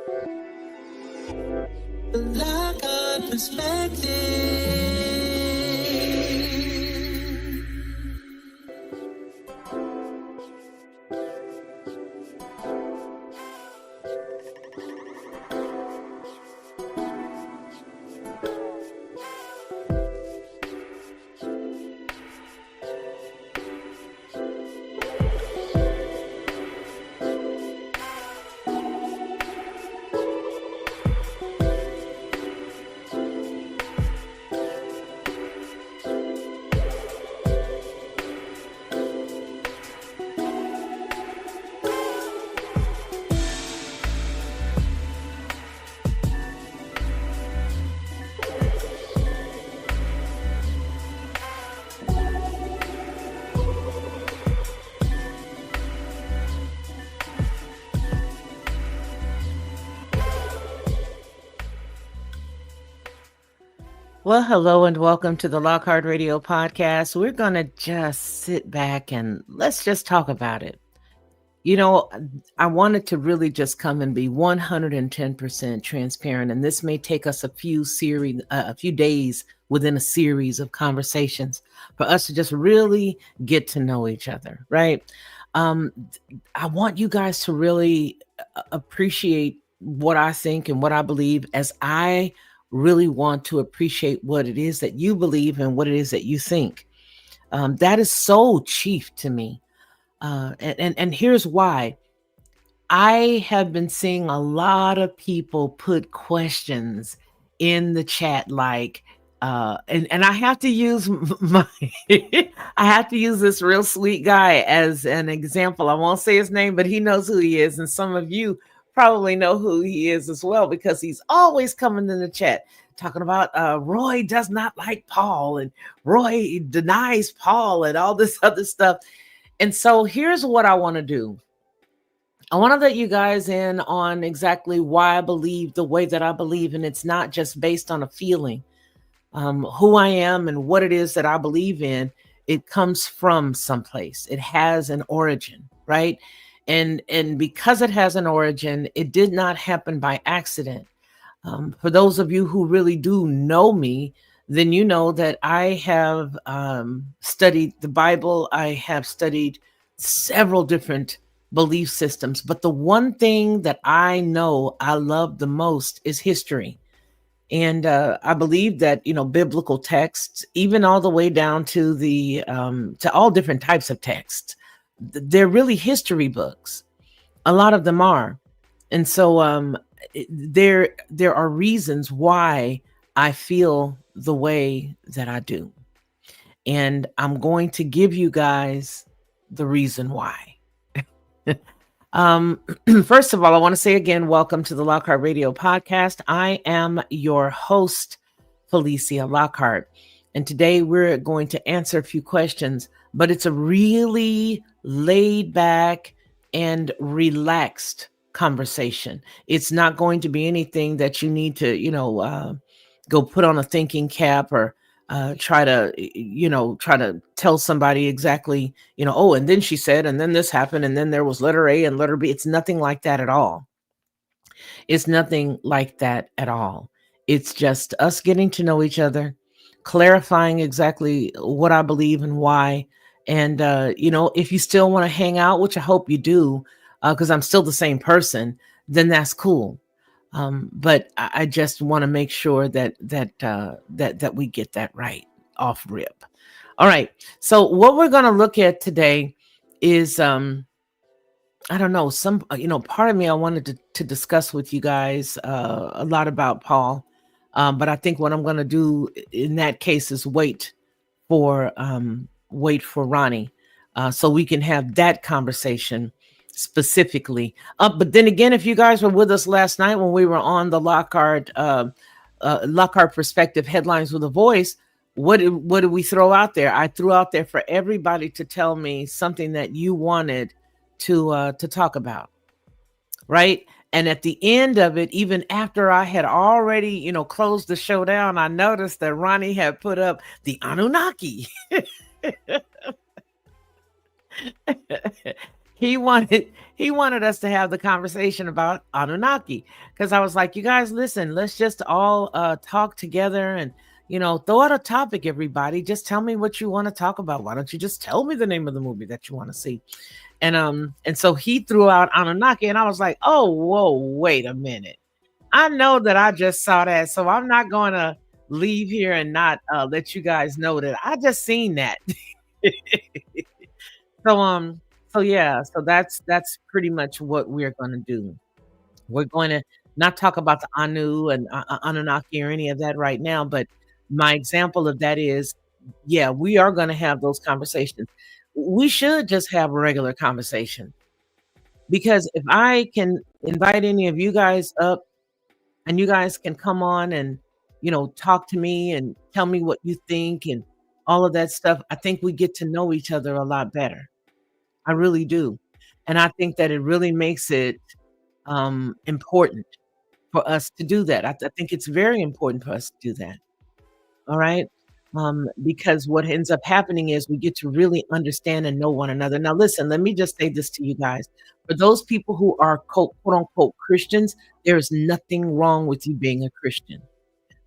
Like a perspective. Well, hello and welcome to the Lockhart Radio Podcast. We're going to just sit back and let's just talk about it. You know, I wanted to really just come and be 110% transparent, and this may take us a few days within a series of conversations for us to just really get to know each other, right? I want you guys to really appreciate what I think and what I believe, as I really want to appreciate what it is that you believe and what it is that you think. That is so chief to me. And here's why. I have been seeing a lot of people put questions in the chat, like, and I have to use I have to use this real sweet guy as an example. I won't say his name, but he knows who he is, and some of you probably know who he is as well, because he's always coming in the chat talking about Roy does not like Paul, and Roy denies Paul, and all this other stuff. And so here's what I want to do. I want to let you guys in on exactly why I believe the way that I believe, and it's not just based on a feeling. Who I am and what it is that I believe in, it comes from someplace. It has an origin, right? And because it has an origin, it did not happen by accident. For those of you who really do know me, then you know that I have studied the Bible. I have studied several different belief systems. But the one thing that I know I love the most is history. And I believe that, biblical texts, even all the way down to to all different types of texts, they're really history books. A lot of them are. And so there are reasons why I feel the way that I do. And I'm going to give you guys the reason why. First of all, I want to say again, welcome to the Lockhart Radio Podcast. I am your host, Felicia Lockhart. And today we're going to answer a few questions, but it's a really laid back and relaxed conversation. It's not going to be anything that you need to, go put on a thinking cap or try to tell somebody exactly, oh, and then she said, and then this happened, and then there was letter A and letter B. It's nothing like that at all. It's nothing like that at all. It's just us getting to know each other, clarifying exactly what I believe and why. And, if you still want to hang out, which I hope you do, because I'm still the same person, then that's cool. But I just want to make sure that we get that right off rip. All right. So what we're going to look at today is, I don't know, part of me, I wanted to discuss with you guys a lot about Paul. But I think what I'm going to do in that case is wait for Ronnie, so we can have that conversation specifically. But then again, if you guys were with us last night when we were on the Lockhart Perspective Headlines with a Voice, what did we throw out there? I threw out there for everybody to tell me something that you wanted to talk about, right? And at the end of it, even after I had already, closed the show down, I noticed that Ronnie had put up the Anunnaki. he wanted he wanted us to have the conversation about Anunnaki, because I was like, you guys, listen, let's just all talk together and throw out a topic, everybody. Just tell me what you want to talk about. Why don't you just tell me the name of the movie that you want to see? And so he threw out Anunnaki, and I was like, oh, whoa, wait a minute. I know that I just saw that, so I'm not going to leave here and not let you guys know that I just seen that. So so yeah, so that's pretty much what we're going to do. We're going to not talk about the Anu and Anunnaki or any of that right now, but my example of that is, yeah, we are going to have those conversations. We should just have a regular conversation, because if I can invite any of you guys up and you guys can come on and talk to me and tell me what you think and all of that stuff, I think we get to know each other a lot better. I really do. And I think that it really makes it important for us to do that. I think it's very important for us to do that. All right. Because what ends up happening is we get to really understand and know one another. Now, listen, let me just say this to you guys. For those people who are quote unquote Christians, there is nothing wrong with you being a Christian.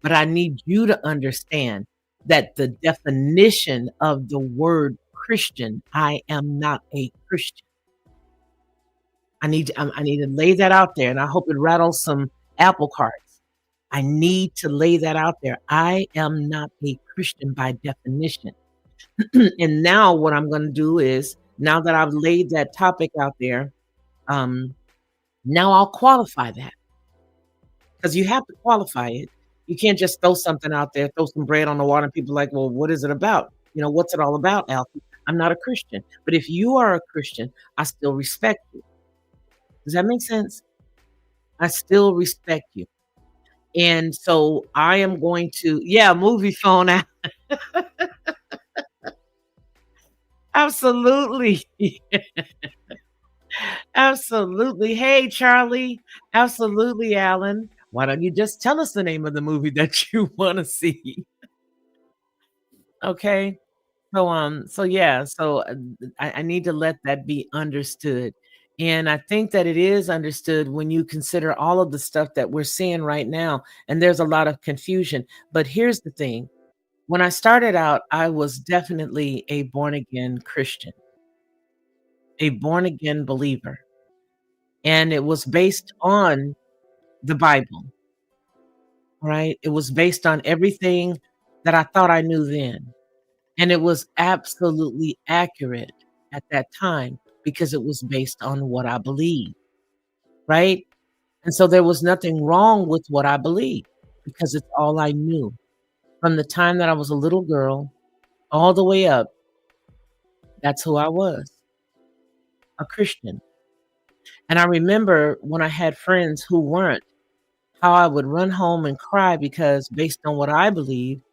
But I need you to understand that the definition of the word Christian, I am not a Christian. I need to lay that out there, and I hope it rattles some apple carts. I need to lay that out there. I am not a Christian by definition. And now what I'm going to do is, now that I've laid that topic out there, now I'll qualify that, because you have to qualify it. You can't just throw something out there, throw some bread on the water, and people are like, well, what is it about? What's it all about, Alfie? I'm not a Christian. But if you are a Christian, I still respect you. Does that make sense? I still respect you. And so I am going to, yeah, movie phone out. Absolutely. Absolutely. Hey, Charlie. Absolutely, Alan. Why don't you just tell us the name of the movie that you want to see? Okay. So yeah, so I need to let that be understood. And I think that it is understood when you consider all of the stuff that we're seeing right now. And there's a lot of confusion. But here's the thing. When I started out, I was definitely a born again Christian, a born again believer. And it was based on the Bible, right? It was based on everything that I thought I knew then. And it was absolutely accurate at that time because it was based on what I believed, right? And so there was nothing wrong with what I believed because it's all I knew. From the time that I was a little girl all the way up, that's who I was, a Christian. And I remember when I had friends who weren't, how I would run home and cry because based on what I believed,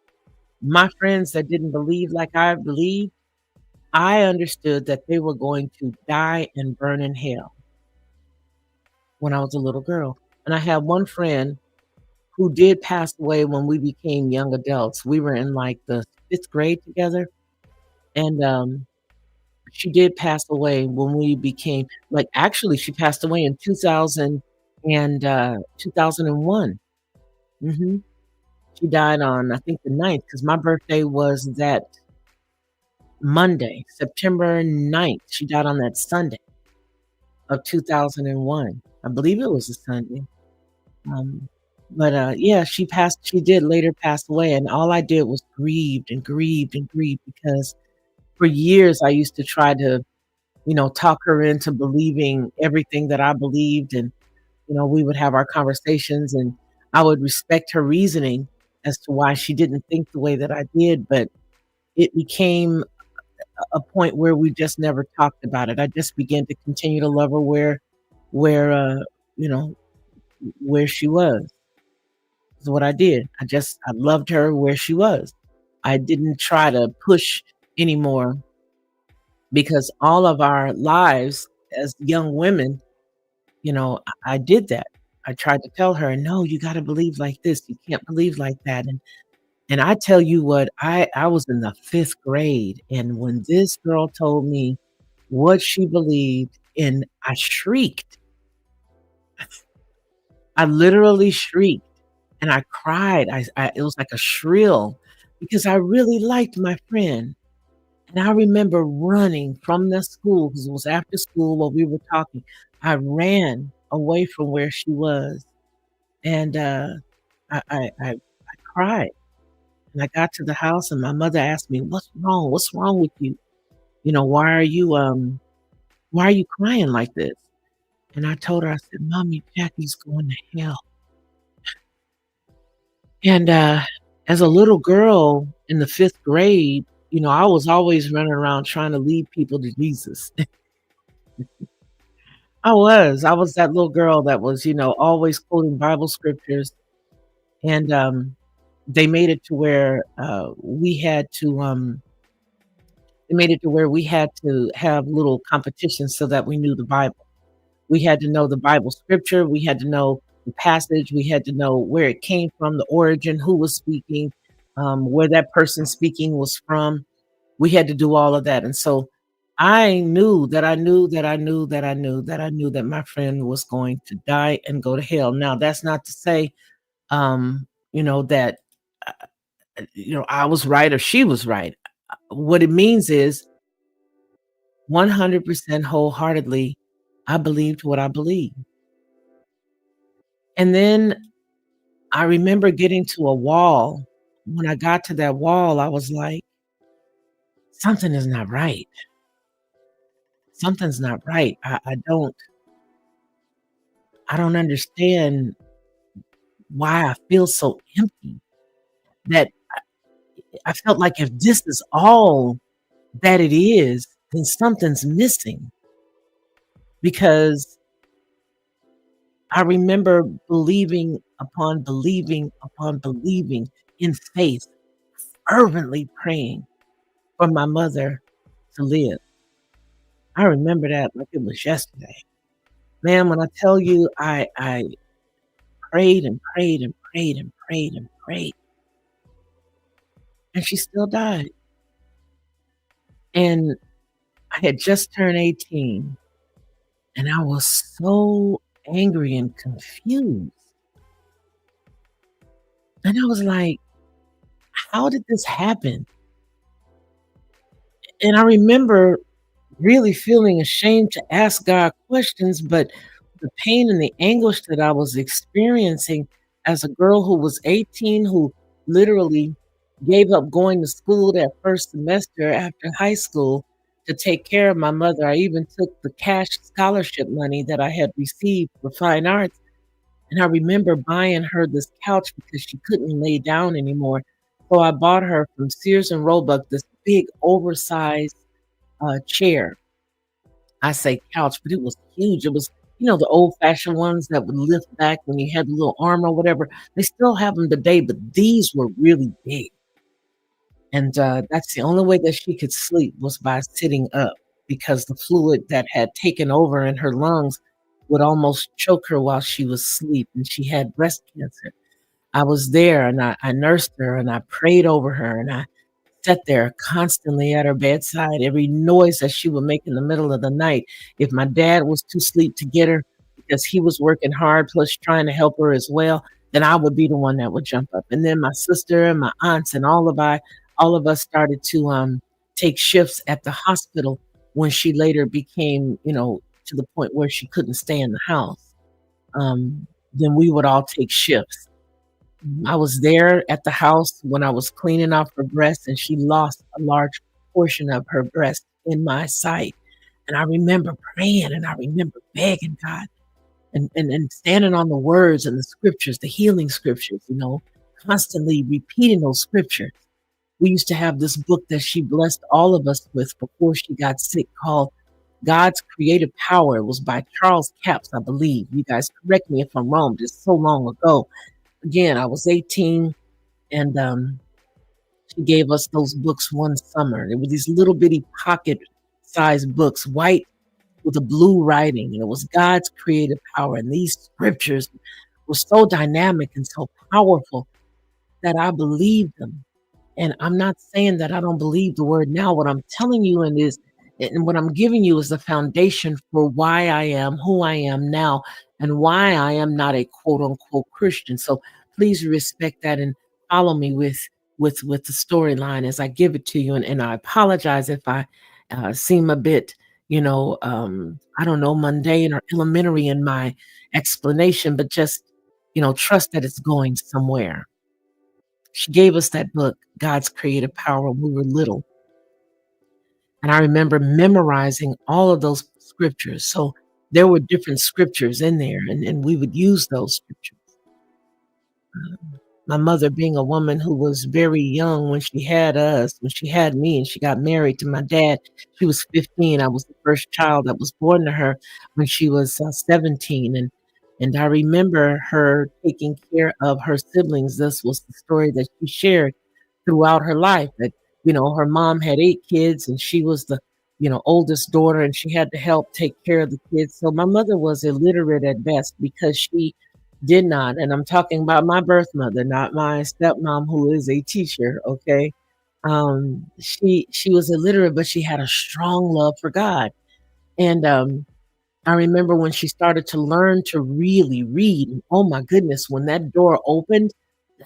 my friends that didn't believe like I believed, I understood that they were going to die and burn in hell when I was a little girl. And I had one friend who did pass away when we became young adults. We were in like the fifth grade together. And she did pass away when we became, like, actually, she passed away in 2000 and 2001. Hmm. She died on, I think, the 9th, because my birthday was that Monday, September 9th. She died on that Sunday of 2001. I believe it was a Sunday. Um, but yeah, she did later pass away. And all I did was grieved and grieved and grieved because for years I used to try to, talk her into believing everything that I believed. And, we would have our conversations and I would respect her reasoning as to why she didn't think the way that I did. But it became a point where we just never talked about it. I just began to continue to love her where you know, where she was. Is what I did. I loved her where she was. I didn't try to push anymore because all of our lives as young women, I did that. I tried to tell her, no, you got to believe like this. You can't believe like that. And I tell you what, I was in the fifth grade. And when this girl told me what she believed, and I shrieked. I literally shrieked and I cried. It was like a shrill because I really liked my friend. And I remember running from the school because it was after school while we were talking. I ran away from where she was, and I cried. And I got to the house, and my mother asked me, "What's wrong? What's wrong with you? You know, why are you crying like this?" And I told her, I said, "Mommy, Jackie's going to hell." And as a little girl in the 5th grade, I was always running around trying to lead people to Jesus. I was that little girl that was, always quoting Bible scriptures. And they made it to where they made it to where we had to have little competitions so that we knew the Bible. We had to know the Bible scripture. We had to know the passage. We had to know where it came from, the origin, who was speaking, where that person speaking was from. We had to do all of that. And so I knew that I knew that I knew that I knew that I knew that my friend was going to die and go to hell. Now, that's not to say, that, I was right or she was right. What it means is 100% wholeheartedly, I believed what I believed. And then I remember getting to a wall. When I got to that wall, I was like, something is not right. Something's not right. I don't understand why I feel so empty that I felt like if this is all that it is, then something's missing because I remember believing upon believing upon believing in faith, fervently praying for my mother to live. I remember that like it was yesterday. Man, when I tell you I prayed and prayed and prayed and prayed and prayed, and she still died. And I had just turned 18, and I was so angry and confused. And I was like, how did this happen? And I remember really feeling ashamed to ask God questions, but the pain and the anguish that I was experiencing as a girl who was 18, who literally gave up going to school that first semester after high school to take care of my mother. I even took the cash scholarship money that I had received for fine arts. And I remember buying her this couch because she couldn't lay down anymore. So I bought her from Sears and Roebuck this big oversized chair. I say couch, but it was huge. It was, the old fashioned ones that would lift back when you had the little arm or whatever. They still have them today, but these were really big. And that's the only way that she could sleep was by sitting up because the fluid that had taken over in her lungs would almost choke her while she was asleep. And she had breast cancer. I was there and I nursed her and I prayed over her and I sat there constantly at her bedside, every noise that she would make in the middle of the night. If my dad was too asleep to get her because he was working hard, plus trying to help her as well, then I would be the one that would jump up. And then my sister and my aunts and all of us started to take shifts at the hospital when she later became, to the point where she couldn't stay in the house. Then we would all take shifts. I was there at the house when I was cleaning off her breast, and she lost a large portion of her breast in my sight. And I remember praying and I remember begging God and standing on the words and the scriptures, the healing scriptures, constantly repeating those scriptures. We used to have this book that she blessed all of us with before she got sick called God's Creative Power. It was by Charles Capps, I believe. You guys correct me if I'm wrong, just so long ago. Again, I was 18 and she gave us those books one summer. They were these little bitty pocket sized books, white with a blue writing, and it was God's creative power. And these scriptures were so dynamic and so powerful that I believed them. And I'm not saying that I don't believe the word now. What I'm telling you is And what I'm giving you is the foundation for why I am who I am now and why I am not a quote unquote Christian. So please respect that and follow me with the storyline as I give it to you. And I apologize if I seem a bit, I don't know, mundane or elementary in my explanation, but just, trust that it's going somewhere. She gave us that book, God's Creative Power, when we were little. And I remember memorizing all of those scriptures. So there were different scriptures in there, and we would use those scriptures. My mother, being a woman who was very young when she had us, when she had me, and she got married to my dad, she was 15. I was the first child that was born to her when she was 17. And I remember her taking care of her siblings. This was the story that she shared throughout her life, that her mom had 8 kids and she was the oldest daughter, and she had to help take care of the kids. So my mother was illiterate at best because she did not, and I'm talking about my birth mother, not my stepmom, who is a teacher. Okay. She was illiterate, but she had a strong love for God. And I remember when she started to learn to really read. Oh my goodness, when that door opened,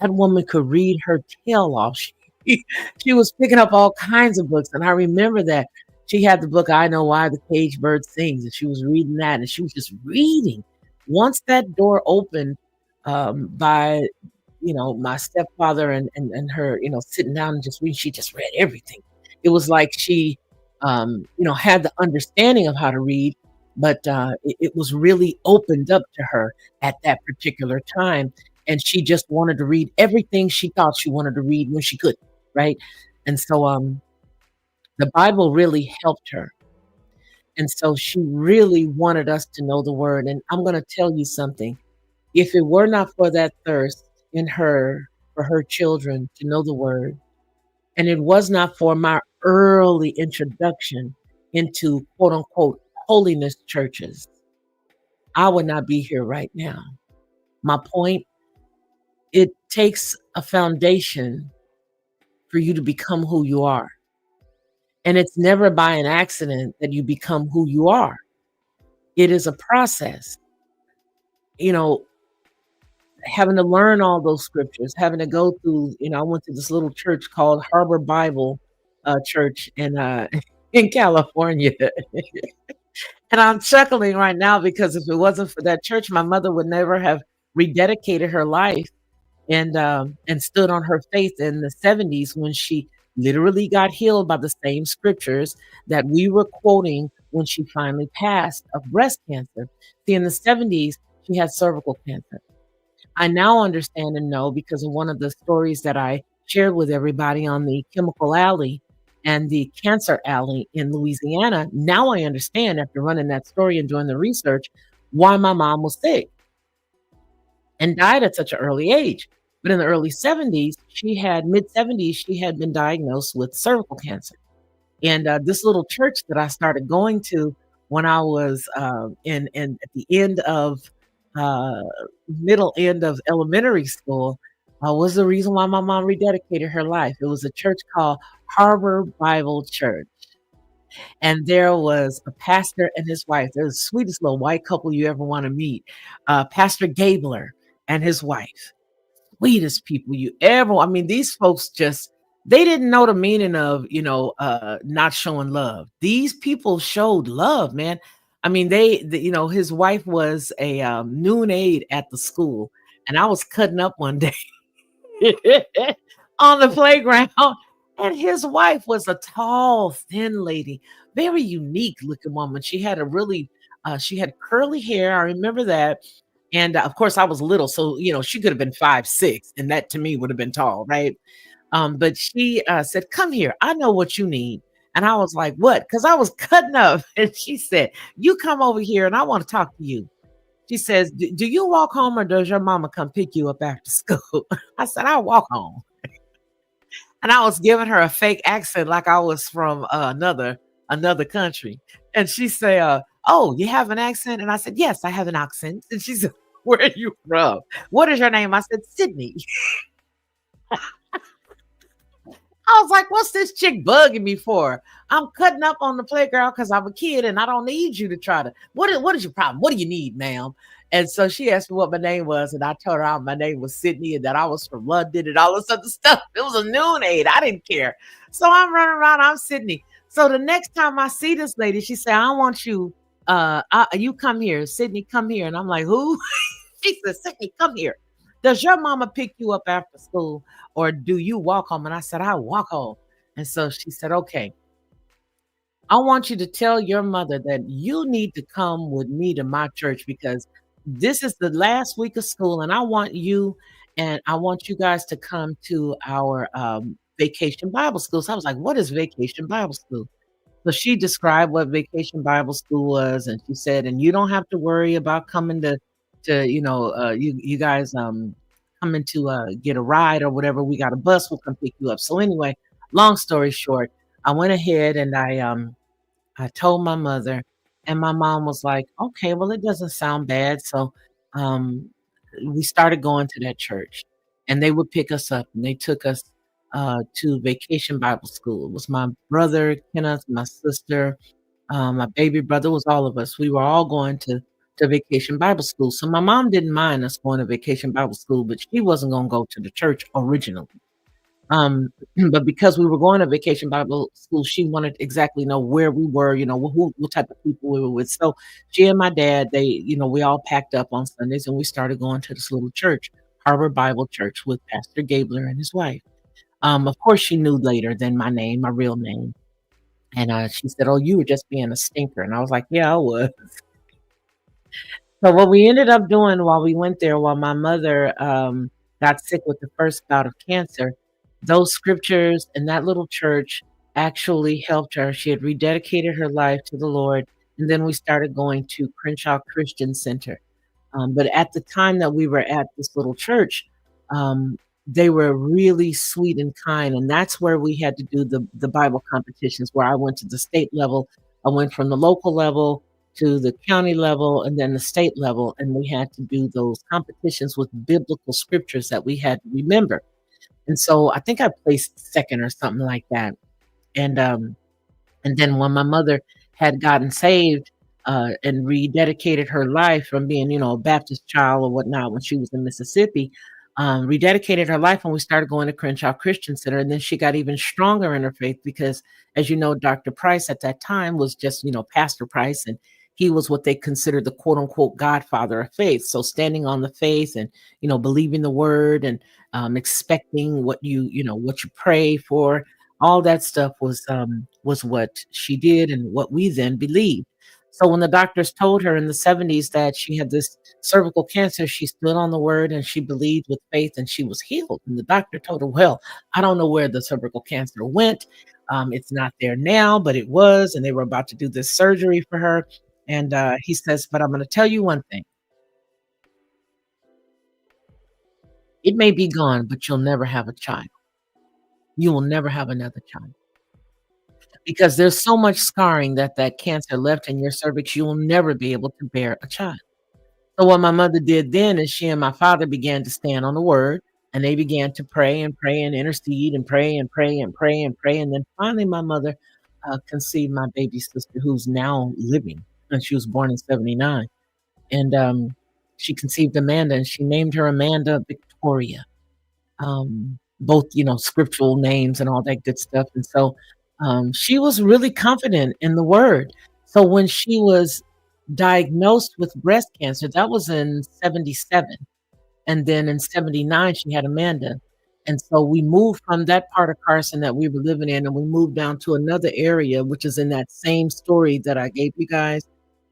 that woman could read her tail off. She was picking up all kinds of books. And I remember that she had the book, I Know Why the Caged Bird Sings, and she was reading that, and she was just reading. Once that door opened, by my stepfather and her, sitting down and just reading, she just read everything. It was like she, had the understanding of how to read, but it was really opened up to her at that particular time. And she just wanted to read everything she thought she wanted to read when she could, right? And so the Bible really helped her. And so she really wanted us to know the word. And I'm going to tell you something. If it were not for that thirst in her, for her children to know the word, and it was not for my early introduction into quote unquote holiness churches, I would not be here right now. My point, it takes a foundation for you to become who you are. And it's never by an accident that you become who you are. It is a process. You know, having to learn all those scriptures, having to go through, I went to this little church called Harbor Bible Church in in California. And I'm chuckling right now because if it wasn't for that church, my mother would never have rededicated her life and stood on her faith in the 70s when she literally got healed by the same scriptures that we were quoting when she finally passed of breast cancer. See, in the 70s, she had cervical cancer. I now understand and know because of one of the stories that I shared with everybody on the chemical alley and the cancer alley in Louisiana. Now I understand, after running that story and doing the research, why my mom was sick and died at such an early age. But in the early 70s, mid 70s, she had been diagnosed with cervical cancer. And this little church that I started going to when I was in at the end of uh, middle end of elementary school was the reason why my mom rededicated her life. It was a church called Harbor Bible Church, and there was a pastor and his wife. They're the sweetest little white couple you ever want to meet. Pastor Gabler and his wife, sweetest people you ever. I mean, these folks just they didn't know the meaning of not showing love. These people showed love, man. I mean, his wife was a noon aide at the school, and I was cutting up one day on the playground. And his wife was a tall, thin lady, very unique looking woman. She had curly hair. I remember that. And of course, I was little, so she could have been 5'6", and that to me would have been tall, right? But she said, "Come here. I know what you need." And I was like, "What?" Because I was cutting up. And she said, "You come over here, and I want to talk to you." She says, "Do you walk home, or does your mama come pick you up after school?" I said, "I walk home." And I was giving her a fake accent like I was from another country. And she said, "Oh, you have an accent?" And I said, "Yes, I have an accent." And she said, "Where are you from? What is your name?" I said, "Sydney." I was like, what's this chick bugging me for? I'm cutting up on the playground because I'm a kid and I don't need you to try to. What is your problem? What do you need, ma'am? And so she asked me what my name was, and I told her my name was Sydney and that I was from London and all this other stuff. It was a noon aid. I didn't care. So I'm running around, I'm Sydney. So the next time I see this lady, she said, I want you, you come here, Sydney, come here. And I'm like, who? She said, Sydney, come here. Does your mama pick you up after school or do you walk home? And I said, I walk home. And so she said, okay, I want you to tell your mother that you need to come with me to my church because this is the last week of school and I want you and I want you guys to come to our vacation Bible school. So I was like, what is vacation Bible school? So she described what vacation Bible school was, and she said, "And you don't have to worry about coming to you guys coming to get a ride or whatever. We got a bus, we'll come pick you up." So anyway, long story short, I went ahead and I told my mother, and my mom was like, "Okay, well, it doesn't sound bad." So um, we started going to that church, and they would pick us up, and they took us to Vacation Bible School. It was my brother Kenneth, my sister, my baby brother, was all of us. We were all going to Vacation Bible School. So my mom didn't mind us going to Vacation Bible School, but she wasn't going to go to the church originally. Um, but because we were going to Vacation Bible School, she wanted to exactly know where we were, what type of people we were with. So she and my dad, we all packed up on Sundays and we started going to this little church, Harbor Bible Church, with Pastor Gabler and his wife. Of course, she knew later than my name, my real name. And she said, "Oh, you were just being a stinker." And I was like, "Yeah, I was." So what we ended up doing while we went there, while my mother got sick with the first bout of cancer, those scriptures and that little church actually helped her. She had rededicated her life to the Lord. And then we started going to Crenshaw Christian Center. But at the time that we were at this little church, um, they were really sweet and kind, and that's where we had to do the Bible competitions. Where I went to the state level, I went from the local level to the county level, and then the state level, and we had to do those competitions with biblical scriptures that we had to remember. And so I think I placed second or something like that. And and then when my mother had gotten saved and rededicated her life from being, a Baptist child or whatnot when she was in Mississippi, rededicated her life when we started going to Crenshaw Christian Center. And then she got even stronger in her faith because, as you know, Dr. Price at that time was just, Pastor Price, and he was what they considered the quote unquote godfather of faith. So standing on the faith and, believing the word and expecting what you pray for, all that stuff was what she did and what we then believed. So when the doctors told her in the 70s that she had this cervical cancer, she stood on the word and she believed with faith and she was healed. And the doctor told her, well, I don't know where the cervical cancer went. It's not there now, but it was, and they were about to do this surgery for her. And he says, but I'm going to tell you one thing. It may be gone, but you'll never have a child. You will never have another child. Because there's so much scarring that cancer left in your cervix, you will never be able to bear a child. So what my mother did then is she and my father began to stand on the word, and they began to pray and pray and intercede and pray and pray and pray and pray. And then finally my mother conceived my baby sister, who's now living, and she was born in 79. And she conceived Amanda, and she named her Amanda Victoria. Both, scriptural names and all that good stuff. And so she was really confident in the word. So when she was diagnosed with breast cancer, that was in 77. And then in 79, she had Amanda. And so we moved from that part of Carson that we were living in, and we moved down to another area, which is in that same story that I gave you guys,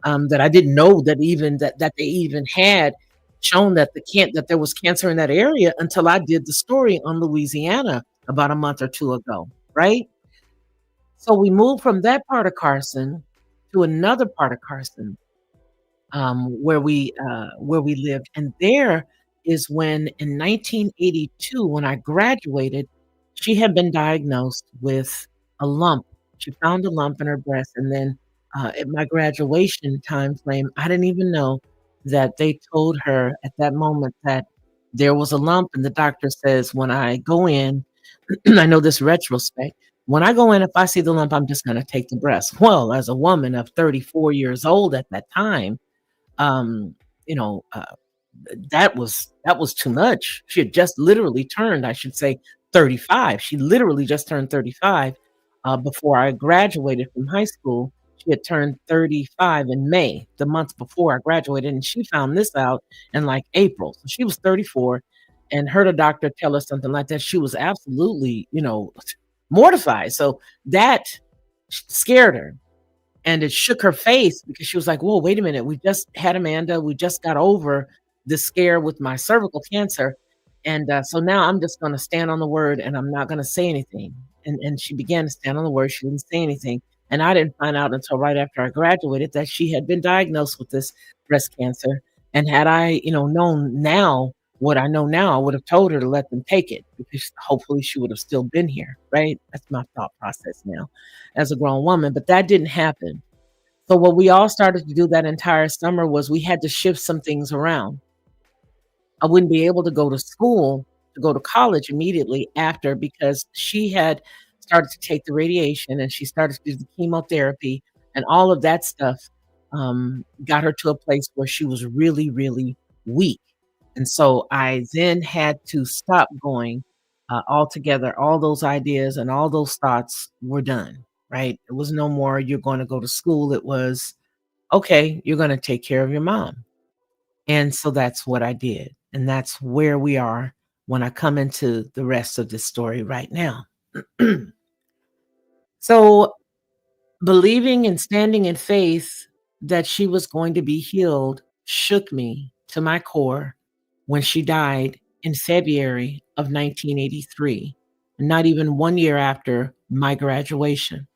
that I didn't know that they even had shown that there was cancer in that area until I did the story on Louisiana about a month or two ago, right? So we moved from that part of Carson to another part of Carson, where we lived, and there is when in 1982, when I graduated, she had been diagnosed with a lump. She found a lump in her breast, and then at my graduation time frame, I didn't even know that they told her at that moment that there was a lump, and the doctor says when I go in, I know this retrospect. When I go in, if I see the lump, I'm just going to take the breast. Well, as a woman of 34 years old at that time, um, you know, that was too much. She had just literally turned, I should say, 35. She literally just turned 35 before I graduated from high school. She had turned 35 in May, the month before I graduated, and she found this out in like April. So she was 34 and heard a doctor tell her something like that. She was absolutely, mortified. So that scared her. And it shook her face because she was like, "Whoa, wait a minute. We just had Amanda. We just got over the scare with my cervical cancer. And so now I'm just going to stand on the word and I'm not going to say anything." And she began to stand on the word. She didn't say anything. And I didn't find out until right after I graduated that she had been diagnosed with this breast cancer. And had I, known now what I know now, I would have told her to let them take it because hopefully she would have still been here. Right. That's my thought process now as a grown woman. But that didn't happen. So what we all started to do that entire summer was we had to shift some things around. I wouldn't be able to go to school, to go to college immediately after because she had started to take the radiation and she started to do the chemotherapy and all of that stuff got her to a place where she was really, really weak. And so I then had to stop going altogether. All those ideas and all those thoughts were done, right? It was no more, you're going to go to school. It was, okay, you're going to take care of your mom. And so that's what I did. And that's where we are when I come into the rest of the story right now. So, believing and standing in faith that she was going to be healed shook me to my core when she died in February of 1983, not even 1 year after my graduation.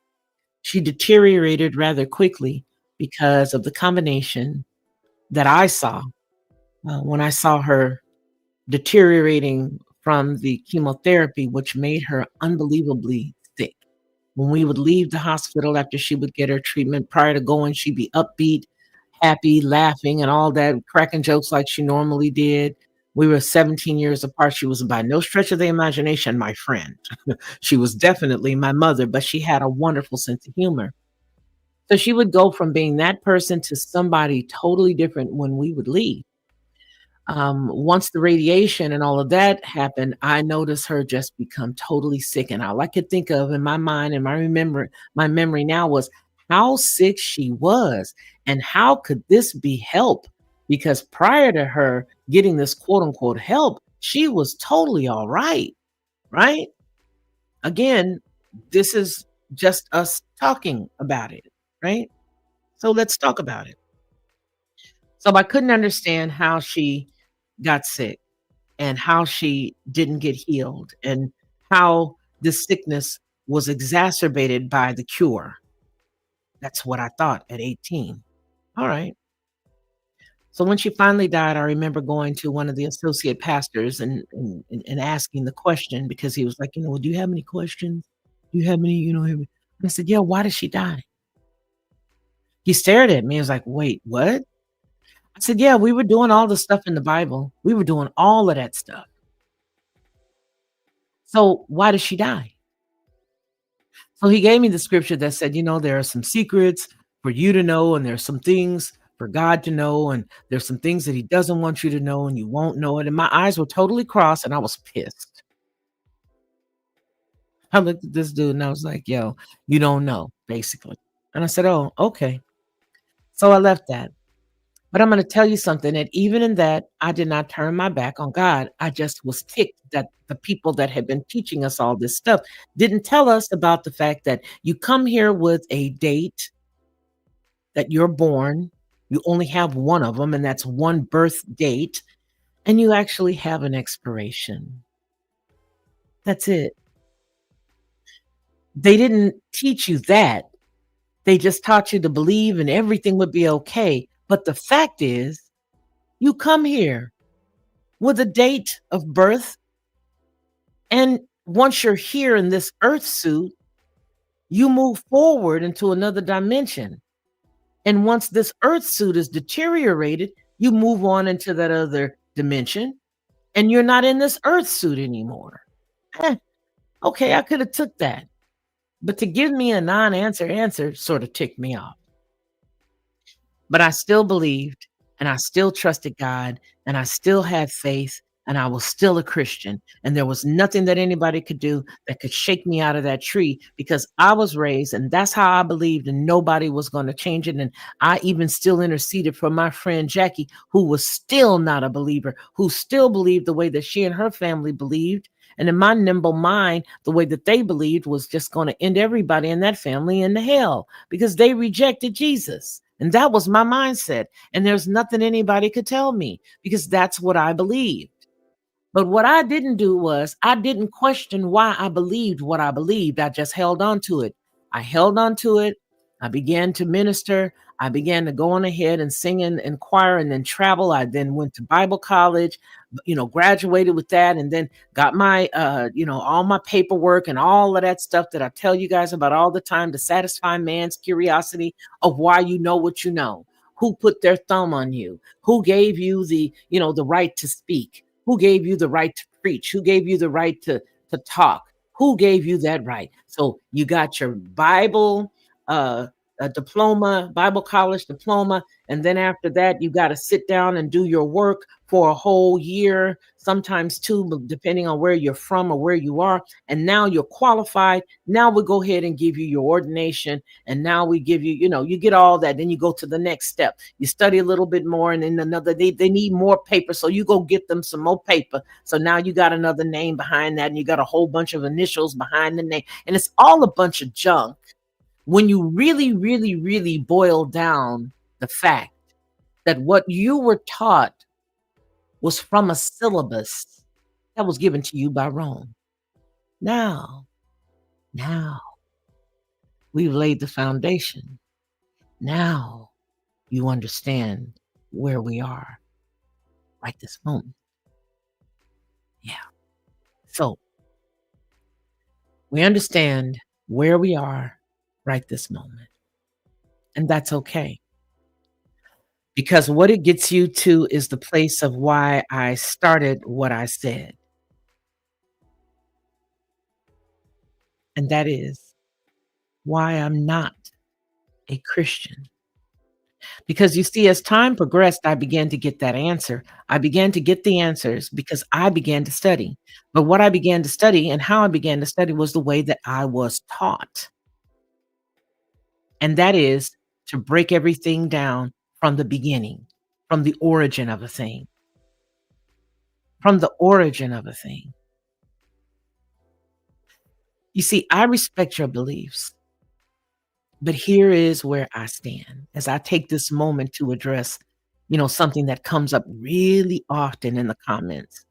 She deteriorated rather quickly because of the combination that I saw when I saw her deteriorating from the chemotherapy, which made her unbelievably sick. When we would leave the hospital after she would get her treatment, prior to going, she'd be upbeat, happy, laughing, and all that, cracking jokes like she normally did. We were 17 years apart. She was by no stretch of the imagination my friend. She was definitely my mother, but she had a wonderful sense of humor. So she would go from being that person to somebody totally different when we would leave. Once the radiation and all of that happened, I noticed her just become totally sick. And all I could think of in my mind and my memory now was how sick she was and how could this be help? Because prior to her getting this quote unquote help, she was totally all right. Right. Again, this is just us talking about it. Right. So let's talk about it. So I couldn't understand how she got sick and how she didn't get healed and how this sickness was exacerbated by the cure. That's what I thought at 18. All right. So when she finally died, I remember going to one of the associate pastors and asking the question because he was like, well, do you have any questions? Do you have any, and I said, yeah, why did she die? He stared at me and was like, wait, what? I said, yeah, we were doing all the stuff in the Bible. We were doing all of that stuff. So why did she die? So he gave me the scripture that said, there are some secrets for you to know, and there's some things for God to know, and there's some things that he doesn't want you to know, and you won't know it. And my eyes were totally crossed, and I was pissed. I looked at this dude and I was like, yo, you don't know, basically. And I said, oh, okay. So I left that. But I'm going to tell you something that even in that, I did not turn my back on God. I just was ticked that the people that had been teaching us all this stuff didn't tell us about the fact that you come here with a date that you're born. You only have one of them, and that's one birth date, and you actually have an expiration. That's it. They didn't teach you that. They just taught you to believe and everything would be okay. But the fact is, you come here with a date of birth. And once you're here in this earth suit, you move forward into another dimension. And once this earth suit is deteriorated, you move on into that other dimension and you're not in this earth suit anymore. Okay, I could have took that. But to give me a non-answer answer sort of ticked me off. But I still believed, and I still trusted God, and I still had faith, and I was still a Christian. And there was nothing that anybody could do that could shake me out of that tree because I was raised, and that's how I believed, and nobody was going to change it. And I even still interceded for my friend Jackie, who was still not a believer, who still believed the way that she and her family believed. And in my nimble mind, the way that they believed was just going to end everybody in that family into hell because they rejected Jesus. And that was my mindset. And there's nothing anybody could tell me because that's what I believe. But what I didn't do was I didn't question why I believed what I believed. I just held on to it. I held on to it. I began to minister. I began to go on ahead and sing in choir and then travel. I then went to Bible college, graduated with that and then got my, all my paperwork and all of that stuff that I tell you guys about all the time to satisfy man's curiosity of why you know what you know. Who put their thumb on you? Who gave you the right to speak? Who gave you the right to preach? Who gave you the right to talk? Who gave you that right? So you got your Bible uh, a diploma, Bible college diploma, and then after that, you got to sit down and do your work for a whole year, sometimes two, depending on where you're from or where you are. And now you're qualified. Now we go ahead and give you your ordination, and now we give you, you get all that. Then you go to the next step. You study a little bit more, and then another. They need more paper, so you go get them some more paper. So now you got another name behind that, and you got a whole bunch of initials behind the name, and it's all a bunch of junk when you really, really, really boil down the fact that what you were taught was from a syllabus that was given to you by Rome. Now, now we've laid the foundation. Now you understand where we are right this moment. Yeah. So we understand where we are right this moment. And that's okay. Because what it gets you to is the place of why I started what I said. And that is why I'm not a Christian. Because you see, as time progressed, I began to get that answer. I began to get the answers because I began to study. But what I began to study and how I began to study was the way that I was taught. And that is to break everything down from the beginning, from the origin of a thing, from the origin of a thing. You see, I respect your beliefs. But here is where I stand as I take this moment to address, something that comes up really often in the comments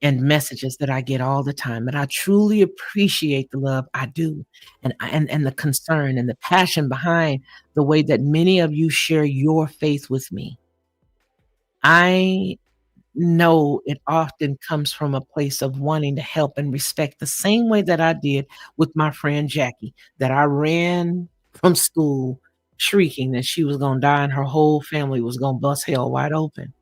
and messages that I get all the time. And I truly appreciate the love I do and the concern and the passion behind the way that many of you share your faith with me. I know it often comes from a place of wanting to help and respect the same way that I did with my friend Jackie, that I ran from school shrieking that she was going to die and her whole family was going to bust hell wide open.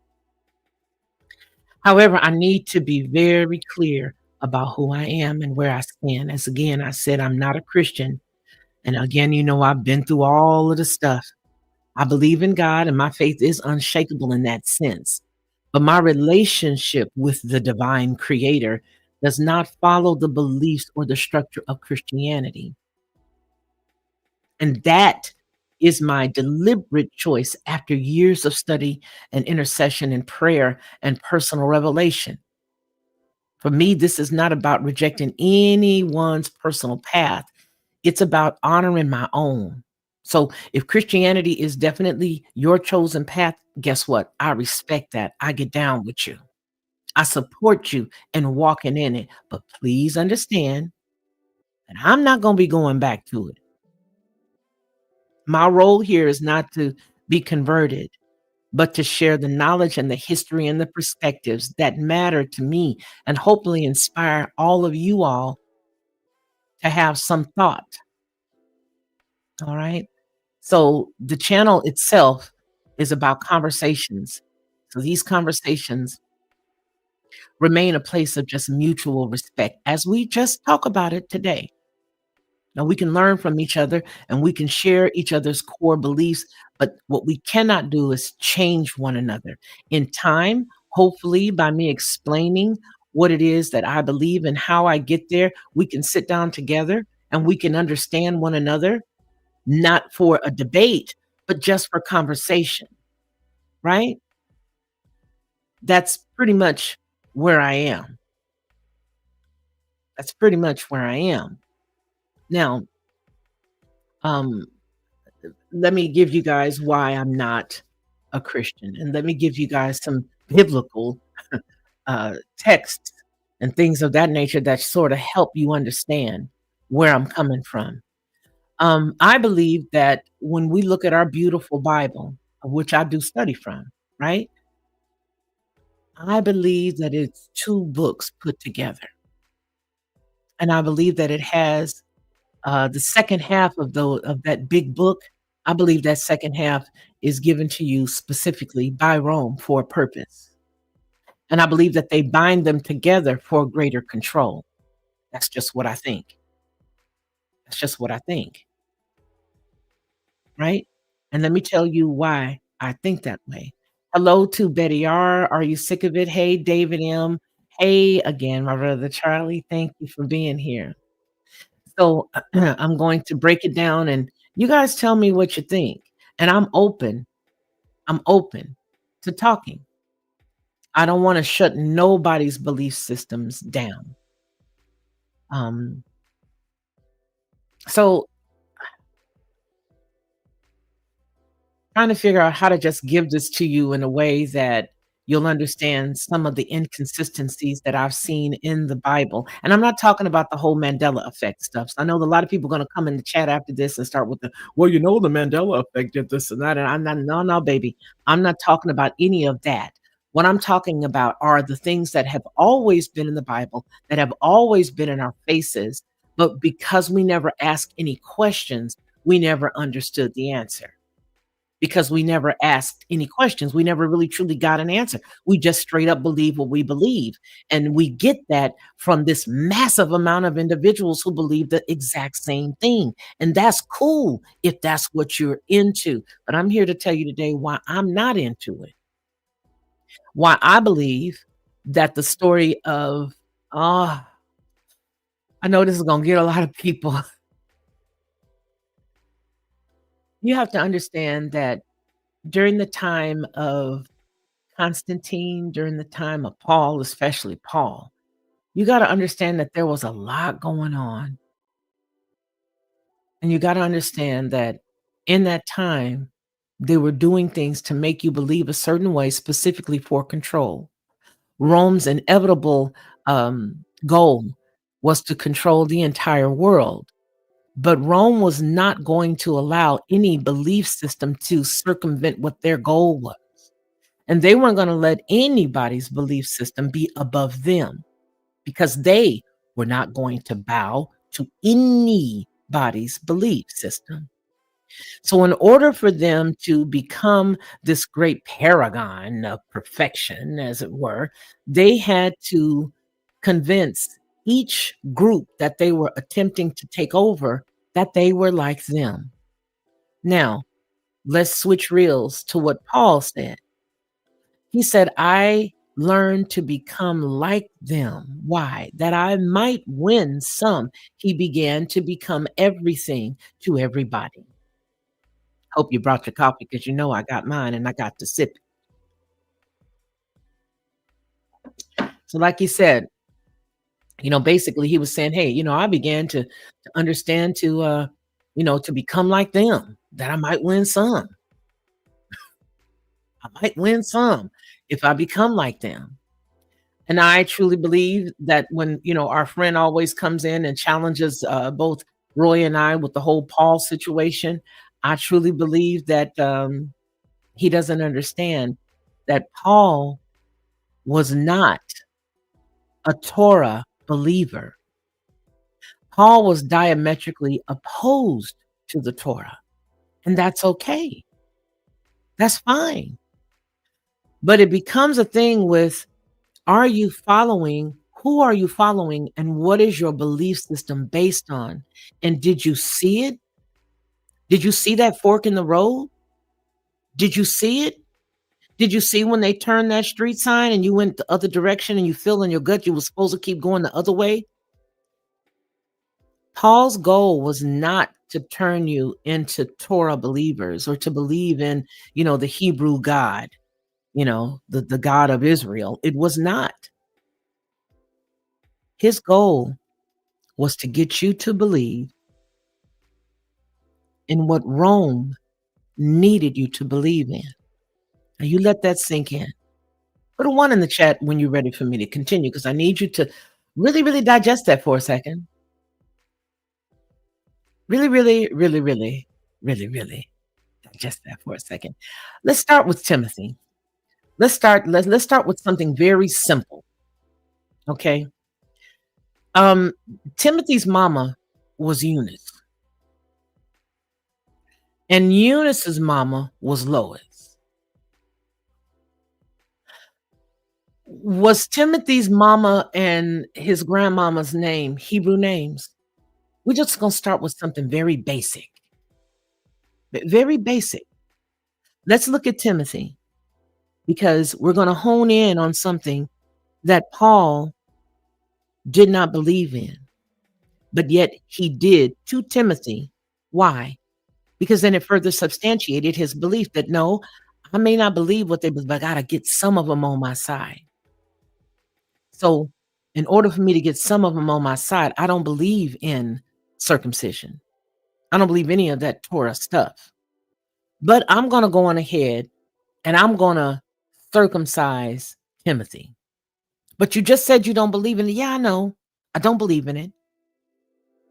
However, I need to be very clear about who I am and where I stand. As again, I said, I'm not a Christian. And again, I've been through all of the stuff. I believe in God and my faith is unshakable in that sense. But my relationship with the divine creator does not follow the beliefs or the structure of Christianity. And that is my deliberate choice after years of study and intercession and prayer and personal revelation. For me, this is not about rejecting anyone's personal path. It's about honoring my own. So if Christianity is definitely your chosen path, guess what? I respect that. I get down with you. I support you in walking in it. But please understand that I'm not going to be going back to it. My role here is not to be converted, but to share the knowledge and the history and the perspectives that matter to me and hopefully inspire all of you all to have some thought. All right. So the channel itself is about conversations. So these conversations remain a place of just mutual respect as we just talk about it today. Now, we can learn from each other and we can share each other's core beliefs, but what we cannot do is change one another. In time, hopefully, by me explaining what it is that I believe and how I get there, we can sit down together and we can understand one another, not for a debate, but just for conversation, right? That's pretty much where I am. That's pretty much where I am. Now, um, let me give you guys why I'm not a Christian, and let me give you guys some biblical texts and things of that nature that sort of help you understand where I'm coming from. I believe that when we look at our beautiful Bible, of which I do study from, right? I believe that it's two books put together, and I believe that it has the second half of that big book. I believe that second half is given to you specifically by Rome for a purpose. And I believe that they bind them together for greater control. That's just what I think. That's just what I think, right? And let me tell you why I think that way. Hello to Betty R. Are you sick of it? Hey, David M. Hey again, my brother Charlie. Thank you for being here. So I'm going to break it down and you guys tell me what you think. And I'm open. I'm open to talking. I don't want to shut nobody's belief systems down. Um, so trying to figure out how to just give this to you in a way that you'll understand some of the inconsistencies that I've seen in the Bible. And I'm not talking about the whole Mandela effect stuff. So I know a lot of people are going to come in the chat after this and start with the, well, you know, the Mandela effect did this and that. And I'm not, no, no, baby. I'm not talking about any of that. What I'm talking about are the things that have always been in the Bible, that have always been in our faces. But because we never asked any questions, we never understood the answer because we never asked any questions. We never really truly got an answer. We just straight up believe what we believe. And we get that from this massive amount of individuals who believe the exact same thing. And that's cool if that's what you're into. But I'm here to tell you today why I'm not into it. Why I believe that the story of, ah, I know this is going to get a lot of people. You have to understand that during the time of Constantine, during the time of Paul, especially Paul, you got to understand that there was a lot going on. And you got to understand that in that time, they were doing things to make you believe a certain way, specifically for control. Rome's inevitable goal was to control the entire world. But Rome was not going to allow any belief system to circumvent what their goal was. And they weren't going to let anybody's belief system be above them because they were not going to bow to anybody's belief system. So, in order for them to become this great paragon of perfection, as it were, they had to convince each group that they were attempting to take over that they were like them. Now, let's switch reels to what Paul said. He said, I learned to become like them. Why? That I might win some. He began to become everything to everybody. Hope you brought your coffee because you know I got mine and I got to sip it. So, like he said, basically he was saying, hey, I began to understand to become like them, that I might win some. I might win some if I become like them. And I truly believe that when, our friend always comes in and challenges both Roy and I with the whole Paul situation, I truly believe that he doesn't understand that Paul was not a Torah believer. Paul was diametrically opposed to the Torah, and that's okay. That's fine. But it becomes a thing with Are you following? Who are you following? And what is your belief system based on? And did you see it? Did you see that fork in the road? Did you see it? Did you see when they turned that street sign and you went the other direction and you feel in your gut you were supposed to keep going the other way? Paul's goal was not to turn you into Torah believers or to believe in, the Hebrew God, the God of Israel. It was not. His goal was to get you to believe in what Rome needed you to believe in. Now you let that sink in. Put a one in the chat when you're ready for me to continue, because I need you to really, really digest that for a second. Really, really, really, really, really, really digest that for a second. Let's start with Timothy. Let's start with something very simple. Okay. Um, Timothy's mama was Eunice, and Eunice's mama was Lois. Was Timothy's mama and his grandmama's name Hebrew names? We're just gonna start with something very basic. Very basic. Let's look at Timothy, because we're gonna hone in on something that Paul did not believe in, but yet he did to Timothy. Why? Because then it further substantiated his belief that no, I may not believe what they believe, but I gotta get some of them on my side. So in order for me to get some of them on my side, I don't believe in circumcision. I don't believe any of that Torah stuff. But I'm gonna go on ahead and I'm gonna circumcise Timothy. But you just said you don't believe in it. Yeah, I know. I don't believe in it.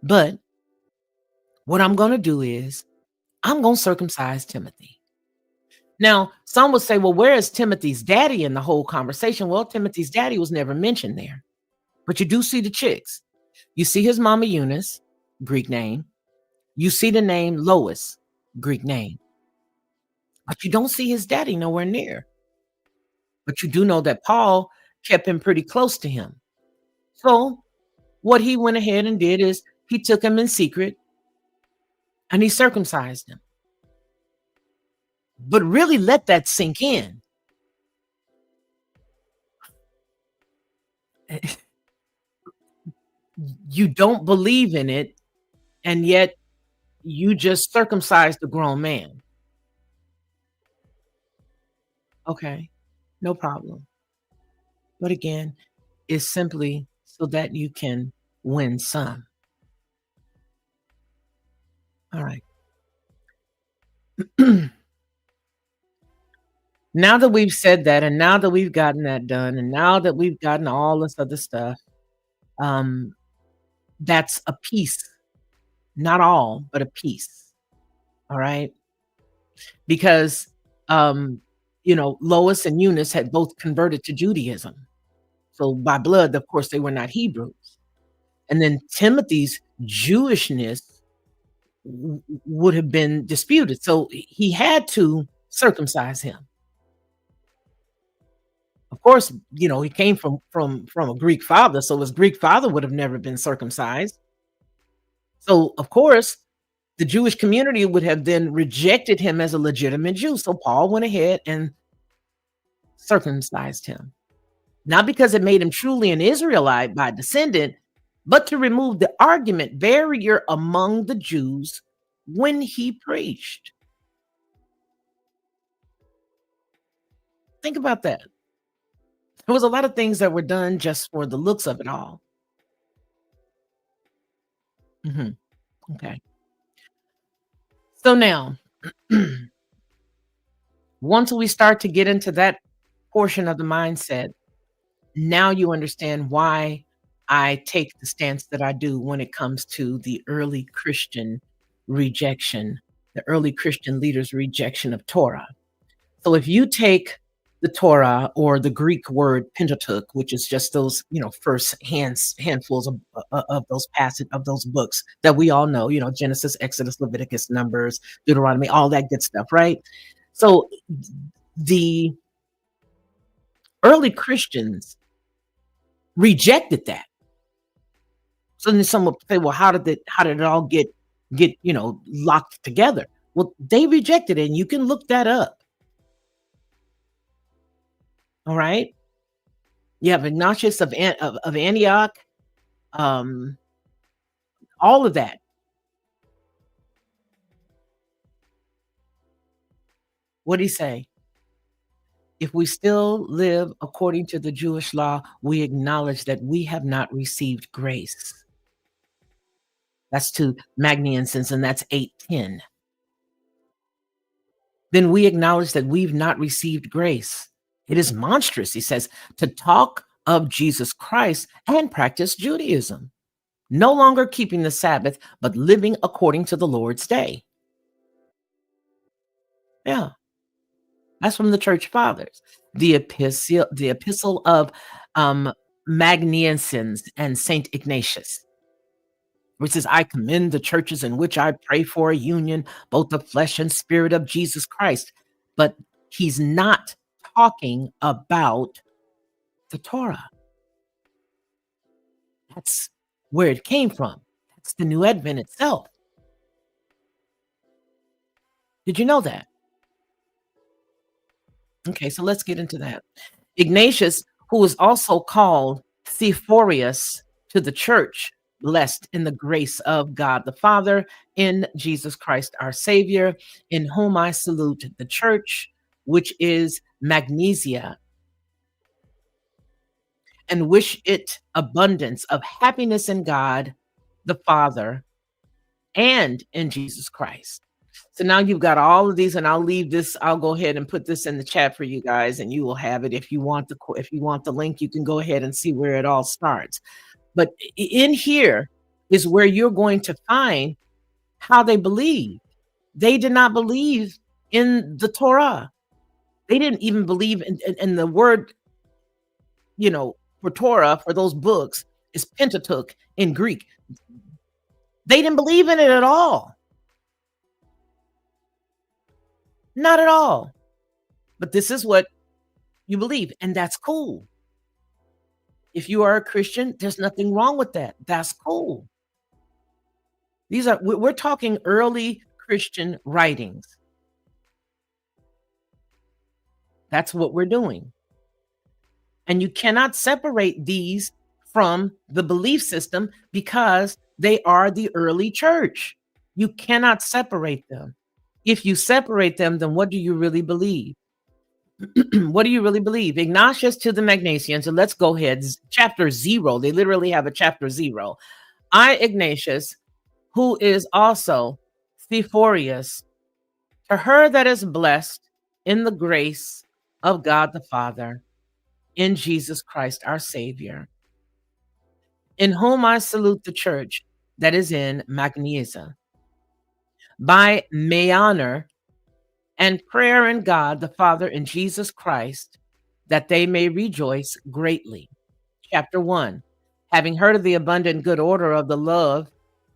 But what I'm gonna do is I'm gonna circumcise Timothy. Now, some would say, well, where is Timothy's daddy in the whole conversation? Well, Timothy's daddy was never mentioned there. But you do see the chicks. You see his mama Eunice, Greek name. You see the name Lois, Greek name. But you don't see his daddy nowhere near. But you do know that Paul kept him pretty close to him. So what he went ahead and did is he took him in secret and he circumcised him. But really let that sink in. You don't believe in it, and yet you just circumcised a grown man. Okay, no problem. But again, it's simply so that you can win some. All right. Now that we've said that, and now that we've gotten that done, and now that we've gotten all this other stuff, um, that's a piece, not all, but a piece. All right. Because, Lois and Eunice had both converted to Judaism. So by blood, of course, they were not Hebrews. And then Timothy's Jewishness would have been disputed. So he had to circumcise him. Of course, he came from a Greek father, so his Greek father would have never been circumcised. So of course, the Jewish community would have then rejected him as a legitimate Jew. So Paul went ahead and circumcised him. Not because it made him truly an Israelite by descendant, but to remove the argument barrier among the Jews when he preached. Think about that. There was a lot of things that were done just for the looks of it all. Okay. So now, once we start to get into that portion of the mindset, now you understand why I take the stance that I do when it comes to the early Christian rejection, the early Christian leaders' rejection of Torah. So if you take the Torah, or the Greek word Pentateuch, which is just those, first handfuls of those passage of those books that we all know, Genesis, Exodus, Leviticus, Numbers, Deuteronomy, all that good stuff, right? So the early Christians rejected that. So then someone will say, well, how did it all get, locked together? Well, they rejected it, and you can look that up. All right. You have Ignatius of Antioch, um, all of that. What did he say? If we still live according to the Jewish law, we acknowledge that we have not received grace. That's to Magnificence, and that's 8:10. Then we acknowledge that we've not received grace. It is monstrous, he says, to talk of Jesus Christ and practice Judaism, no longer keeping the Sabbath, but living according to the Lord's day. Yeah, that's from the church fathers. The epistle of Magnificence and Saint Ignatius, which says, I commend the churches in which I pray for a union, both the flesh and spirit of Jesus Christ. But he's not talking about the Torah. That's where it came from. That's the New Advent itself. Did you know that? Okay, so let's get into that. Ignatius, who is also called Theophorus to the church, blessed in the grace of God the Father, in Jesus Christ our Savior, in whom I salute the church, which is Magnesia, and wish it abundance of happiness in God the Father and in Jesus Christ. So now you've got all of these, and I'll leave this. I'll go ahead and put this in the chat for you guys, and you will have it. If you want the link, you can go ahead and see where it all starts. But in here is where you're going to find how they believe. They did not believe in the Torah. They didn't even believe in the word, for Torah, for those books, is Pentateuch in Greek. They didn't believe in it at all. Not at all. But this is what you believe, and that's cool. If you are a Christian, there's nothing wrong with that. That's cool. We're talking early Christian writings. That's what we're doing. And you cannot separate these from the belief system because they are the early church. You cannot separate them. If you separate them, then what do you really believe? What do you really believe? Ignatius to the Magnesians, and let's go ahead. Chapter 0. They literally have a chapter 0. I, Ignatius, who is also Theophorus, to her that is blessed in the grace of God the Father, in Jesus Christ our Savior, in whom I salute the church that is in Magnesia, by may honor and prayer in God the Father and Jesus Christ, that they may rejoice greatly. Chapter 1. Having heard of the abundant good order of the love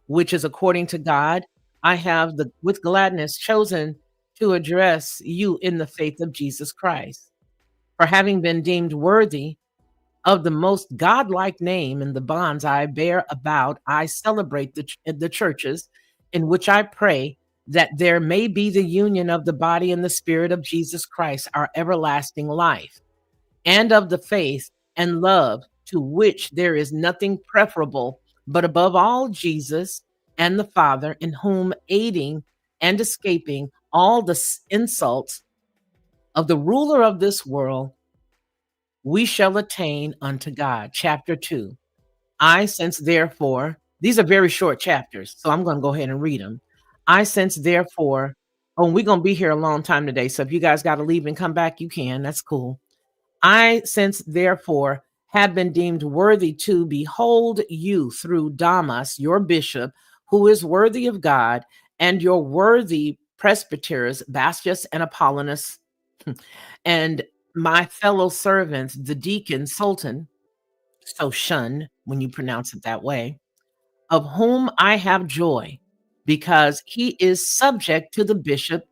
which is according to God, I have with gladness chosen to address you in the faith of Jesus Christ. For having been deemed worthy of the most godlike name in the bonds I bear about, I celebrate the churches in which I pray that there may be the union of the body and the spirit of Jesus Christ, our everlasting life, and of the faith and love, to which there is nothing preferable, but above all Jesus and the Father, in whom aiding and escaping all the insults of the ruler of this world, we shall attain unto God. Chapter 2. I since therefore, these are very short chapters, so I'm going to go ahead and read them. I since therefore, we're going to be here a long time today, so if you guys got to leave and come back, you can. That's cool. I since therefore have been deemed worthy to behold you through Damas, your bishop, who is worthy of God, and your worthy presbyters, Bastius and Apollonius, and my fellow servants, the deacon Sultan, so shun when you pronounce it that way, of whom I have joy, because he is subject to the bishop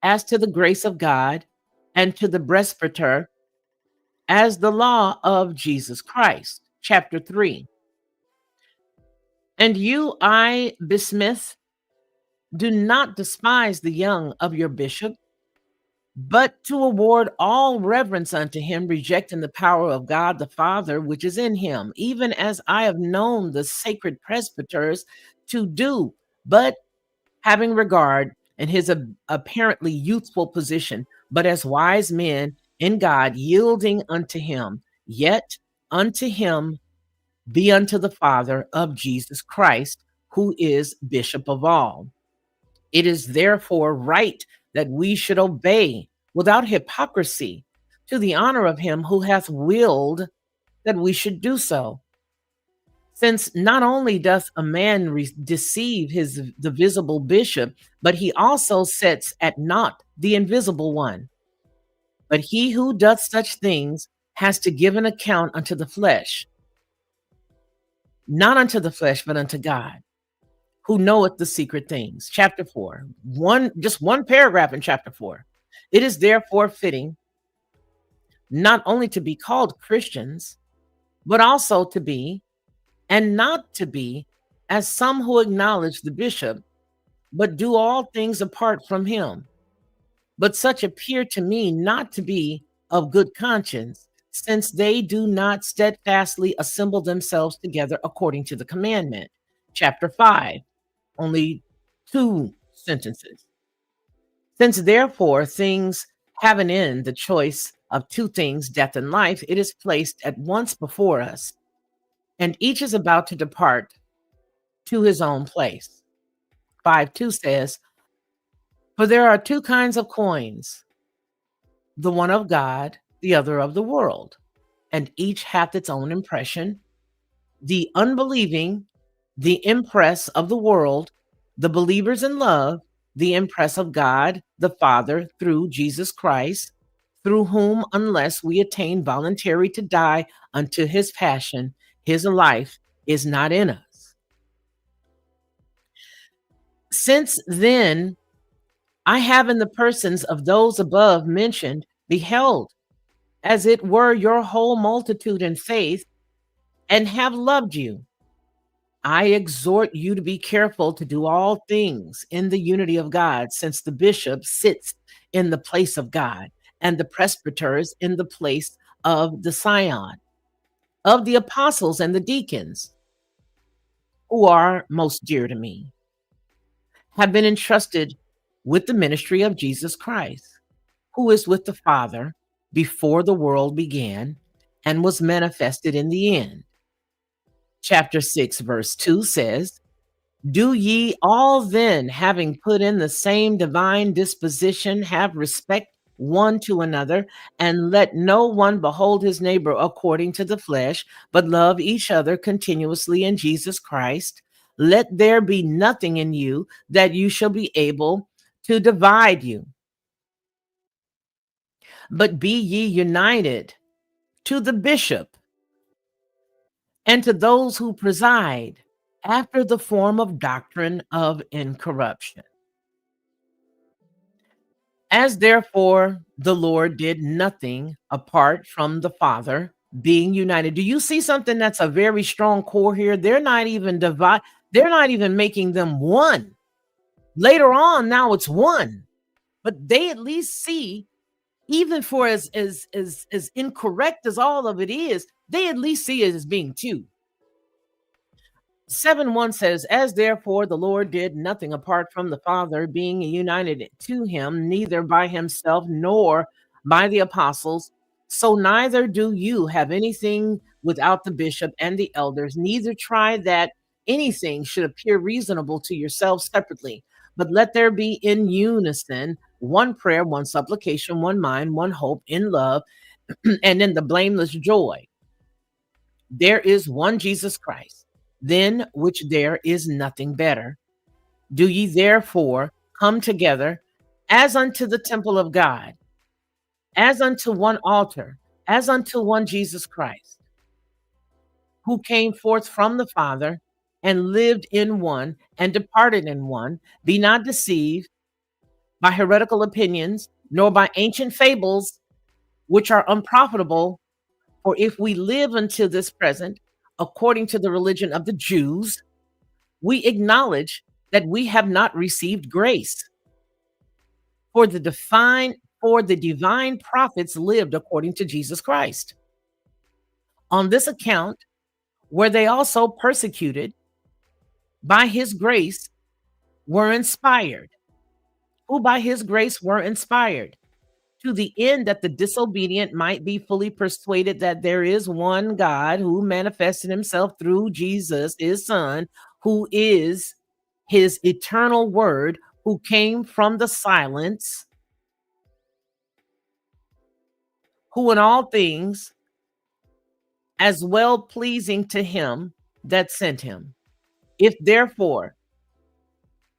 as to the grace of God, and to the presbyter as the law of Jesus Christ. Chapter 3. And you, I, Bismuth, do not despise the young of your bishop, but to award all reverence unto him, rejecting the power of God the Father, which is in him, even as I have known the sacred presbyters to do, but having regard in his apparently youthful position, but as wise men in God, yielding unto him, yet unto him be unto the Father of Jesus Christ, who is Bishop of all. It is therefore right that we should obey without hypocrisy to the honor of him who hath willed that we should do so. Since not only doth a man deceive the visible bishop, but he also sets at naught the invisible one. But he who doth such things has to give an account unto the flesh, not unto the flesh, but unto God, who knoweth the secret things. Chapter 4, just one paragraph in chapter 4. It is therefore fitting not only to be called Christians, but also to be and not to be as some who acknowledge the bishop, but do all things apart from him. But such appear to me not to be of good conscience, since they do not steadfastly assemble themselves together according to the commandment. Chapter 5, only 2 sentences. Since therefore things have an end, the choice of 2 things, death and life, it is placed at once before us, and each is about to depart to his own place. 5:2 says, for there are 2 kinds of coins, the one of God, the other of the world, and each hath its own impression. The unbelieving, the impress of the world; the believers in love, the impress of God the Father through Jesus Christ, through whom, unless we attain voluntarily to die unto his passion, his life is not in us. Since then, I have in the persons of those above mentioned beheld, as it were, your whole multitude in faith, and have loved you. I exhort you to be careful to do all things in the unity of God, since the bishop sits in the place of God, and the presbyters in the place of the scion, of the apostles and the deacons, who are most dear to me, have been entrusted with the ministry of Jesus Christ, who is with the Father before the world began and was manifested in the end. Chapter 6, verse 2 says, do ye all then, having put in the same divine disposition, have respect one to another, and let no one behold his neighbor according to the flesh, but love each other continuously in Jesus Christ. Let there be nothing in you that you shall be able to divide you, but be ye united to the bishop and to those who preside after the form of doctrine of incorruption. As therefore the Lord did nothing apart from the Father, being united. Do you see something that's a very strong core here? They're not even they're not even making them one. Later on, now it's one. But they at least see, even for as incorrect as all of it is, they at least see it as being two. 7:1 says, as therefore the Lord did nothing apart from the Father, being united to him, neither by himself nor by the apostles, so neither do you have anything without the bishop and the elders, neither try that anything should appear reasonable to yourselves separately, but let there be in unison one prayer, one supplication, one mind, one hope in love, and in the blameless joy. There is one Jesus Christ, than which there is nothing better. Do ye therefore come together as unto the temple of God, as unto one altar, as unto one Jesus Christ, who came forth from the Father and lived in one and departed in one. Be not deceived by heretical opinions, nor by ancient fables, which are unprofitable For if we live until this present, according to the religion of the Jews, we acknowledge that we have not received grace. For the divine prophets lived according to Jesus Christ. On this account, were they also persecuted, by his grace were inspired, who by his grace were inspired, to the end that the disobedient might be fully persuaded that there is one God who manifested himself through Jesus, his Son, who is his eternal word, who came from the silence, who in all things as well pleasing to him that sent him. If therefore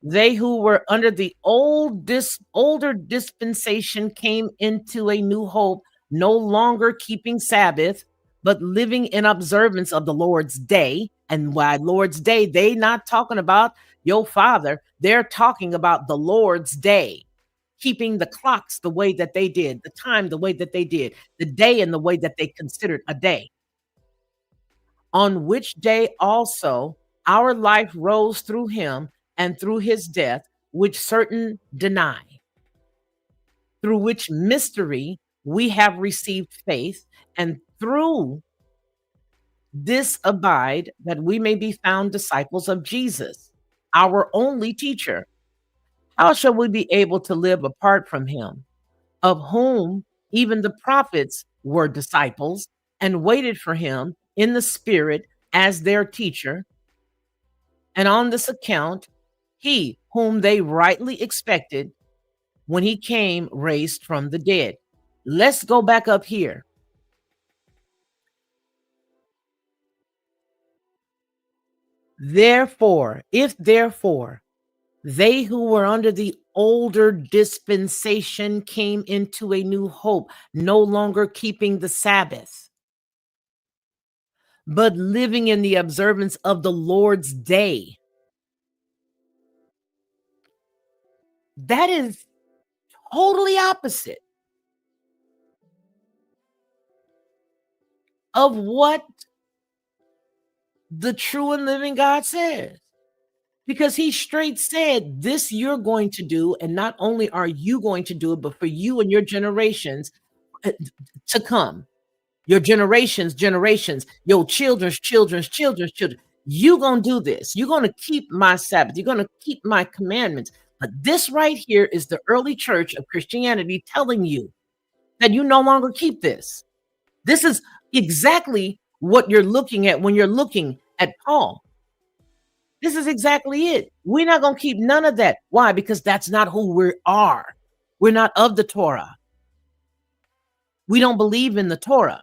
they who were under the older dispensation came into a new hope, no longer keeping Sabbath, but living in observance of the Lord's day. And by Lord's day, they not talking about your father. They're talking about the Lord's day, keeping the clocks the way that they did, the time the way that they did, the day in the way that they considered a day. On which day also our life rose through him and through his death, which certain deny, through which mystery we have received faith, and through this abide that we may be found disciples of Jesus, our only teacher. How shall we be able to live apart from him, of whom even the prophets were disciples and waited for him in the spirit as their teacher? And on this account, he whom they rightly expected when he came raised from the dead. Let's go back up here. Therefore, if therefore they who were under the older dispensation came into a new hope, no longer keeping the Sabbath, but living in the observance of the Lord's day. That is totally opposite of what the true and living God says. Because he straight said, this you're going to do, and not only are you going to do it, but for you and your generations to come, your generations, your children's children, you gonna do this. You're gonna keep my Sabbath. You're gonna keep my commandments. But this right here is the early church of Christianity telling you that you no longer keep this. This is exactly what you're looking at when you're looking at Paul. This is exactly it. We're not going to keep none of that. Why? Because that's not who we are. We're not of the Torah. We don't believe in the Torah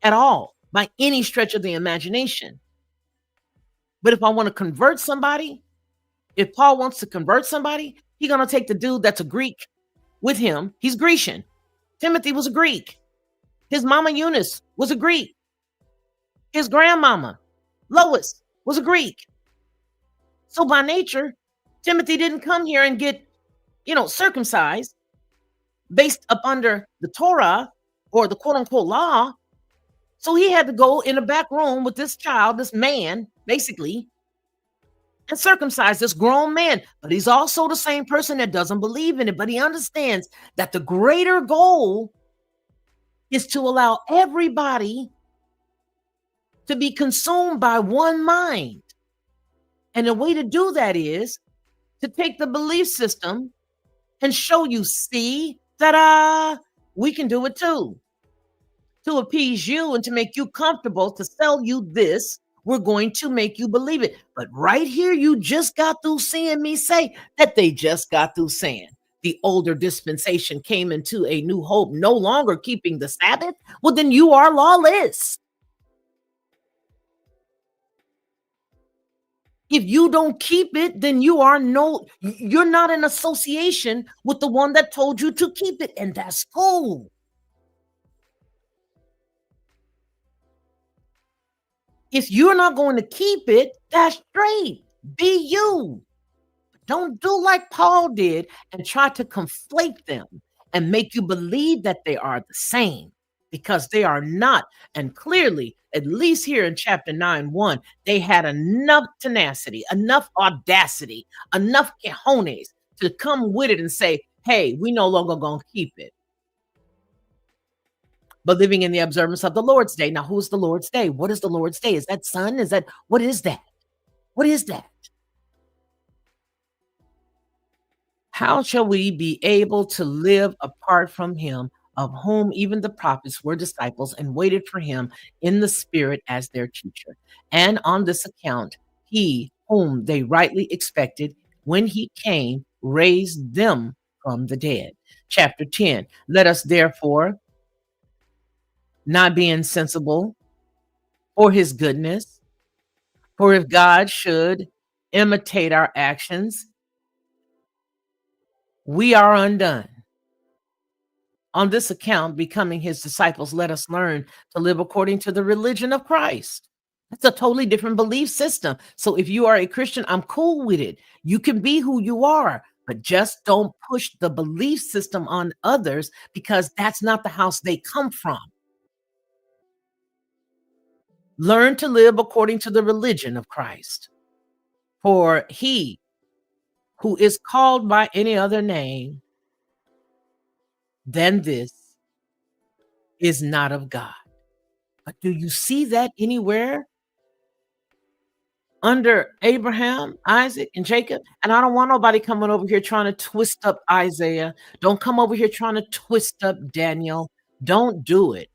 at all by any stretch of the imagination. But if I want to convert somebody, if Paul wants to convert somebody, he's going to take the dude that's a Greek with him. He's Grecian. Timothy was a Greek. His mama Eunice was a Greek. His grandmama Lois was a Greek. So by nature, Timothy didn't come here and get, circumcised based up under the Torah or the quote unquote law. So he had to go in a back room with this child, this man, basically, and circumcise this grown man. But he's also the same person that doesn't believe in it. But he understands that the greater goal is to allow everybody to be consumed by one mind. And the way to do that is to take the belief system and show you, see, ta-da, we can do it too. To appease you and to make you comfortable, to sell you this, we're going to make you believe it. But right here, you just got through seeing me say that they just got through saying the older dispensation came into a new hope, no longer keeping the Sabbath. Well, then you are lawless. If you don't keep it, then you're not in association with the one that told you to keep it. And that's cool. If you're not going to keep it, that's straight. Be you. Don't do like Paul did and try to conflate them and make you believe that they are the same. because they are not. And clearly, at least here in chapter 9:1, they had enough tenacity, enough audacity, enough cojones to come with it and say, hey, we no longer going to keep it. But living in the observance of the Lord's day. Now, who's the Lord's day? What is the Lord's day? Is that sun? Is that, what is that? What is that? How shall we be able to live apart from him, of whom even the prophets were disciples and waited for him in the spirit as their teacher? And on this account, he whom they rightly expected when he came raised them from the dead. Chapter 10. Let us therefore not be insensible for his goodness, for if God should imitate our actions, we are undone. On this account, becoming his disciples, let us learn to live according to the religion of Christ. That's a totally different belief system. So if you are a Christian, I'm cool with it. You can be who you are, but just don't push the belief system on others, because that's not the house they come from. Learn to live according to the religion of Christ. For he who is called by any other name than this is not of God. But do you see that anywhere under Abraham, Isaac, and Jacob? And I don't want nobody coming over here trying to twist up Isaiah. Don't come over here trying to twist up Daniel. Don't do it.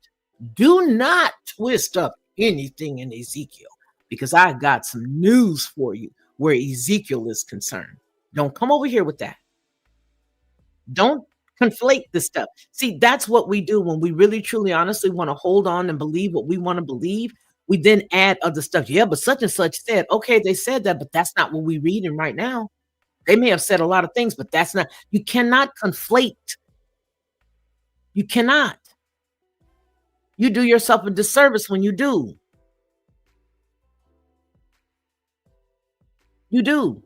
Do not twist up anything in Ezekiel, because I got some news for you where Ezekiel is concerned. Don't come over here with that. Don't conflate this stuff. See, that's what we do when we really, truly, honestly want to hold on and believe what we want to believe. We then add other stuff. Yeah, but such and such said, okay, they said that, but that's not what we're reading right now. They may have said a lot of things, but that's not, you cannot conflate. You cannot. You do yourself a disservice when you do. You do.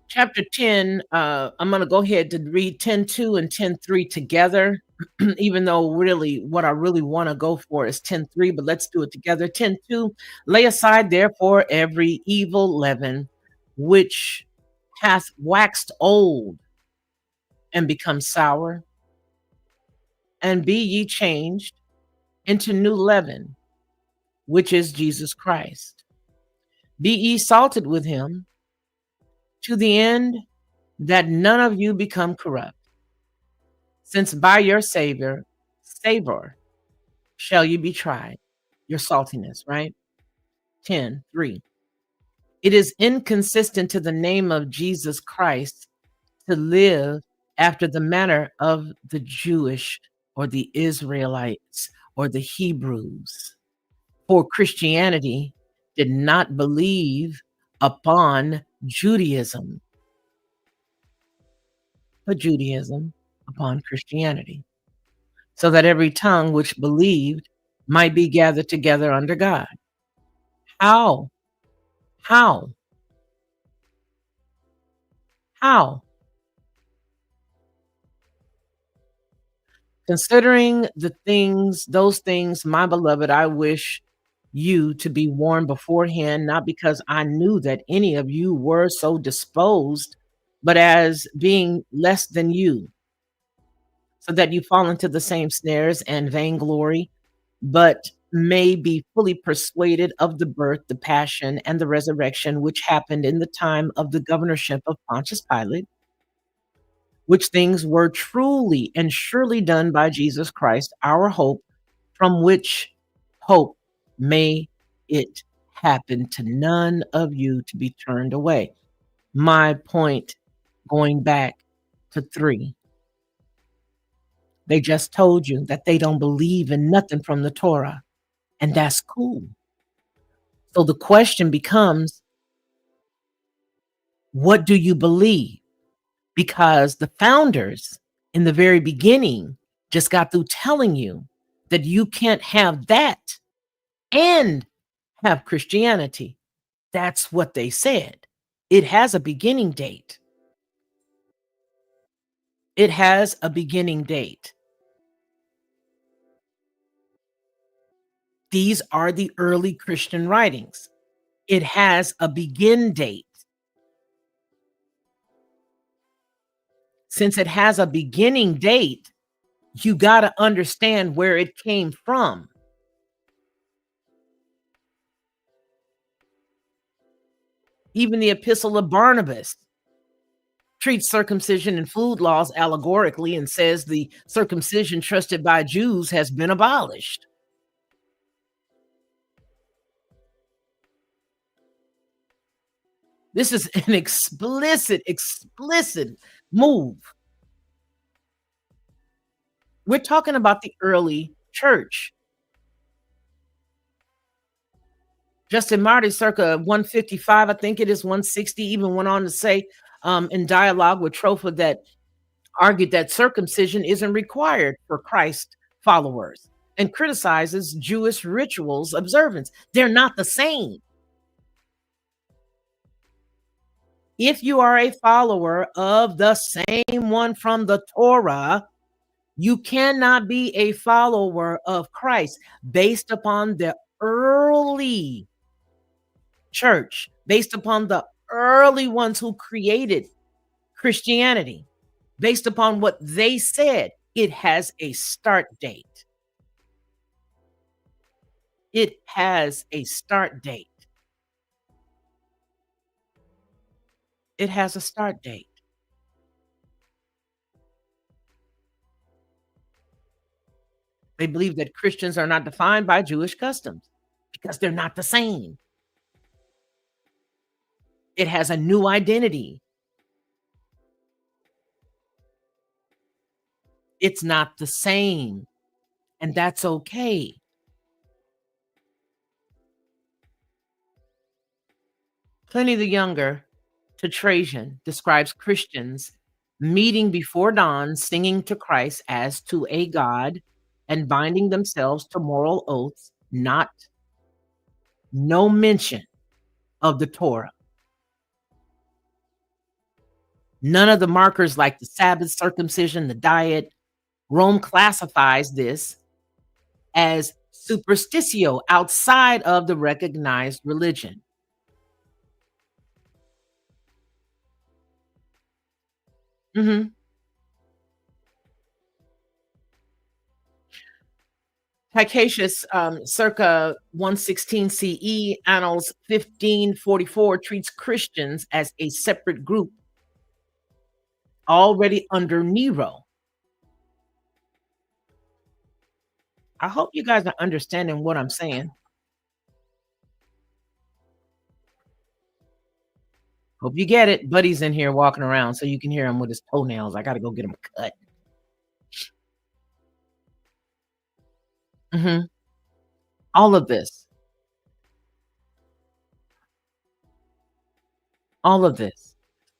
Chapter 10, I'm going to go ahead to read 10:2 and 10:3 together, even though really what I really want to go for is 10:3, but let's do it together. 10:2, lay aside therefore every evil leaven, which hath waxed old and become sour, and be ye changed into new leaven, which is Jesus Christ. Be ye salted with him, to the end that none of you become corrupt, since by your savor shall you be tried. Your saltiness, right? 10:3. It is inconsistent to the name of Jesus Christ to live after the manner of the Jewish or the Israelites or the Hebrews. For Christianity did not believe upon Judaism, but Judaism upon Christianity, so that every tongue which believed might be gathered together under God. How? How? How? Considering those things, my beloved, I wish you to be warned beforehand, not because I knew that any of you were so disposed, but as being less than you, so that you fall into the same snares and vainglory, but may be fully persuaded of the birth, the passion, and the resurrection which happened in the time of the governorship of Pontius Pilate, which things were truly and surely done by Jesus Christ, our hope, from which hope may it happen to none of you to be turned away. My point, going back to 3, they just told you that they don't believe in nothing from the Torah, and that's cool. So the question becomes, what do you believe? Because the founders in the very beginning just got through telling you that you can't have that and have Christianity. That's what they said. It has a beginning date. It has a beginning date. These are the early Christian writings. It has a begin date. Since it has a beginning date, you got to understand where it came from. Even the Epistle of Barnabas treats circumcision and food laws allegorically and says the circumcision trusted by Jews has been abolished. This is an explicit move. We're talking about the early church. Justin Marty, circa 155, I think it is 160, even went on to say in dialogue with Tropha that argued that circumcision isn't required for Christ followers and criticizes Jewish rituals observance. They're not the same. If you are a follower of the same one from the Torah, you cannot be a follower of Christ based upon the early church, based upon the early ones who created Christianity, based upon what they said. It has a start date. It has a start date. It has a start date. They believe that Christians are not defined by Jewish customs because they're not the same. It has a new identity. It's not the same, and that's okay. Pliny the Younger, to Trajan, describes Christians meeting before dawn, singing to Christ as to a god, and binding themselves to moral oaths, no mention of the Torah. None of the markers like the Sabbath, circumcision, the diet. Rome classifies this as superstitio outside of the recognized religion. Mhm. Tycacius, circa 116 CE, Annals 1544, treats Christians as a separate group already under Nero. I hope you guys are understanding what I'm saying. Hope you get it. Buddy's in here walking around so you can hear him with his toenails. I got to go get him cut. Mhm. All of this, all of this.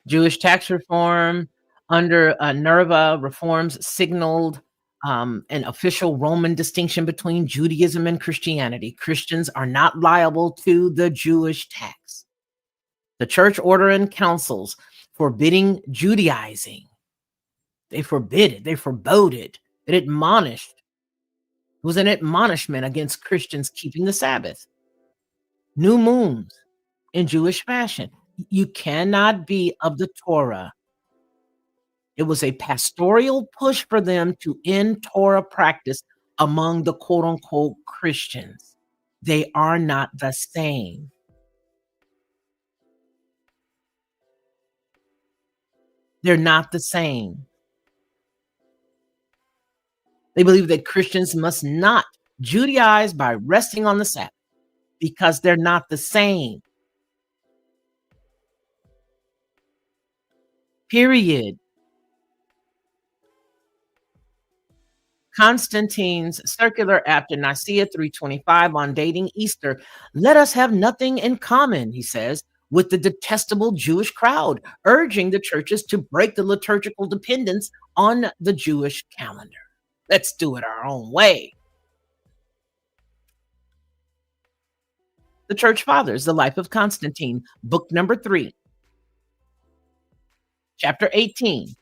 Jewish tax reform under Nerva reforms signaled an official Roman distinction between Judaism and Christianity. Christians are not liable to the Jewish tax. The church order and councils forbidding Judaizing. They forbid it. They forbode it. It admonished. It was an admonishment against Christians keeping the Sabbath. New moons in Jewish fashion. You cannot be of the Torah. It was a pastoral push for them to end Torah practice among the quote unquote Christians. They are not the same. They're not the same. They believe that Christians must not Judaize by resting on the Sabbath because they're not the same. Period. Constantine's circular after Nicaea 325 on dating Easter, let us have nothing in common, he says, with the detestable Jewish crowd, urging the churches to break the liturgical dependence on the Jewish calendar. Let's do it our own way. The Church Fathers, The Life of Constantine, book number 3, chapter 18.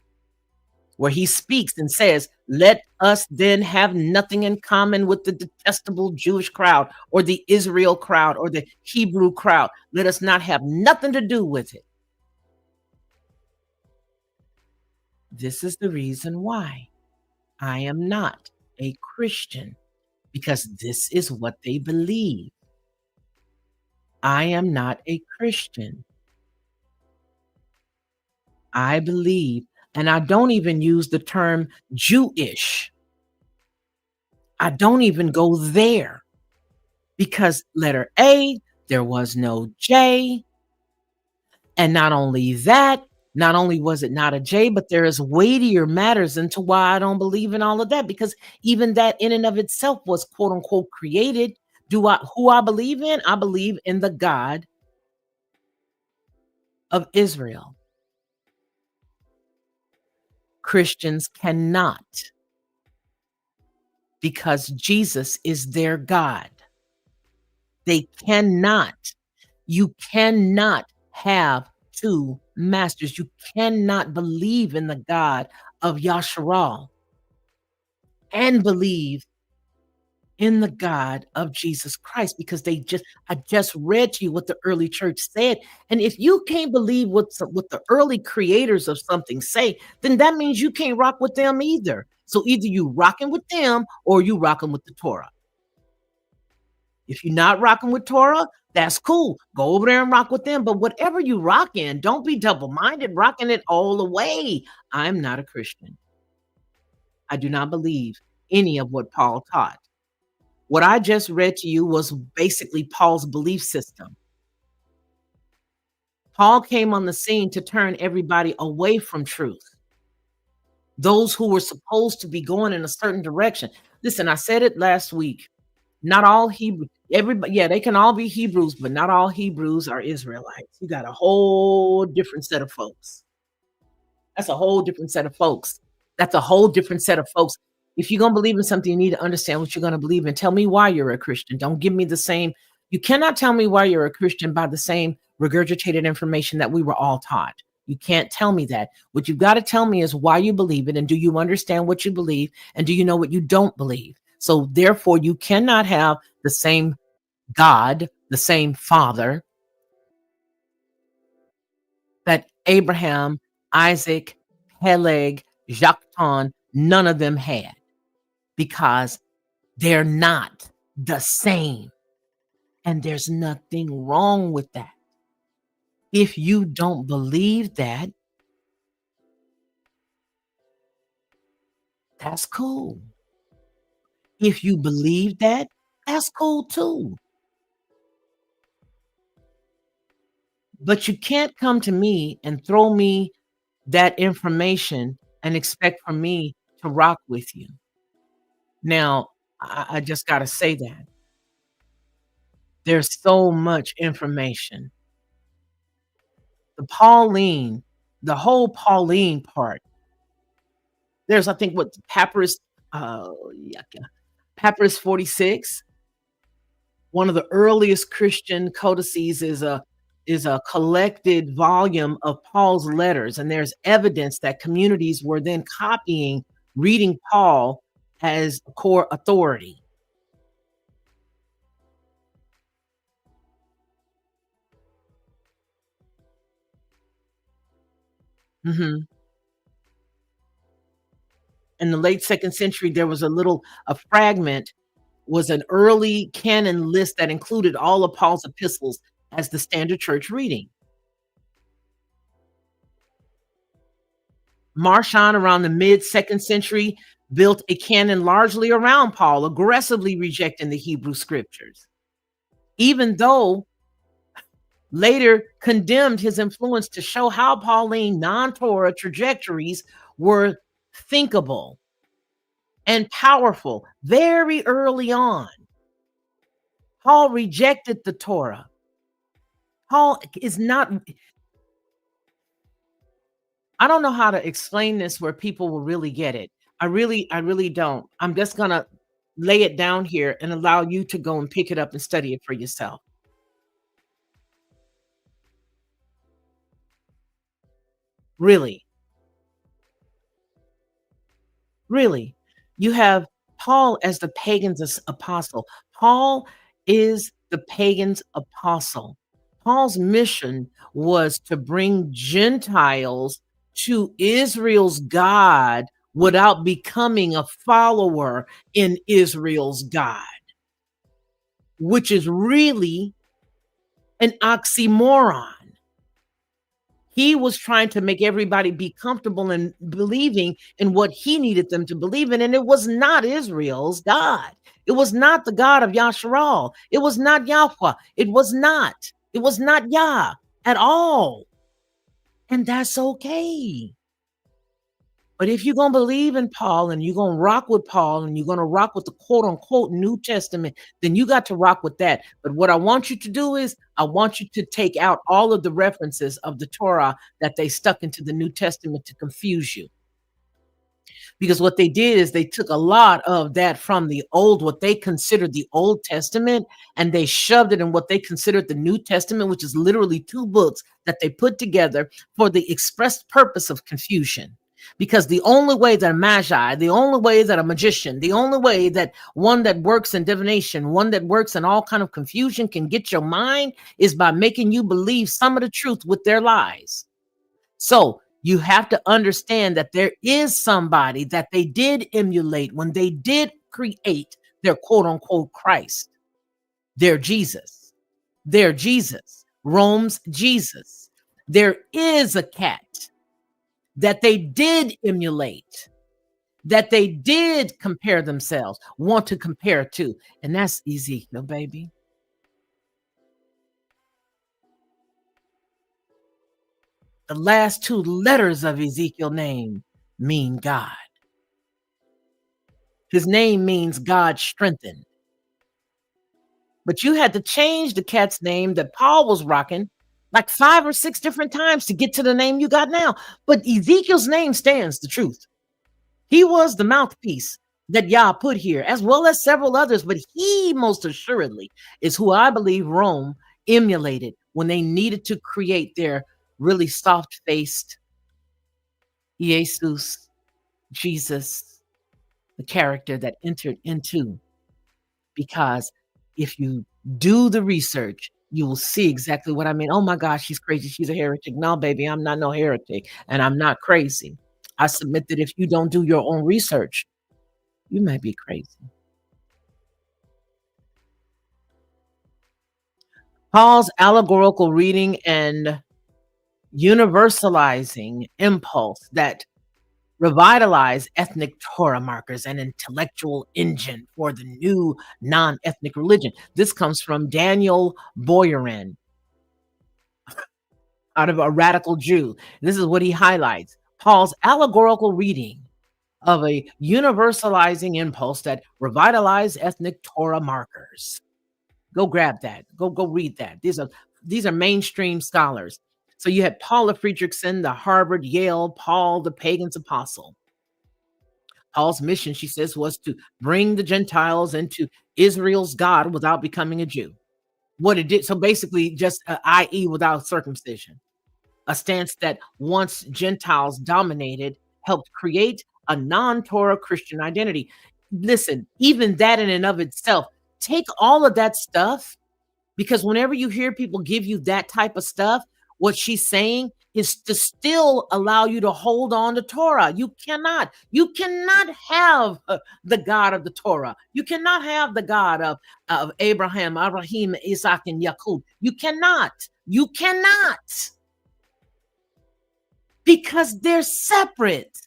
where he speaks and says, "Let us then have nothing in common with the detestable Jewish crowd or the Israel crowd or the Hebrew crowd. Let us not have nothing to do with it." This is the reason why I am not a Christian, because this is what they believe. I am not a Christian. I believe, and I don't even use the term Jewish. I don't even go there, because letter A, there was no J. And not only that, not only was it not a J, but there is weightier matters into why I don't believe in all of that, because even that in and of itself was quote unquote created. Do I who I believe in? I believe in the God of Israel. Christians cannot, because Jesus is their God. They cannot. You cannot have two masters. You cannot believe in the God of Yasharal and believe in the God of Jesus Christ, because I just read to you what the early church said. And if you can't believe what the early creators of something say, then that means you can't rock with them either. So either you rocking with them or you rocking with the Torah. If you're not rocking with Torah, that's cool. Go over there and rock with them. But whatever you rock in, don't be double-minded, rocking it all the way. I'm not a Christian. I do not believe any of what Paul taught. What I just read to you was basically Paul's belief system. Paul came on the scene to turn everybody away from truth. Those who were supposed to be going in a certain direction. Listen, I said it last week. Not all Hebrew, everybody, yeah, they can all be Hebrews, but not all Hebrews are Israelites. You got a whole different set of folks. That's a whole different set of folks. That's a whole different set of folks. If you're gonna believe in something, you need to understand what you're gonna believe in. Tell me why you're a Christian. Don't give me the same. You cannot tell me why you're a Christian by the same regurgitated information that we were all taught. You can't tell me that. What you've got to tell me is why you believe it, and do you understand what you believe, and do you know what you don't believe? So therefore, you cannot have the same God, the same Father that Abraham, Isaac, Peleg, Joktan, none of them had, because they're not the same. And there's nothing wrong with that. If you don't believe that, that's cool. If you believe that, that's cool too. But you can't come to me and throw me that information and expect for me to rock with you. Now, I just got to say that there's so much information. The Pauline, the whole Pauline part, there's, I think, what, Papyrus, yeah, Papyrus 46. One of the earliest Christian codices is a collected volume of Paul's letters, and there's evidence that communities were then copying, reading Paul as a core authority. Mhm. In the late second century, there was a fragment, was an early canon list that included all of Paul's epistles as the standard church reading. Marcion, around the mid second century, built a canon largely around Paul, aggressively rejecting the Hebrew scriptures, even though later condemned his influence to show how Pauline non Torah trajectories were thinkable and powerful very early on. Paul rejected the Torah. Paul is not, I don't know how to explain this where people will really get it. I really don't. I'm just gonna lay it down here and allow you to go and pick it up and study it for yourself. Really. Really. You have Paul as the pagan's apostle. Paul is the pagan's apostle. Paul's mission was to bring Gentiles to Israel's God without becoming a follower in Israel's God, which is really an oxymoron. He was trying to make everybody be comfortable in believing in what he needed them to believe in, and it was not Israel's God. It was not the God of Yasharal. It was not Yahweh. It was not. It was not Yah at all. And that's okay. But if you're going to believe in Paul and you're going to rock with Paul and you're going to rock with the quote unquote New Testament, then you got to rock with that. But what I want you to do is, I want you to take out all of the references of the Torah that they stuck into the New Testament to confuse you. Because what they did is they took a lot of that from the old, what they considered the Old Testament, and they shoved it in what they considered the New Testament, which is literally two books that they put together for the express purpose of confusion. Because the only way that a magi, the only way that a magician, the only way that one that works in divination, one that works in all kind of confusion can get your mind is by making you believe some of the truth with their lies. So you have to understand that there is somebody that they did emulate when they did create their quote unquote Christ. They're Jesus. They're Jesus. Rome's Jesus. There is a cat that they did emulate, that they did compare themselves, want to compare to, and that's Ezekiel, baby. The last two letters of Ezekiel name mean God. His name means God strengthened. But you had to change the cat's name that Paul was rocking like 5 or 6 different times to get to the name you got now. But Ezekiel's name stands the truth. He was the mouthpiece that Yah put here, as well as several others, but he most assuredly is who I believe Rome emulated when they needed to create their really soft-faced Jesus, Jesus, the character that entered into. Because if you do the research, you will see exactly what I mean. Oh my gosh, she's crazy. She's a heretic. No, baby, I'm not no heretic, and I'm not crazy. I submit that if you don't do your own research, you may be crazy. Paul's allegorical reading and universalizing impulse that revitalize ethnic Torah markers and intellectual engine for the new non-ethnic religion. This comes from Daniel Boyarin, out of A Radical Jew. This is what he highlights. Paul's allegorical reading of a universalizing impulse that revitalize ethnic Torah markers. Go grab that. Go read that. These are mainstream scholars. So you had Paula Friedrichsen, the Harvard, Yale, Paul, the pagan's apostle. Paul's mission, she says, was to bring the Gentiles into Israel's God without becoming a Jew. What it did, so basically, just i.e., without circumcision, a stance that once Gentiles dominated helped create a non-Torah Christian identity. Listen, even that in and of itself, take all of that stuff, because whenever you hear people give you that type of stuff, what she's saying is to still allow you to hold on to Torah. You cannot have the God of the Torah. You cannot have the God of Abraham, Isaac, and Jacob. You cannot, because they're separate.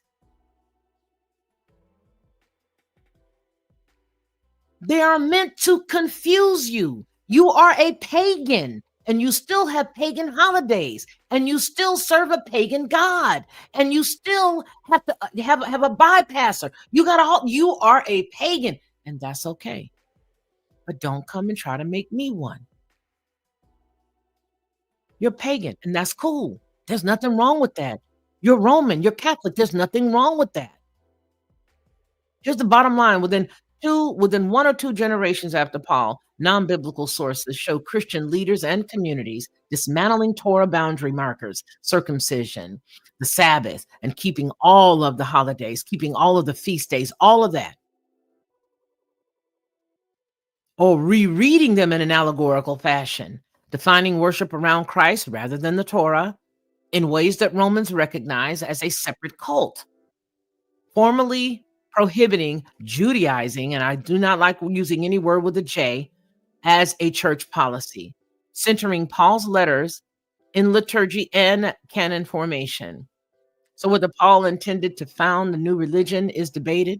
They are meant to confuse you. You are a pagan, and you still have pagan holidays, and you still serve a pagan God, and you still have to have a bypasser. You are a pagan, and that's okay. But don't come and try to make me one. You're pagan, and that's cool. There's nothing wrong with that. You're Roman, you're Catholic. There's nothing wrong with that. Here's the bottom line. Well, then Within 1 or 2 generations after Paul, non-biblical sources show Christian leaders and communities dismantling Torah boundary markers, circumcision, the Sabbath, and keeping all of the holidays, keeping all of the feast days, all of that, or rereading them in an allegorical fashion, defining worship around Christ rather than the Torah in ways that Romans recognize as a separate cult, formally prohibiting Judaizing, and I do not like using any word with a J, as a church policy, centering Paul's letters in liturgy and canon formation. So, whether Paul intended to found the new religion is debated,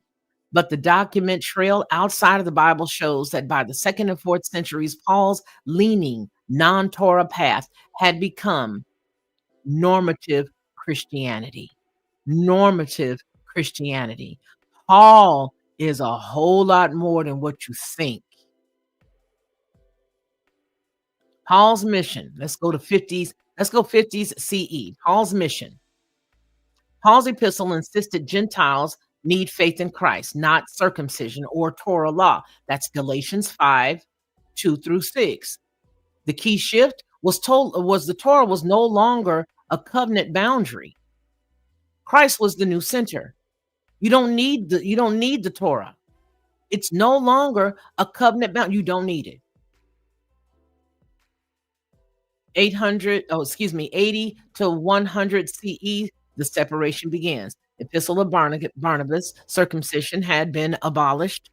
but the document trail outside of the Bible shows that by the second and fourth centuries, Paul's leaning non Torah path had become normative Christianity. Normative Christianity. Paul is a whole lot more than what you think. Paul's mission, let's go 50s CE. Paul's mission. Paul's epistle insisted Gentiles need faith in Christ, not circumcision or Torah law. That's Galatians 5, 2 through 6. The key shift was the Torah was no longer a covenant boundary. Christ was the new center. You don't need the Torah. It's no longer a covenant bound. You don't need it. 80 to 100 CE, the separation begins. Epistle of Barnabas, circumcision had been abolished,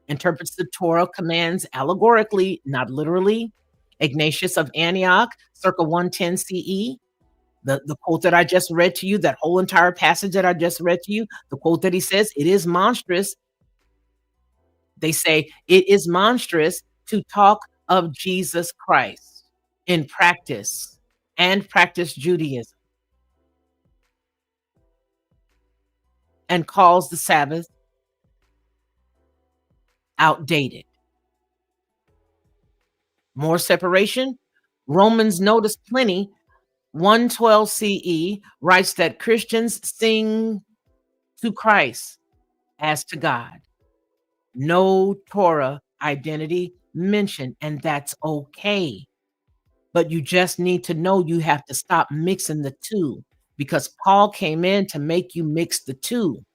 interprets the Torah commands allegorically, not literally. Ignatius of Antioch, circa 110 CE, the quote that I just read to you, that whole entire passage that I just read to you, the quote that he says, it is monstrous. They say, it is monstrous to talk of Jesus Christ in practice and practice Judaism, and calls the Sabbath outdated. More separation. Romans notice plenty. 112 CE writes that Christians sing to Christ as to God. No Torah identity mentioned, and that's okay. But you just need to know you have to stop mixing the two, because Paul came in to make you mix the two.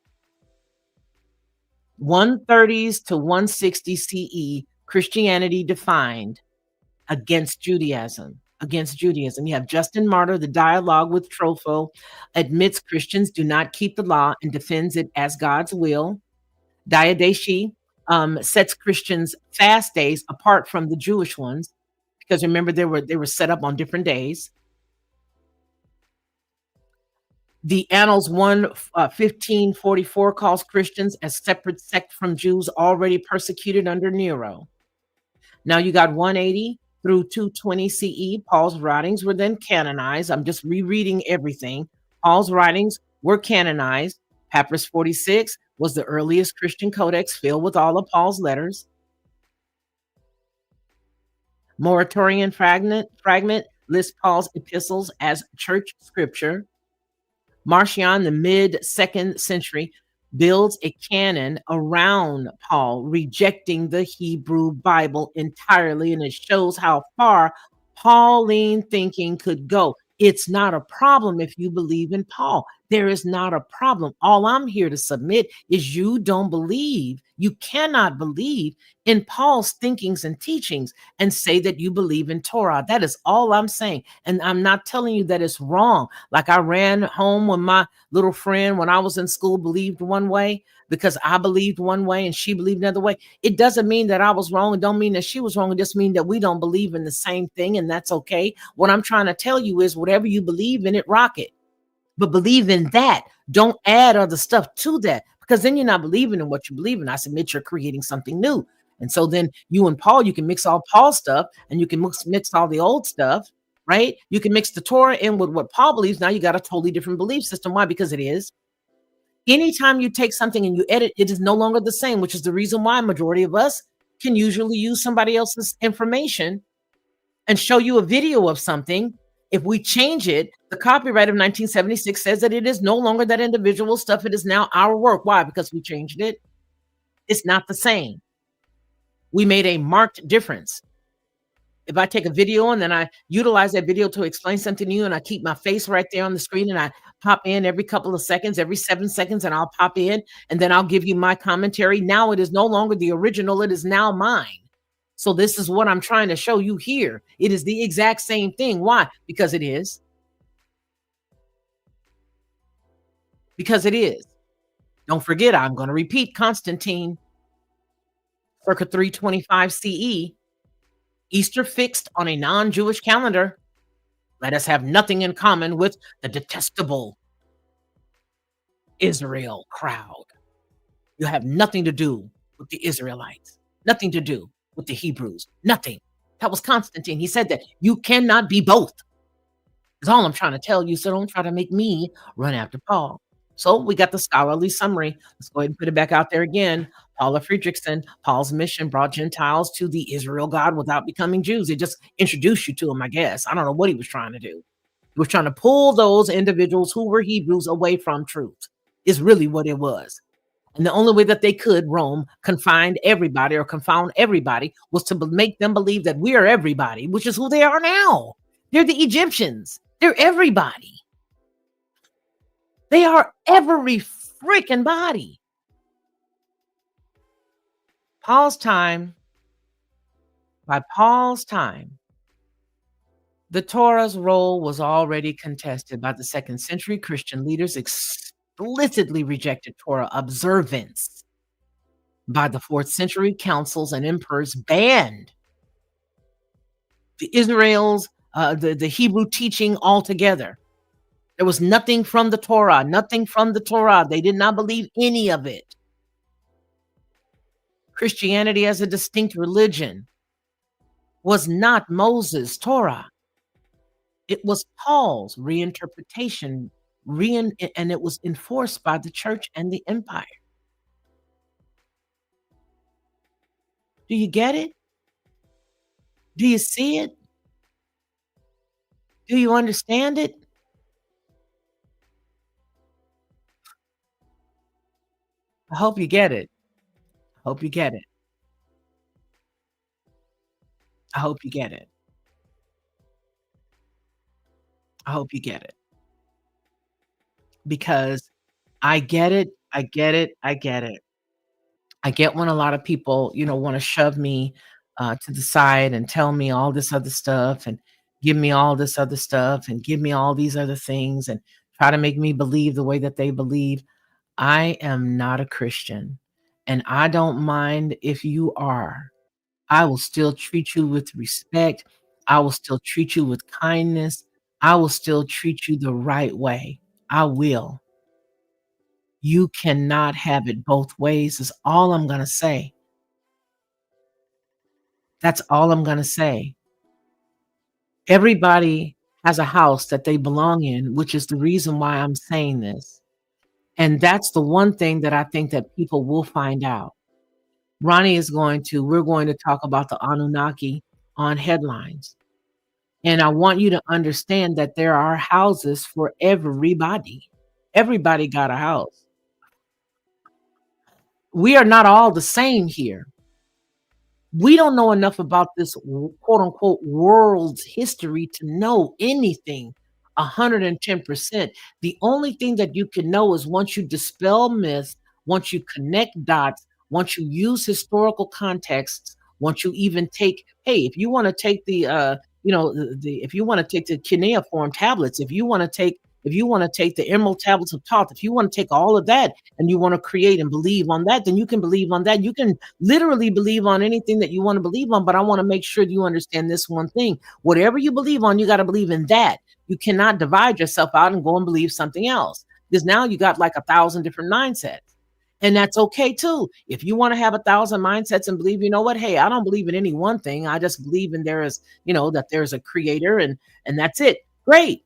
130s to 160 CE, Christianity defined against Judaism. You have Justin Martyr, the dialogue with Tropho, admits Christians do not keep the law and defends it as God's will. Diadache sets Christians' fast days apart from the Jewish ones, because remember they were set up on different days. The Annals 1544 calls Christians a separate sect from Jews already persecuted under Nero. Now you got 180 through 220 CE. Paul's writings were then canonized. I'm just rereading everything. Paul's writings were canonized. Papyrus 46 was the earliest Christian codex filled with all of Paul's letters. Moratorian fragment lists Paul's epistles as church scripture. Marcion, the mid-2nd century, builds a canon around Paul, rejecting the Hebrew Bible entirely, and it shows how far Pauline thinking could go. It's not a problem if you believe in Paul. There is not a problem. All I'm here to submit is you don't believe, you cannot believe in Paul's thinkings and teachings and say that you believe in Torah. That is all I'm saying. And I'm not telling you that it's wrong. Like I ran home when my little friend, when I was in school, believed one way because I believed one way and she believed another way. It doesn't mean that I was wrong. It don't mean that she was wrong. It just means that we don't believe in the same thing, and that's okay. What I'm trying to tell you is whatever you believe in it, rock it. But believe in that. Don't add other stuff to that, because then you're not believing in what you believe in. I submit you're creating something new. And so then you and Paul, you can mix all Paul's stuff and you can mix all the old stuff, right? You can mix the Torah in with what Paul believes. Now you got a totally different belief system. Why? Because it is. Anytime you take something and you edit, it is no longer the same, which is the reason why a majority of us can usually use somebody else's information and show you a video of something. If we change it, the copyright of 1976 says that it is no longer that individual stuff. It is now our work. Why? Because we changed it. It's not the same. We made a marked difference. If I take a video and then I utilize that video to explain something to you and I keep my face right there on the screen and I pop in every couple of seconds, every 7 seconds, and I'll pop in and then I'll give you my commentary. Now it is no longer the original, it is now mine. So this is what I'm trying to show you here. It is the exact same thing. Why? Because it is. Because it is. Don't forget, I'm going to repeat Constantine, circa 325 CE, Easter fixed on a non-Jewish calendar. Let us have nothing in common with the detestable Israel crowd. You have nothing to do with the Israelites, nothing to do with the Hebrews, nothing. That was Constantine. He said that you cannot be both. That's all I'm trying to tell you. So don't try to make me run after Paul. So we got the scholarly summary. Let's go ahead and put it back out there again. Paula Friedrichsen, Paul's mission brought Gentiles to the Israel God without becoming Jews. It just introduced you to him, I guess. I don't know what he was trying to do. He was trying to pull those individuals who were Hebrews away from truth, is really what it was. And the only way that they could, Rome, confined everybody or confound everybody, was to make them believe that we are everybody, which is who they are now. They're the Egyptians. They're everybody. They are every freaking body. Paul's time, by Paul's time, the Torah's role was already contested by the second century Christian leaders explicitly rejected Torah observance. By the 4th century councils and emperors banned the Israel's, the Hebrew teaching altogether. There was nothing from the Torah, nothing from the Torah. They did not believe any of it. Christianity as a distinct religion was not Moses' Torah. It was Paul's reinterpretation, and it was enforced by the church and the empire. Do you get it? Do you see it? Do you understand it? I hope you get it. I hope you get it. I hope you get it. I hope you get it. Because I get it. I get it. I get it. I get when a lot of people, want to shove me to the side and tell me all this other stuff and give me all this other stuff and give me all these other things and try to make me believe the way that they believe. I am not a Christian, and I don't mind if you are. I will still treat you with respect. I will still treat you with kindness. I will still treat you the right way. I will. You cannot have it both ways, is all I'm going to say. That's all I'm going to say. Everybody has a house that they belong in, which is the reason why I'm saying this. And that's the one thing that I think that people will find out. We're going to talk about the Anunnaki on headlines. And I want you to understand that there are houses for everybody. Everybody got a house. We are not all the same here. We don't know enough about this quote unquote world's history to know anything 110%. The only thing that you can know is once you dispel myths, once you connect dots, once you use historical contexts, once you even take, hey, if you want to take if you want to take the cuneiform tablets, if you want to take the emerald tablets of Thoth, if you want to take all of that and you want to create and believe on that, then you can believe on that. You can literally believe on anything that you want to believe on. But I want to make sure you understand this one thing. Whatever you believe on, you got to believe in that. You cannot divide yourself out and go and believe something else, because now you got like 1,000 different mindsets. And that's okay too. If you want to have 1,000 mindsets and believe, you know what? Hey, I don't believe in any one thing. I just believe in that there's a creator and that's it. Great.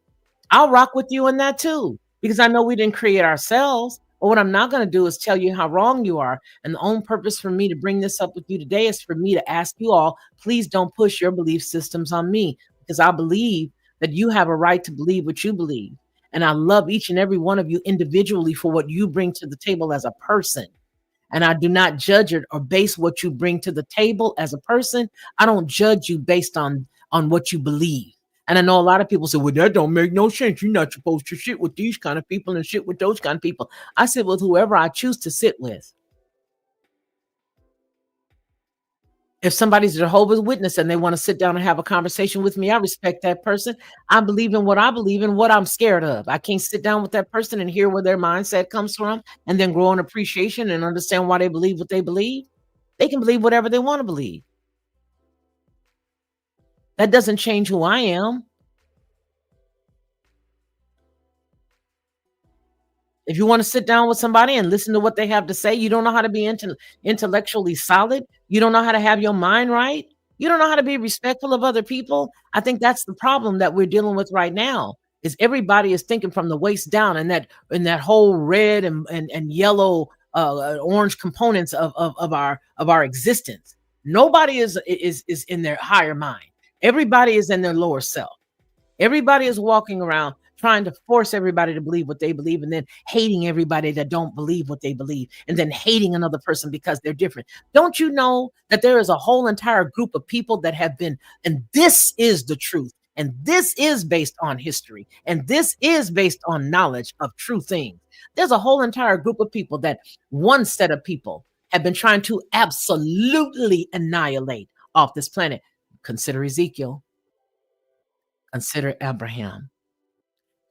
I'll rock with you in that too, because I know we didn't create ourselves. But what I'm not going to do is tell you how wrong you are. And the only purpose for me to bring this up with you today is for me to ask you all, please don't push your belief systems on me, because I believe that you have a right to believe what you believe. And I love each and every one of you individually for what you bring to the table as a person. And I do not judge it or base what you bring to the table as a person. I don't judge you based on what you believe. And I know a lot of people say, well, that don't make no sense. You're not supposed to sit with these kind of people and sit with those kind of people. I sit with whoever I choose to sit with. If somebody's a Jehovah's Witness and they want to sit down and have a conversation with me, I respect that person. I believe in what I believe in, what I'm scared of. I can't sit down with that person and hear where their mindset comes from and then grow in appreciation and understand why they believe what they believe. They can believe whatever they want to believe. That doesn't change who I am. If you want to sit down with somebody and listen to what they have to say, you don't know how to be intellectually solid. You don't know how to have your mind right. You don't know how to be respectful of other people. I think that's the problem that we're dealing with right now. Is everybody is thinking from the waist down, and that whole red and yellow, orange components of our existence. Nobody is in their higher mind. Everybody is in their lower self. Everybody is walking around trying to force everybody to believe what they believe and then hating everybody that don't believe what they believe and then hating another person because they're different. Don't you know that there is a whole entire group of people that have been, and this is the truth, and this is based on history, and this is based on knowledge of true things. There's a whole entire group of people that one set of people have been trying to absolutely annihilate off this planet. Consider Ezekiel. Consider Abraham.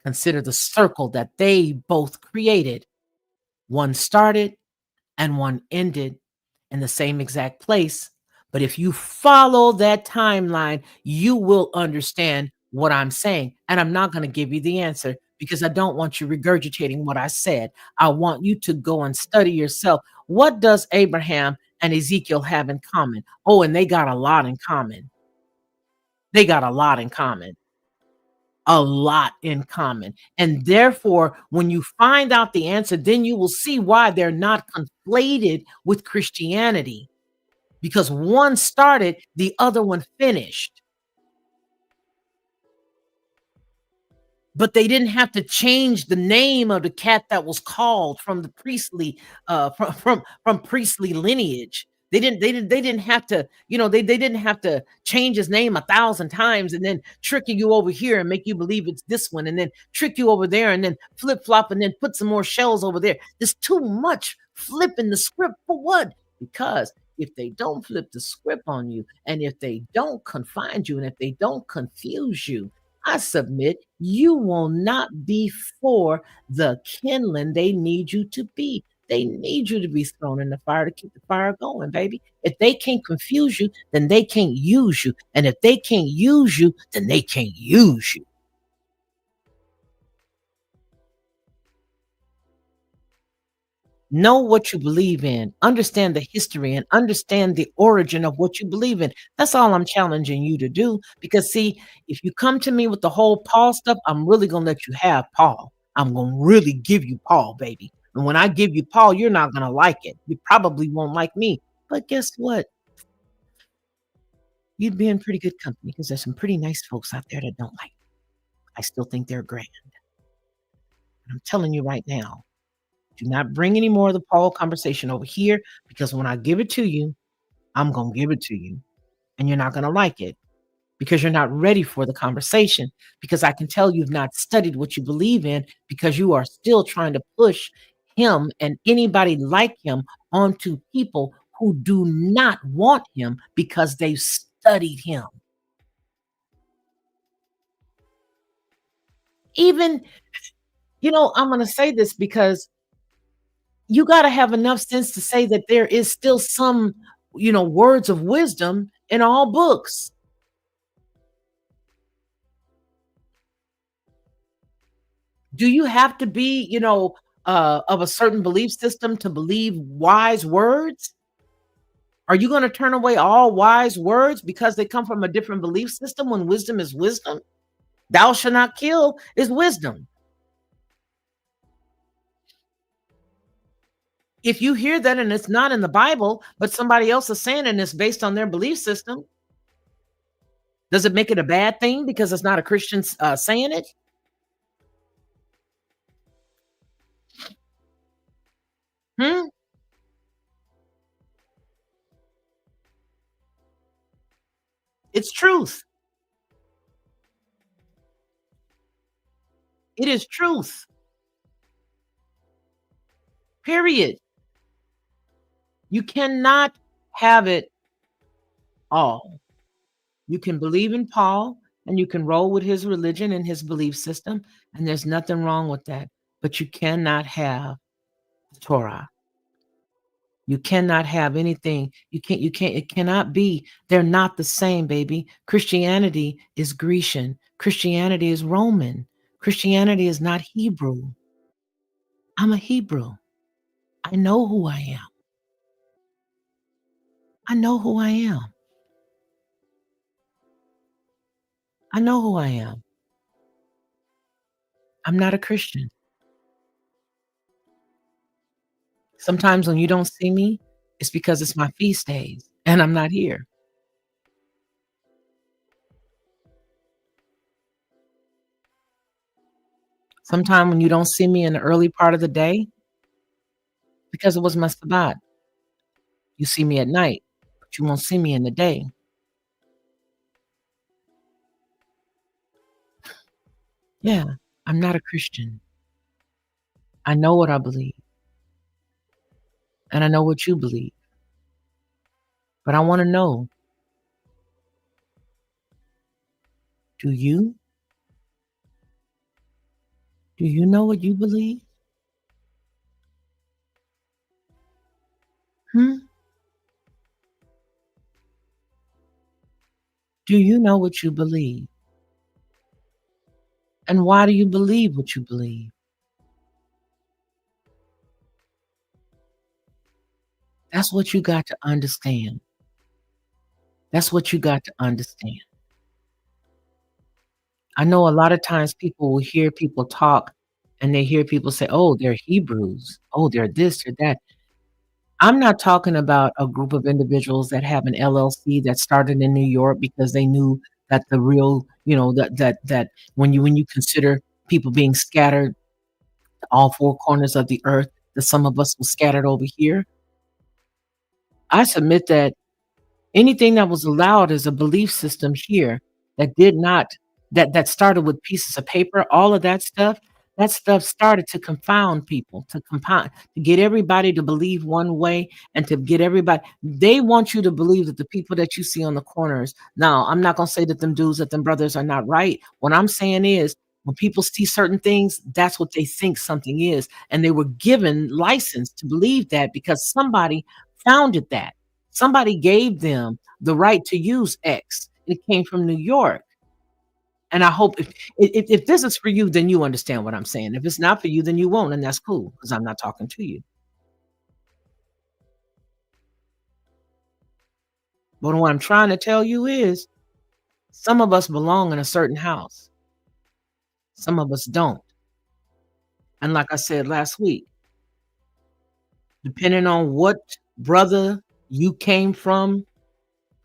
Consider the circle that they both created. One started and one ended in the same exact place. But if you follow that timeline, you will understand what I'm saying. And I'm not going to give you the answer because I don't want you regurgitating what I said. I want you to go and study yourself. What does Abraham and Ezekiel have in common? Oh, and they got a lot in common. They got a lot in common. A lot in common. And therefore, when you find out the answer, then you will see why they're not conflated with Christianity, because one started, the other one finished. But they didn't have to change the name of the cat that was called from the priestly from priestly lineage. They didn't have to, they didn't have to change his name 1,000 times and then trick you over here and make you believe it's this one and then trick you over there and then flip flop and then put some more shells over there. There's too much flipping the script for what? Because if they don't flip the script on you, and if they don't confine you, and if they don't confuse you, I submit you will not be for the kindling they need you to be. They need you to be thrown in the fire to keep the fire going, baby. If they can't confuse you, then they can't use you. And if they can't use you, then they can't use you. Know what you believe in, understand the history, and understand the origin of what you believe in. That's all I'm challenging you to do. Because, see, if you come to me with the whole Paul stuff, I'm really going to let you have Paul. I'm going to really give you Paul, baby. And when I give you Paul, you're not going to like it. You probably won't like me. But guess what? You'd be in pretty good company because there's some pretty nice folks out there that don't like it. I still think they're grand. And I'm telling you right now, do not bring any more of the Paul conversation over here, because when I give it to you, I'm going to give it to you and you're not going to like it because you're not ready for the conversation, because I can tell you've not studied what you believe in, because you are still trying to push him and anybody like him onto people who do not want him because they've studied him. Even, I'm going to say this because you got to have enough sense to say that there is still some, words of wisdom in all books. Do you have to be, of a certain belief system to believe wise words? Are you going to turn away all wise words because they come from a different belief system when wisdom is wisdom? Thou shalt not kill is wisdom. If you hear that and it's not in the Bible, but somebody else is saying it and it's based on their belief system, does it make it a bad thing because it's not a Christian saying it? Hmm? It's truth. It is truth. Period. You cannot have it all. You can believe in Paul and you can roll with his religion and his belief system, and there's nothing wrong with that. But you cannot have the Torah. You cannot have anything. You can't, it cannot be. They're not the same, baby. Christianity is Grecian. Christianity is Roman. Christianity is not Hebrew. I'm a Hebrew. I know who I am. I know who I am. I know who I am. I'm not a Christian. Sometimes when you don't see me, it's because it's my feast days and I'm not here. Sometimes when you don't see me in the early part of the day, because it was my Sabbath. You see me at night, but you won't see me in the day. Yeah, I'm not a Christian. I know what I believe and I know what you believe, but I want to know, do you? Do you know what you believe? Hmm? Do you know what you believe? And why do you believe what you believe? That's what you got to understand. That's what you got to understand. I know a lot of times people will hear people talk and they hear people say, oh, they're Hebrews. Oh, they're this or that. I'm not talking about a group of individuals that have an LLC that started in New York because they knew that the real, that when you consider people being scattered to all four corners of the earth, that some of us were scattered over here. I submit that anything that was allowed as a belief system here that did not that started with pieces of paper, all of that stuff started to confound people, to get everybody to believe one way and to get everybody they want you to believe that the people that you see on the corners. Now, I'm not gonna say that them dudes, that them brothers are not right. What I'm saying is when people see certain things, that's what they think something is. And they were given license to believe that because somebody founded that. Somebody gave them the right to use X. It came from New York. And I hope if this is for you, then you understand what I'm saying. If it's not for you, then you won't, and that's cool because I'm not talking to you. But what I'm trying to tell you is some of us belong in a certain house. Some of us don't. And like I said last week, depending on what brother you came from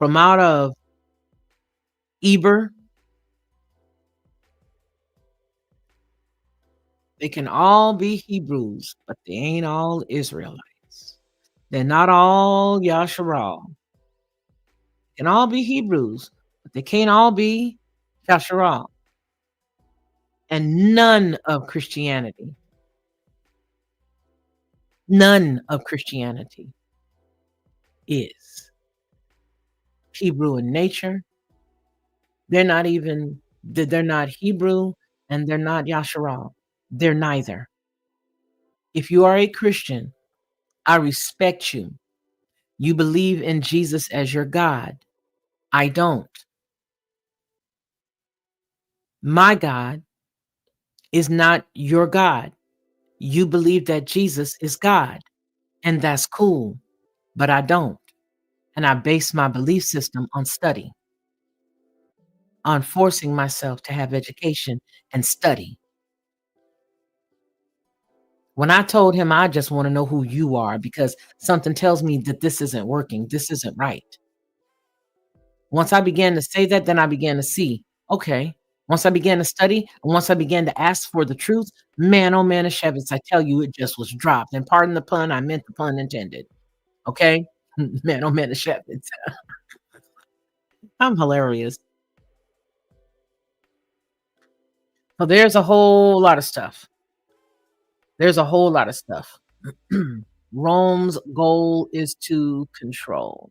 out of Eber, they can all be Hebrews, but they ain't all Israelites. They're not all Yasharal. Can all be Hebrews, but they can't all be Yasharal. And none of Christianity is Hebrew in nature. They're not Hebrew and they're not Yasharal. They're neither. If you are a Christian, I respect you. You believe in Jesus as your God. I don't. My God is not your God. You believe that Jesus is God, and that's cool, but I don't. And I base my belief system on study, on forcing myself to have education and study. When I told him, I just want to know who you are because something tells me that this isn't working, this isn't right. Once I began to say that, then I began to see, okay. Once I began to study, and once I began to ask for the truth, man, oh man, of Shevitz, I tell you, it just was dropped. And pardon the pun, I meant the pun intended. Okay? Man, oh man, of Shevitz. I'm hilarious. So there's a whole lot of stuff. There's a whole lot of stuff. Rome's goal is to control.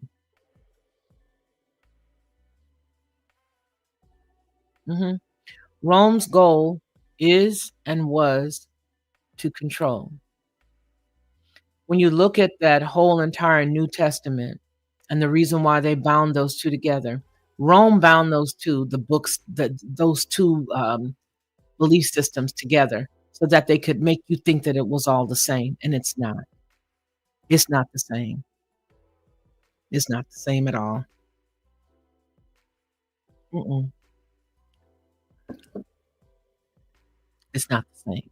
Mhm. Rome's goal is and was to control. When you look at that whole entire New Testament and the reason why they bound those 2 together, Rome bound those 2, the books, those 2, belief systems together so that they could make you think that it was all the same, and it's not. It's not the same. It's not the same at all. Mm-mm. It's not the same.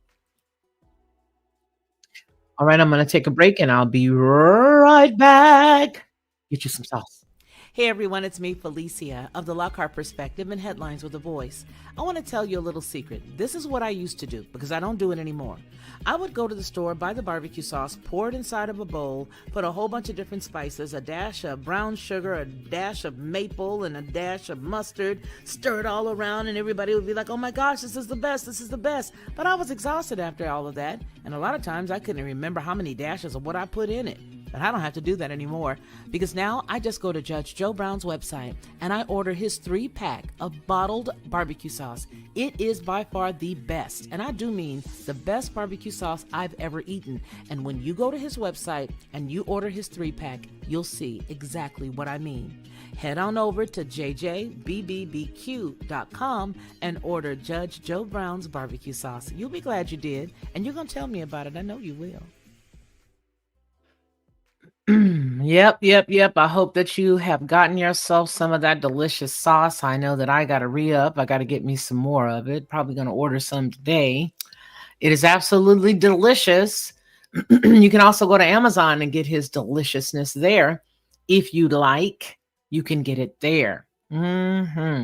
Alright, I'm gonna take a break, and I'll be right back. Get you some sauce. Hey everyone, it's me, Felicia, of the Lockhart Perspective and Headlines with a Voice. I want to tell you a little secret. This is what I used to do because I don't do it anymore. I would go to the store, buy the barbecue sauce, pour it inside of a bowl, put a whole bunch of different spices, a dash of brown sugar, a dash of maple, and a dash of mustard, stir it all around, and everybody would be like, oh my gosh, this is the best, this is the best. But I was exhausted after all of that, and a lot of times I couldn't remember how many dashes of what I put in it. But I don't have to do that anymore because now I just go to Judge Joe Brown's website and I order his 3-pack of bottled barbecue sauce. It is by far the best, and I do mean the best barbecue sauce I've ever eaten. And when you go to his website and you order his 3-pack, you'll see exactly what I mean. Head on over to jjbbbbq.com and order Judge Joe Brown's barbecue sauce. You'll be glad you did, and you're going to tell me about it. I know you will. Yep. I hope that you have gotten yourself some of that delicious sauce. I know that I got to re-up. I got to get me some more of it. Probably going to order some today. It is absolutely delicious. You can also go to Amazon and get his deliciousness there. If you'd like, you can get it there. I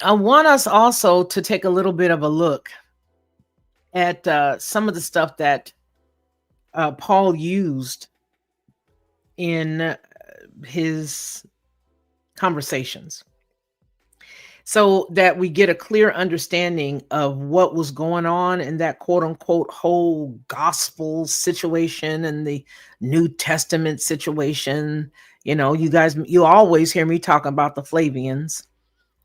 want us also to take a little bit of a look at some of the stuff that Paul used in his conversations so that we get a clear understanding of what was going on in that quote unquote whole gospel situation and the New Testament situation. You know, you guys, you always hear me talk about the Flavians,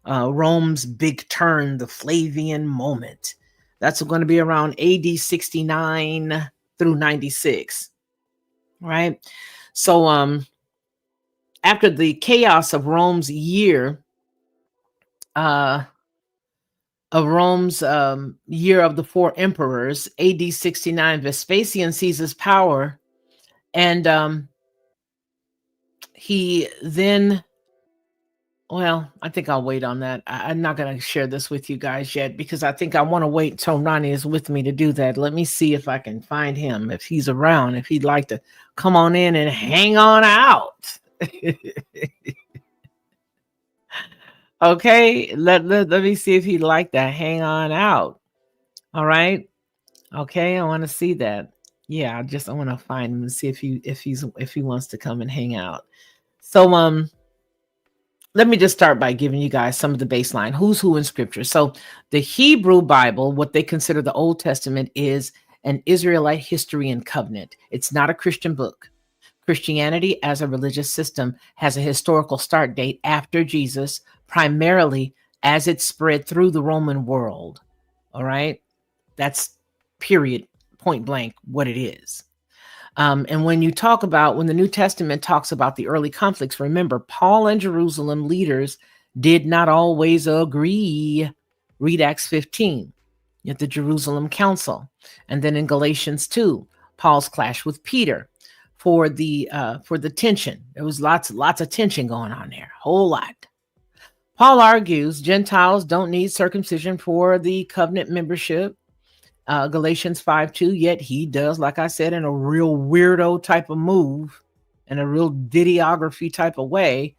Rome's big turn, the Flavian moment. That's going to be around AD 69 through 96, right? So after the chaos of Rome's year of year of the 4 emperors, AD 69, Vespasian seizes power, and he then, well, I think I'll wait on that. I'm not going to share this with you guys yet because I think I want to wait until Ronnie is with me to do that. Let me see if I can find him, if he's around, if he'd like to come on in and hang on out. Okay, let me see if he'd like to hang on out. All right. Okay, I want to see that. Yeah, I want to find him and see if he wants to come and hang out. So let me just start by giving you guys some of the baseline. Who's who in scripture? So the Hebrew Bible, what they consider the Old Testament, is an Israelite history and covenant. It's not a Christian book. Christianity as a religious system has a historical start date after Jesus, primarily as it spread through the Roman world. All right. That's period, point blank, what it is. And when the New Testament talks about the early conflicts, remember, Paul and Jerusalem leaders did not always agree. Read Acts 15 at the Jerusalem Council. And then in Galatians 2, Paul's clash with Peter for the tension. There was lots of tension going on there, whole lot. Paul argues Gentiles don't need circumcision for the covenant membership. Galatians 5:2, yet he does, like I said, in a real weirdo type of move, in a real videography type of way.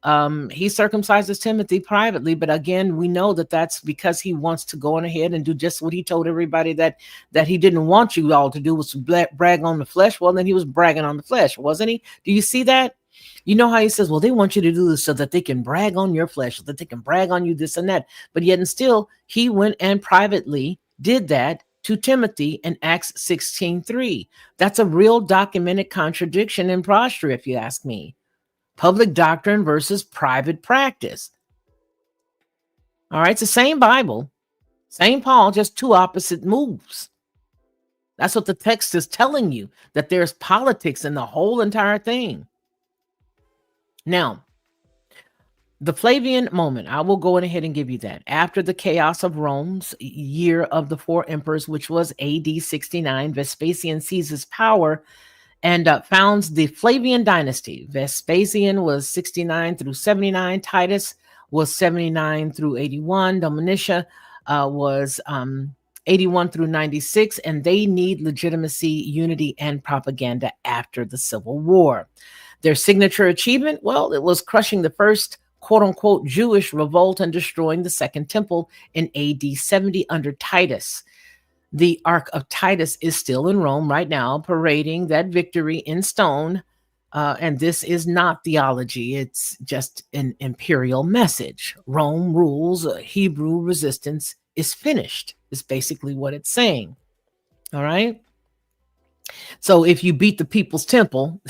He circumcises Timothy privately, but again, we know that that's because he wants to go on ahead and do just what he told everybody that he didn't want you all to do, was to brag on the flesh. Well, then he was bragging on the flesh, wasn't he? Do you see that? You know how he says, well, they want you to do this so that they can brag on your flesh, so that they can brag on you, this and that. But yet and still, he went and privately did that to Timothy in Acts 16:3. That's a real documented contradiction in posture, if you ask me. Public doctrine versus private practice. All right, it's the same Bible, same Paul, just two opposite moves. That's what the text is telling you, that there's politics in the whole entire thing. Now, the Flavian moment, I will go ahead and give you that. After the chaos of Rome's year of the four emperors, which was AD 69, Vespasian seizes power and founds the Flavian dynasty. Vespasian was 69 through 79. Titus was 79 through 81. Domitia was 81 through 96. And they need legitimacy, unity, and propaganda after the Civil War. Their signature achievement, well, it was crushing the first quote-unquote Jewish revolt and destroying the Second Temple in AD 70 under Titus. The Ark of Titus is still in Rome right now, parading that victory in stone. And this is not theology. It's just an imperial message. Rome rules. Hebrew resistance is finished, is basically what it's saying. All right. So if you beat the people's temple,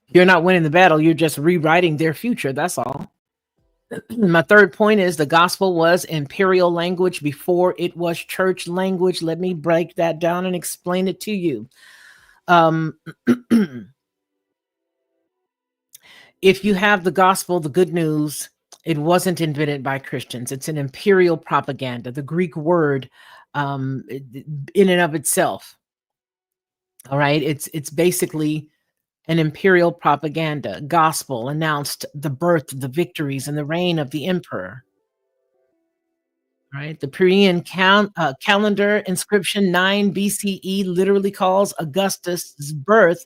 you're not winning the battle. You're just rewriting their future. That's all. My third point is the gospel was imperial language before it was church language. Let me break that down and explain it to you. If you have the gospel, the good news, it wasn't invented by Christians. It's an imperial propaganda. The Greek word in and of itself. All right. It's basically an imperial propaganda. Gospel announced the birth, the victories, and the reign of the emperor. Right, the Perian calendar inscription 9 BCE literally calls Augustus's birth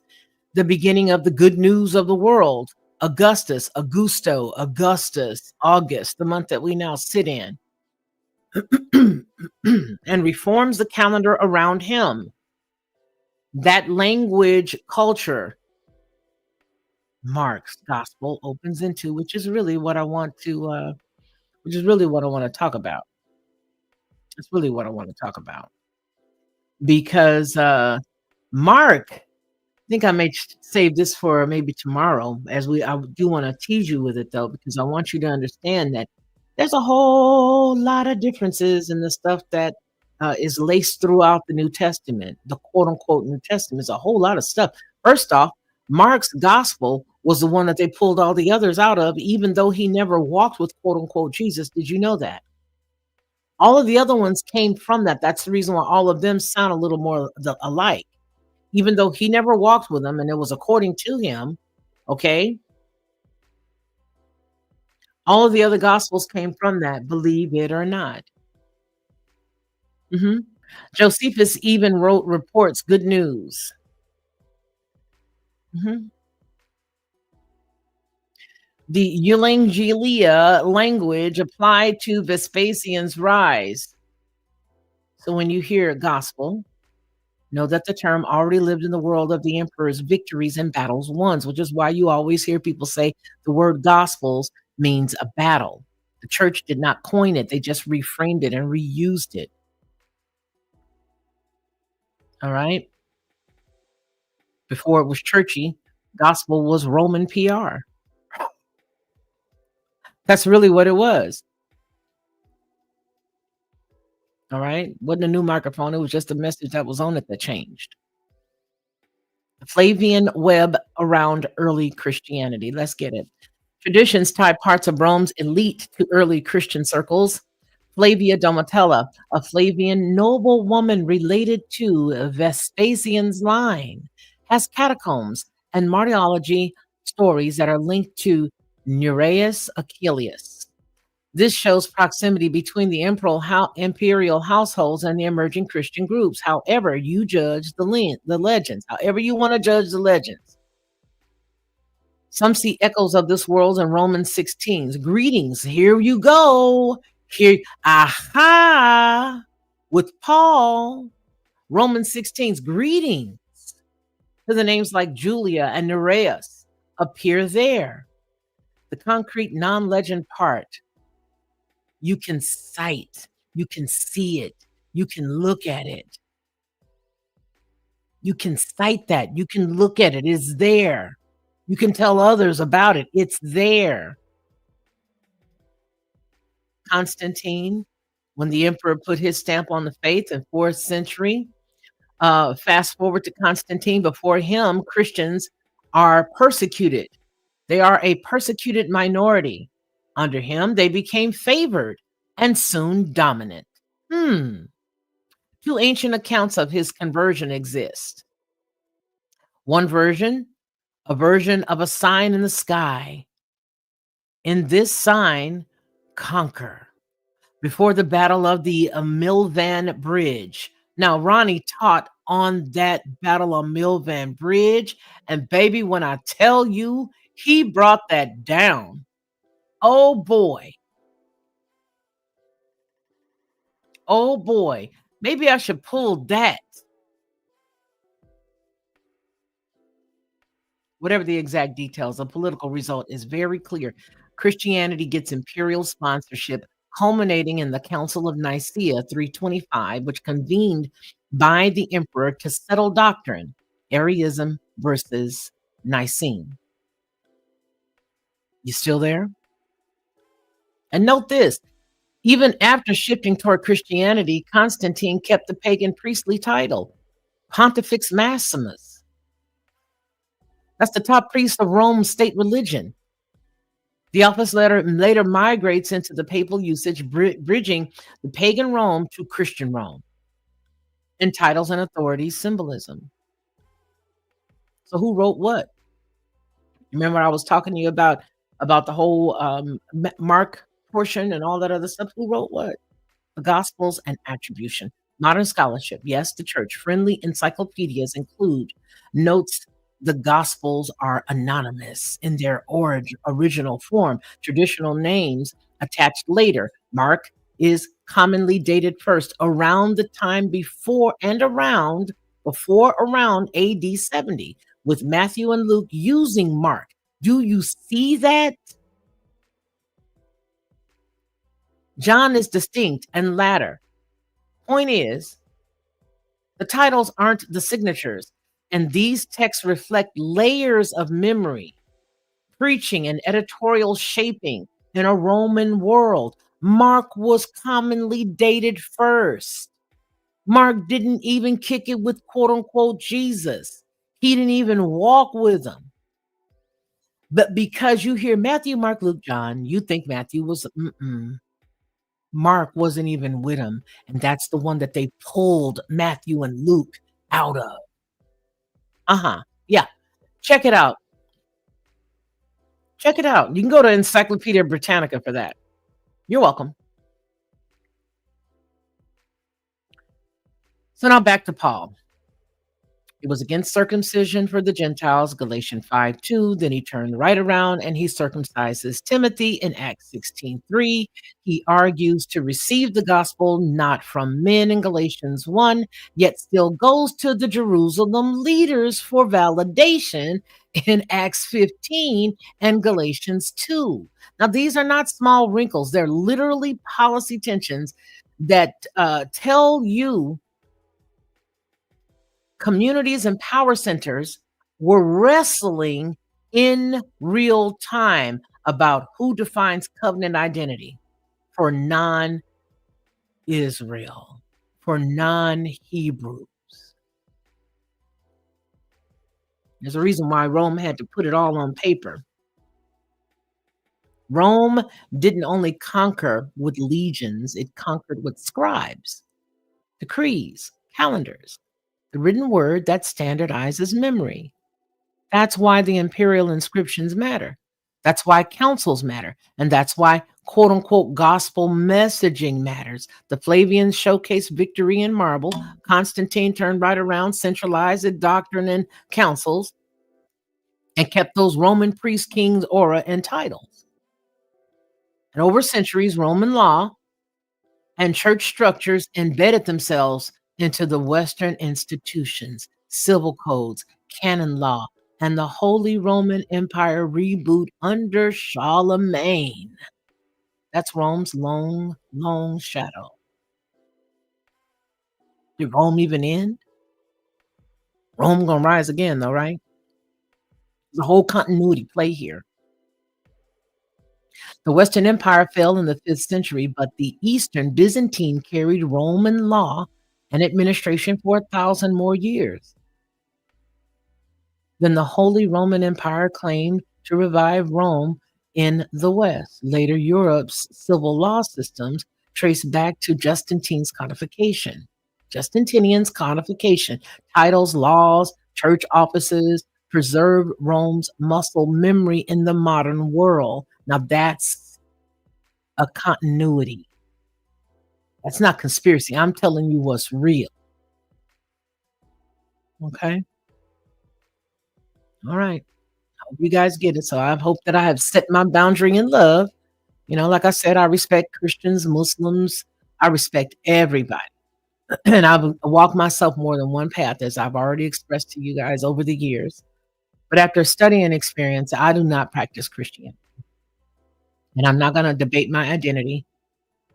the beginning of the good news of the world. Augustus, Augusto, Augustus, August, the month that we now sit in, and reforms the calendar around him. That language culture Mark's gospel opens into, which is really what I want to, which is really what I want to talk about. It's really what I want to talk about because Mark, I think I may save this for maybe tomorrow, as I do want to tease you with it though, because I want you to understand that there's a whole lot of differences in the stuff that is laced throughout the New Testament, the quote unquote New Testament. Is a whole lot of stuff. First off, Mark's gospel was the one that they pulled all the others out of, even though he never walked with quote unquote Jesus. Did you know that? All of the other ones came from that. That's the reason why all of them sound a little more alike, even though he never walked with them and it was according to him. Okay. All of the other gospels came from that, believe it or not. Mhm. Josephus even wrote reports, good news. Mhm. The Eulangelia language applied to Vespasian's rise. So when you hear gospel, know that the term already lived in the world of the emperor's victories and battles won, which is why you always hear people say the word gospels means a battle. The church did not coin it, they just reframed it and reused it. All right. Before it was churchy, gospel was Roman PR. That's really what it was. All right. Wasn't a new microphone, it was just a message that was on it that changed. Flavian web around early Christianity. Let's get it. Traditions tie parts of Rome's elite to early Christian circles. Flavia Domitilla, a Flavian noblewoman related to Vespasian's line, has catacombs and martyrology stories that are linked to Nereus Achilles. This shows proximity between the imperial households and the emerging Christian groups. However, you judge the legends, however you want to judge the legends. Some see echoes of this world in Romans 16's greetings. Here you go. Here, aha, with Paul. Romans 16's greetings to the names like Julia and Nereus. appear there. The concrete non-legend part, you can sight, you can see it, you can look at it. You can cite that, you can look at it, it's there. You can tell others about it, it's there. Constantine, when the emperor put his stamp on the faith in 4th century, fast forward to Constantine, before him, Christians are persecuted. They are a persecuted minority. Under him, they became favored and soon dominant. Hmm. Two ancient accounts of his conversion exist. One version, a version of a sign in the sky. In this sign, conquer. Before the Battle of the Milvan Bridge. Now, Ronnie taught on that Battle of Milvan Bridge, and baby, when I tell you, he brought that down. Oh boy. Oh boy. Maybe I should pull that. Whatever the exact details, the political result is very clear. Christianity gets imperial sponsorship, culminating in the Council of Nicaea 325, which convened by the emperor to settle doctrine, Arianism versus Nicene. You still there? And note this, even after shifting toward Christianity, Constantine kept the pagan priestly title, Pontifex Maximus. That's the top priest of Rome's state religion. The office later migrates into the papal usage, bridging the pagan Rome to Christian Rome in titles and authority symbolism. So who wrote what? Remember I was talking to you about the whole Mark portion and all that other stuff? Who wrote what? The Gospels and attribution. Modern scholarship, yes, the church. Friendly encyclopedias include notes. The Gospels are anonymous in their original form. Traditional names attached later. Mark is commonly dated first, around the time before around AD 70, with Matthew and Luke using Mark. Do you see that? John is distinct and latter. Point is, the titles aren't the signatures, and these texts reflect layers of memory, preaching, and editorial shaping in a Roman world. Mark was commonly dated first. Mark didn't even kick it with quote unquote Jesus. He didn't even walk with him. But because you hear Matthew, Mark, Luke, John, you think Matthew was, Mark wasn't even with him. And that's the one that they pulled Matthew and Luke out of. Yeah. Check it out. Check it out. You can go to Encyclopedia Britannica for that. You're welcome. So now back to Paul. It was against circumcision for the Gentiles, Galatians 5:2. Then he turned right around and he circumcises Timothy in Acts 16:3. He argues to receive the gospel not from men in Galatians 1, yet still goes to the Jerusalem leaders for validation in Acts 15 and Galatians 2. Now, these are not small wrinkles. They're literally policy tensions that tell you communities and power centers were wrestling in real time about who defines covenant identity for non-Israel, for non-Hebrews. There's a reason why Rome had to put it all on paper. Rome didn't only conquer with legions, it conquered with scribes, decrees, calendars, the written word that standardizes memory. That's why the imperial inscriptions matter. That's why councils matter. And that's why quote unquote gospel messaging matters. The Flavians showcased victory in marble. Constantine turned right around, centralized the doctrine and councils, and kept those Roman priest kings' aura and titles. And over centuries, Roman law and church structures embedded themselves into the Western institutions, civil codes, canon law, and the Holy Roman Empire reboot under Charlemagne. That's Rome's long, long shadow. Did Rome even end? Rome gonna rise again, though, right? The whole continuity play here. The Western Empire fell in the 5th century, but the Eastern Byzantine carried Roman law and administration for 1,000 more years. Then the Holy Roman Empire claimed to revive Rome in the West. Later, Europe's civil law systems trace back to Justinian's codification. Justinian's codification, titles, laws, church offices, preserved Rome's muscle memory in the modern world. Now that's a continuity. That's not conspiracy. I'm telling you what's real. Okay. All right. Hope you guys get it. So I hope that I have set my boundary in love. Like I said, I respect Christians, Muslims. I respect everybody. And I've walked myself more than one path, as I've already expressed to you guys over the years. But after studying experience, I do not practice Christianity. And I'm not going to debate my identity.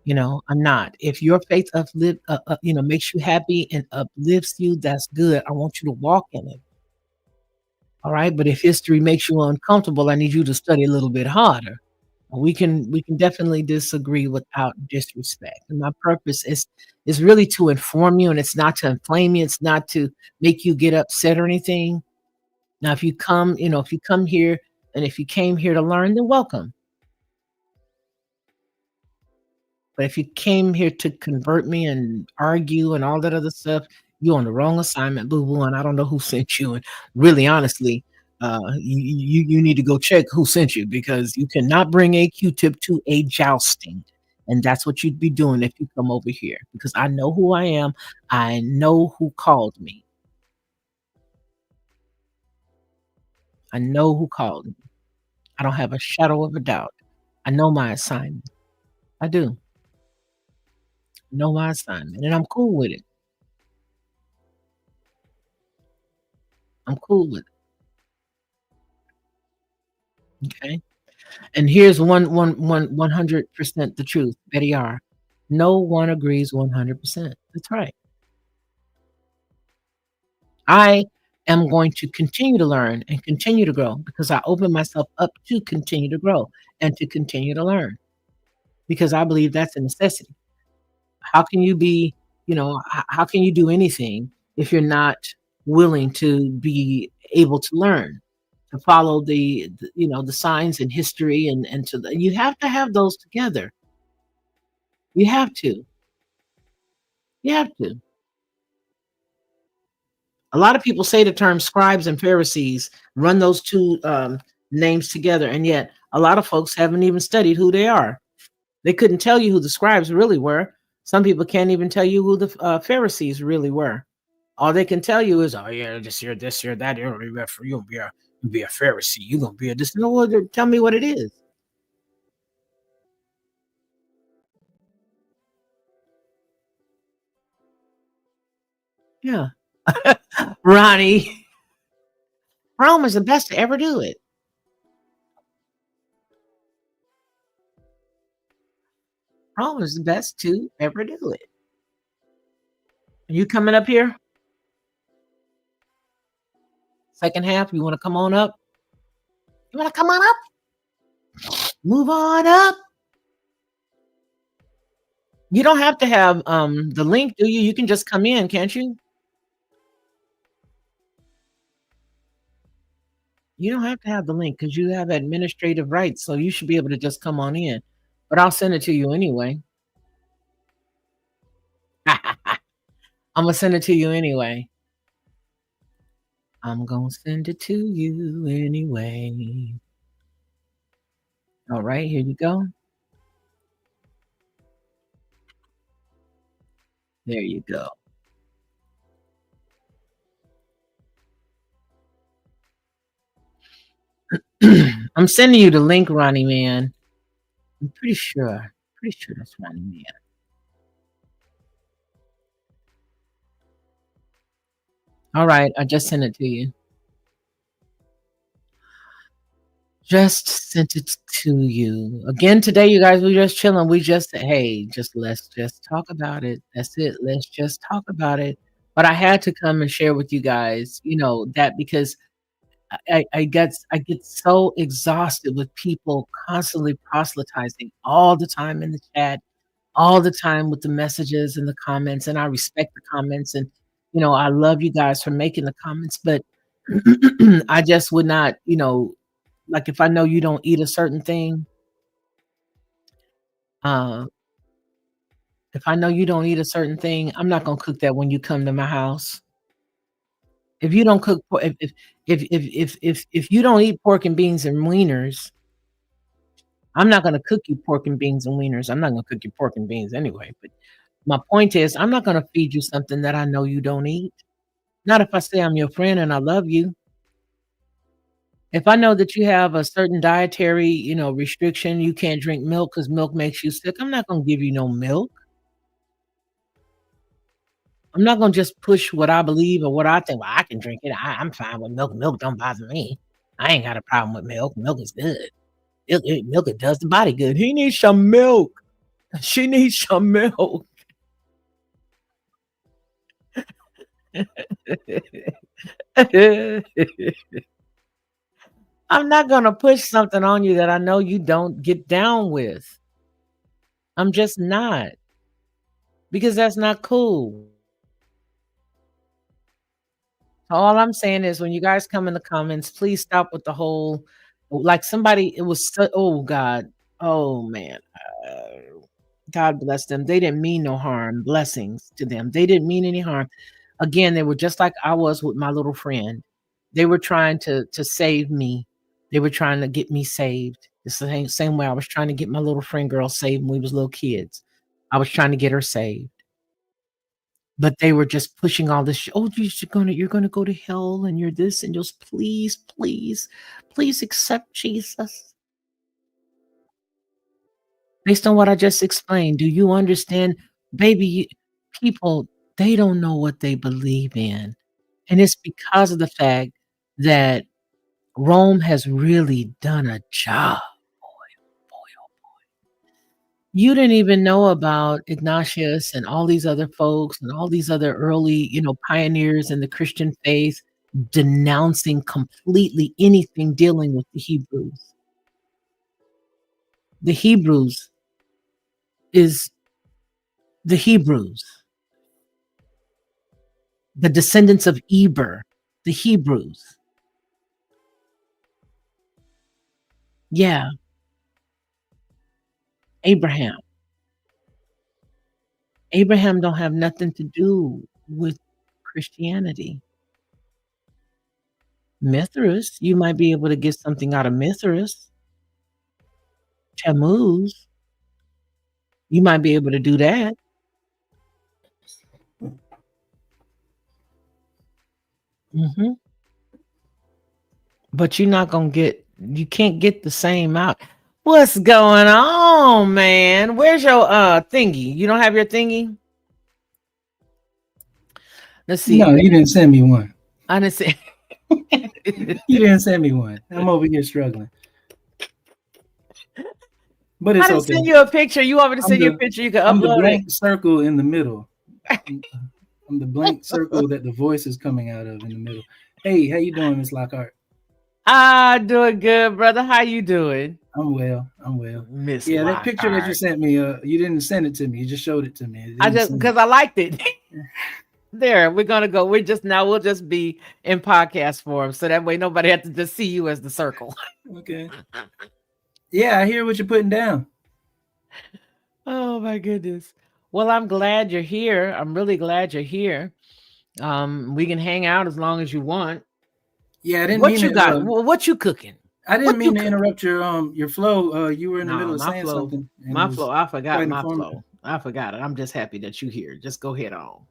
I'm not. If your faith makes you happy and uplifts you, that's good. I want you to walk in it. All right. But if history makes you uncomfortable, I need you to study a little bit harder. We can definitely disagree without disrespect. And my purpose is really to inform you, and it's not to inflame you. It's not to make you get upset or anything. Now, if you come here and if you came here to learn, then welcome. But if you came here to convert me and argue and all that other stuff, you're on the wrong assignment, boo boo. And I don't know who sent you. And really, honestly, you need to go check who sent you, because you cannot bring a Q-tip to a jousting. And that's what you'd be doing if you come over here, because I know who I am. I know who called me. I know who called me. I don't have a shadow of a doubt. I know my assignment. I do know my assignment, and I'm cool with it. I'm cool with it. Okay. And here's 100% the truth, Betty R. No one agrees 100%. That's right. I am going to continue to learn and continue to grow, because I open myself up to continue to grow and to continue to learn, because I believe that's a necessity. How can you be, how can you do anything if you're not willing to be able to learn, to follow the signs and history, you have to have those together. You have to. You have to. A lot of people say the term scribes and Pharisees, run those two names together, and yet a lot of folks haven't even studied who they are. They couldn't tell you who the scribes really were. Some people can't even tell you who the Pharisees really were. All they can tell you is, "Oh yeah, this year, that. You'll be a Pharisee. You're gonna be a this." No, well, tell me what it is. Yeah, Ronnie, Rome is the best to ever do it. Rome is the best to ever do it. Are you coming up here? Second half, you want to come on up? You want to come on up? Move on up. You don't have to have the link, do you? You can just come in, can't you? You don't have to have the link, because you have administrative rights, so you should be able to just come on in. But I'll send it to you anyway. I'm gonna send it to you anyway. I'm gonna send it to you anyway. All right, here you go. There you go. I'm sending you the link, Ronnie Man. I'm pretty sure. Pretty sure that's Ronnie Man. All right, I just sent it to you. Just sent it to you. Again today, you guys, we just chilling. We just, hey, just let's just talk about it. That's it. Let's just talk about it. But I had to come and share with you guys, that because I get so exhausted with people constantly proselytizing all the time in the chat, all the time with the messages and the comments, and I respect the comments, and I love you guys for making the comments, but I just would not, like if I know you don't eat a certain thing, uh, if I know you don't eat a certain thing, I'm not gonna cook that when you come to my house. If you don't cook, if you don't eat pork and beans and wieners, I'm not gonna cook you pork and beans and wieners. I'm not gonna cook you pork and beans anyway. But my point is, I'm not gonna feed you something that I know you don't eat. Not if I say I'm your friend and I love you. If I know that you have a certain dietary, restriction, you can't drink milk because milk makes you sick. I'm not gonna give you no milk. I'm not gonna just push what I believe or what I think. Well, I can drink it. I'm fine with milk. Milk don't bother me. I ain't got a problem with milk. Milk is good. Milk it does the body good. He needs some milk. She needs some milk. I'm not gonna push something on you that I know you don't get down with. I'm just not, because that's not cool. All I'm saying is when you guys come in the comments, please stop with the whole, like somebody, it was so, oh God, oh man, God bless them. They didn't mean no harm. Blessings to them. They didn't mean any harm. Again, they were just like I was with my little friend. They were trying to save me. They were trying to get me saved. The same way I was trying to get my little friend girl saved when we was little kids. I was trying to get her saved. But they were just pushing all this, "Oh, you're gonna go to hell, and you're this, and just please, please, please accept Jesus." Based on what I just explained, do you understand? Baby, people, they don't know what they believe in, and it's because of the fact that Rome has really done a job. Boy, oh, you didn't even know about Ignatius and all these other folks and all these other early, pioneers in the Christian faith denouncing completely anything dealing with the Hebrews. The Hebrews is the Hebrews, the descendants of Eber, the Hebrews. Yeah, Abraham. Abraham don't have nothing to do with Christianity. Mithras, you might be able to get something out of Mithras. Tammuz, you might be able to do that. Hmm. But you can't get the same out. What's going on, man? Where's your thingy? You don't have your thingy? Let's see. No, you didn't send me one. I didn't say. You didn't send me one. I'm over here struggling. But it's I didn't okay. send you a picture. You want me to I'm send you a the picture? You can I'm the upload it. blank circle in the middle. I'm the blank circle that the voice is coming out of in the middle. Hey, how you doing, Miss Lockhart? Doing good, brother. How you doing? I'm well. I'm well. Miss Yeah, that picture that you Lockhart. sent me, you didn't send it to me. You just showed it to me. It I didn't just send because it. I liked it. There, we're gonna go. We'll just be in podcast form, so that way nobody has to just see you as the circle. Okay. Yeah, I hear what you're putting down. Oh my goodness. Well, I'm glad you're here. I'm really glad you're here. We can hang out as long as you want. Yeah, I didn't What mean you got? to. What you cooking? I didn't What you mean to cooking? interrupt your flow. You were in the middle No, of saying something, and it my was flow. I forgot quite my informative. flow. I forgot it. I'm just happy that you're here. Just go ahead on. All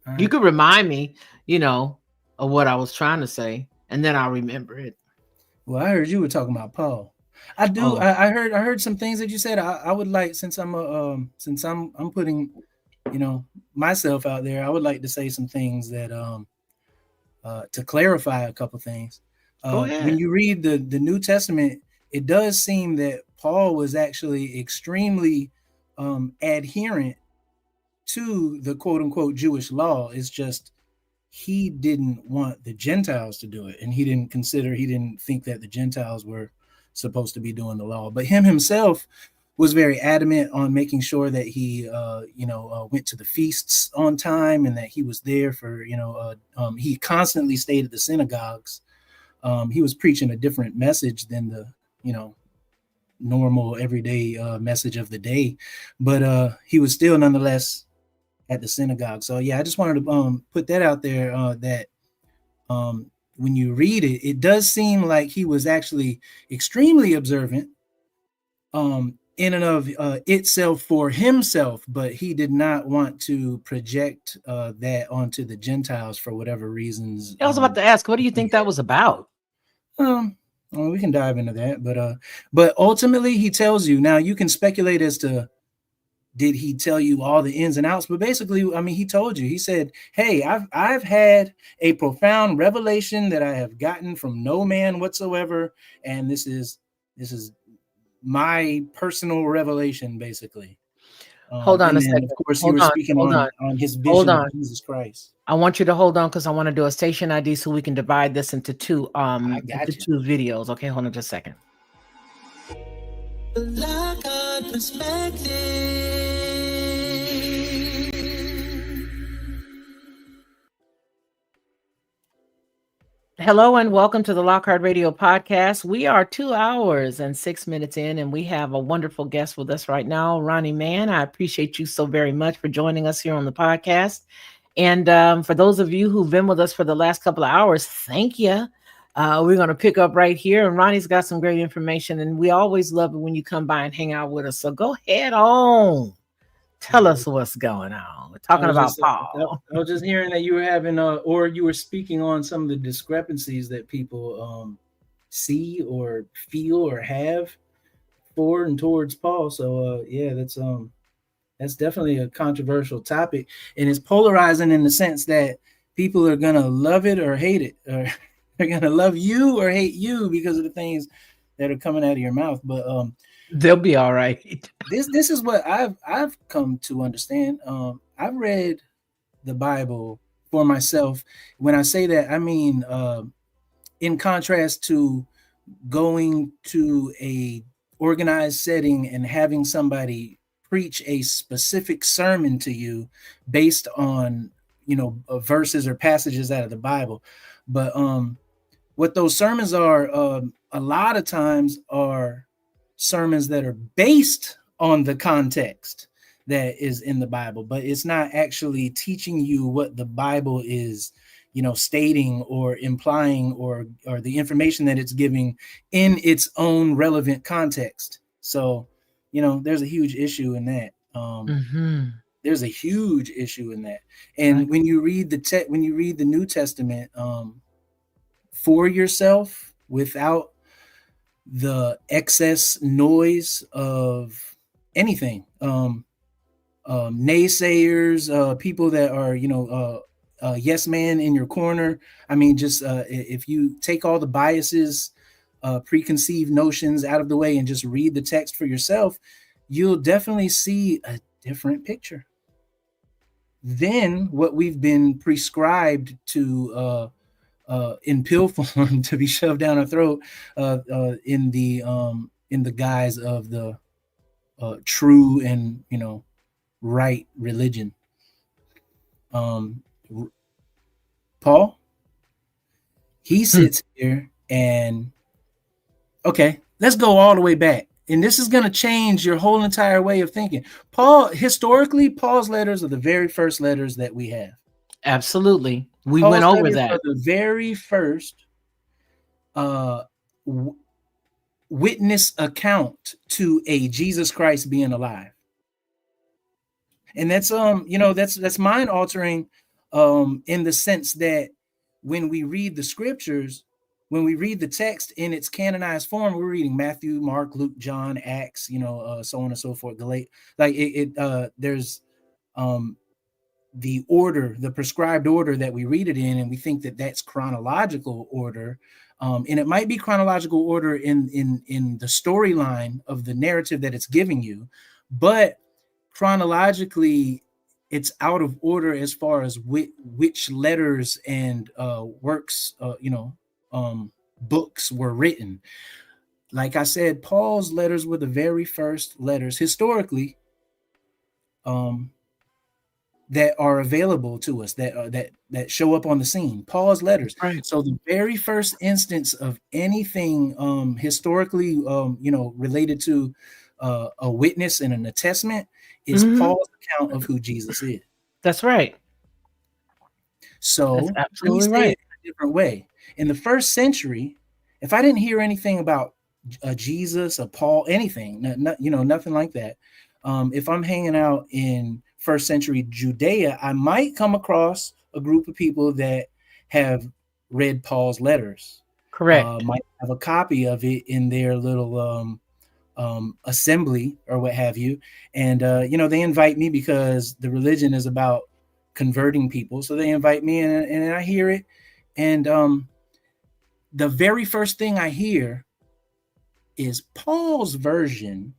You right. could remind me, of what I was trying to say, and then I'll remember it. Well, I heard you were talking about Paul. I do. Oh, I heard some things that you said. I would like, since I'm putting, myself out there. I would like to say some things that to clarify a couple things. go When ahead. you read the New Testament, it does seem that Paul was actually extremely adherent to the quote unquote Jewish law. It's just he didn't want the Gentiles to do it, and he didn't think that the Gentiles were supposed to be doing the law. But him himself was very adamant on making sure that he went to the feasts on time, and that he was there for he constantly stayed at the synagogues. He was preaching a different message than the normal everyday message of the day, but he was still nonetheless at the synagogue. So yeah, I just wanted to put that out there, that when you read it, it does seem like he was actually extremely observant in and of itself for himself, but he did not want to project that onto the Gentiles for whatever reasons. I was about to ask, what do you think that was about? Well, we can dive into that, but ultimately he tells you. Now you can speculate as to, did he tell you all the ins and outs? But basically, I mean, he told you. He said, "Hey, I've had a profound revelation that I have gotten from no man whatsoever, and this is my personal revelation, basically." Hold on a second. Of course, hold you were on, speaking on his vision of Jesus Christ. I want you to hold on, because I want to do a station ID so we can divide this into two videos. Okay, hold on just a second. Black Art Perspective. Hello and welcome to the Lockhart Radio Podcast. We are 2 hours and 6 minutes in, and we have a wonderful guest with us right now, Ronnie Mann. I appreciate you so very much for joining us here on the podcast. And for those of you who've been with us for the last couple of hours, thank you. We're going to pick up right here, and Ronnie's got some great information, and we always love it when you come by and hang out with us. So go ahead on. Tell us what's going on. We're talking about Paul. I was just hearing that you were having, or you were speaking on some of the discrepancies that people see or feel or have for and towards Paul. So yeah, that's definitely a controversial topic, and it's polarizing in the sense that people are gonna love it or hate it, or they're gonna love you or hate you because of the things that are coming out of your mouth. But they'll be all right. This is what I've come to understand. I've read the Bible for myself. When I say that, I mean in contrast to going to a organized setting and having somebody preach a specific sermon to you based on verses or passages out of the Bible. But what those sermons are, a lot of times, are sermons that are based on the context that is in the Bible, but it's not actually teaching you what the Bible is stating or implying, or the information that it's giving in its own relevant context. So there's a huge issue in that. There's a huge issue in that. And when you read the New Testament for yourself, without the excess noise of anything, naysayers, people that are yes man in your corner. I mean, just if you take all the biases, preconceived notions out of the way and just read the text for yourself, you'll definitely see a different picture than what we've been prescribed to in pill form to be shoved down our throat in the guise of the true and right religion. Paul, he sits here and okay, let's go all the way back. And this is going to change your whole entire way of thinking. Historically, Paul's letters are the very first letters that we have. Absolutely. We went over that. Are the very first witness account to a Jesus Christ being alive. And that's that's mind altering in the sense that when we read the scriptures, when we read the text in its canonized form, we're reading Matthew, Mark, Luke, John, Acts, so on and so forth. There's the order, the prescribed order that we read it in, and we think that that's chronological order. And it might be chronological order in the storyline of the narrative that it's giving you, but chronologically it's out of order as far as which letters and works, books were written. Like I said, Paul's letters were the very first letters historically that are available to us, that show up on the scene. Paul's letters. Right. So the very first instance of anything historically, related to a witness and an attestment is Paul's account of who Jesus is. That's right. So That's let me absolutely say right. it in a different way. In the first century, if I didn't hear anything about Jesus or Paul, anything, nothing like that. If I'm hanging out in first century Judea, I might come across a group of people that have read Paul's letters. Correct. Might have a copy of it in their little assembly or what have you. And, they invite me because the religion is about converting people. So they invite me and I hear it. And the very first thing I hear is Paul's version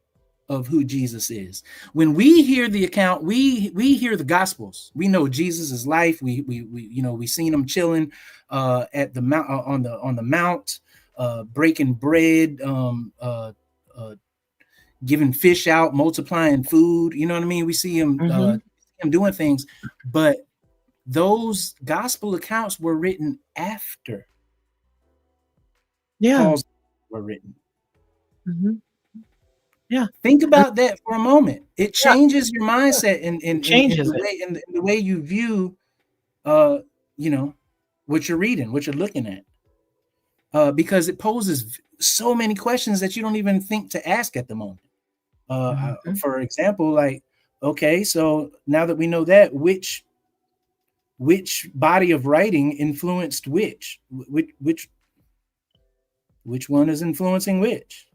of who Jesus is. When we hear the account, we hear the Gospels. We know Jesus' life. We seen him chilling at the mount, on the mount, breaking bread, giving fish out, multiplying food. You know what I mean? We see him doing things, but those gospel accounts were written after Paul's were written. Yeah. Think about that for a moment. It changes your mindset in the way you view, what you're reading, what you're looking at, because it poses so many questions that you don't even think to ask at the moment. For example, like, okay, so now that we know that, which body of writing influenced which one is influencing which?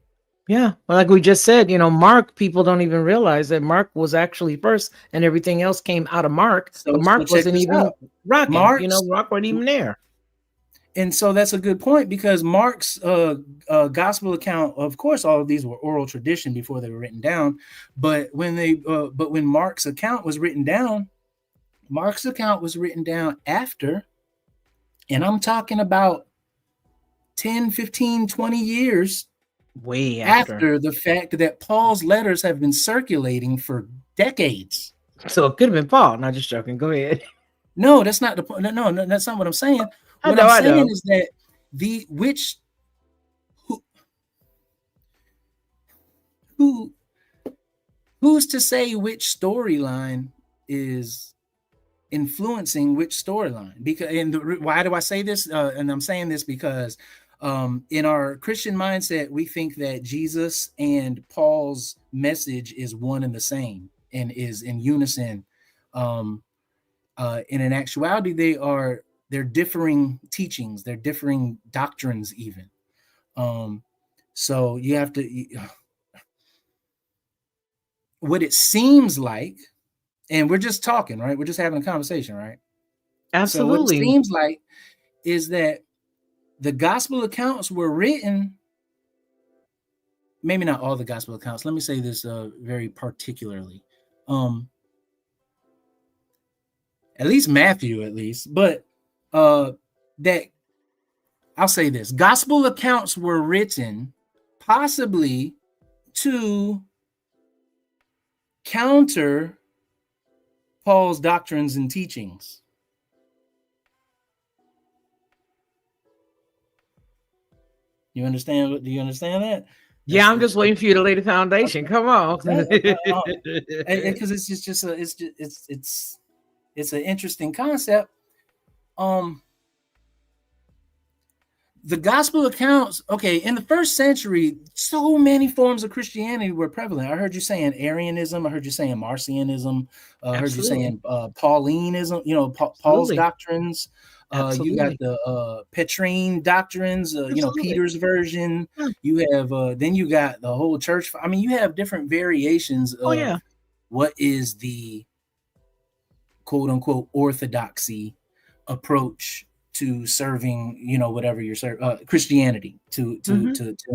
Yeah. Well, like we just said, Mark, people don't even realize that Mark was actually first and everything else came out of Mark. So, but Mark check wasn't this even out. rocking. Mark wasn't even there. And so that's a good point, because Mark's gospel account, of course, all of these were oral tradition before they were written down. But when Mark's account was written down, after, and I'm talking about 10, 15, 20 years way after the fact that Paul's letters have been circulating for decades. So it could have been Paul. Not just joking. Go ahead. No, that's not the point. No, that's not what I'm saying. What I I'm saying know. is that who's to say which storyline is influencing which storyline? Why do I say this? And I'm saying this because in our Christian mindset, we think that Jesus and Paul's message is one and the same and is in unison. In an actuality, they're differing teachings, they're differing doctrines even. So you have to, what it seems like, and we're just talking, right? We're just having a conversation, right? Absolutely. So what it seems like is that the gospel accounts were written, maybe not all the gospel accounts. Let me say this very particularly. At least Matthew, but that I'll say this: gospel accounts were written possibly to counter Paul's doctrines and teachings. Do you understand that? Yeah, I'm just waiting for you to lay the foundation. Come on. Because it's an interesting concept. The gospel accounts, okay, in the first century, so many forms of Christianity were prevalent. I heard you saying Arianism. I heard you saying Marcionism. I heard you saying Paulinism, Paul's doctrines. You got the Petrine doctrines, Peter's version. You have, then you got the whole church. I mean, you have different variations of what is the quote unquote orthodoxy approach to serving, whatever you're Christianity, to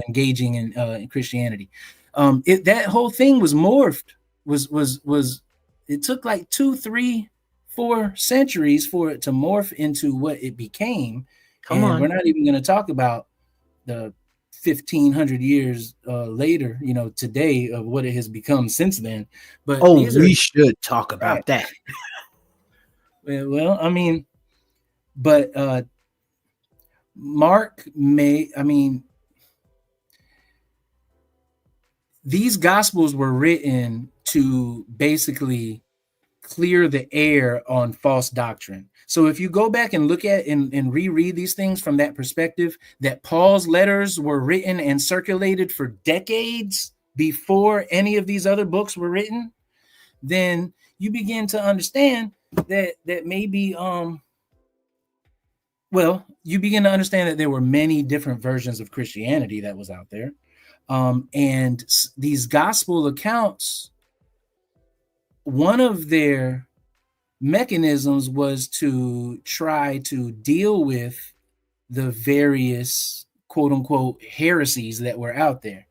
engaging in Christianity. That whole thing was morphed. Was it took like 2, 3, 4 centuries for it to morph into what it became, Come and we're on. not even going to talk about the 1,500 years later, today, of what it has become since then. But Oh, these are we should talk right. about that. Well, I mean, but Mark these gospels were written to basically clear the air on false doctrine. So if you go back and look at and reread these things from that perspective, that Paul's letters were written and circulated for decades before any of these other books were written, then you begin to understand that maybe you begin to understand that there were many different versions of Christianity that was out there. And these gospel accounts, one of their mechanisms was to try to deal with the various quote unquote heresies that were out there.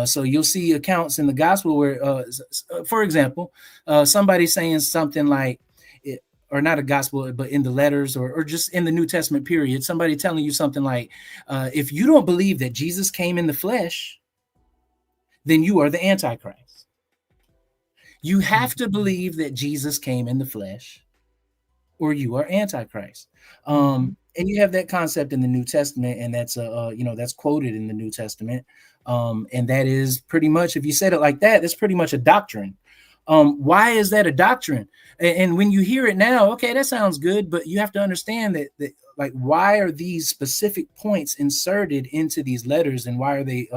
So you'll see accounts in the gospel where, for example, somebody saying something like, or not a gospel, but in the letters or just in the New Testament period, somebody telling you something like, if you don't believe that Jesus came in the flesh, then you are the Antichrist. You have to believe that Jesus came in the flesh, or you are Antichrist. And you have that concept in the New Testament, and that's that's quoted in the New Testament. And that is pretty much, if you said it like that, that's pretty much a doctrine. Why is that a doctrine? And when you hear it now, okay, that sounds good, but you have to understand that like, why are these specific points inserted into these letters, and why are they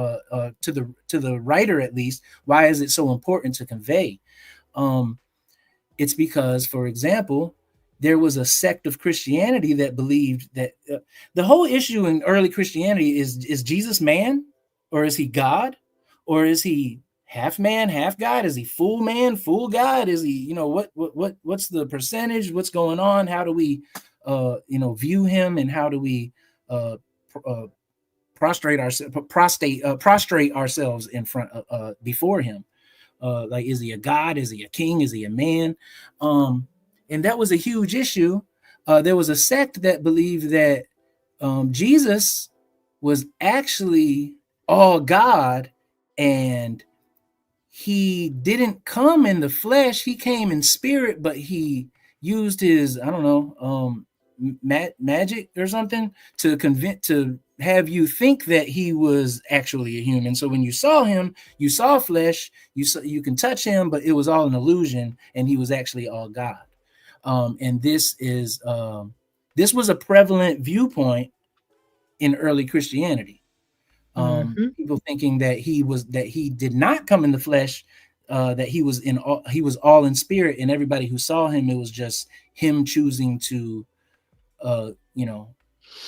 to the writer, at least, why is it so important to convey? It's because, for example, there was a sect of Christianity that believed that the whole issue in early Christianity is Jesus man, or is he God, or is he half man, half God? Is he full man, full God? Is he, what's the percentage? What's going on? How do we, view him, and how do we prostrate ourselves in front before him? Like, is he a God? Is he a king? Is he a man? And that was a huge issue. There was a sect that believed that Jesus was actually all God, and he didn't come in the flesh. He came in spirit, but he used his, I don't know, magic or something to have you think that he was actually a human. So when you saw him, you saw flesh, you can touch him, but it was all an illusion, and he was actually all God. And this was a prevalent viewpoint in early Christianity. People thinking that he did not come in the flesh, that he was all in spirit, and everybody who saw him, it was just him choosing to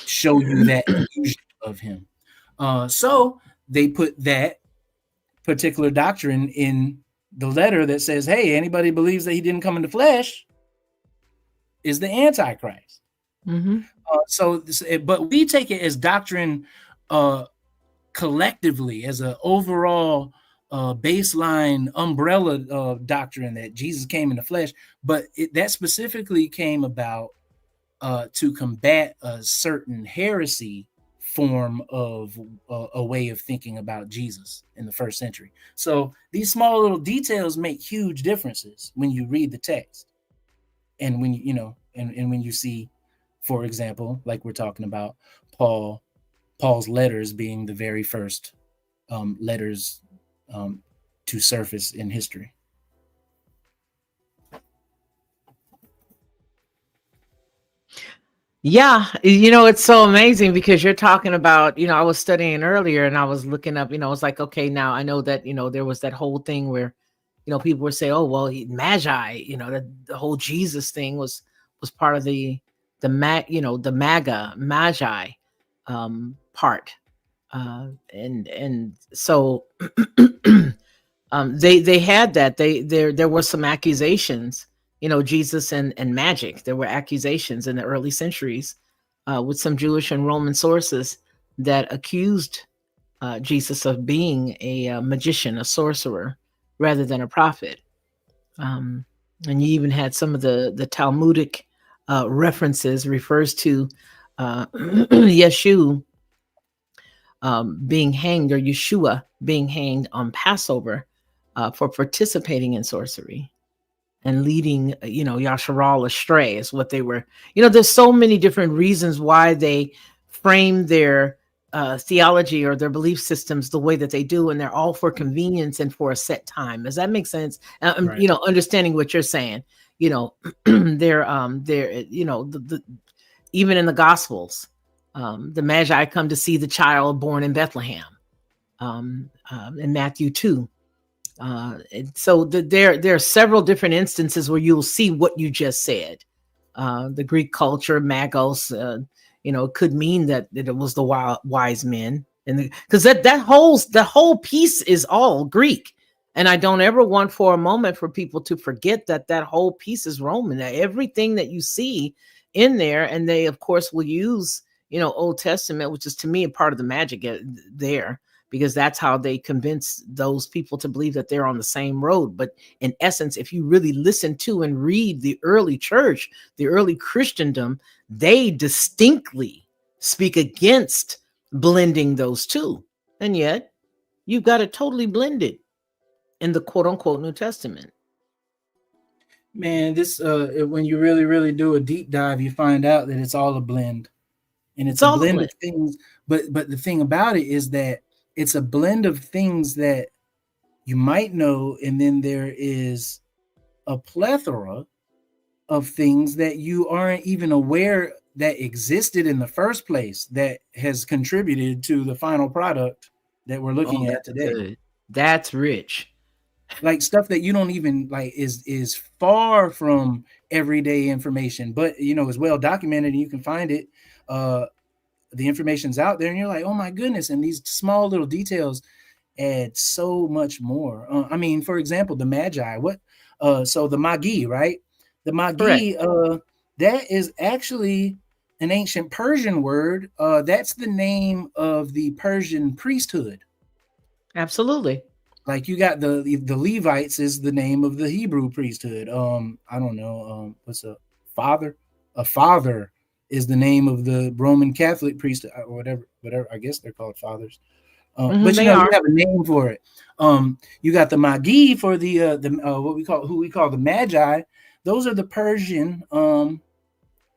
show you that illusion of him. So they put that particular doctrine in the letter that says, hey, anybody believes that he didn't come in the flesh is the Antichrist. But we take it as doctrine collectively, as an overall baseline umbrella doctrine that Jesus came in the flesh. But that specifically came about to combat a certain heresy form of a way of thinking about Jesus in the first century. So these small little details make huge differences when you read the text, and when and when you see, for example, like we're talking about, Paul's letters being the very first letters to surface in history. Yeah, it's so amazing, because you're talking about, I was studying earlier, and I was looking up, it's like, okay, now I know that, there was that whole thing where, people would say, oh, well, magi, the whole Jesus thing was part of the magi part. And so they had that. There were some accusations, Jesus and magic. There were accusations in the early centuries with some Jewish and Roman sources that accused Jesus of being a magician, a sorcerer, rather than a prophet. Um, and you even had some of the Talmudic references refers to Yeshu being hanged, or Yeshua being hanged on Passover for participating in sorcery and leading, Yasharal astray is what they were. There's so many different reasons why they frame their theology or their belief systems the way that they do, and they're all for convenience and for a set time. Does that make sense? Right. Understanding what you're saying, they're, even in the Gospels, the Magi come to see the child born in Bethlehem, in Matthew 2. So there are several different instances where you'll see what you just said. The Greek culture, magos, could mean that it was the wise men, and because the whole piece is all Greek. And I don't ever want for a moment for people to forget that whole piece is Roman. That everything that you see in there, and they of course will use Old Testament, which is to me a part of the magic there, because that's how they convince those people to believe that they're on the same road. But in essence, if you really listen to and read the early church, the early Christendom, they distinctly speak against blending those two. And yet you've got it totally blended in the quote unquote New Testament. Man, this when you really, really do a deep dive, you find out that it's all a blend. And it's a all a blend blend. of things. But the thing about it is that it's a blend of things that you might know, and then there is a plethora of things that you aren't even aware that existed in the first place that has contributed to the final product that we're looking at That's today. good. That's rich. Like stuff that you don't even like is far from everyday information, but is well documented and you can find it. The information's out there and you're like, oh my goodness. And these small little details add so much more. I mean, for example, the Magi, so the Magi, right? The Correct. Magi, that is actually an ancient Persian word. That's the name of the Persian priesthood. Absolutely. Like you got the Levites is the name of the Hebrew priesthood. I don't know. What's a father? A father is the name of the Roman Catholic priesthood, or whatever. I guess they're called fathers. But They you are. have a name for it. You got the Magi for the who we call the Magi. Those are the Persian.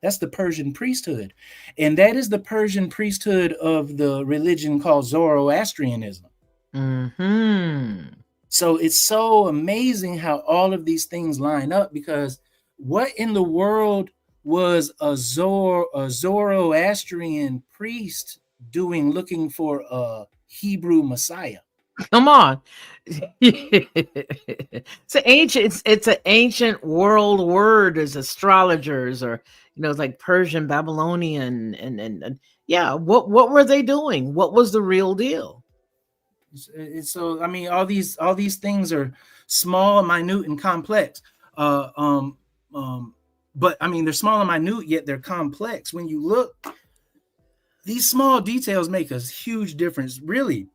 That's the Persian priesthood, and that is the Persian priesthood of the religion called Zoroastrianism. Mm-hmm. So it's so amazing how all of these things line up, because what in the world was a Zoroastrian priest doing looking for a Hebrew Messiah? Come on. It's an ancient, it's an ancient world word as astrologers, or it's like Persian, Babylonian, and yeah, what were they doing? What was the real deal? So I mean, all these things are small, minute, and complex. Uh, um, but I mean, they're small and minute, yet they're complex. When you look, these small details make a huge difference. Really,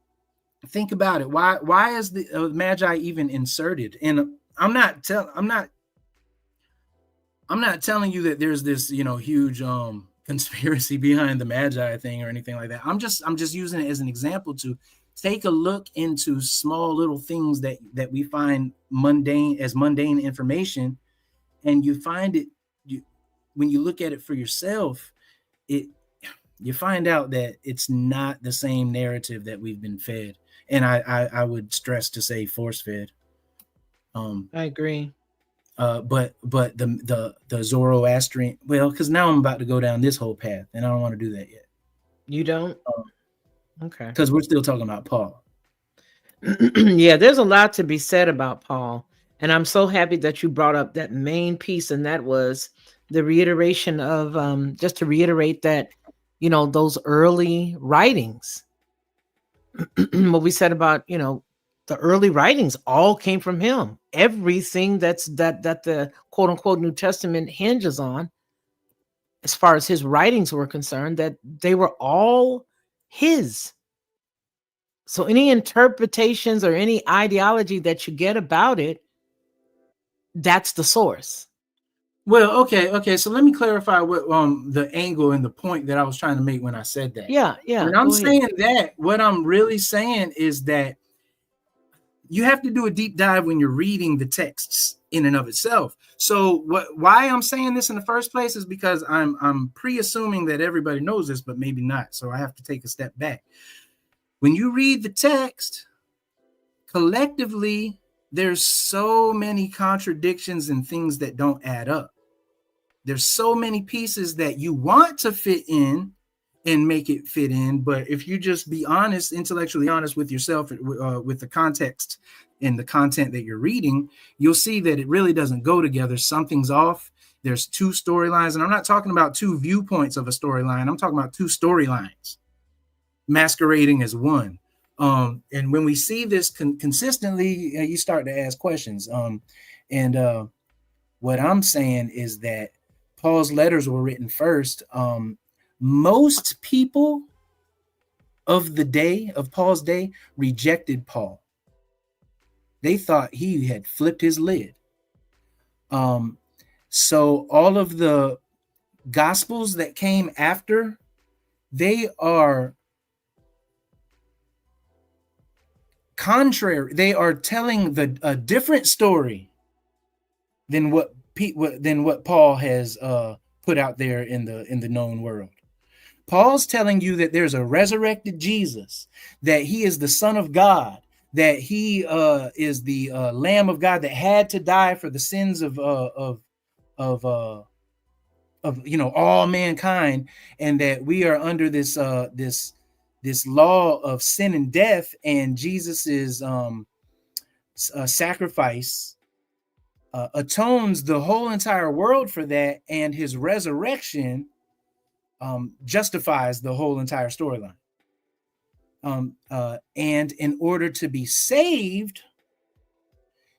think about it. Why is the Magi even inserted? And I'm not telling you that there's this huge conspiracy behind the Magi thing or anything like that. I'm just using it as an example to take a look into small little things that we find mundane information, and you find it when you look at it for yourself, you find out that it's not the same narrative that we've been fed, and I would stress to say force fed. I agree. But the Zoroastrian, well, because now I'm about to go down this whole path, and I don't want to do that yet. You don't? Okay. Because we're still talking about Paul. Yeah, there's a lot to be said about Paul. And I'm so happy that you brought up that main piece, and that was the reiteration of just to reiterate that, those early writings, what we said about, the early writings all came from him. Everything that the quote unquote New Testament hinges on as far as his writings were concerned, that they were all his. So any interpretations or any ideology that you get about it, that's the source. Well, okay. So let me clarify what the angle and the point that I was trying to make when I said that. Yeah, When I'm go ahead. saying that, what I'm really saying is that you have to do a deep dive when you're reading the texts in and of itself. So why I'm saying this in the first place is because I'm pre-assuming that everybody knows this, but maybe not. So I have to take a step back. When you read the text collectively, there's so many contradictions and things that don't add up. There's so many pieces that you want to fit in and make it fit in, but if you just be honest, intellectually honest with yourself, with the context and the content that you're reading, you'll see that it really doesn't go together. Something's off. There's two storylines, and I'm not talking about two viewpoints of a storyline. I'm talking about two storylines masquerading as one. And when we see this consistently, you start to ask questions. And what I'm saying is that Paul's letters were written first. Most people of the day, of Paul's day, rejected Paul. They thought he had flipped his lid. So all of the gospels that came after, they are contrary. They are telling a different story than what Paul has put out there in the known world. Paul's telling you that there's a resurrected Jesus, that he is the Son of God, that he is the Lamb of God that had to die for the sins of all mankind, and that we are under this law of sin and death, and Jesus's sacrifice atones the whole entire world for that, and his resurrection justifies the whole entire storyline. And in order to be saved,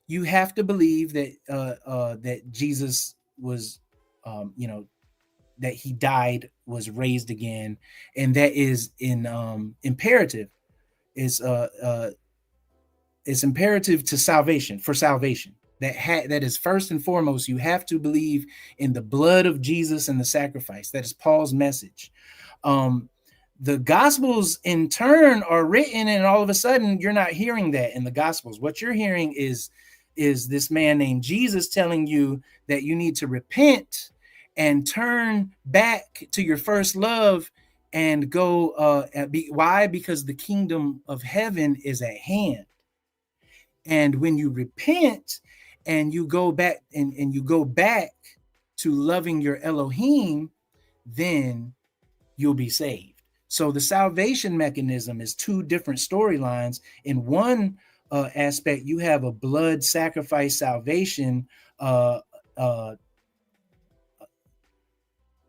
you have to believe that that Jesus was, that he died, was raised again, and that is imperative. It's imperative to salvation, for salvation. That is first and foremost. You have to believe in the blood of Jesus and the sacrifice. That is Paul's message. The Gospels, in turn, are written, and all of a sudden, you're not hearing that in the Gospels. What you're hearing is this man named Jesus telling you that you need to repent and turn back to your first love and go. Why? Because the kingdom of heaven is at hand. And when you repent and you go back and you go back to loving your Elohim, then you'll be saved. So the salvation mechanism is two different storylines. In one aspect, you have a blood sacrifice salvation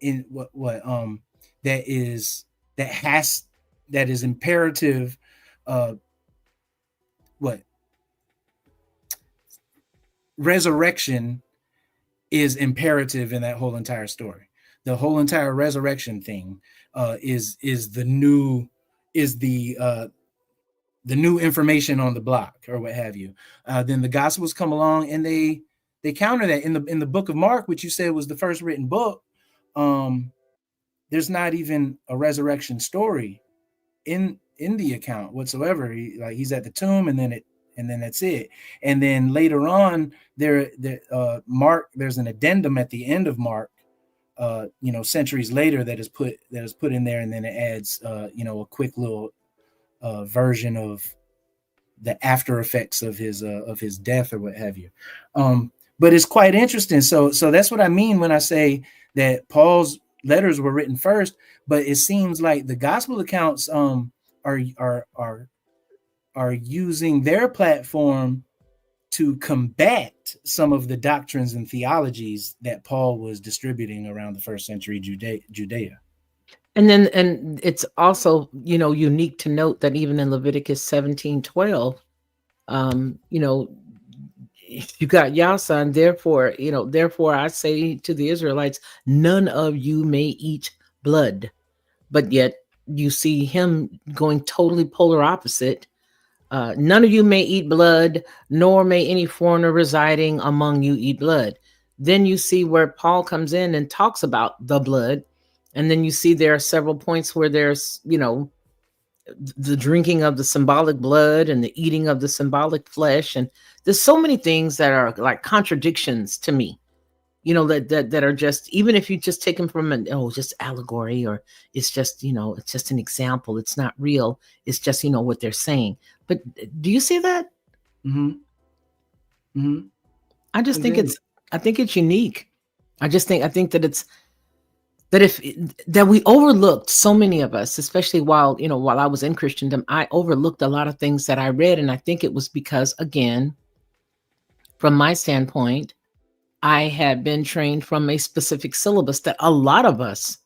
in that is imperative. Resurrection is imperative in that whole entire story. The whole entire resurrection thing is the new information on the block, or what have you. Then the Gospels come along and they counter that. In the book of Mark, which you said was the first written book, there's not even a resurrection story in the account whatsoever. He's at the tomb, and then that's it. And then later on, Mark, there's an addendum at the end of Mark, centuries later, that is put in there, and then it adds a quick little version of the after effects of his death, or what have you. But it's quite interesting. So that's what I mean when I say that Paul's letters were written first, but it seems like the gospel accounts are using their platform to combat some of the doctrines and theologies that Paul was distributing around the first century Judea. And it's also, unique to note that even in Leviticus 17:12, you got Yasa, and therefore, therefore I say to the Israelites, none of you may eat blood. But yet you see him going totally polar opposite. None of you may eat blood, nor may any foreigner residing among you eat blood. Then you see where Paul comes in and talks about the blood. And then you see there are several points where there's, the drinking of the symbolic blood and the eating of the symbolic flesh. And there's so many things that are like contradictions to me, that are just, even if you just take them from just allegory, or it's just, it's just an example, it's not real, it's just, what they're saying. But do you see that? Mm-hmm. Mm-hmm. I just think it's unique. I think that it's that we overlooked, so many of us, especially while I was in Christendom, I overlooked a lot of things that I read. And I think it was because, again, from my standpoint, I had been trained from a specific syllabus that a lot of us,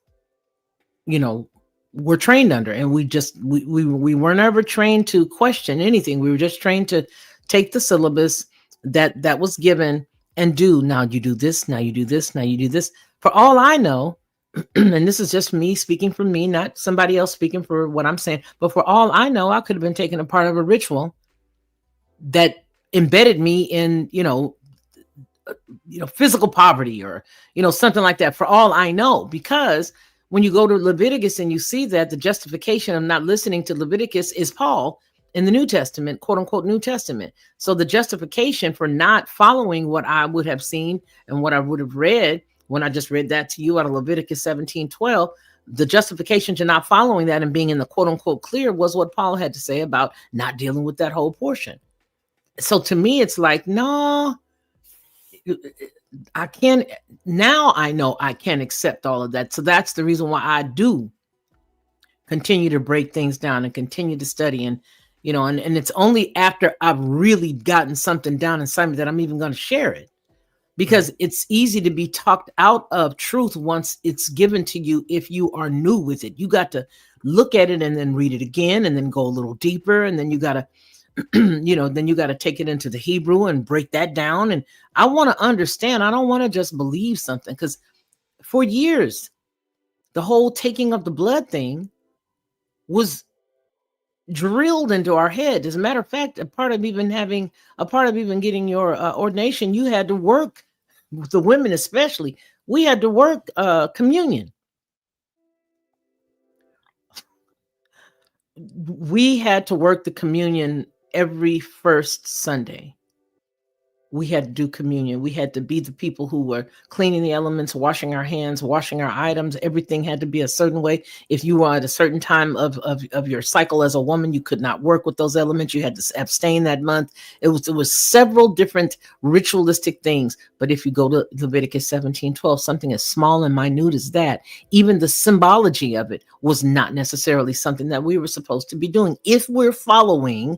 were trained under. And we weren't ever trained to question anything. We were just trained to take the syllabus that was given and do. Now you do this, now you do this, now you do this. For all I know, and this is just me speaking for me, not somebody else speaking for what I'm saying, but for all I know, I could have been taken a part of a ritual that embedded me in, physical poverty, or, something like that, for all I know. Because when you go to Leviticus and you see that the justification of not listening to Leviticus is Paul in the New Testament, quote unquote, New Testament. So the justification for not following what I would have seen and what I would have read when I just read that to you out of Leviticus 17:12, the justification to not following that and being in the quote unquote clear was what Paul had to say about not dealing with that whole portion. So to me, it's like, no, I can't. Now I know I can't accept all of that. So that's the reason why I do continue to break things down and continue to study. And, and it's only after I've really gotten something down inside me that I'm even going to share it. Because it's easy to be talked out of truth once it's given to you. If you are new with it, you got to look at it and then read it again, and then go a little deeper. And then you got to, then you got to take it into the Hebrew and break that down. And I want to understand. I don't want to just believe something, because for years, the whole taking of the blood thing was drilled into our head. As a matter of fact, a part of even getting your ordination, you had to work, the women especially, we had to work communion. We had to work the communion every first Sunday. We had to do communion. We had to be the people who were cleaning the elements, washing our hands, washing our items. Everything had to be a certain way. If you were at a certain time of your cycle as a woman, you could not work with those elements. You had to abstain that month. It was several different ritualistic things. But if you go to Leviticus 17:12, something as small and minute as that, even the symbology of it was not necessarily something that we were supposed to be doing if we're following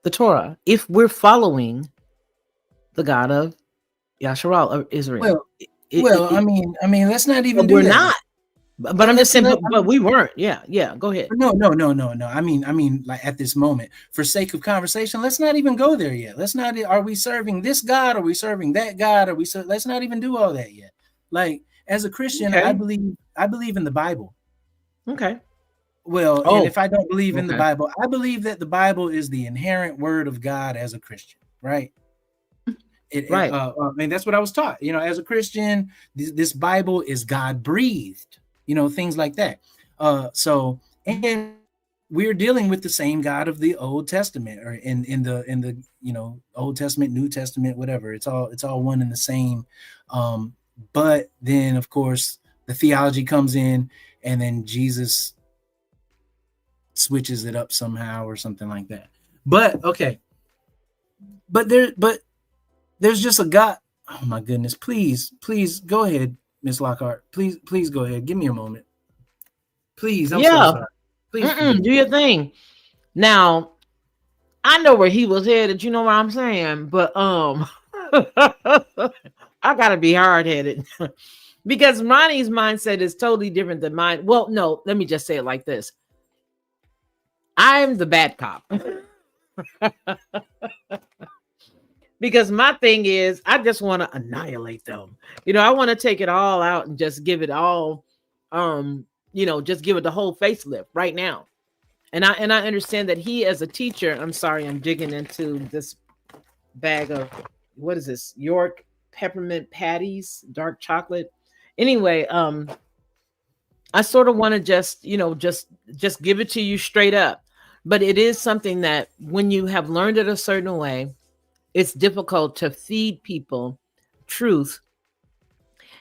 the Torah, if we're following the God of Yasharal, of Israel. I mean, let's not even do we're that. Not. But I'm just saying, but we weren't. Yeah. Go ahead. No. I mean, like at this moment, for sake of conversation, let's not even go there yet. Let's not. Are we serving this God? Are we serving that God? Let's not even do all that yet. Like, as a Christian, okay. I believe in the Bible. Okay. Well, and if I don't believe in the Bible, I believe that the Bible is the inherent word of God as a Christian, right? Right. I mean, that's what I was taught. As a Christian, this Bible is God breathed. Things like that. So, and we're dealing with the same God of the Old Testament, or in the Old Testament, New Testament, whatever. It's all one and the same. But then, of course, the theology comes in, and then Jesus switches it up somehow or something like that. But okay. But there's just a God. Oh my goodness. Please go ahead, Miss Lockhart. Please go ahead. Give me a moment. Please. I'm so sorry. Please do your thing. Now, I know where he was headed, you know what I'm saying? But I gotta be hard-headed. Because Ronnie's mindset is totally different than mine. Well, no, let me just say it like this. I'm the bad cop. because my thing is I just want to annihilate them. I want to take it all out and just give it all, just give it the whole facelift right now. And I understand that he, as a teacher, I'm sorry, I'm digging into this bag of, what is this, York peppermint patties, dark chocolate. Anyway, I sort of want to just give it to you straight up. But it is something that when you have learned it a certain way, it's difficult to feed people truth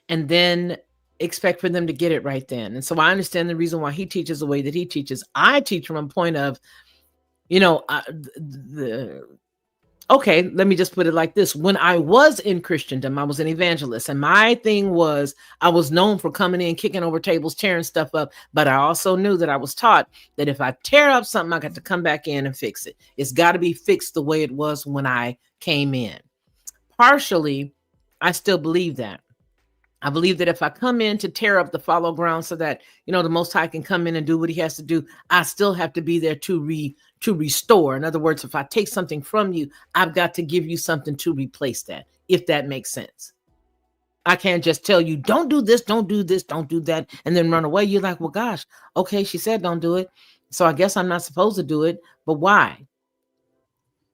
and then expect for them to get it right then. And so I understand the reason why he teaches the way that he teaches. I teach from a point of, the okay, let me just put it like this. When I was in Christendom, I was an evangelist, and my thing was I was known for coming in, kicking over tables, tearing stuff up. But I also knew that I was taught that if I tear up something, I got to come back in and fix it. It's got to be fixed the way it was when I came in. Partially, I still believe that. I believe that if I come in to tear up the fallow ground so that, the Most High can come in and do what he has to do, I still have to be there to restore. In other words, if I take something from you, I've got to give you something to replace that, if that makes sense. I can't just tell you, don't do this, don't do this, don't do that, and then run away. You're like, well, gosh, okay, she said don't do it. So I guess I'm not supposed to do it, but why?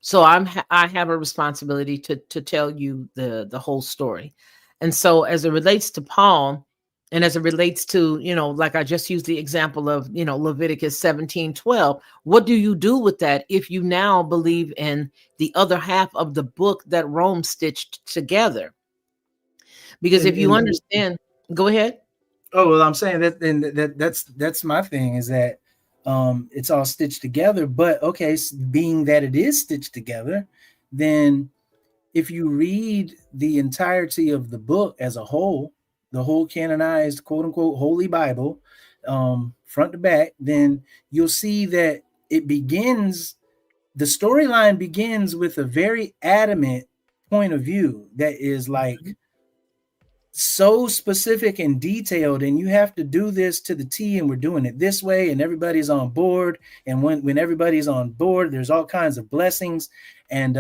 So I have a responsibility to tell you the whole story. And so as it relates to Paul, and as it relates to, like I just used the example of, Leviticus 17:12, what do you do with that if you now believe in the other half of the book that Rome stitched together? Because if you And understand, go ahead. oh well, I'm saying that, and that's my thing, is that it's all stitched together. But okay, being that it is stitched together, then if you read the entirety of the book as a whole, the whole canonized quote unquote Holy Bible, front to back, then you'll see that it begins. The storyline begins with a very adamant point of view that is like so specific and detailed, and you have to do this to the T, and we're doing it this way, and everybody's on board. And when everybody's on board, there's all kinds of blessings. And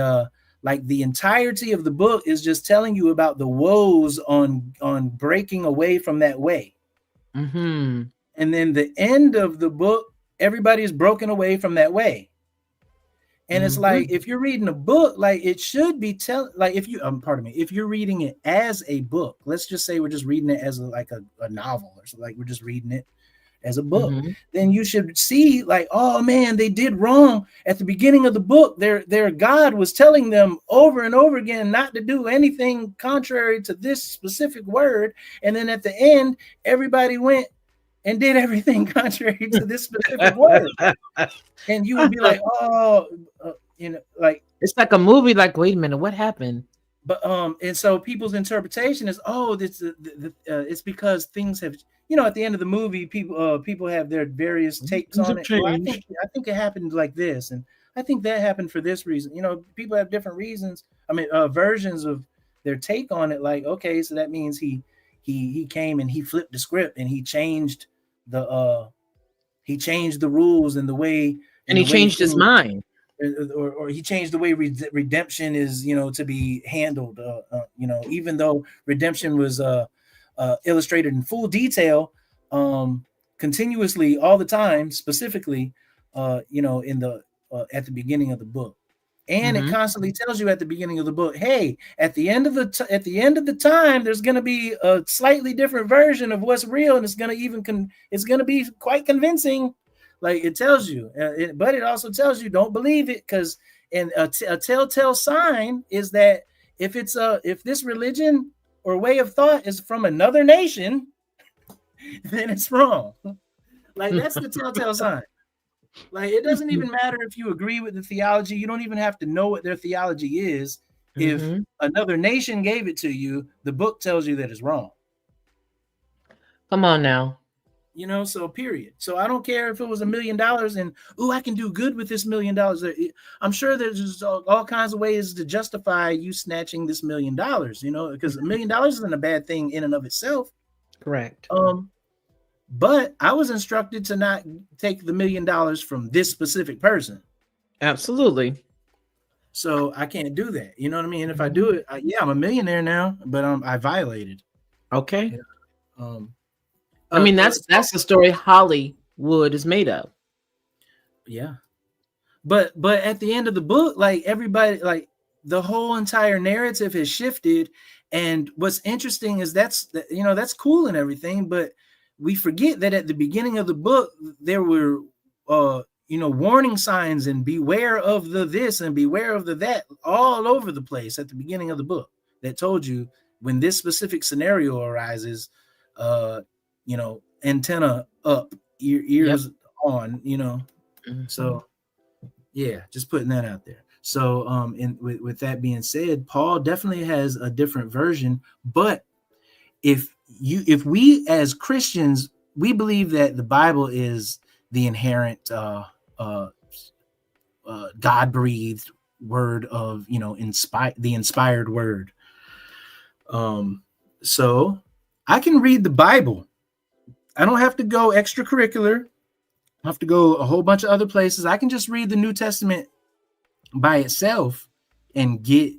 like the entirety of the book is just telling you about the woes on breaking away from that way. Mm-hmm. And then the end of the book, everybody's broken away from that way. And it's like, Mm-hmm. if you're reading a book, like it should be like if you pardon me, if you're reading it as a book, let's just say we're just reading it as a novel, or so, like we're just reading it as a book, Mm-hmm. then you should see like, oh man, they did wrong at the beginning of the book. Their God was telling them over and over again not to do anything contrary to this specific word. And then at the end, everybody went and did everything contrary to this specific word. And you would be like, oh, like It's like a movie. Like, wait a minute, what happened? but and so people's interpretation is, oh, this it's because things have, at the end of the movie, people have their various takes Things on have it. Well, changed. I think it happened like this, and I think that happened for this reason. People have different reasons. I mean, versions of their take on it. Like, okay, so that means he came and he flipped the script, and the he changed the rules and the way And he changed his things, mind. or he changed the way redemption is, to be handled. Even though redemption was illustrated in full detail, continuously all the time, specifically, in the at the beginning of the book. And it Mm-hmm. constantly tells you at the beginning of the book, hey, at the end of the time, there's going to be a slightly different version of what's real, and it's going to it's going to be quite convincing. Like it tells you, but it also tells you don't believe it, because a telltale sign is that if this religion or way of thought is from another nation, then it's wrong. Like that's the telltale sign. Like it doesn't even matter if you agree with the theology. You don't even have to know what their theology is. If Mm-hmm. another nation gave it to you, the book tells you that it's wrong. Come on now. So period. So I don't care if it was $1 million and, I can do good with this $1 million. I'm sure there's just all kinds of ways to justify you snatching this $1 million, because $1 million isn't a bad thing in and of itself. Correct. But I was instructed to not take the $1 million from this specific person. Absolutely. So I can't do that. You know what I mean? And if I do it, I'm a millionaire now, but I violated. Okay. You know? I mean, So, that's the story Hollywood is made of. yeah. But at the end of the book, like everybody, like the whole entire narrative has shifted. And what's interesting is that's cool and everything, but we forget that at the beginning of the book there were warning signs and beware of the this and beware of the that all over the place at the beginning of the book that told you when this specific scenario arises, uh antenna up, Yep. ears on, Mhm. so yeah, just putting that out there. So, and with that being said, Paul definitely has a different version. But if we as Christians, we believe that the Bible is the inherent uh, God breathed word of the inspired word. Um, so I can read the Bible. I don't have to go extracurricular. I have to go a whole bunch of other places. I can just read the New Testament by itself and get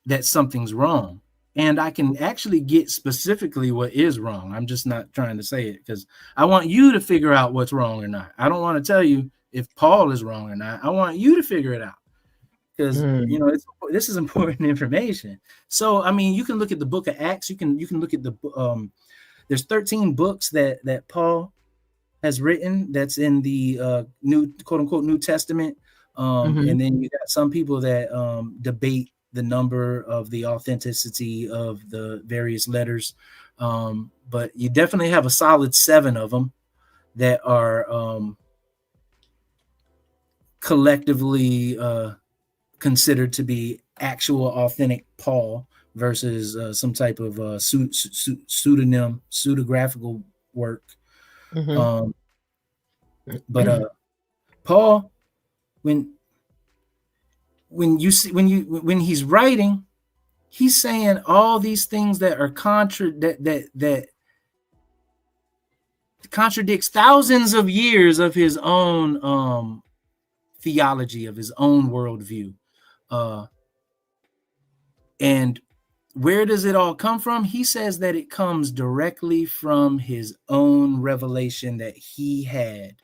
that something's wrong. And I can actually get specifically what is wrong. I'm just not trying to say it because I want you to figure out what's wrong or not. I don't want to tell you if Paul is wrong or not. I want you to figure it out because Mm. this is important information. So I mean, you can look at the book of Acts. You can look at the there's 13 books that Paul has written that's in the new quote unquote New Testament. Mhm. And then you got some people that debate the number of the authenticity of the various letters. But you definitely have a solid 7 of them that are collectively considered to be actual authentic Paul versus some type of pseudonym, pseudographical work. Mhm. Um, but Paul, when when he's writing, he's saying all these things that are that contradicts thousands of years of his own theology, of his own worldview. Uh, and where does it all come from? He says that it comes directly from his own revelation that he had.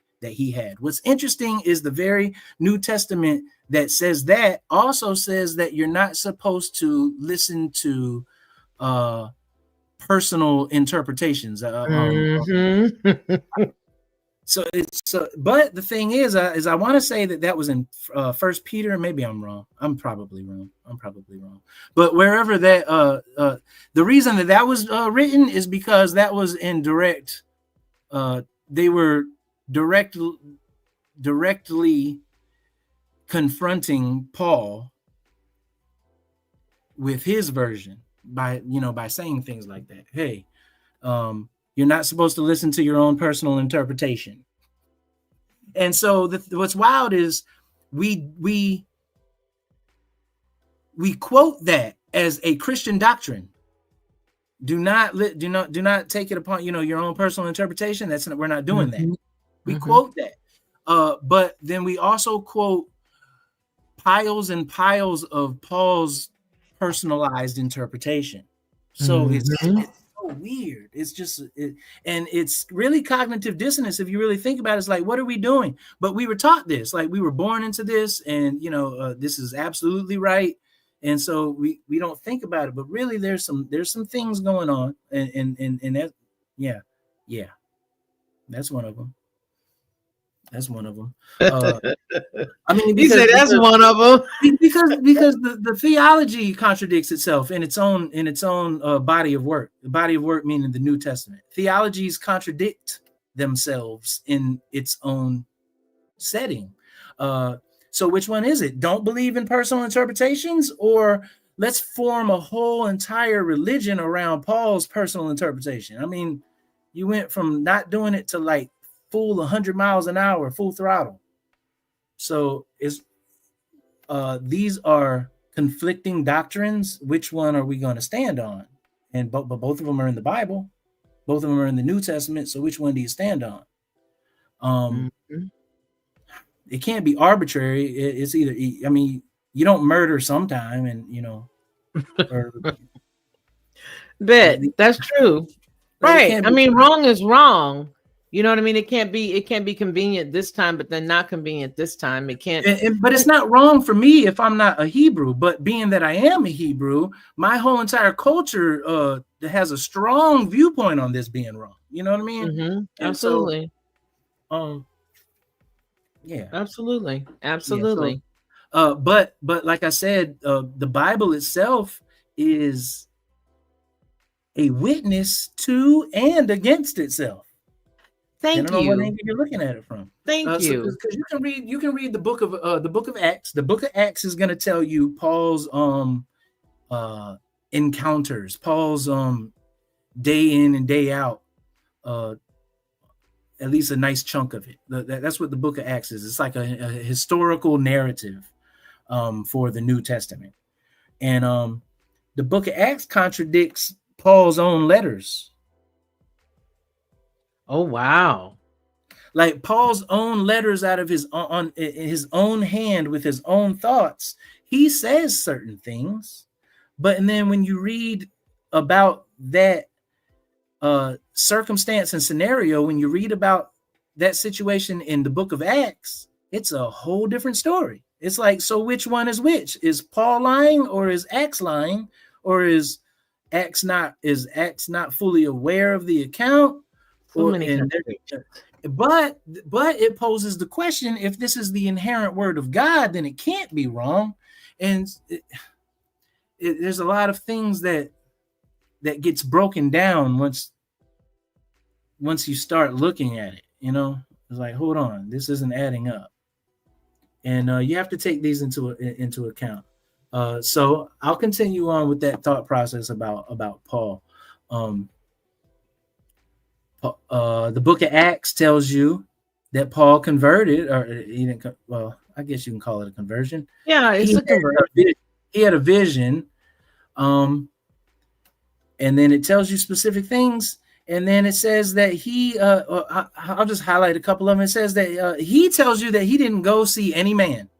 What's interesting is the very New Testament that says that also says that you're not supposed to listen to uh, personal interpretations. Mhm. But the thing is I want to say that was in First Peter. Maybe I'm wrong. I'm probably wrong. But wherever that the reason that was written is because that was in direct. They were directly confronting Paul with his version by saying things like that. Hey, you're not supposed to listen to your own personal interpretation. And so what's wild is we quote that as a Christian doctrine. Do not take it upon your own personal interpretation. We're not doing that. Mhm. We Mhm. quote that, but then we also quote piles and piles of Paul's personalized interpretation. So Mhm. it's so weird. It's just and it's really cognitive dissonance if you really think about it. It's like, what are we doing? But we were taught this, like we were born into this, and this is absolutely right. And so we don't think about it, but really there's some things going on, and that, yeah, yeah, that's one of them. That's one of them. Uh, I mean, He said that's one of them. because the theology contradicts itself in its own body of work. The body of work meaning the New Testament. Theologies contradict themselves in its own setting. Uh, so which one is it? Don't believe in personal interpretations, or let's form a whole entire religion around Paul's personal interpretation? I mean, you went from not doing it to like full 100 miles an hour, full throttle. So these are conflicting doctrines. Which one are we going to stand on? And but both of them are in the Bible. Both of them are in the New Testament. So which one do you stand on? Um, Mhm. it can't be arbitrary. It's either. I mean, you don't murder sometime, and or Bet that's true. like it Right. can't I be. mean, wrong is wrong. You know what I mean? It can't be convenient this time, but then not convenient this time. It can't. But it's not wrong for me if I'm not a Hebrew. But being that I am a Hebrew, my whole entire culture has a strong viewpoint on this being wrong. You know what I mean? And so, Absolutely. um, yeah, Absolutely. yeah. So, Absolutely. but like I said, the Bible itself is a witness to and against itself, Thank depending on what you. angle you're looking at it from. Thank So you. because you can read the book of Acts. The book of Acts is going to tell you Paul's uh encounters, Paul's day in and day out, at least a nice chunk of it. That's what the book of Acts is. It's like a historical narrative for the New Testament. And the book of Acts contradicts Paul's own letters. Oh, wow. Like Paul's own letters out of his own hand with his own thoughts, he says certain things, but and then when you read about that circumstance and scenario, when you read about that situation in the book of Acts, it's a whole different story. It's like, so which one is which? Is Paul lying, or is Acts lying, or is Acts not fully aware of the account? So many contradictions. But it poses the question: if this is the inherent word of God, then it can't be wrong. And there's a lot of things that gets broken down once you start looking at it. It's like, hold on, this isn't adding up, and you have to take these into account. So I'll continue on with that thought process about Paul. The book of Acts tells you that Paul converted, or he didn't. Well, I guess you can call it a conversion. Yeah, it's a conversion. He had a vision, and then it tells you specific things, and then it says that he. I'll just highlight a couple of them. It says that he tells you that he didn't go see any man.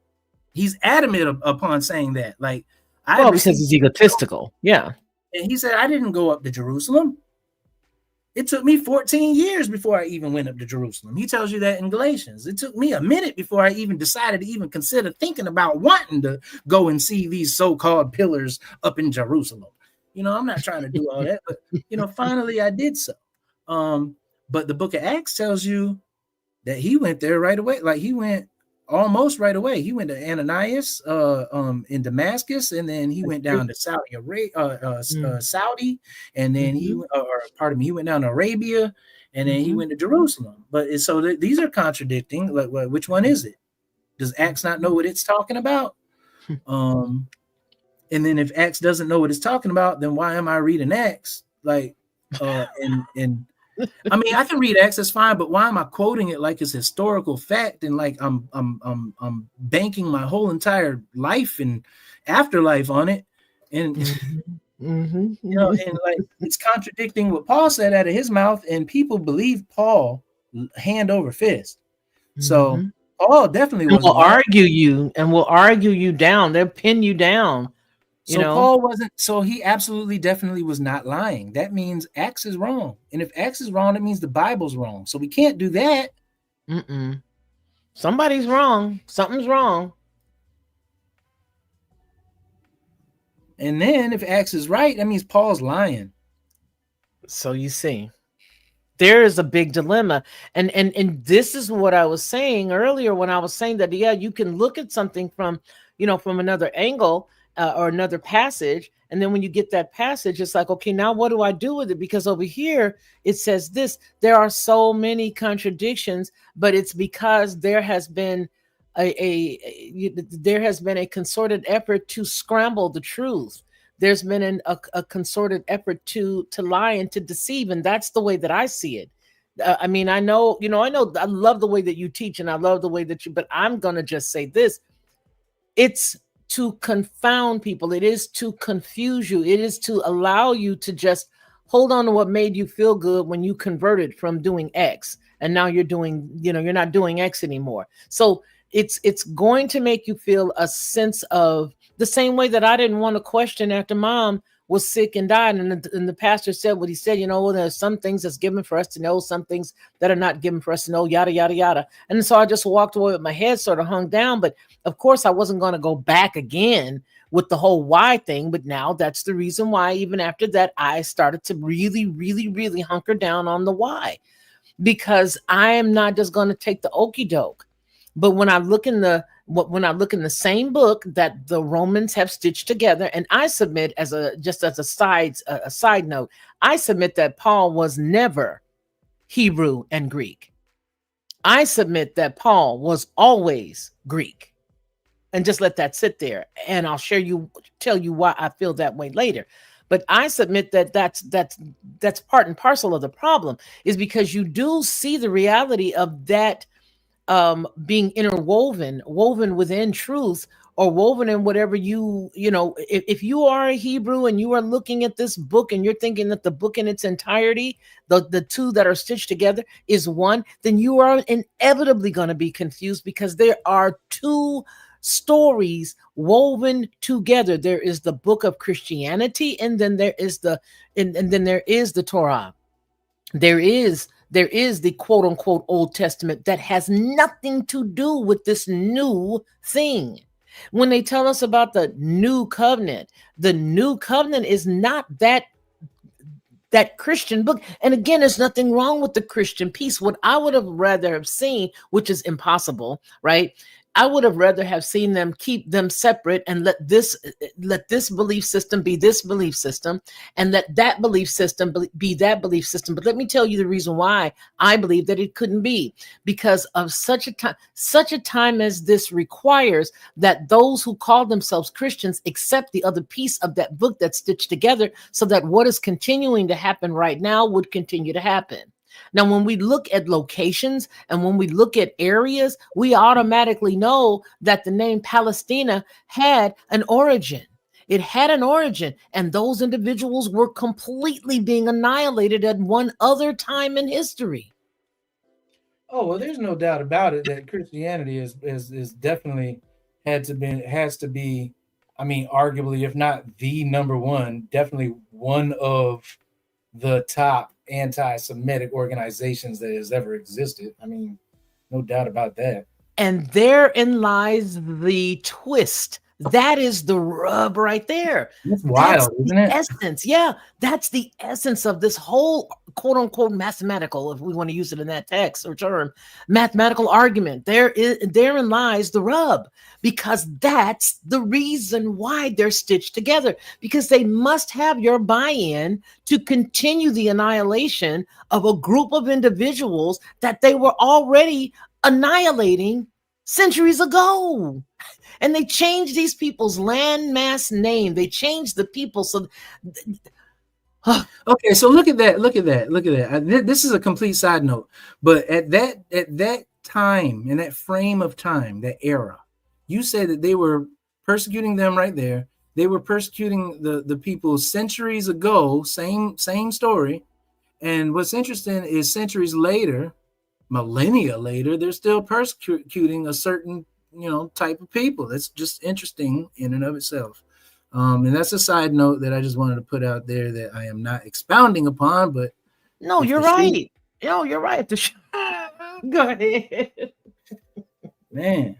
He's adamant upon saying that. Like, because he's egotistical. Yeah. And he said, I didn't go up to Jerusalem. It took me 14 years before I even went up to Jerusalem. He tells you that in Galatians. It took me a minute before I even decided to even consider thinking about wanting to go and see these so-called pillars up in Jerusalem. I'm not trying to do all that, but, finally I did so. But the book of Acts tells you that he went there right away. Like, he went almost right away. He went to Ananias in Damascus, and then he went down to Saudi Arabia, Saudi, and then he went down to Arabia, and then he went to Jerusalem. But so these are contradicting. Like, which one is it? Does Acts not know what it's talking about? And then if Acts doesn't know what it's talking about, then why am I reading Acts? Like, and I mean, I can read Acts, that's fine, but why am I quoting it like it's historical fact, and like I'm banking my whole entire life and afterlife on it, and and like it's contradicting what Paul said out of his mouth, and people believe Paul hand over fist. So Paul definitely will argue you down. They'll pin you down. So Paul wasn't. So he absolutely, definitely was not lying. That means Acts is wrong, and if Acts is wrong, it means the Bible's wrong. So we can't do that. Somebody's wrong. Something's wrong. And then if Acts is right, that means Paul's lying. So you see, there is a big dilemma, and this is what I was saying earlier when I was saying that you can look at something from another angle. Or another passage, and then when you get that passage, it's like, okay, now what do I do with it? Because over here it says this. There are so many contradictions, but it's because there has been a concerted effort to scramble the truth. There's been a concerted effort to lie and to deceive, and that's the way that I see it. I mean, I know, I love the way that you teach, and I love the way that but I'm gonna just say this: it's to confound people. It is to confuse you. It is to allow you to just hold on to what made you feel good when you converted from doing X, and now you're doing, you're not doing X anymore. So It's going to make you feel a sense of the same way that I didn't want to question after mom was sick and died, and the pastor said what he said. There's some things that's given for us to know, some things that are not given for us to know, yada yada yada. And so I just walked away with my head sort of hung down. But of course, I wasn't going to go back again with the whole why thing. But now that's the reason why, even after that, I started to really, really, really hunker down on the why, because I am not just going to take the okey doke. But when I look in the same book that the Romans have stitched together, and I submit as a side note, I submit that Paul was never Hebrew and Greek. I submit that Paul was always Greek, and just let that sit there. And I'll tell you why I feel that way later. But I submit that that's part and parcel of the problem, is because you do see the reality of that being woven within truth, or woven in whatever if you are a Hebrew and you are looking at this book and you're thinking that the book in its entirety, the two that are stitched together, is one, then you are inevitably going to be confused, because there are two stories woven together. There is the book of Christianity, and then there is the Torah. There is the quote unquote Old Testament that has nothing to do with this new thing. When they tell us about the new covenant is not that Christian book. And again, there's nothing wrong with the Christian piece. What I would have rather have seen, which is impossible, right? I would have rather have seen them keep them separate and let this belief system be this belief system, and let that belief system be that belief system. But let me tell you the reason why I believe that it couldn't be, because of such a time as this requires that those who call themselves Christians accept the other piece of that book that's stitched together, so that what is continuing to happen right now would continue to happen. Now, when we look at locations and when we look at areas, we automatically know that the name Palestina had an origin. It had an origin, and those individuals were completely being annihilated at one other time in history. Oh, well, there's no doubt about it that Christianity is definitely has to be, I mean, arguably, if not the number one, definitely one of the top anti-Semitic organizations that has ever existed. I mean, no doubt about that. And therein lies the twist. That is the rub right there. That's wild, isn't it? Essence. Yeah, that's the essence of this whole quote unquote mathematical, if we want to use it in that text or term, mathematical argument. Therein lies the rub, because that's the reason why they're stitched together, because they must have your buy-in to continue the annihilation of a group of individuals that they were already annihilating centuries ago. And they changed these people's landmass name. They changed the people. So, okay, so look at that. This is a complete side note, but at that time, in that frame of time, that era, you said that they were persecuting them right there. They were persecuting the people centuries ago. Same story. And what's interesting is centuries later, millennia later, they're still persecuting a certain type of people. That's just interesting in and of itself. And that's a side note that I just wanted to put out there that I am not expounding upon, but no, you're right. No, you're right. Go ahead. Man.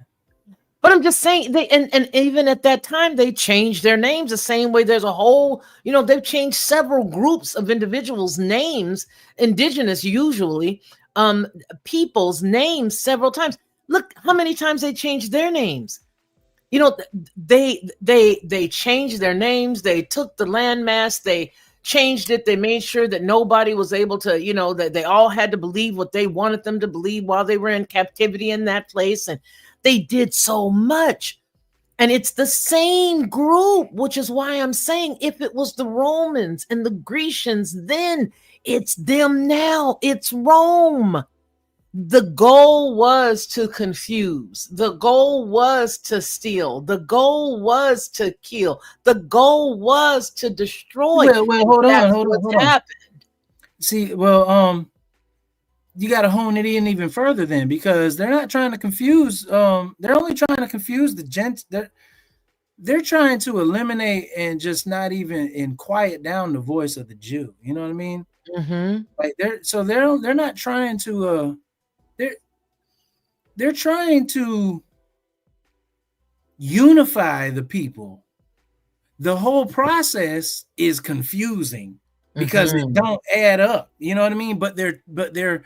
But I'm just saying, and even at that time, they changed their names the same way. There's a whole, they've changed several groups of individuals' names, indigenous usually, people's names several times. Look how many times they changed their names. They changed their names. They took the landmass. They changed it. They made sure that nobody was able to, that they all had to believe what they wanted them to believe while they were in captivity in that place. And they did so much. And it's the same group, which is why I'm saying, if it was the Romans and the Grecians, then it's them now. It's Rome. The goal was to confuse. The goal was to steal. The goal was to kill. The goal was to destroy. Well, hold on. Happened. See, well, you got to hone it in even further then, because they're not trying to confuse. They're only trying to confuse the gent. They're trying to eliminate and just not even and quiet down the voice of the Jew. You know what I mean? Mm-hmm. Like they're not trying to they're trying to unify the people. The whole process is confusing because it Mm-hmm. don't add up. You know what I mean? But they're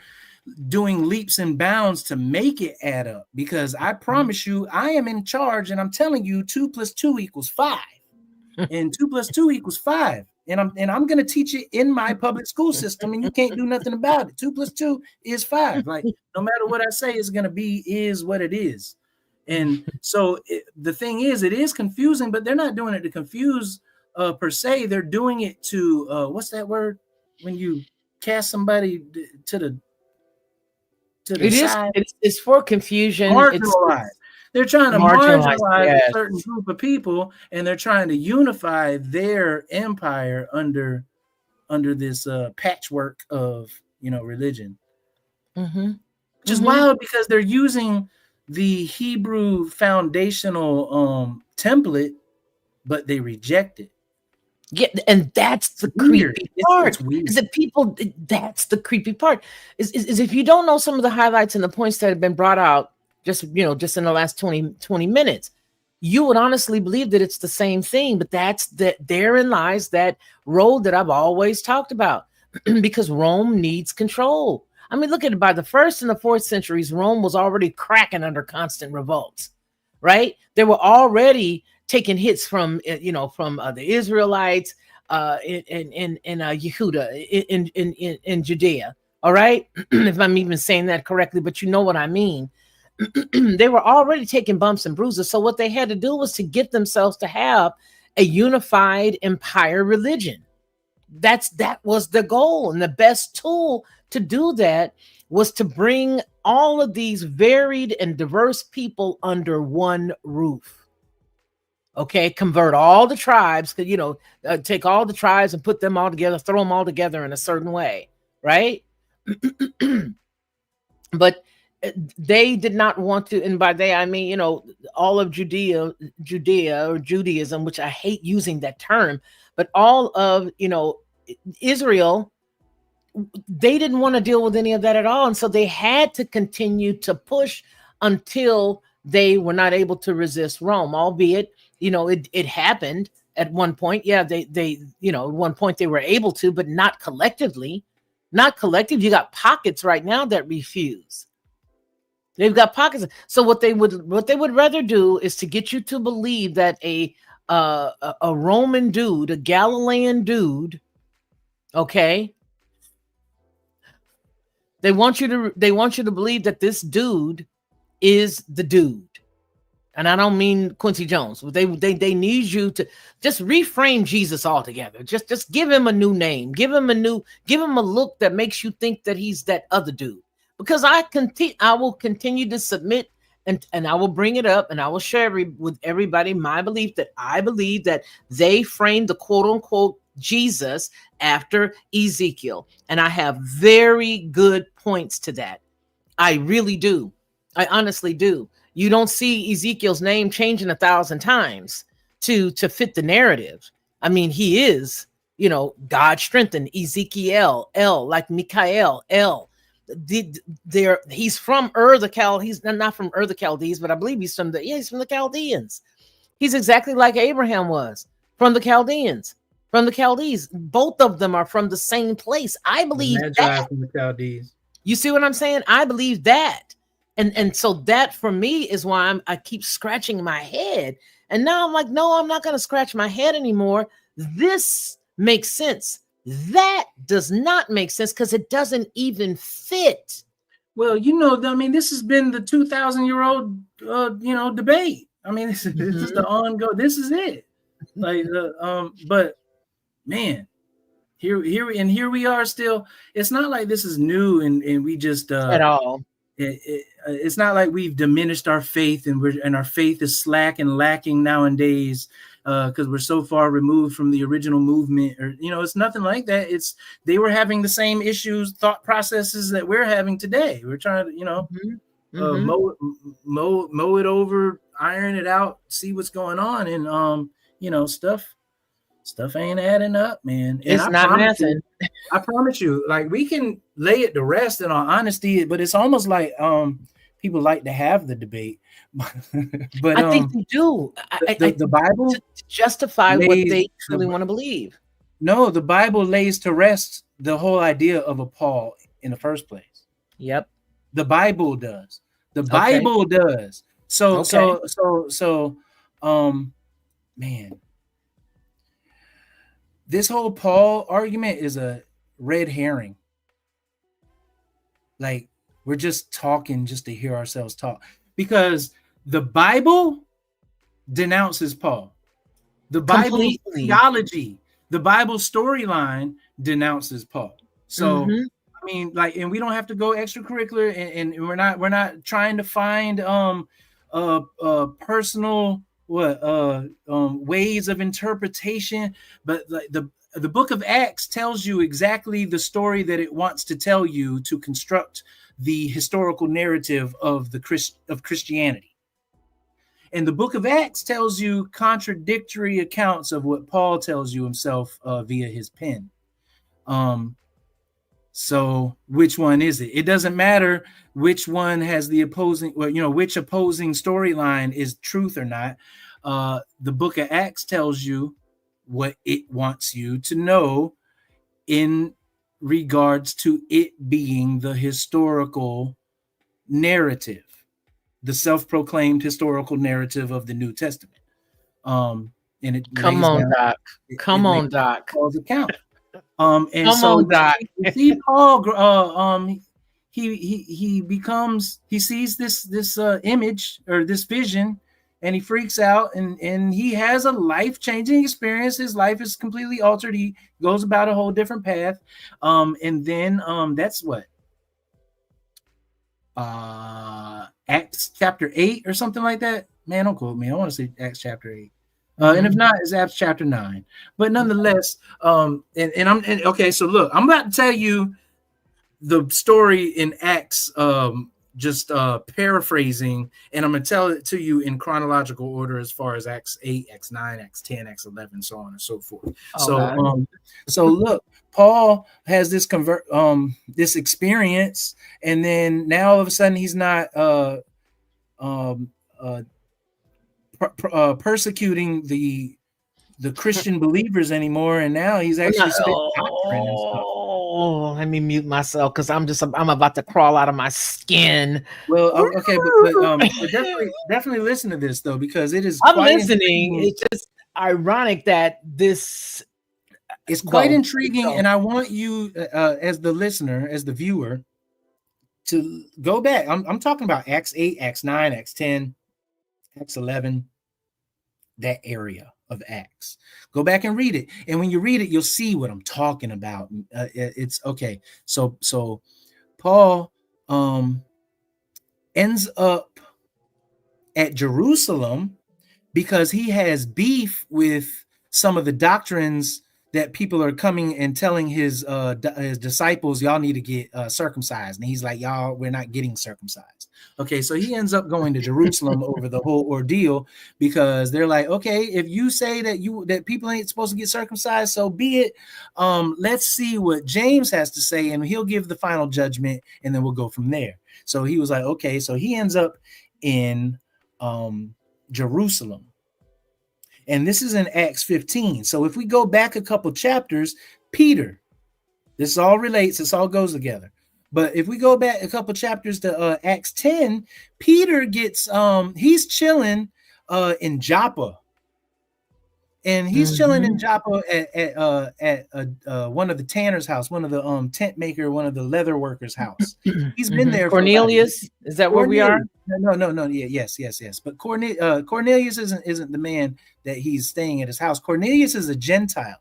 doing leaps and bounds to make it add up, because I promise you, I am in charge and I'm telling you 2 + 2 = 5. And 2 + 2 = 5. And I'm going to teach it in my public school system, and you can't do nothing about it. 2 + 2 is 5. Like, no matter what I say, it's going to be is what it is. And so the thing is, it is confusing, but they're not doing it to confuse per se. They're doing it to what's that word when you cast somebody to the It is. side? It's for confusion. Marginalized. They're trying to Marginalized. marginalize a Yes. certain group of people, and they're trying to unify their empire under this patchwork of religion. Mm-hmm. Which is wild, because they're using the Hebrew foundational template, but they reject it. Yeah, and that's the Weird. creepy It's part. weird. Is that people? That's the creepy part. Is if you don't know some of the highlights and the points that have been brought out, just just in the last 20 minutes, you would honestly believe that it's the same thing. But therein lies that road that I've always talked about, because Rome needs control. I mean, look at it. By the 1st and the 4th centuries, Rome was already cracking under constant revolts. Right? They were already taking hits from from the Israelites in Yehuda in Judea. All right, if I'm even saying that correctly, but you know what I mean. They were already taking bumps and bruises. So what they had to do was to get themselves to have a unified empire religion. That was the goal, and the best tool to do that was to bring all of these varied and diverse people under one roof. Okay, convert all the tribes, take all the tribes and put them all together, throw them all together in a certain way, right? But they did not want to, and by they I mean all of Judea or Judaism, which I hate using that term, but all of Israel, they didn't want to deal with any of that at all, and so they had to continue to push until they were not able to resist Rome, albeit it happened at one point. Yeah, they at one point they were able to, but not collectively. Not collective. You got pockets right now that refuse. They've got pockets. So what they would rather do is to get you to believe that a Roman dude, a Galilean dude, okay, they want you to believe that this dude is the dude. And I don't mean Quincy Jones. They need you to just reframe Jesus altogether. Just give him a new name. Give him a look that makes you think that he's that other dude. Because I will continue to submit, and I will bring it up, and I will share with everybody my belief that I believe that they framed the quote unquote Jesus after Ezekiel. And I have very good points to that. I really do. I honestly do. You don't see Ezekiel's name changing 1,000 times to fit the narrative. I mean, he is, God strengthened Ezekiel, El, like Mikael, El. He's from he's not from the Chaldees, but I believe he's from the Chaldeans. He's exactly like Abraham was from the Chaldeans, from the Chaldees. Both of them are from the same place. I believe that. From the Chaldees. You see what I'm saying? I believe that. And so that for me is why I keep scratching my head. And now I'm like, no, I'm not going to scratch my head anymore. This makes sense. That does not make sense because it doesn't even fit. Well, I mean, this has been the 2,000-year-old, debate. I mean, this is the ongoing. This is it. Like, but man, here we are still. It's not like this is new and we just at all. It's not like we've diminished our faith and our faith is slack and lacking nowadays because we're so far removed from the original movement, or it's nothing like that. It's they were having the same issues, thought processes that we're having today. We're trying to mow it over, iron it out, see what's going on, and stuff ain't adding up, man. And It's not nothing. I promise you, like, we can lay it to rest in our honesty, but it's almost like people like to have the debate. But I think they do. the Bible to justify what they truly want to believe. No, the Bible lays to rest the whole idea of a Paul in the first place. Yep. The Bible does. The Bible does. So man, this whole Paul argument is a red herring. Like, we're just talking just to hear ourselves talk, because the Bible denounces Paul. The Bible theology, the Bible storyline denounces Paul. So I mean, like, and we don't have to go extracurricular, and we're not trying to find personal ways of interpretation, but like the book of Acts tells you exactly the story that it wants to tell you to construct the historical narrative of Christianity. And the book of Acts tells you contradictory accounts of what Paul tells you himself via his pen. So which one is it? It doesn't matter which one has the opposing, which opposing storyline is truth or not. The book of Acts tells you what it wants you to know in regards to it being the historical narrative, the self-proclaimed historical narrative of the New Testament. And it Come on, Doc. Come on, Doc. Paul's account. And come so on, Doc. You see Paul, he sees this image or this vision, and he freaks out, and he has a life-changing experience. His life is completely altered. He goes about a whole different path. And then that's what? Acts chapter 8 or something like that. Man, don't quote me. I want to say Acts chapter 8. And if not, it's Acts chapter 9. But nonetheless, okay, so look, I'm about to tell you the story in Acts, just paraphrasing, and I'm going to tell it to you in chronological order as far as Acts 8, Acts 9, Acts 10, Acts 11, so on and so forth. So look, Paul has this this experience, and then now all of a sudden he's not persecuting the Christian believers anymore, and now he's actually spitting doctrine and stuff. Oh, let me mute myself, because I'm about to crawl out of my skin. Well, okay, but definitely listen to this though, because it is. I'm listening. It's just ironic that this is quite intriguing, and I want you, as the listener, as the viewer, to go back. I'm talking about Acts 8, Acts 9, Acts 10, Acts 11, that area of Acts. Go back and read it, and when you read it, you'll see what I'm talking about. It's okay. So Paul ends up at Jerusalem because he has beef with some of the doctrines that people are coming and telling his disciples, y'all need to get circumcised. And he's like, y'all, we're not getting circumcised. Okay, so he ends up going to Jerusalem over the whole ordeal, because they're like, okay, if you say that people ain't supposed to get circumcised, so be it. Let's see what James has to say, and he'll give the final judgment, and then we'll go from there. So he was like, okay, so he ends up in Jerusalem. And this is in Acts 15. So if we go back a couple chapters, Peter, this all relates, this all goes together. But if we go back a couple chapters to Acts 10, Peter gets, he's chilling in Joppa. And he's chilling in Joppa at one of the tanner's house, one of the tent maker, one of the leather workers' house. He's been there. Cornelius, is that where we are? No. Yes. But Cornelius isn't the man that he's staying at his house. Cornelius is a Gentile,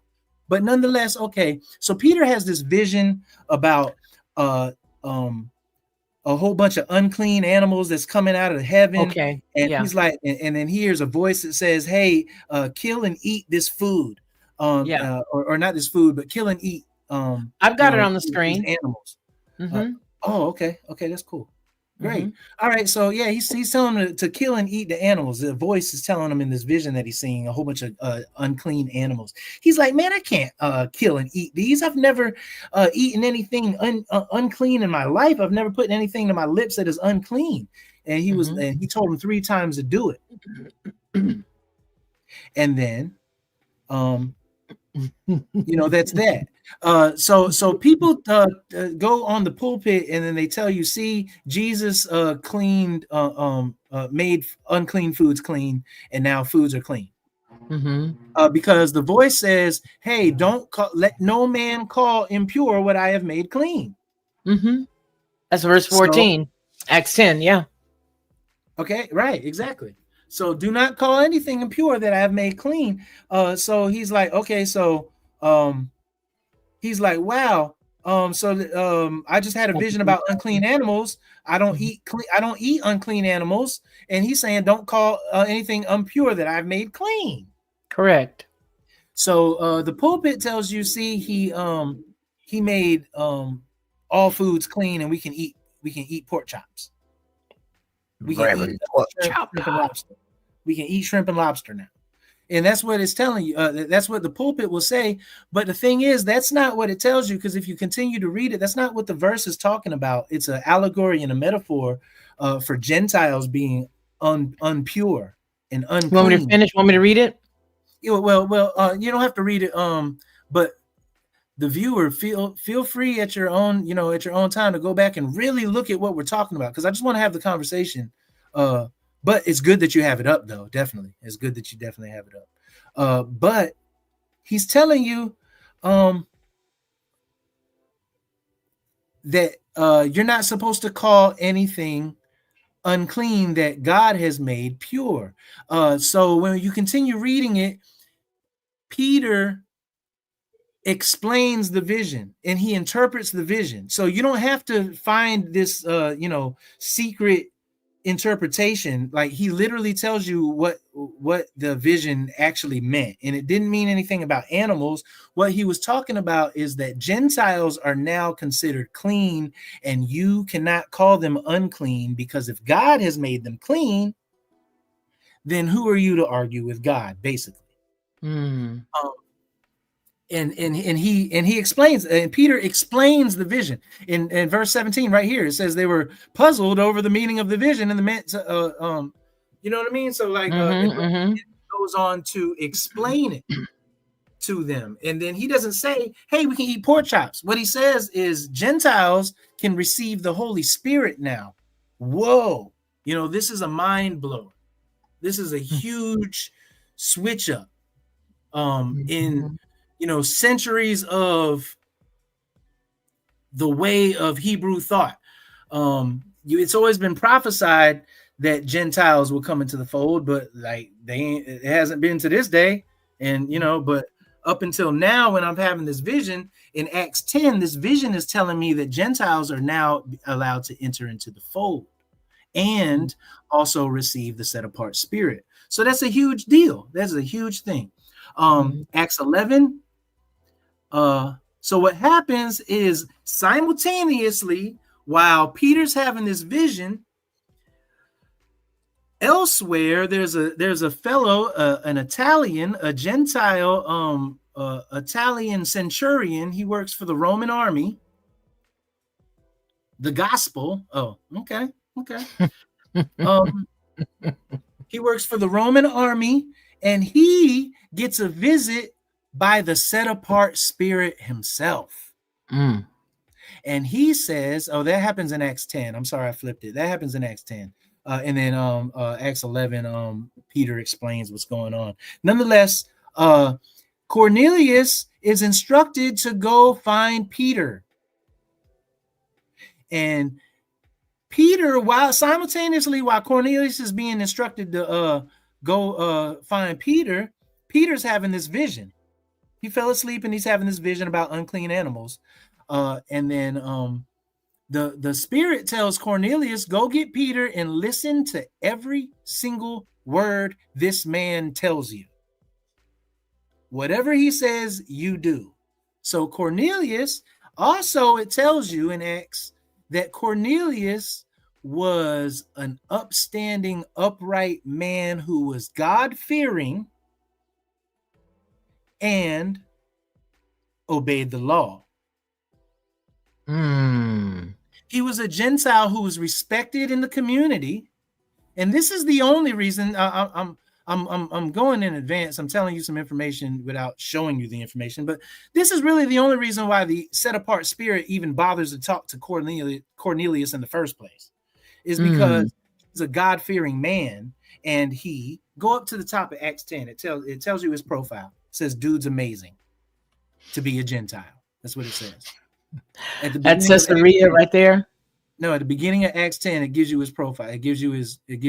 but nonetheless, okay. So Peter has this vision about a whole bunch of unclean animals that's coming out of heaven. Okay. And Yeah. he's like, and then he hears a voice that says, hey, kill and eat this food. Yeah. Or not this food, but kill and eat, I've you got it know, on the these screen. animals. Uh, Mm-hmm. oh, okay. Okay, that's cool. Mm-hmm. Great. All right. So yeah, he's telling him to kill and eat the animals. The voice is telling him in this vision that he's seeing a whole bunch of unclean animals. He's like, man, I can't kill and eat these. I've never eaten anything unclean in my life. I've never put anything to my lips that is unclean. And he told him 3 times to do it. And then that's that. So people go on the pulpit and then they tell you, see, Jesus cleaned, made unclean foods clean, and now foods are clean. Because the voice says, hey, don't let no man call impure what I have made clean. That's verse 14, Acts 10. Yeah. Okay, right, exactly. So do not call anything impure that I have made clean. So he's like, okay, so he's like, wow. I just had a vision about unclean animals. I don't eat unclean animals. And he's saying, don't call anything impure that I've made clean. Correct. So the pulpit tells you, see, he made all foods clean, and we can eat pork chops. We can eat shrimp and lobster. We can eat shrimp and lobster now. And that's what it's telling you. That's what the pulpit will say. But the thing is, that's not what it tells you, because if you continue to read it, that's not what the verse is talking about. It's an allegory and a metaphor for Gentiles being unpure and unclean. Want me to finish? Want me to read it? Well, you don't have to read it. But the viewer, feel free at your own, at your own time to go back and really look at what we're talking about, because I just want to have the conversation. But it's good that you have it up, though. Definitely, it's good that you definitely have it up. But he's telling you that you're not supposed to call anything unclean that God has made pure. So when you continue reading it, Peter explains the vision and he interprets the vision. So you don't have to find this secret interpretation. Like, he literally tells you what the vision actually meant, and it didn't mean anything about animals. What he was talking about is that Gentiles are now considered clean, and you cannot call them unclean, because if God has made them clean, then who are you to argue with God, basically? And he explains, and Peter explains the vision in verse 17 right here. It says they were puzzled over the meaning of the vision, and the man, you know what I mean? So like, it goes on to explain it to them, and then he doesn't say, "Hey, we can eat pork chops." What he says is Gentiles can receive the Holy Spirit now. Whoa, this is a mind blower. This is a huge switch up. In centuries of the way of Hebrew thought. It's always been prophesied that Gentiles will come into the fold, but like it hasn't been to this day. And but up until now, when I'm having this vision in Acts 10, this vision is telling me that Gentiles are now allowed to enter into the fold and also receive the set apart spirit. So that's a huge deal. That's a huge thing. Acts 11. So what happens is, simultaneously, while Peter's having this vision, elsewhere there's a fellow, an Italian, a Gentile, Italian centurion. He works for the Roman army. The gospel. Oh, okay. He works for the Roman army, and he gets a visit by the set apart spirit himself. And he says, that happens in Acts 10. I'm sorry, I flipped it. That happens in Acts 10. And then Acts 11, Peter explains what's going on. Nonetheless, Cornelius is instructed to go find Peter. And Peter, while Cornelius is being instructed to go find Peter, Peter's having this vision. He fell asleep and he's having this vision about unclean animals. And then The Spirit tells Cornelius, go get Peter and listen to every single word this man tells you. Whatever he says, you do. So Cornelius, also it tells you in Acts that Cornelius was an upstanding, upright man who was God-fearing and obeyed the law. He was a Gentile who was respected in the community. And this is the only reason I'm going in advance. I'm telling you some information without showing you the information, but this is really the only reason why the set apart spirit even bothers to talk to Cornelius in the first place, is because he's a God-fearing man. And he, go up to the top of Acts 10. It tells you his profile. It says, dude's amazing to be a Gentile. That's what it says. At Caesarea right there? No, at the beginning of Acts 10, it gives you his profile. It gives you his it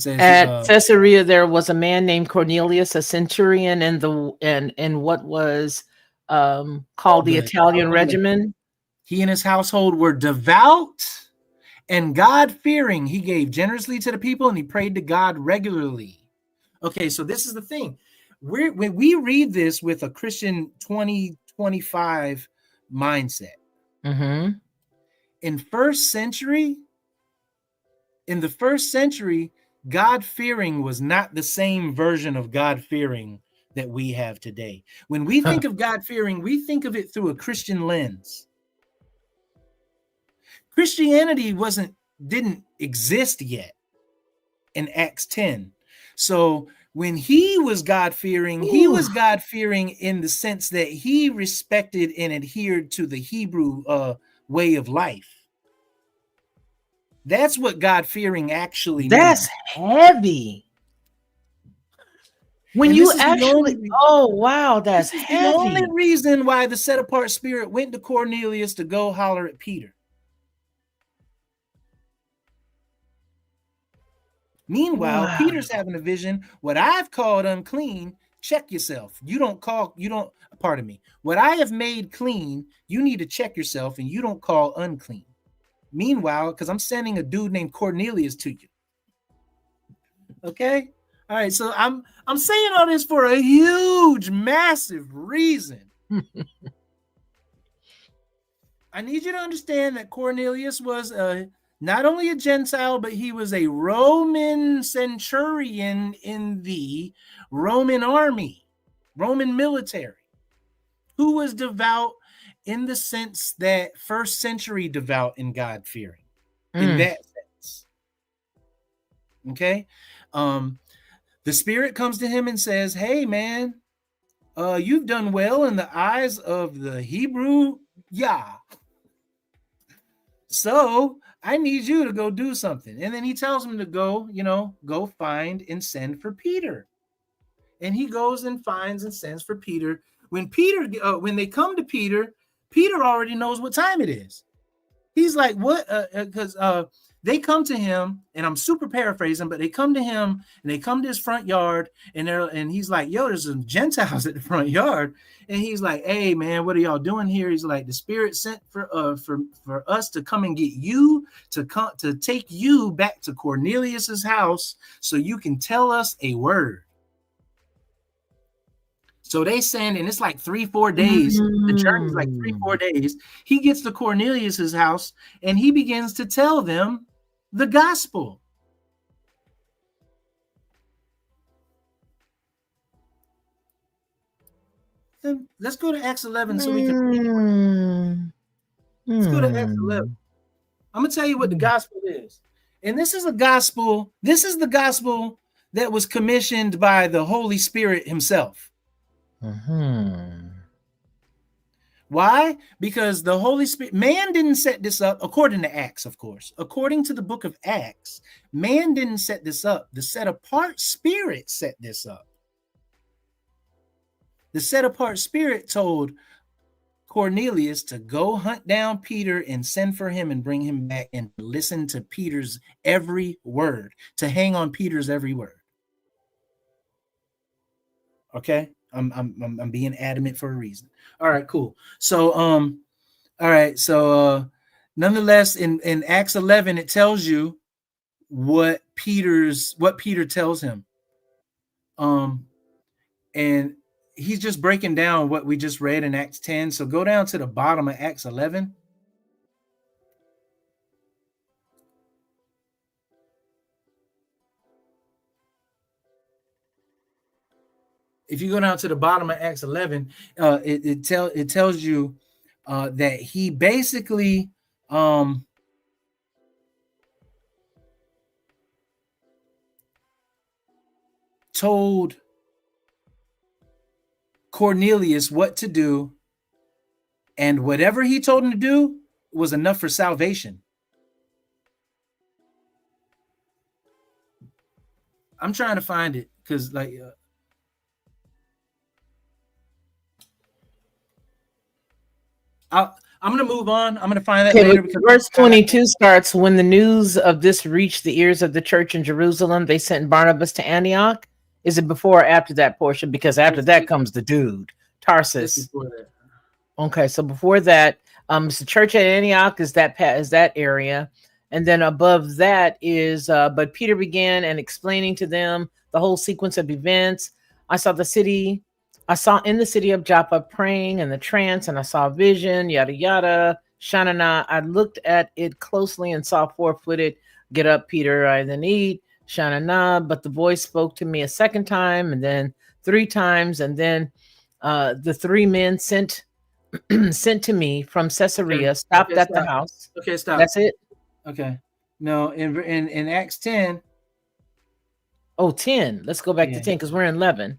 says at Caesarea there was a man named Cornelius, a centurion in what was called the Italian regimen. He and his household were devout and God-fearing. He gave generously to the people and he prayed to God regularly. Okay, so this is the thing. When we read this with a Christian 2025 mindset, in the first century, God-fearing was not the same version of God-fearing that we have today. When we think of God-fearing, we think of it through a Christian lens. Christianity didn't exist yet in Acts 10. So when he was God-fearing, he was God-fearing in the sense that he respected and adhered to the Hebrew way of life. That's what God-fearing actually means. That's heavy. When you actually, oh wow, that's heavy. The only reason why the set-apart spirit went to Cornelius to go holler at Peter. Meanwhile, Peter's having a vision. What I've called unclean, check yourself. Pardon me. What I have made clean, you need to check yourself, and you don't call unclean. Meanwhile, because I'm sending a dude named Cornelius to you. Okay? All right, so I'm saying all this for a huge, massive reason. I need you to understand that Cornelius was not only a Gentile, but he was a Roman centurion in the Roman army, Roman military, who was devout in the sense that first century devout and God-fearing, in that sense. Okay? The Spirit comes to him and says, hey, man, you've done well in the eyes of the Hebrew Yah. So I need you to go do something. And then he tells him to go find and send for Peter. And he goes and finds and sends for Peter. When they come to Peter, Peter already knows what time it is. He's like, what? Because they come to him, and I'm super paraphrasing, but they come to him and they come to his front yard, and he's like, yo, there's some Gentiles at the front yard. And he's like, hey man, what are y'all doing here? He's like, the Spirit sent for us to come and get you, to take you back to Cornelius's house so you can tell us a word. So they send, and it's like 3-4 days. The journey's like 3-4 days. He gets to Cornelius's house and he begins to tell them the gospel. And let's go to Acts 11 so we can. Let's go to Acts 11. I'm gonna tell you what the gospel is, and this is the gospel that was commissioned by the Holy Spirit Himself. Why? Because the Holy Spirit, man didn't set this up, according to Acts, of course. According to the book of Acts, man didn't set this up. The set-apart spirit set this up. The set-apart spirit told Cornelius to go hunt down Peter and send for him and bring him back and listen to Peter's every word, to hang on Peter's every word. Okay? I'm being adamant for a reason. All right, cool. So all right, so nonetheless, in Acts 11, it tells you what Peter tells him. And he's just breaking down what we just read in Acts 10. So go down to the bottom of Acts 11. If you go down to the bottom of Acts 11, it tells you that he basically told Cornelius what to do, and whatever he told him to do was enough for salvation. I'm trying to find it because I'm going to move on. I'm going to find that later. Because verse 22 starts, when the news of this reached the ears of the church in Jerusalem, they sent Barnabas to Antioch. Is it before or after that portion? Because after that comes the dude, Tarsus. Okay, so before that, it's the church at Antioch is that area. And then above that is, but Peter began and explaining to them the whole sequence of events. I saw in the city of Joppa praying in the trance, and I saw a vision, yada, yada, shanana. I looked at it closely and saw four-footed, get up, Peter, I then eat, shanana. But the voice spoke to me a second time, and then three times. And then the three men sent to me from Caesarea, stopped at the house. Okay, stop. That's it? Okay. No, in Acts 10. Oh, 10. Let's go back to 10 because we're in 11.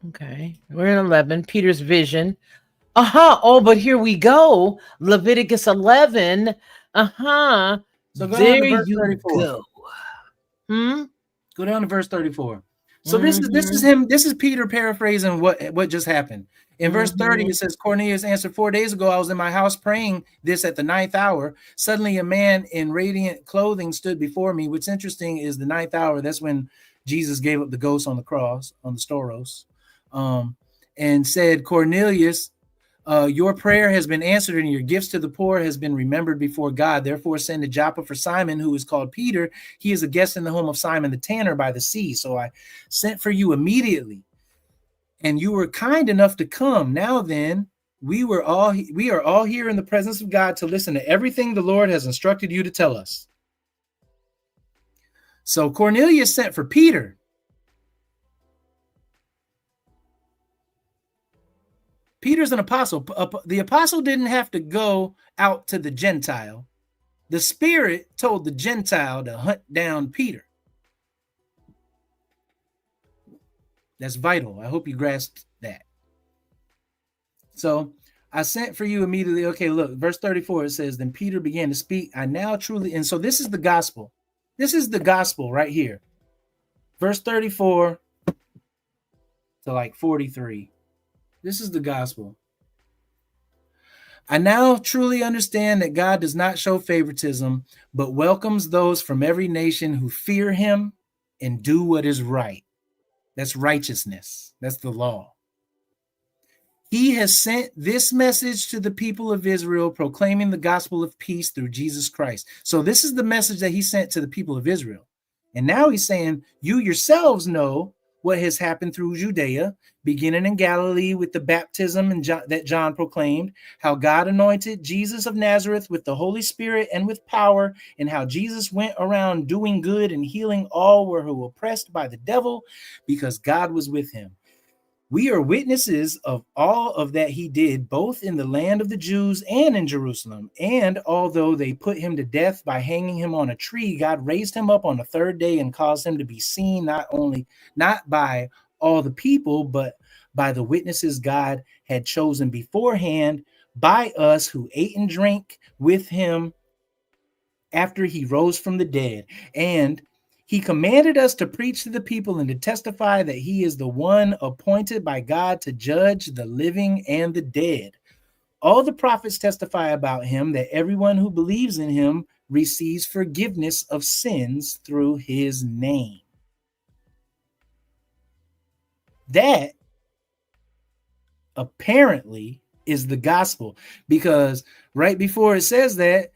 Okay, we're in 11. Peter's vision. Oh, but here we go. Leviticus 11. So go down to verse 34. Go. Go down to verse 34. So this is him. This is Peter paraphrasing what just happened. In verse 30, it says, Cornelius answered, 4 days ago, I was in my house praying this at the 9th hour. Suddenly a man in radiant clothing stood before me. What's interesting is the 9th hour. That's when Jesus gave up the ghost on the cross, on the Storos, and said, Cornelius, your prayer has been answered and your gifts to the poor has been remembered before God. Therefore, send to Joppa for Simon, who is called Peter. He is a guest in the home of Simon the tanner by the sea. So I sent for you immediately, and you were kind enough to come. Now then, we are all here in the presence of God to listen to everything the Lord has instructed you to tell us. So Cornelius sent for Peter. Peter's an apostle. The apostle didn't have to go out to the Gentile. The Spirit told the Gentile to hunt down Peter. That's vital. I hope you grasped that. So I sent for you immediately. Okay, look, verse 34, it says, then Peter began to speak. I now truly, and so this is the gospel. This is the gospel right here. Verse 34 to like 43. This is the gospel. I now truly understand that God does not show favoritism, but welcomes those from every nation who fear him and do what is right. That's righteousness. That's the law. He has sent this message to the people of Israel, proclaiming the gospel of peace through Jesus Christ. So this is the message that he sent to the people of Israel. And now he's saying, you yourselves know what has happened through Judea, beginning in Galilee with the baptism that John proclaimed, how God anointed Jesus of Nazareth with the Holy Spirit and with power, and how Jesus went around doing good and healing all who were oppressed by the devil, because God was with him. We are witnesses of all of that he did, both in the land of the Jews and in Jerusalem. And although they put him to death by hanging him on a tree, God raised him up on the third day and caused him to be seen not by all the people, but by the witnesses God had chosen beforehand, by us who ate and drank with him after he rose from the dead. And he commanded us to preach to the people and to testify that he is the one appointed by God to judge the living and the dead. All the prophets testify about him, that everyone who believes in him receives forgiveness of sins through his name. That apparently is the gospel, because right before it says that,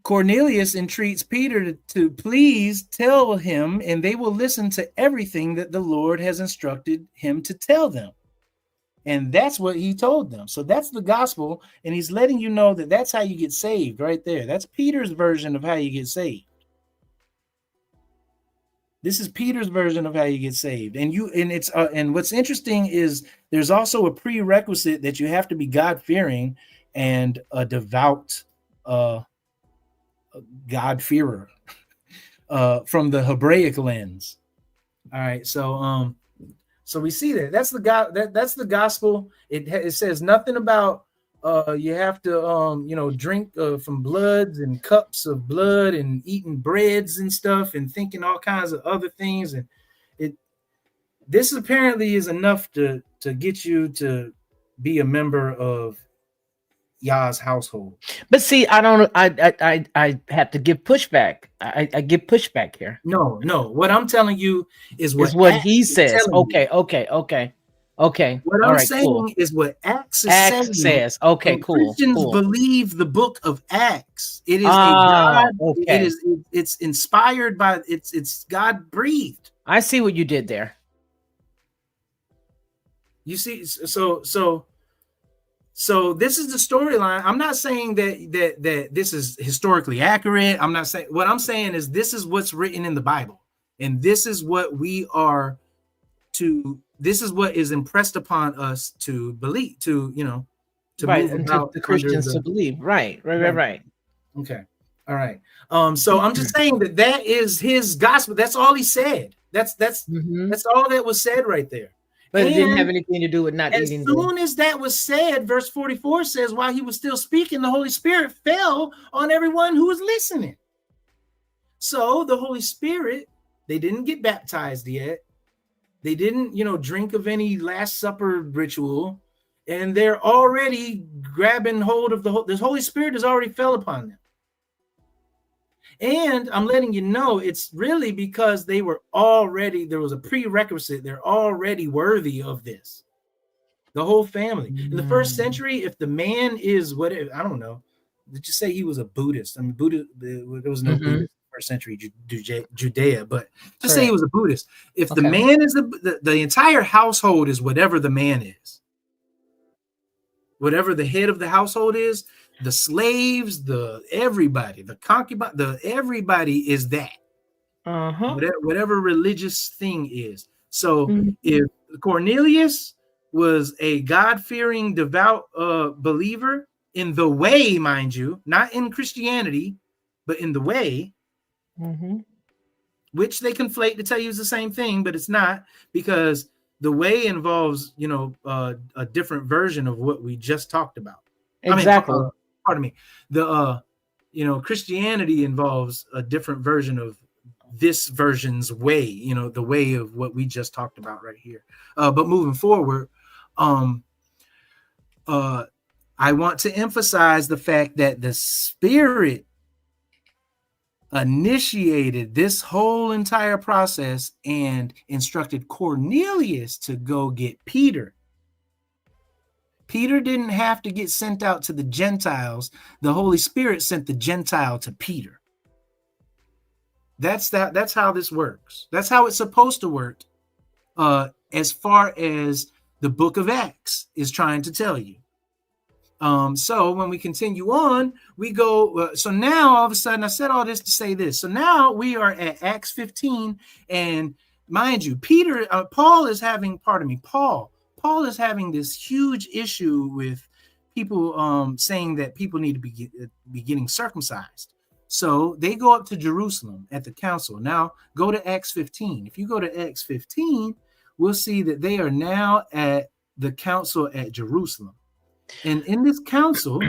Cornelius entreats Peter to please tell him, and they will listen to everything that the Lord has instructed him to tell them. And that's what he told them. So that's the gospel, and he's letting you know that that's how you get saved right there. That's Peter's version of how you get saved. This is Peter's version of how you get saved. And what's interesting is there's also a prerequisite that you have to be God-fearing and a devout God-fearer from the Hebraic lens. All right, so we see that that's the gospel. It says nothing about you have to drink from bloods and cups of blood and eating breads and stuff and thinking all kinds of other things. And this apparently is enough to get you to be a member of Yah's household. But see, I have to give pushback. I give pushback here. No. What I'm telling you is what he says. Okay. What I'm saying is what Acts says. Okay, cool. Christians believe the book of Acts. It is a God. Okay. It's inspired by it's God breathed. I see what you did there. You see, so this is the storyline. I'm not saying that this is historically accurate. I'm not saying, what I'm saying is this is what's written in the Bible, and this is what this is what is impressed upon us to believe, to move about the Christians to believe. Right. Okay. All right. So I'm just saying that is his gospel. That's all he said. That's all that was said right there. But it didn't have anything to do with not eating. As soon as that was said, verse 44 says, while he was still speaking, the Holy Spirit fell on everyone who was listening. So the Holy Spirit, they didn't get baptized yet. They didn't, drink of any Last Supper ritual. And they're already grabbing hold of the Holy Spirit has already fell upon them. And I'm letting you know, it's really because there was a prerequisite. They're already worthy of this. The whole family. In the first century, if the man is I don't know, let's just say he was a Buddhist. I mean, there was no Buddhist in the first century Judea, but just say he was a Buddhist. If the man is the entire household is whatever the man is, whatever the head of the household is, the slaves, everybody, the concubine, everybody is that. Whatever religious thing is. So if Cornelius was a God-fearing, devout believer in the way, mind you, not in Christianity, but in the way, which they conflate to tell you is the same thing, but it's not, because the way involves, a different version of what we just talked about. Exactly. Pardon me. Christianity involves a different version of this version's way, the way of what we just talked about right here. But moving forward, I want to emphasize the fact that the Spirit initiated this whole entire process and instructed Cornelius to go get Peter. Peter didn't have to get sent out to the Gentiles. The Holy Spirit sent the Gentile to Peter. That's how this works. That's how it's supposed to work, as far as the book of Acts is trying to tell you. So when we continue on, we go, so now all of a sudden, I said all this to say this. So now we are at Acts 15, and mind you, Paul is having this huge issue with people saying that people need to be getting circumcised. So they go up to Jerusalem at the council. Now go to Acts 15. If you go to Acts 15, we'll see that they are now at the council at Jerusalem. And in this council,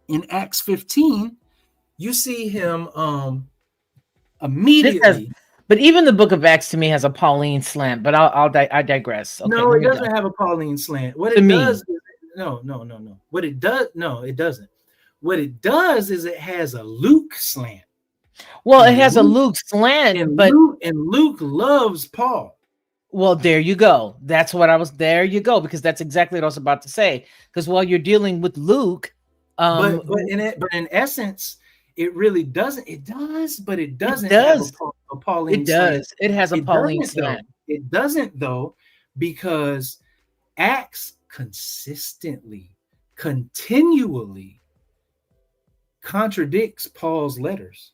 in Acts 15, you see him immediately. But even the book of Acts to me has a Pauline slant, but I digress. Okay, no, it doesn't have a Pauline slant. What it does is, no. What it does, no, it doesn't. What it does is it has a Luke slant. Well, it has a Luke slant, but Luke loves Paul. Well, there you go. That's what I was. There you go, because that's exactly what I was about to say. Because while you're dealing with Luke, But in essence, it really doesn't. It does, but it it doesn't have does. a It Pauline slant. does. It has a It Pauline doesn't though. slant. It doesn't though, because Acts consistently, continually contradicts Paul's letters.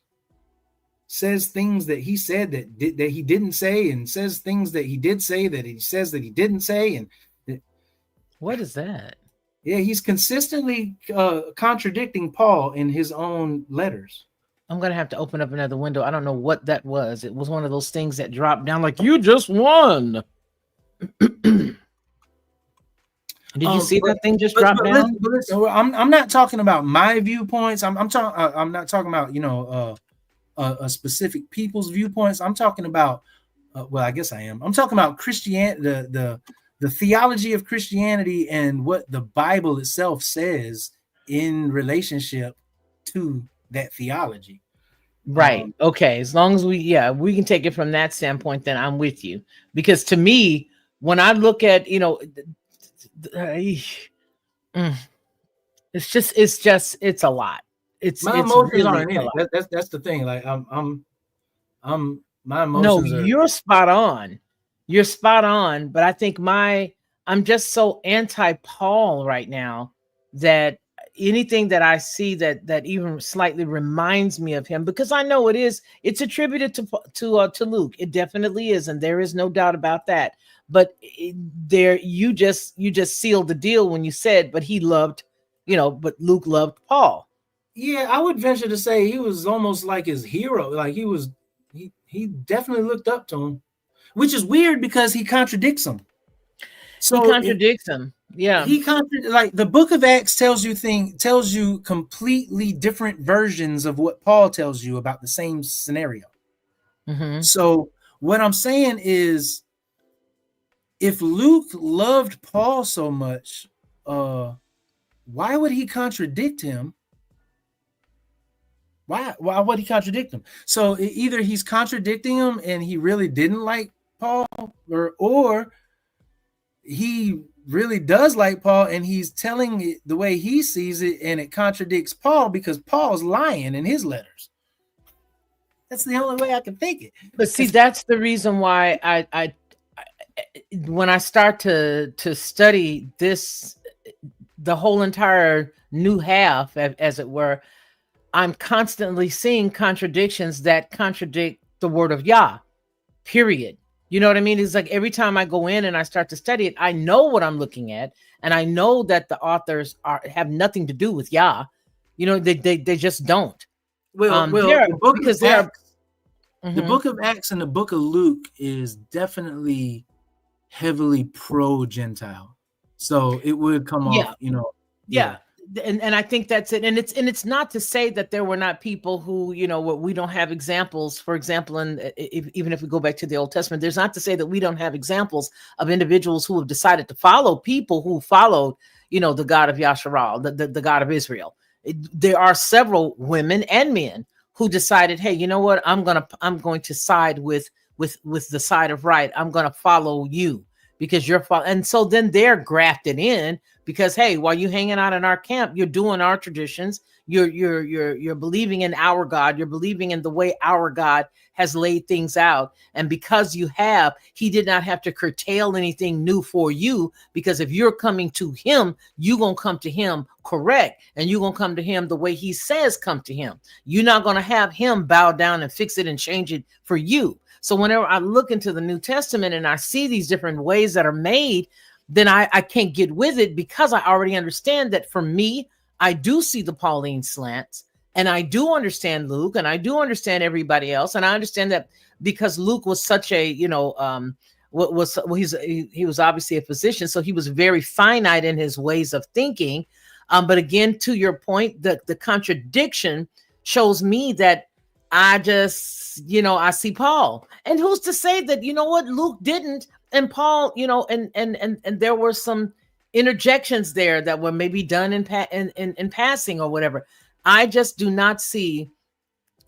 Says things that he said that he didn't say, and says things that he did say that he says that he didn't say, and What is that? yeah, he's consistently contradicting Paul in his own letters. I'm gonna have to open up another window. I don't know what that was. It was one of those things that dropped down like you just won. Did you see that thing just drop down? Listen, I'm not talking about my viewpoints. I'm not talking about a specific people's viewpoints. I'm talking about well, I guess I am. I'm talking about Christianity, the theology of Christianity, and what the Bible itself says in relationship to that theology. Right. Okay. As long as we can take it from that standpoint, then I'm with you. Because to me, when I look at, it's a lot. My It's emotions really aren't in a it. lot. That's the thing. Like my No, emotions are. you're spot on. You're spot on. But I think I'm just so anti-Paul right now that anything that I see that even slightly reminds me of him, because I know it's attributed to Luke. It definitely is, and there is no doubt about that. But you just sealed the deal when you said, but he loved, but Luke loved Paul. Yeah, I would venture to say he was almost like his hero. Like he definitely looked up to him, which is weird because he contradicts him. So he contradicts him. Yeah. Like the book of Acts tells you completely different versions of what Paul tells you about the same scenario. Mm-hmm. So what I'm saying is, if Luke loved Paul so much, why would he contradict him? Why would he contradict him? So either he's contradicting him and he really didn't like Paul, or he really does like Paul and he's telling it the way he sees it, and it contradicts Paul because Paul's lying in his letters. That's the only way I can think it. But see, that's the reason why I when I start to study this, the whole entire new half, as it were, I'm constantly seeing contradictions that contradict the word of Yah, period. You know what I mean? It's like every time I go in and I start to study it, I know what I'm looking at, and I know that the authors have nothing to do with Yah. They just don't. The book of Mm-hmm. Acts and the book of Luke is definitely heavily pro-Gentile, so it would come off, Yeah. And I think that's it. And it's not to say that there were not people who, we don't have examples. For example, even if we go back to the Old Testament, there's not to say that we don't have examples of individuals who have decided to follow people who followed, the God of Yasharal, the God of Israel. There are several women and men who decided, hey, you know what? I'm going to side with the side of right. I'm going to follow you because you're and so then they're grafted in, because hey, while you hanging out in our camp, you're doing our traditions, you're believing in our God, you're believing in the way our God has laid things out, and because he did not have to curtail anything new for you, because if you're coming to him, you're gonna come to him correct, and you're gonna come to him the way he says come to him. You're not gonna have him bow down and fix it and change it for you. So whenever I look into the New Testament and I see these different ways that are made, then I can't get with it, because I already understand that for me, I do see the Pauline slants, and I do understand Luke, and I do understand everybody else. And I understand that because Luke was such a, he was obviously a physician, so he was very finite in his ways of thinking. But again, to your point, the contradiction shows me that I just, I see Paul. And who's to say that, what, Luke didn't, and Paul, and there were some interjections there that were maybe done in passing or whatever. I just do not see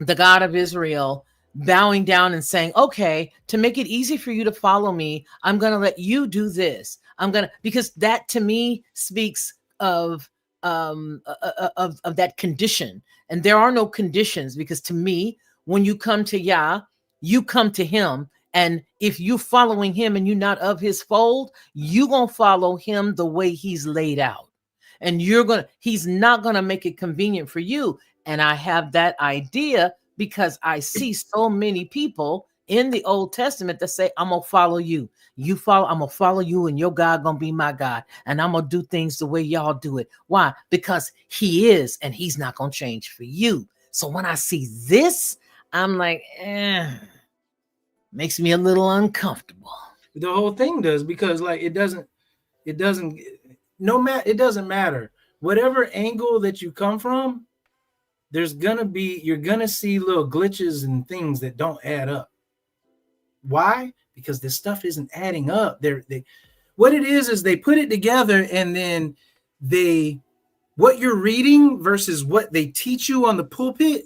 the God of Israel bowing down and saying, okay, to make it easy for you to follow me, I'm going to let you do this. Because that to me speaks of that condition. And there are no conditions, because to me, when you come to Yah, you come to him. And if you following him and you're not of his fold, you going to follow him the way he's laid out. And he's not going to make it convenient for you. And I have that idea because I see so many people in the Old Testament that say, I'm going to follow you. I'm going to follow you, and your God going to be my God. And I'm going to do things the way y'all do it. Why? Because he is, and he's not going to change for you. So when I see this, I'm like, makes me a little uncomfortable. The whole thing does, because like it doesn't matter. Whatever angle that you come from, you're gonna see little glitches and things that don't add up. Why? Because this stuff isn't adding up. What it is they put it together, and then what you're reading versus what they teach you on the pulpit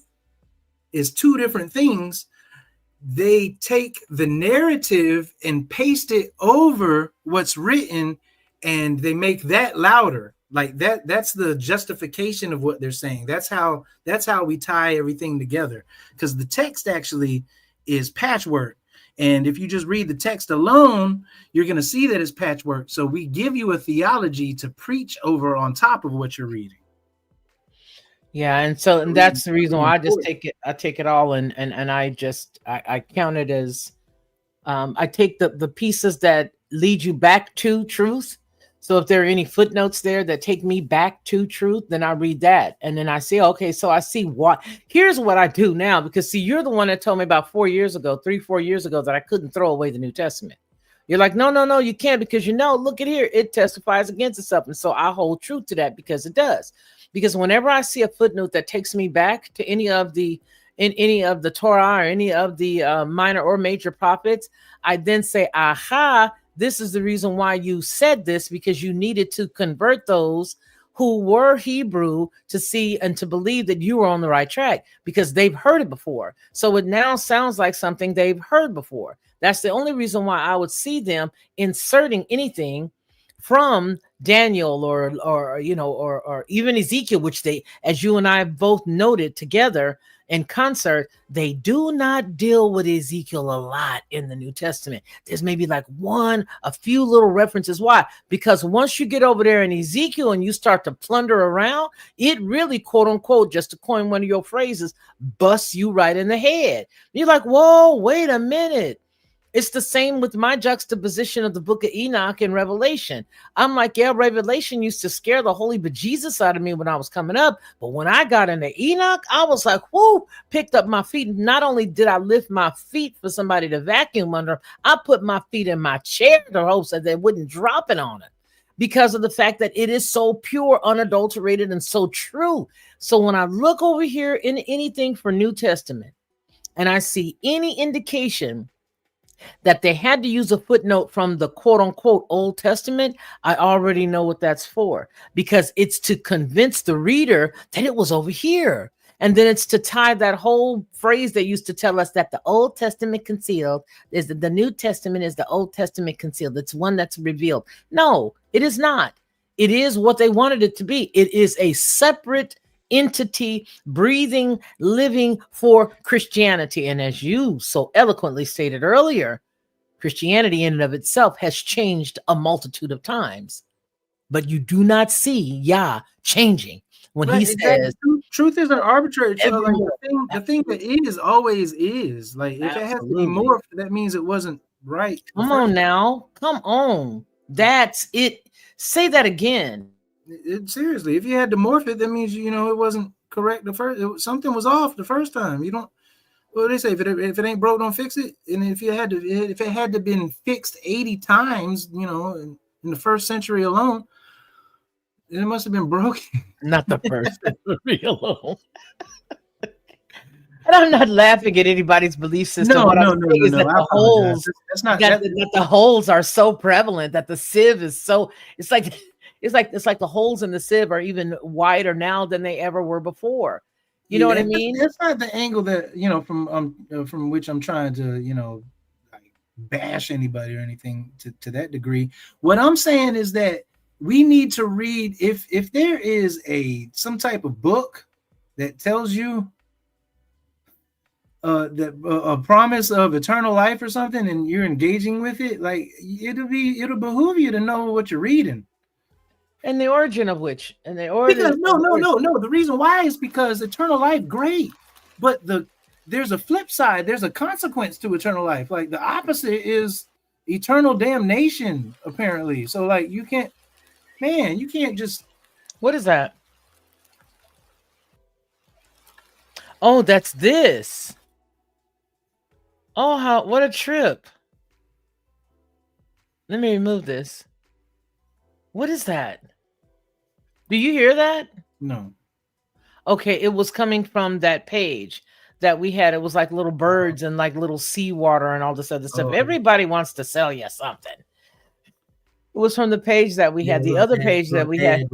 is two different things. They take the narrative and paste it over what's written, and they make that louder. Like that's the justification of what they're saying. That's how we tie everything together, because the text actually is patchwork. And if you just read the text alone, you're going to see that it's patchwork. So we give you a theology to preach over on top of what you're reading. Yeah, and that's the reason why I just take it all, and I count it as I take the pieces that lead you back to truth. So if there are any footnotes there that take me back to truth, then I read that, and then I say, okay, so I see here's what I do now, because see, you're the one that told me about 4 years ago, 3-4 years ago, that I couldn't throw away the New Testament. You're like, no, you can't, because look at here, it testifies against itself, and so I hold truth to that because it does. Because whenever I see a footnote that takes me back to any of the Torah or any of the minor or major prophets, I then say, aha, this is the reason why you said this, because you needed to convert those who were Hebrew to see and to believe that you were on the right track, because they've heard it before. So it now sounds like something they've heard before. That's the only reason why I would see them inserting anything from Daniel or even Ezekiel, which they, as you and I both noted together in concert, they do not deal with Ezekiel a lot in the New Testament. There's maybe like a few little references. Why? Because once you get over there in Ezekiel and you start to plunder around, it really, quote unquote, just to coin one of your phrases, busts you right in the head. You're like, whoa, wait a minute. It's the same with my juxtaposition of the book of Enoch and Revelation. I'm like, yeah, Revelation used to scare the holy bejesus out of me when I was coming up. But when I got into Enoch, I was like, whoo, picked up my feet. Not only did I lift my feet for somebody to vacuum under, I put my feet in my chair to hope that they wouldn't drop it on it, because of the fact that it is so pure, unadulterated, and so true. So when I look over here in anything for New Testament and I see any indication that they had to use a footnote from the quote unquote Old Testament, I already know what that's for, because it's to convince the reader that it was over here. And then it's to tie that whole phrase they used to tell us that the Old Testament concealed is that the New Testament is the Old Testament concealed. It's one that's revealed. No, it is not. It is what they wanted it to be. It is a separate entity, breathing, living for Christianity. And as you so eloquently stated earlier, Christianity in and of itself has changed a multitude of times, but you do not see Yah changing when he says truth isn't arbitrary. Like the thing that is always is. Like if it has to be morphed, that means it wasn't right. Come on now. Come on. That's it. Say that again. Seriously, if you had to morph it, that means it wasn't correct the first. Something was off the first time. You don't. Well, they say if it ain't broke, don't fix it. And if it had to been fixed 80 times, in the first century alone, then it must have been broken. Not the first century alone. And I'm not laughing at anybody's belief system. No. The holes. That's not that the holes are so prevalent, that the sieve is so. It's like the holes in the sieve are even wider now than they ever were before. You know what I mean? That's not the angle that from which I'm trying to like bash anybody or anything to that degree. What I'm saying is that we need to read, if there is some type of book that tells you that a promise of eternal life or something, and you're engaging with it, like it'll behoove you to know what you're reading. And the origin of which, and the Because origin. no. The reason why is because eternal life, great, but there's a flip side. There's a consequence to eternal life. Like the opposite is eternal damnation, apparently. So like you can't just. What is that? Oh, that's this. Oh, what a trip. Let me remove this. What is that? Do you hear that? No. Okay, it was coming from that page that we had. It was like little birds and like little seawater and all this other stuff. Everybody wants to sell you something. It was from the page that we had. The other page that we had.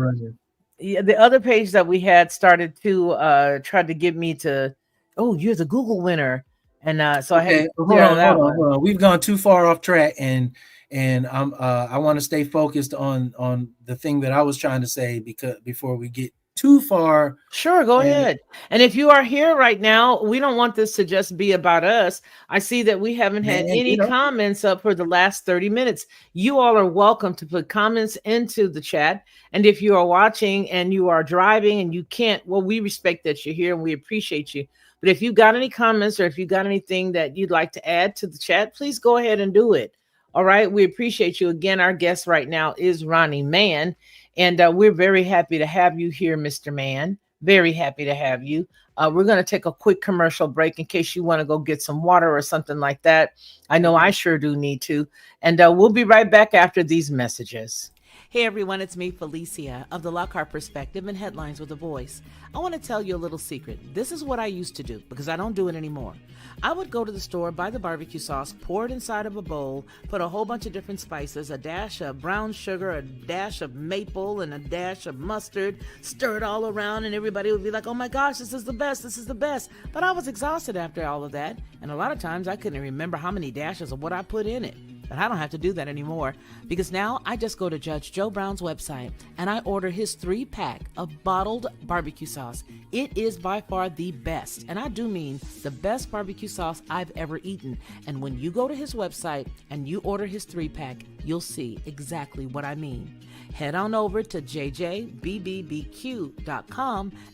Yeah, the other page that we had started to try to get me to, oh, you're the Google winner. And so I had to clear out that one. Hold on. We've gone too far off track, and I want to stay focused on the thing that I was trying to say, because before we get too far. Sure, go ahead. And if you are here right now, we don't want this to just be about us. I see that we haven't had any comments up for the last 30 minutes. You all are welcome to put comments into the chat. And if you are watching and you are driving and you can't, well, we respect that you're here and we appreciate you. But if you got any comments or if you got anything that you'd like to add to the chat, please go ahead and do it. All right. We appreciate you. Again, our guest right now is Ronnie Mann. And we're very happy to have you here, Mr. Mann. Very happy to have you. We're going to take a quick commercial break in case you want to go get some water or something like that. I know I sure do need to. And we'll be right back after these messages. Hey everyone, it's me, Felicia, of the Lockhart Perspective and Headlines with a Voice. I want to tell you a little secret. This is what I used to do, because I don't do it anymore. I would go to the store, buy the barbecue sauce, pour it inside of a bowl, put a whole bunch of different spices, a dash of brown sugar, a dash of maple, and a dash of mustard, stir it all around, and everybody would be like, oh my gosh, this is the best, this is the best. But I was exhausted after all of that, and a lot of times I couldn't remember how many dashes of what I put in it. But I don't have to do that anymore, because now I just go to Judge Joe Brown's website and I order his 3-pack of bottled barbecue sauce. It is by far the best, and I do mean the best barbecue sauce I've ever eaten. And when you go to his website and you order his 3-pack, you'll see exactly what I mean. Head on over to jjbbbbq.com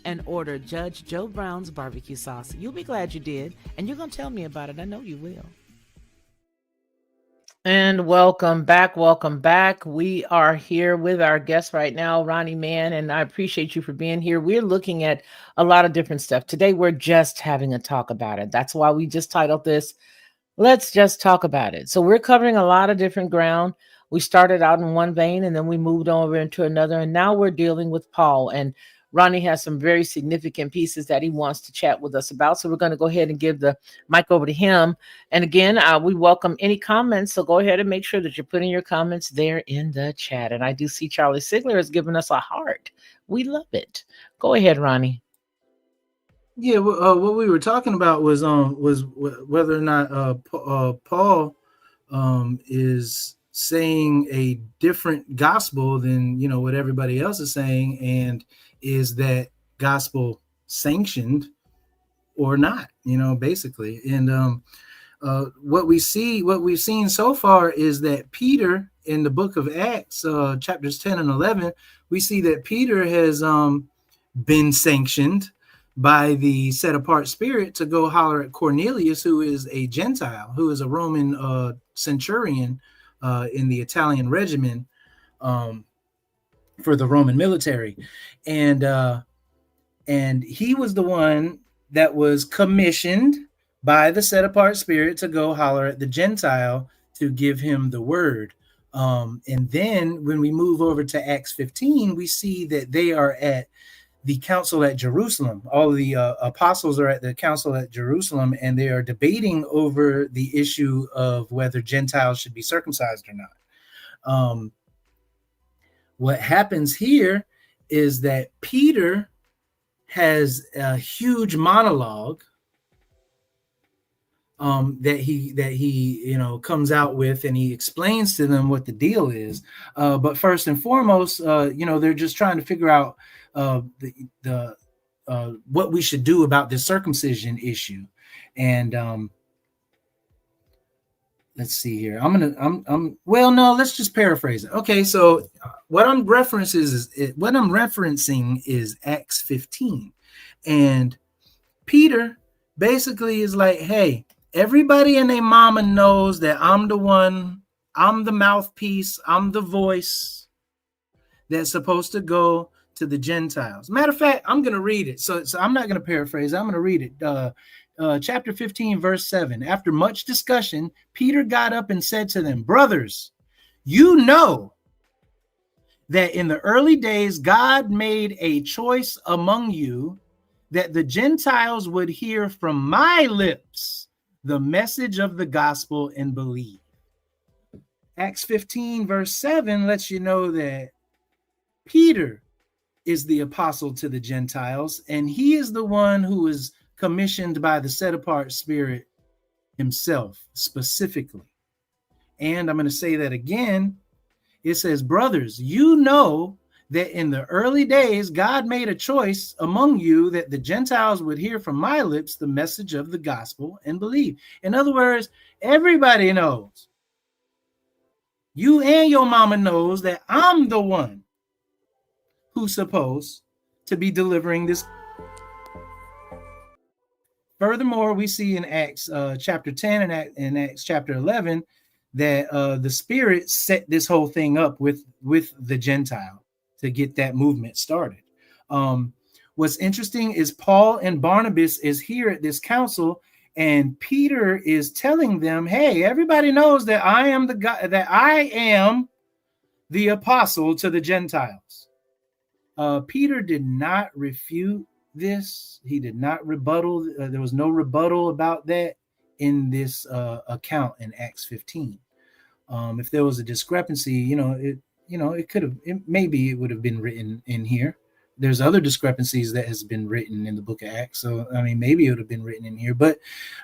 and order Judge Joe Brown's barbecue sauce. You'll be glad you did, and you're going to tell me about it. I know you will. And welcome back. Welcome back. We are here with our guest right now, Ronnie Mann, and I appreciate you for being here. We're looking at a lot of different stuff. Today, we're just having a talk about it. That's why we just titled this, Let's Just Talk About It. So we're covering a lot of different ground. We started out in one vein, and then we moved over into another, and now we're dealing with Paul. And Ronnie has some very significant pieces that he wants to chat with us about. So we're going to go ahead and give the mic over to him. And again, we welcome any comments. So go ahead and make sure that you're putting your comments there in the chat. And I do see Charlie Sigler has given us a heart. We love it. Go ahead, Ronnie. Yeah, what we were talking about was whether or not Paul is saying a different gospel than what everybody else is saying, and is that gospel sanctioned or not, basically. And what we've seen so far is that Peter, in the book of Acts, chapters 10 and 11, we see that Peter has been sanctioned by the set apart spirit to go holler at Cornelius, who is a Gentile, who is a Roman centurion in the Italian regimen, for the Roman military. And he was the one that was commissioned by the set apart spirit to go holler at the Gentile to give him the word. And then when we move over to Acts 15, we see that they are at the council at Jerusalem. All of the apostles are at the council at Jerusalem, and they are debating over the issue of whether Gentiles should be circumcised or not. What happens here is that Peter has a huge monologue that he comes out with, and he explains to them what the deal is. But first and foremost, they're just trying to figure out the what we should do about this circumcision issue. And let's see here. Well, no, let's just paraphrase it. Okay, so what I'm referencing is Acts 15, and Peter basically is like, hey, everybody and their mama knows that I'm the one, I'm the mouthpiece, I'm the voice that's supposed to go to the Gentiles. Matter of fact, I'm going to read it. So I'm not going to paraphrase. I'm going to read it. Chapter 15, verse 7. After much discussion, Peter got up and said to them, brothers, you know that in the early days, God made a choice among you that the Gentiles would hear from my lips the message of the gospel and believe. Acts 15, verse 7 lets you know that Peter is the apostle to the Gentiles, and he is the one who is commissioned by the set-apart Spirit himself specifically. And I'm going to say that again. It says, brothers, you know that in the early days, God made a choice among you that the Gentiles would hear from my lips the message of the gospel and believe. In other words, everybody knows. You and your mama knows that I'm the one who's supposed to be delivering this. Furthermore, we see in Acts chapter 10 and in Acts chapter 11 that the Spirit set this whole thing up with the Gentile to get that movement started. What's interesting is Paul and Barnabas is here at this council, and Peter is telling them, hey, everybody knows that I am the guy, that I am the apostle to the Gentiles. Peter did not refute this. He did not rebuttal. There was no rebuttal about that in this account in Acts 15. If there was a discrepancy, it could have, maybe it would have been written in here. There's other discrepancies that has been written in the book of Acts. So, I mean, maybe it would have been written in here, but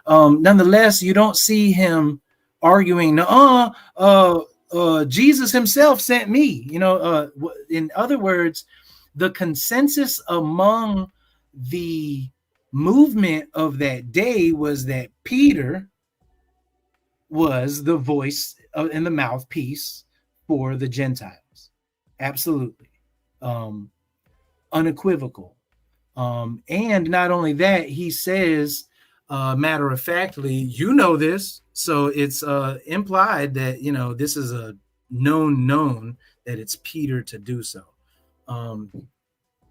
nonetheless, you don't see him arguing, Jesus himself sent me, in other words, the consensus among the movement of that day was that Peter was the voice and the mouthpiece for the Gentiles. Absolutely. Unequivocal. And not only that, he says, matter of factly, you know this, so it's implied that, this is a known that it's Peter to do so.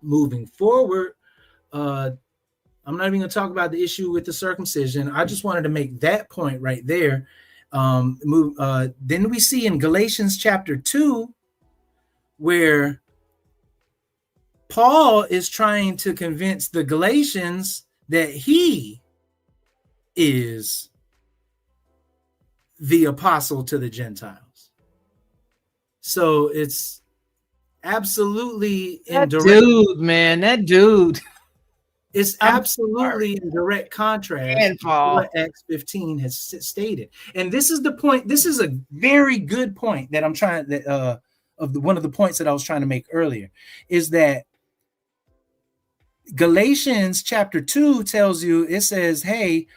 Moving forward, I'm not even going to talk about the issue with the circumcision. I just wanted to make that point right there. Then we see in Galatians chapter 2 where Paul is trying to convince the Galatians that he is the apostle to the Gentiles. So it's absolutely that dude, man, that dude. It's absolutely in direct contrast to what Acts 15 has stated. And this is the point. This is a very good point that I'm trying that one of the points that I was trying to make earlier is that Galatians chapter 2 tells you, it says, hey,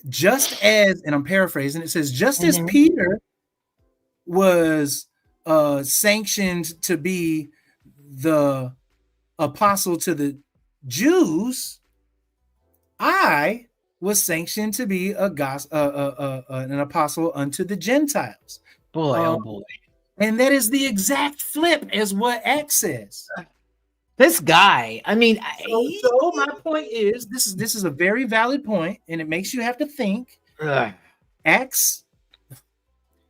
just as, and I'm paraphrasing, it says, just as Peter was sanctioned to be the apostle to the Jews, I was sanctioned to be an apostle unto the Gentiles. Boy, oh boy. And that is the exact flip as what Acts says. This guy, I mean, so my point is, this is a very valid point, and it makes you have to think. Acts,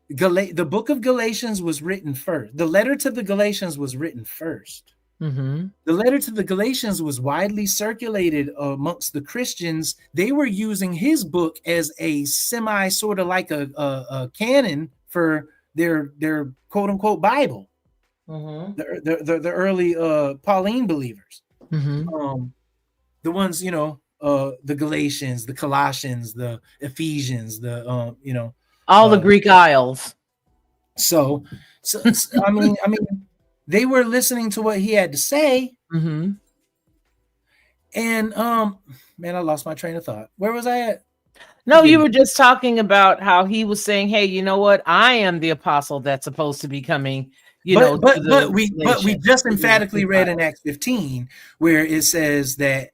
the book of Galatians was written first. The letter to the Galatians was written first. The letter to the Galatians was widely circulated amongst the Christians. They were using his book as a semi sort of like a canon for their quote unquote Bible. Mm-hmm. The early Pauline believers, Mm-hmm. the ones, the Galatians, the Colossians, the Ephesians, All the uh, Greek Isles. so, I mean, they were listening to what he had to say, Mm-hmm. and man, I lost my train of thought. Where was I at? No, Forgive you me. were just talking about how he was saying, "Hey, you know what? I am the apostle that's supposed to be coming, But to but but the we nation, just to the emphatically read in Gentiles." Acts 15 where it says that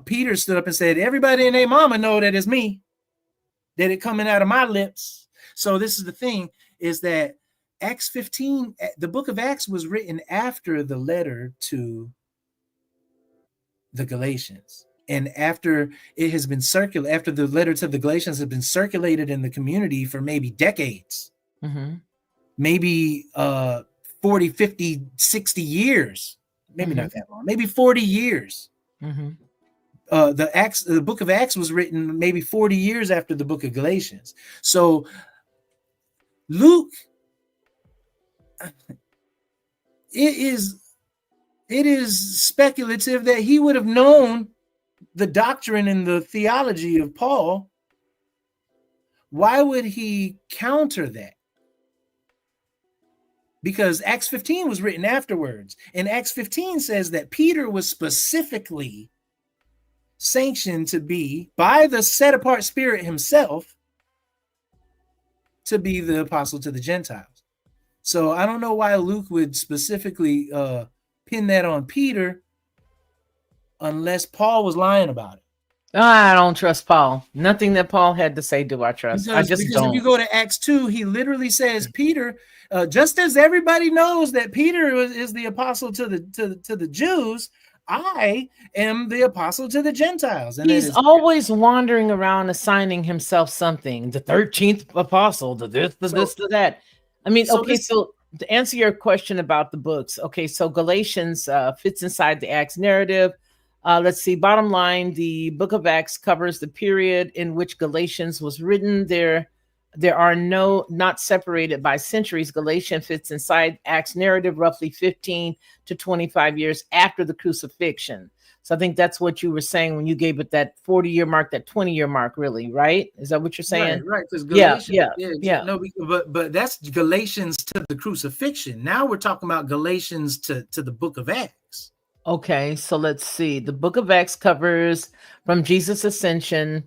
Peter stood up and said, "Everybody and their mama know that it's me, that it coming out of my lips." So this is the thing: is that Acts 15, the book of Acts was written after the letter to the Galatians. And after it has been circulated, after the letter to the Galatians has been circulated in the community for maybe decades, Mm-hmm. maybe 40, 50, 60 years, maybe Mm-hmm. not that long, maybe 40 years. Mm-hmm. The book of Acts was written maybe 40 years after the book of Galatians. So Luke, it is it is speculative that he would have known the doctrine and the theology of Paul. Why would he counter that? Because Acts 15 was written afterwards. And Acts 15 says that Peter was specifically sanctioned to be, by the set apart Spirit himself, to be the apostle to the Gentiles. So I don't know why Luke would specifically pin that on Peter unless Paul was lying about it. I don't trust Paul. Nothing that Paul had to say do I trust. I just Because if you don't. go to Acts 2, he literally says Peter, just as everybody knows that Peter is the apostle to the Jews, I am the apostle to the Gentiles. And that He's is always wandering around assigning himself something. The 13th apostle, the this, the so this, the that. I mean, so okay, this so to answer your question about the books, okay, so Galatians fits inside the Acts narrative. Let's see, bottom line, the book of Acts covers the period in which Galatians was written. There are not separated by centuries. Galatians fits inside Acts narrative roughly 15 to 25 years after the crucifixion. So I think that's what you were saying when you gave it that 40-year mark, that 20-year mark, really, right? Is that what you're saying? right, because Yeah, Galatians, yeah, yeah, yeah. no, but that's Galatians to the crucifixion. Now we're talking about Galatians to the book of Acts. Okay, so let's see. The book of Acts covers from Jesus' ascension,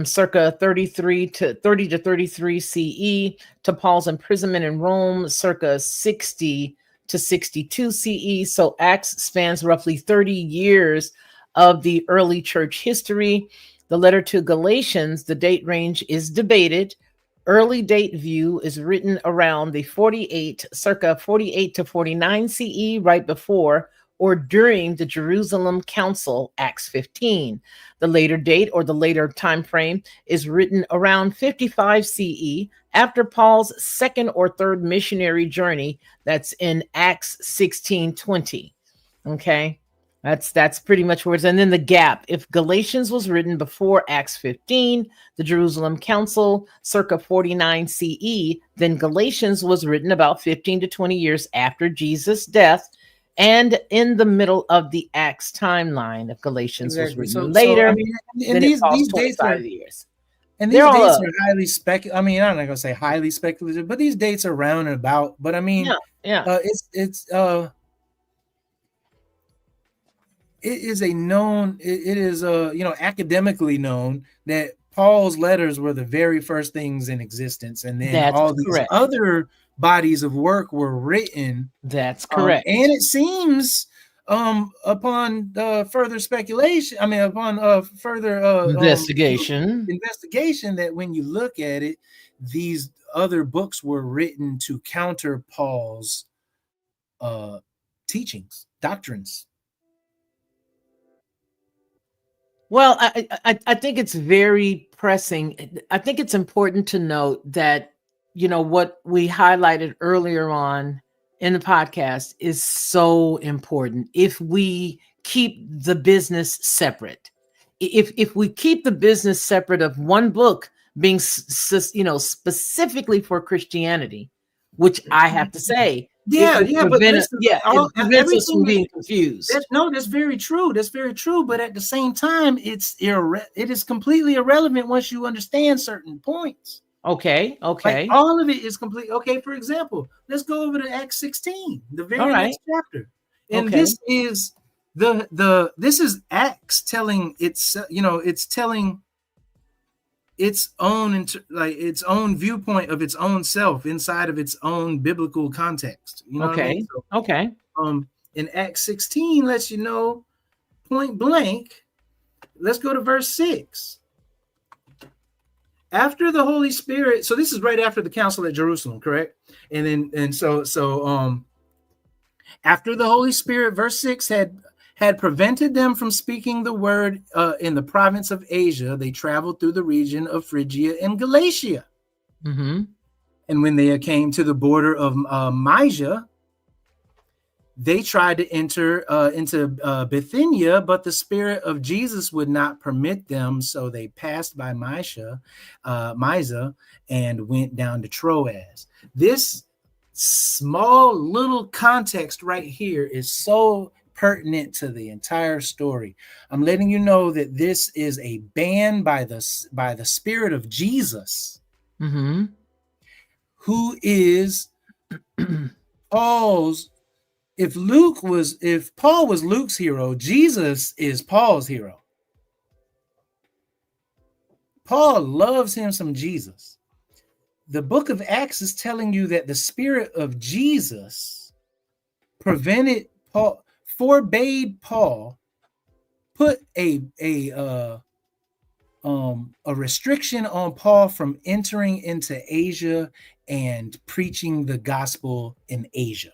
circa 30 to 33 CE, to Paul's imprisonment in Rome, circa 60 to 62 CE. So Acts spans roughly 30 years of the early church history. The letter to Galatians, the date range is debated. Early date view is written around the circa 48 to 49 CE, right before or during the Jerusalem Council, Acts 15. The later date or the later time frame is written around 55 CE, after Paul's second or third missionary journey. That's in Acts 16:20. Okay. That's pretty much where it's, and then the gap. If Galatians was written before Acts 15, the Jerusalem Council, circa 49 CE, then Galatians was written about 15 to 20 years after Jesus' death, and in the middle of the Acts timeline. If Galatians was Exactly. written So I later, mean, and then it falls these dates 25 are years. and They're these all dates up. are highly speculative. I mean, I'm not gonna say highly speculative, but these dates are round and about. But I mean, Yeah, yeah. It is a known. It is academically known that Paul's letters were the very first things in existence, and then That's all these correct. other bodies of work were written. That's And correct. it seems, upon further speculation, I mean, upon further Investigation. investigation, that when you look at it, these other books were written to counter Paul's uh, teachings, doctrines. Well, I think it's very pressing. I think it's important to note that, what we highlighted earlier on in the podcast is so important. If we keep the business separate, if we keep the business separate of one book being, specifically for Christianity, which I have to say, Yeah, but listen, It prevents us from everything being confused. that's very true. That's very true. But at the same time, it is completely irrelevant once you understand certain points. Okay. Like all of it is complete. Okay, for example, let's go over to Acts 16, the very next chapter. And this is this is Acts telling it's telling its own its own viewpoint of its own self inside of its own biblical context. You know what I mean? So, in Acts 16 lets you know point blank. Let's go to verse 6. After the Holy Spirit, so this is right after the council at Jerusalem, correct? And so after the Holy Spirit, verse 6 had prevented them from speaking the word in the province of Asia, they traveled through the region of Phrygia and Galatia. Mm-hmm. And when they came to the border of Mysia, they tried to enter into Bithynia, but the Spirit of Jesus would not permit them. So they passed by Mysia, and went down to Troas. This small little context right here is so pertinent to the entire story. I'm letting you know that this is a ban by the Spirit of Jesus, mm-hmm. who is Paul's. If Paul was Luke's hero, Jesus is Paul's hero. Paul loves him some Jesus. The book of Acts is telling you that the Spirit of Jesus forbade Paul, put a restriction on Paul from entering into Asia and preaching the gospel in Asia.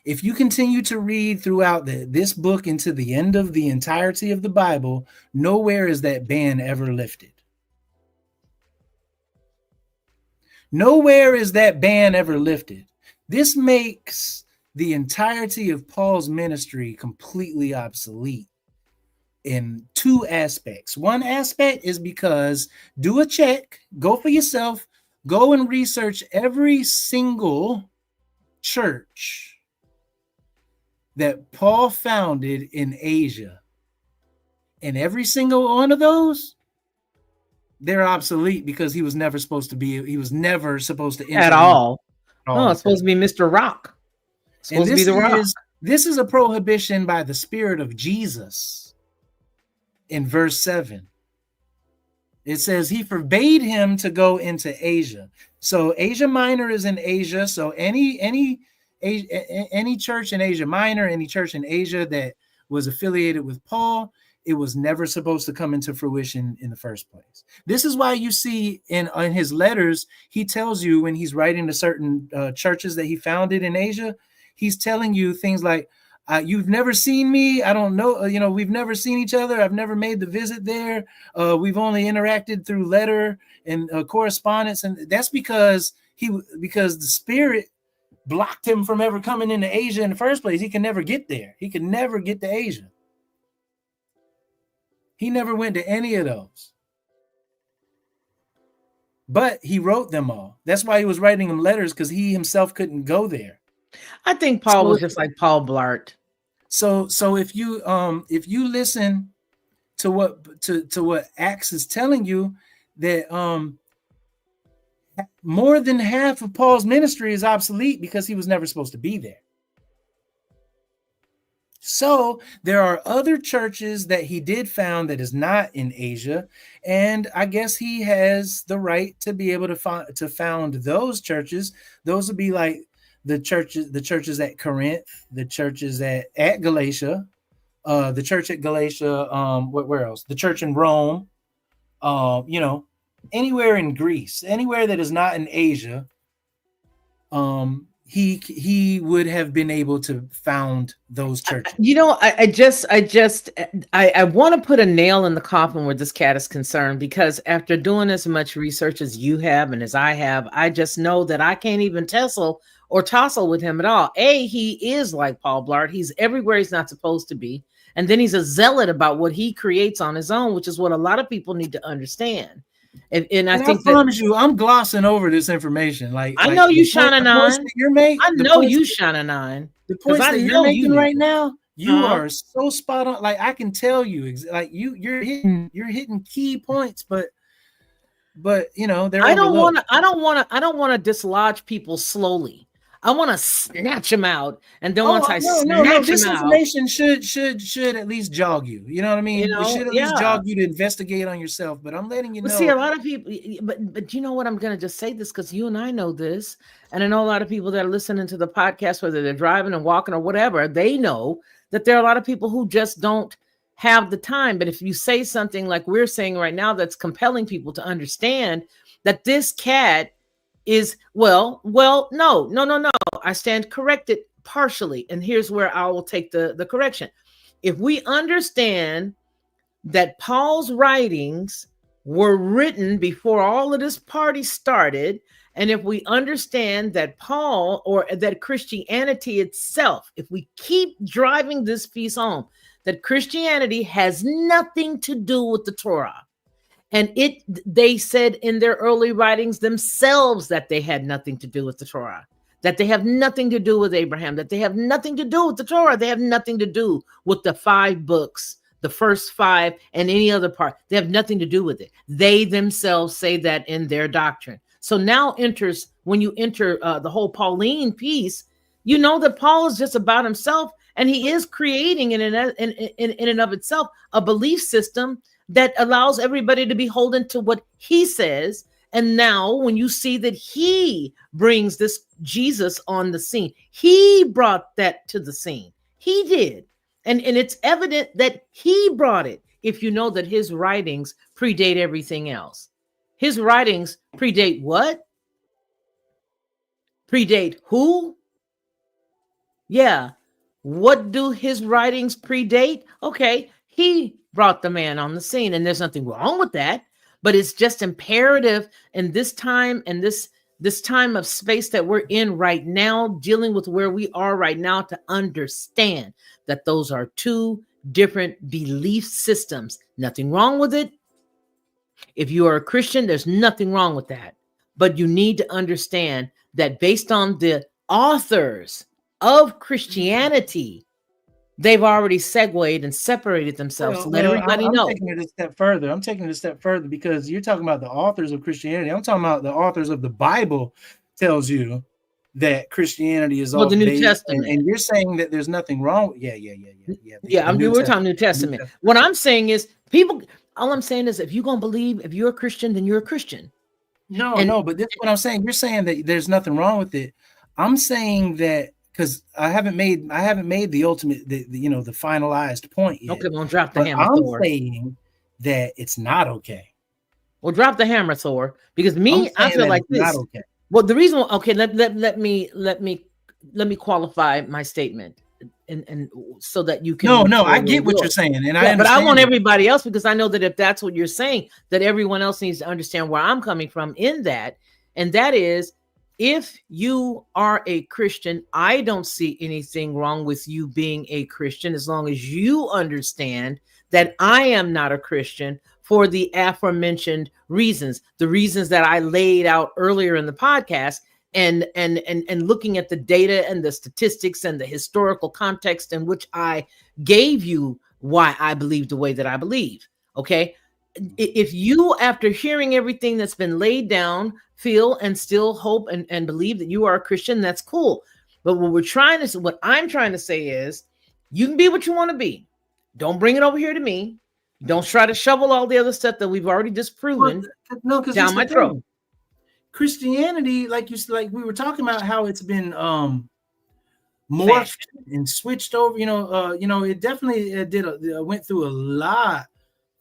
If you continue to read throughout this book into the end of the entirety of the Bible, nowhere is that ban ever lifted. Nowhere is that ban ever lifted. This makes the entirety of Paul's ministry completely obsolete in two aspects. One aspect is because, do a check, go for yourself, go and research every single church that Paul founded in Asia. And every single one of those, they're obsolete because he was never supposed to enter at all. Oh, it's supposed to be Mr. Rock. It's supposed to be the Rock. This is a prohibition by the Spirit of Jesus. In verse 7, it says he forbade him to go into Asia. So Asia Minor is in Asia. So any church in Asia Minor, any church in Asia that was affiliated with Paul, it was never supposed to come into fruition in the first place. This is why you see in his letters, he tells you when he's writing to certain churches that he founded in Asia, he's telling you things like, you've never seen me. I don't know. We've never seen each other. I've never made the visit there. We've only interacted through letter and correspondence. And that's because the Spirit blocked him from ever coming into Asia in the first place. He can never get there. He could never get to Asia. He never went to any of those. But he wrote them all. That's why he was writing them letters, because he himself couldn't go there. I think Paul was just like Paul Blart. So if you listen to what Acts is telling you, that more than half of Paul's ministry is obsolete because he was never supposed to be there. So there are other churches that he did found that is not in Asia, and I guess he has the right to be able to found those churches. Those would be like the churches at Corinth, the churches at Galatia, the church at Galatia. Where else? The church in Rome. Anywhere in Greece, anywhere that is not in Asia. He would have been able to found those churches. I want to put a nail in the coffin where this cat is concerned, because after doing as much research as you have and as I have, I just know that I can't even tussle with him at all. He is like Paul Blart. He's everywhere he's not supposed to be. And then he's a zealot about what he creates on his own, which is what a lot of people need to understand. And I And I think that promise you, I'm glossing over this information. I know you shine a The points nine. that you're making, I know you shine a nine the because points I that you're know you making knew. right now, you Uh-huh. are so spot on. Like I can tell you, like you're hitting key points, but you know they're overlooked. I don't want to dislodge people slowly. I want to snatch them out, and then once Oh I no! snatch them This out, information should at least jog you. You know what I mean? It should at least yeah. jog you to investigate on yourself. But I'm letting you But see, know. a lot of people, but you know what? I'm going to just say this because you and I know this, and I know a lot of people that are listening to the podcast, whether they're driving and walking or whatever, they know that there are a lot of people who just don't have the time. But if you say something like we're saying right now, that's compelling people to understand that this cat is no. I stand corrected partially, and here's where I will take the correction. If we understand that Paul's writings were written before all of this party started, and if we understand that Paul or that Christianity itself, if we keep driving this piece home, that Christianity has nothing to do with the Torah. And they said in their early writings themselves that they had nothing to do with the Torah, that they have nothing to do with Abraham, that they have nothing to do with the Torah. They have nothing to do with the 5 books, the first 5, and any other part. They have nothing to do with it. They themselves say that in their doctrine. So now when you enter the whole Pauline piece, you know that Paul is just about himself, and he is creating in and of itself a belief system that allows everybody to be holden to what he says. And now when you see that he brings this Jesus on the scene, he brought that to the scene. He did. And it's evident that he brought it if you know that his writings predate everything else. His writings predate what? Predate who? Yeah. What do his writings predate? Okay, he brought the man on the scene, and there's nothing wrong with that. But it's just imperative in this time and this time of space that we're in right now, dealing with where we are right now, to understand that those are 2 different belief systems. Nothing wrong with it. If you are a Christian, there's nothing wrong with that. But you need to understand that based on the authors of Christianity, they've already segued and separated themselves to let everybody know. I'm taking it a step further. I'm taking it a step further because you're talking about the authors of Christianity. I'm talking about the authors of the Bible tells you that Christianity is off The New base, Testament. and you're saying that there's nothing wrong. Yeah. I mean, we're talking New Testament. What I'm saying is all I'm saying is if you're going to believe, if you're a Christian, then you're a Christian. No, but this is what I'm saying. You're saying that there's nothing wrong with it. I'm saying that because I haven't made the ultimate, the finalized point yet. Okay, well, drop the hammer, Thor. I'm saying that it's not okay. Well, drop the hammer, Thor, because I feel like this. Not okay. Well, the reason, okay, let me qualify my statement, and so that you can. No, I get what you're saying, and yeah, but I want everybody else, because I know that if that's what you're saying, that everyone else needs to understand where I'm coming from in that, and that is, if you are a Christian, I don't see anything wrong with you being a Christian as long as you understand that I am not a Christian for the aforementioned reasons, the reasons that I laid out earlier in the podcast, and looking at the data and the statistics and the historical context in which I gave you why I believe the way that I believe. Okay. If you, after hearing everything that's been laid down, feel and still hope and believe that you are a Christian, that's cool. But what I'm trying to say is, you can be what you want to be. Don't bring it over here to me. Don't try to shovel all the other stuff that we've already disproven down my throat. Christianity, like we were talking about, how it's been morphed and switched over. It definitely went through a lot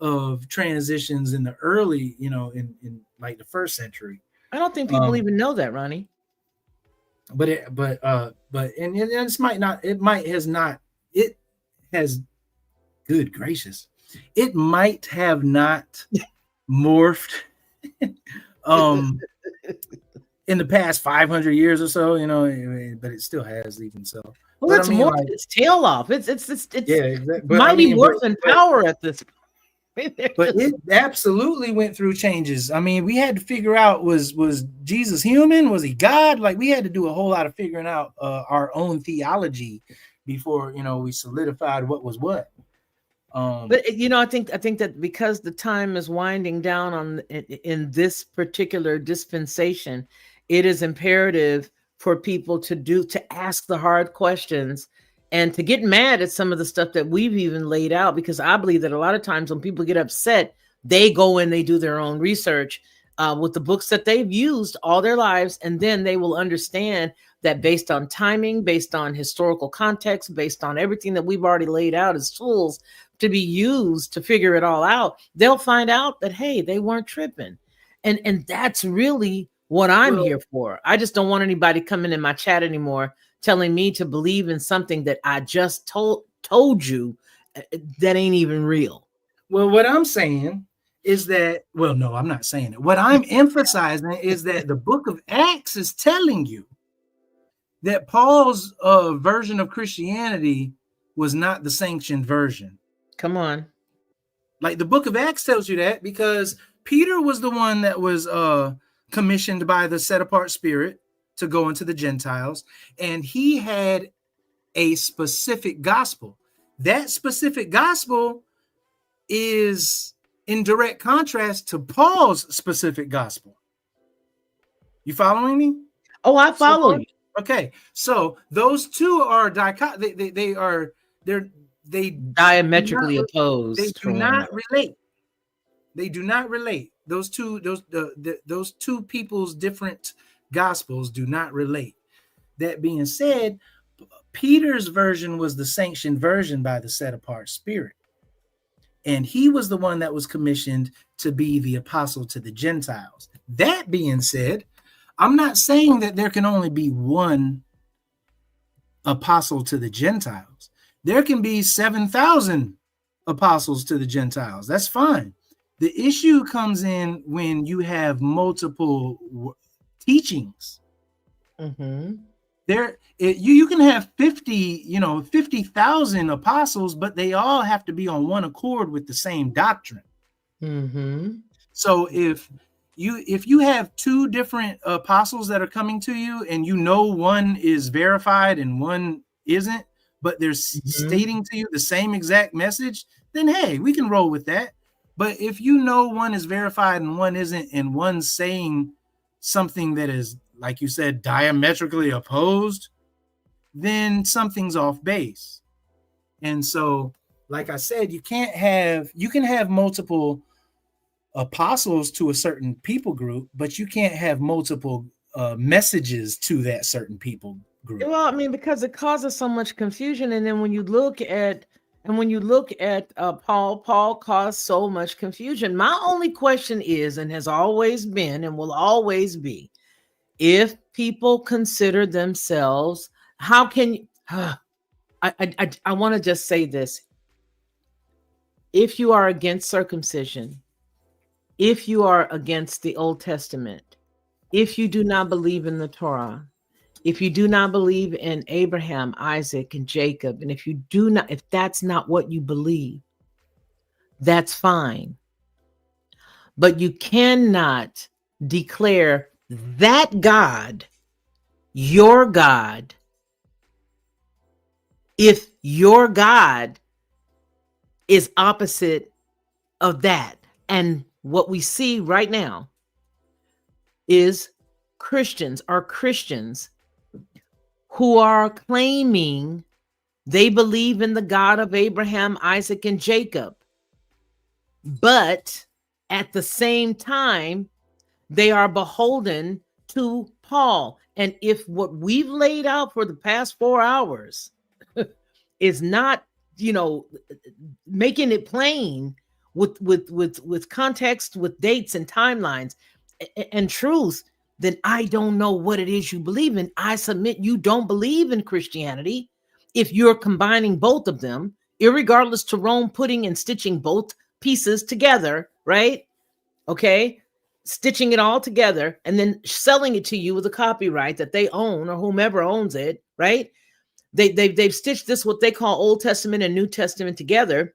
of transitions in the early, in like the 1st century. I don't think people even know that, Ronnie. But this might not. It has. Good gracious! It might have not morphed. In the past 500 years or so, but it still has, even so. Well, it's morphed its tail off. It's yeah, exactly. Mighty Morphin power at this point. But it absolutely went through changes. I mean, we had to figure out, was Jesus human? Was he God? Like, we had to do a whole lot of figuring out our own theology before, we solidified what was what. But I think that because the time is winding down in this particular dispensation, it is imperative for people to ask the hard questions and to get mad at some of the stuff that we've even laid out, because I believe that a lot of times when people get upset, they go and they do their own research with the books that they've used all their lives, and then they will understand that based on timing, based on historical context, based on everything that we've already laid out as tools to be used to figure it all out, they'll find out that, hey, they weren't tripping. And that's really what I'm here for. I just don't want anybody coming in my chat anymore telling me to believe in something that I just told you that ain't even real. Well, what I'm saying is that, well, no, I'm not saying it. What I'm emphasizing is that the book of Acts is telling you that Paul's version of Christianity was not the sanctioned version. Come on. Like, the book of Acts tells you that, because Peter was the one that was commissioned by the set apart Spirit to go into the Gentiles, and he had a specific gospel. That specific gospel is in direct contrast to Paul's specific gospel. You following me? Oh, I follow you. Okay, so those two are they diametrically opposed. They do not relate. They do not relate. Those two people's different gospels do not relate. That being said, Peter's version was the sanctioned version by the set apart Spirit, and he was the one that was commissioned to be the apostle to the Gentiles. That being said, I'm not saying that there can only be one apostle to the Gentiles. There can be 7,000 apostles to the Gentiles. That's fine. The issue comes in when you have multiple teachings. Mm-hmm. You can have 50,000 apostles, but they all have to be on one accord with the same doctrine. Mm-hmm. So if you have two different apostles that are coming to you, and one is verified and one isn't, but they're stating to you the same exact message, then hey, we can roll with that. But if one is verified and one isn't, and one's saying something that is, like you said, diametrically opposed, then something's off base. And so, like I said, you can have multiple apostles to a certain people group, but you can't have multiple messages to that certain people group. Well, I mean, because it causes so much confusion. And then when you look at Paul caused so much confusion. My only question is, and has always been and will always be, if people consider themselves, how can you, I want to just say this. If you are against circumcision, if you are against the Old Testament, if you do not believe in the Torah, if you do not believe in Abraham, Isaac, and Jacob, and if that's not what you believe, that's fine. But you cannot declare that God your God if your God is opposite of that. And what we see right now is Christians who are claiming they believe in the God of Abraham, Isaac, and Jacob. But at the same time, they are beholden to Paul. And if what we've laid out for the past 4 hours is not, making it plain with context, with dates and timelines and truth, then I don't know what it is you believe in. I submit you don't believe in Christianity if you're combining both of them, irregardless to Rome putting and stitching both pieces together, right? Okay, stitching it all together and then selling it to you with a copyright that they own or whomever owns it, right? They've stitched this, what they call Old Testament and New Testament together.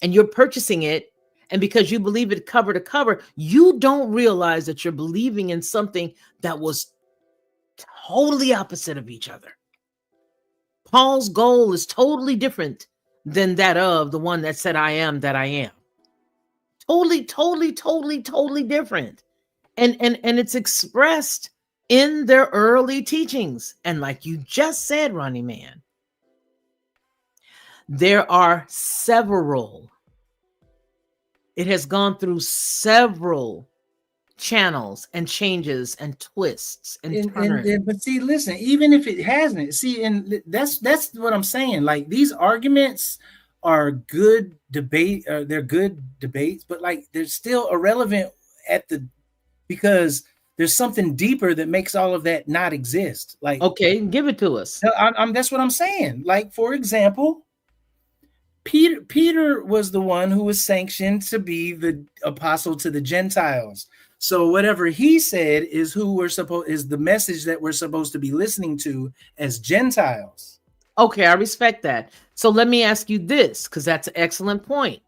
and you're purchasing it, and because you believe it cover to cover, you don't realize that you're believing in something that was totally opposite of each other. Paul's goal is totally different than that of the one that said, I am that I am. Totally different. And it's expressed in their early teachings. And like you just said, Ronnie Man, there are several. It has gone through several channels and changes and twists and turns. But see, listen, even if it hasn't, see, and that's what I'm saying. Like, these arguments are good debate, they're good debates, but like they're still irrelevant because there's something deeper that makes all of that not exist. Like, okay, give it to us. That's what I'm saying. Like, for example, Peter was the one who was sanctioned to be the apostle to the Gentiles. So whatever he said is the message that we're supposed to be listening to as Gentiles. Okay, I respect that. So let me ask you this, because that's an excellent point.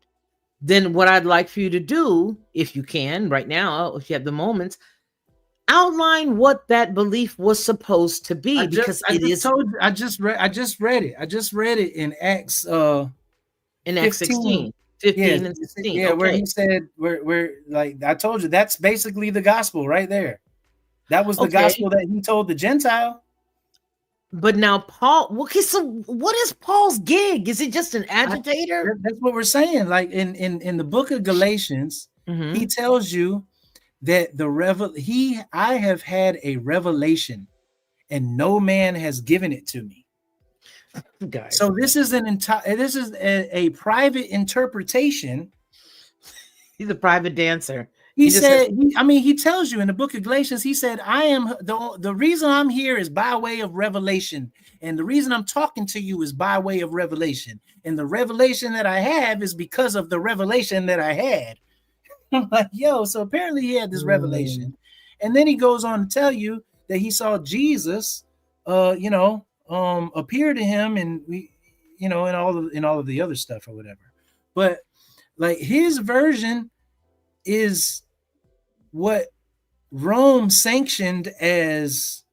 Then what I'd like for you to do, if you can, right now, if you have the moments, outline what that belief was supposed to be. I just read it in Acts. In Acts 16. 15 and 16. Yeah, okay. Where he said, where like I told you, that's basically the gospel right there. That was the gospel that he told the Gentile. But now Paul, okay, so what is Paul's gig? Is it just an agitator? That's what we're saying. Like in the book of Galatians, he tells you that I have had a revelation, and no man has given it to me. Guys. So this is a private interpretation. He's a private dancer. He tells you in the book of Galatians, he said, I am the reason I'm here is by way of revelation. And the reason I'm talking to you is by way of revelation. And the revelation that I have is because of the revelation that I had. I'm like, yo, so apparently he had this revelation. And then he goes on to tell you that he saw Jesus, appear to him, and and all of the other stuff or whatever. But like, his version is what Rome sanctioned as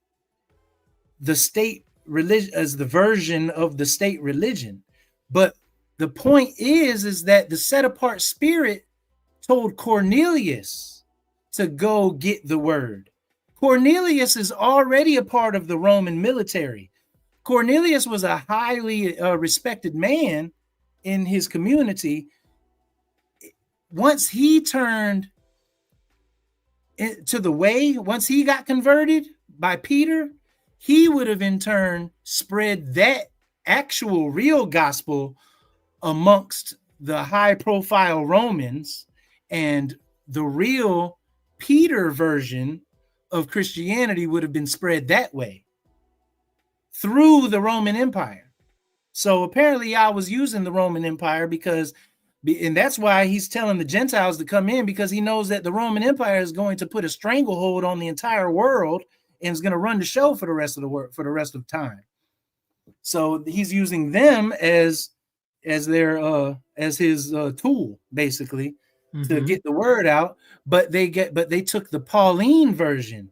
the state religion, as the version of the state religion. But the point is that the set apart spirit told Cornelius to go get the word. Cornelius is already a part of the Roman military. Cornelius was a highly respected man in his community. Once he turned to the way, once he got converted by Peter, he would have in turn spread that actual real gospel amongst the high profile Romans, and the real Peter version of Christianity would have been spread that way through the Roman Empire. So apparently Yah was using the Roman Empire and that's why he's telling the Gentiles to come in, because he knows that the Roman Empire is going to put a stranglehold on the entire world and is going to run the show for the rest of the world, for the rest of time. So he's using them as his tool, basically, to get the word out. But they took the Pauline version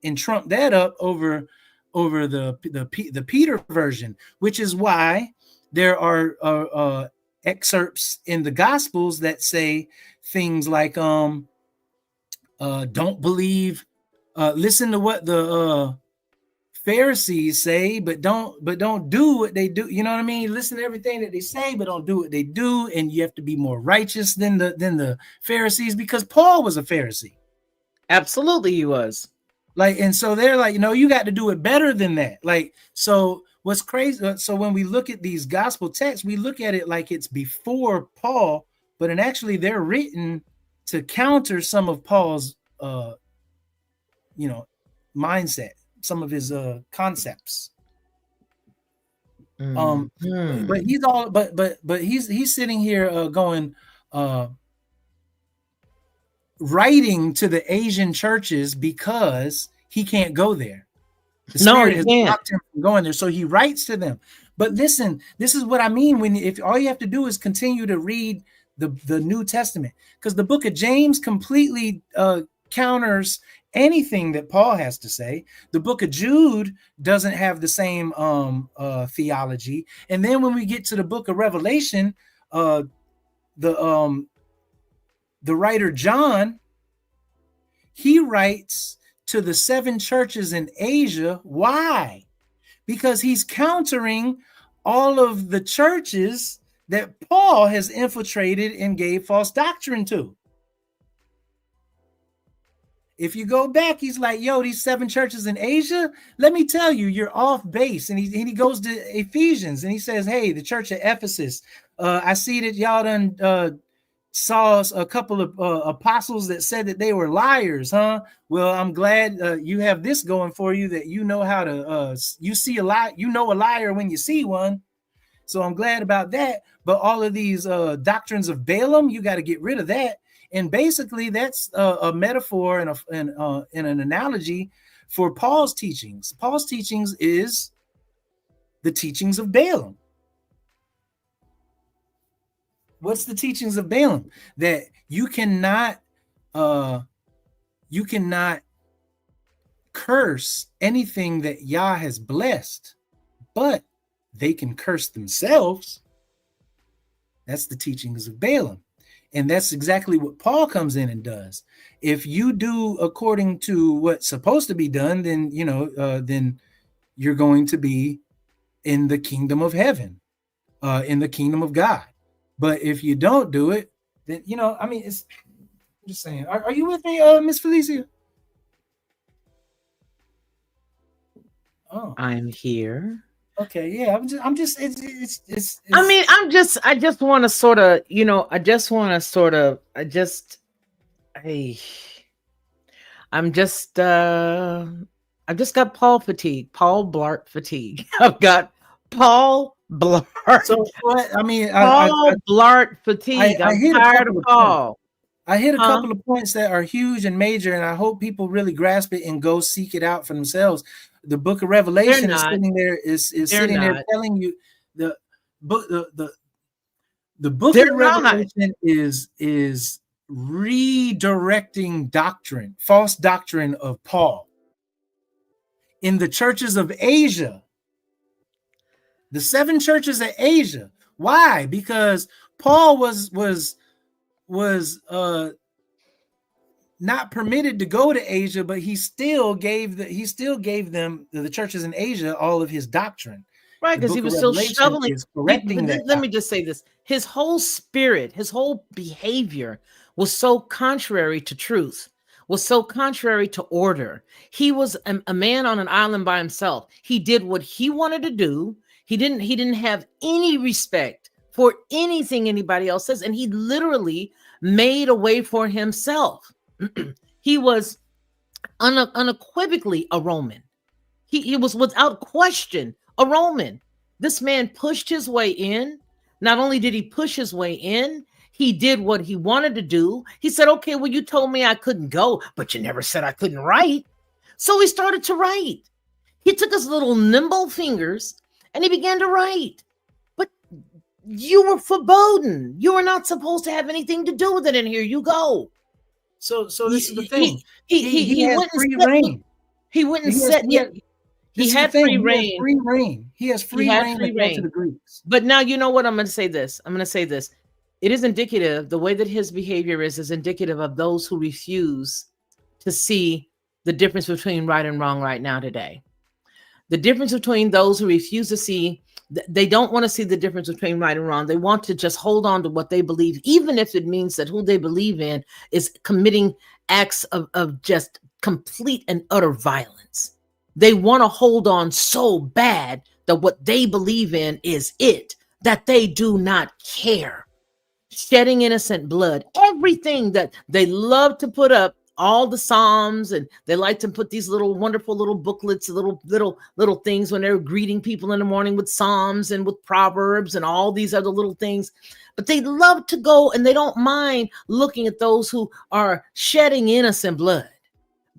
and trumped that up over the Peter version, which is why there are excerpts in the Gospels that say things like don't believe, listen to what the Pharisees say, but don't do what they do. You know what I mean? Listen to everything that they say, but don't do what they do. And you have to be more righteous than the Pharisees, because Paul was a Pharisee. Absolutely, he was. Like, and so they're like, you got to do it better than that. Like, so what's crazy? So when we look at these gospel texts, we look at it like it's before Paul, but actually they're written to counter some of Paul's, mindset, some of his concepts. But he's sitting here going, writing to the Asian churches because he can't go there. The Spirit has blocked him from going there, so he writes to them. But listen, this is what I mean when if all you have to do is continue to read the New Testament, because the book of James completely counters anything that Paul has to say. The book of Jude doesn't have the same theology. And then when we get to the book of Revelation, the writer John, he writes to the 7 churches in Asia. Why? Because he's countering all of the churches that Paul has infiltrated and gave false doctrine to. If you go back, he's like, yo, these 7 churches in Asia, let me tell you, you're off base. And he goes to Ephesians and he says, hey, the church of Ephesus, I see that y'all done saw a couple of apostles that said that they were liars, huh? Well, I'm glad you have this going for you, that you know how to, you see a lie, you know a liar when you see one. So I'm glad about that. But all of these doctrines of Balaam, you got to get rid of that. And basically, that's a metaphor and an analogy for Paul's teachings. Paul's teachings is the teachings of Balaam. What's the teachings of Balaam? That you cannot curse anything that Yah has blessed, but they can curse themselves. That's the teachings of Balaam. And that's exactly what Paul comes in and does. If you do according to what's supposed to be done, then, then you're going to be in the kingdom of heaven, in the kingdom of God. But if you don't do it, then, I'm just saying, are you with me, Miss Felicia? Oh, I'm here. Okay, yeah, I'm just I just want to sort of, I've just got Paul fatigue, Paul Blart fatigue. I've got Paul Blart. So what? Paul Blart fatigue. I'm tired of Paul. I hit a couple of points that are huge and major, and I hope people really grasp it and go seek it out for themselves. The book of Revelation is sitting there, there telling you the book of Revelation is redirecting doctrine, false doctrine of Paul in the churches of Asia, the 7 churches of Asia. Why? Because Paul was not permitted to go to Asia, but he still gave them, the churches in Asia, all of his doctrine. Right, because he was still shoveling. Let me just say this: his whole spirit, his whole behavior was so contrary to truth, was so contrary to order. He was a man on an island by himself. He did what he wanted to do. He didn't have any respect for anything anybody else says, and he literally made a way for himself. He was unequivocally a Roman. He was without question a Roman. This man pushed his way in. Not only did he push his way in, he did what he wanted to do. He said, okay, well, you told me I couldn't go, but you never said I couldn't write. So he started to write. He took his little nimble fingers and he began to write. But you were forbidden. You were not supposed to have anything to do with it. And here you go. So this is the thing. He had free reign. He wouldn't set yet. He had free reign. He has free reign to the Greeks. But now, you know what? I'm going to say this. It is indicative. The way that his behavior is indicative of those who refuse to see the difference between right and wrong right now today. The difference between those who refuse to see, they don't want to see the difference between right and wrong. They want to just hold on to what they believe, even if it means that who they believe in is committing acts of just complete and utter violence. They want to hold on so bad that what they believe in is it, that they do not care. Shedding innocent blood, everything that they love to put up, all the Psalms, and they like to put these little wonderful little booklets, little things when they're greeting people in the morning with Psalms and with Proverbs and all these other little things. But they love to go and they don't mind looking at those who are shedding innocent blood.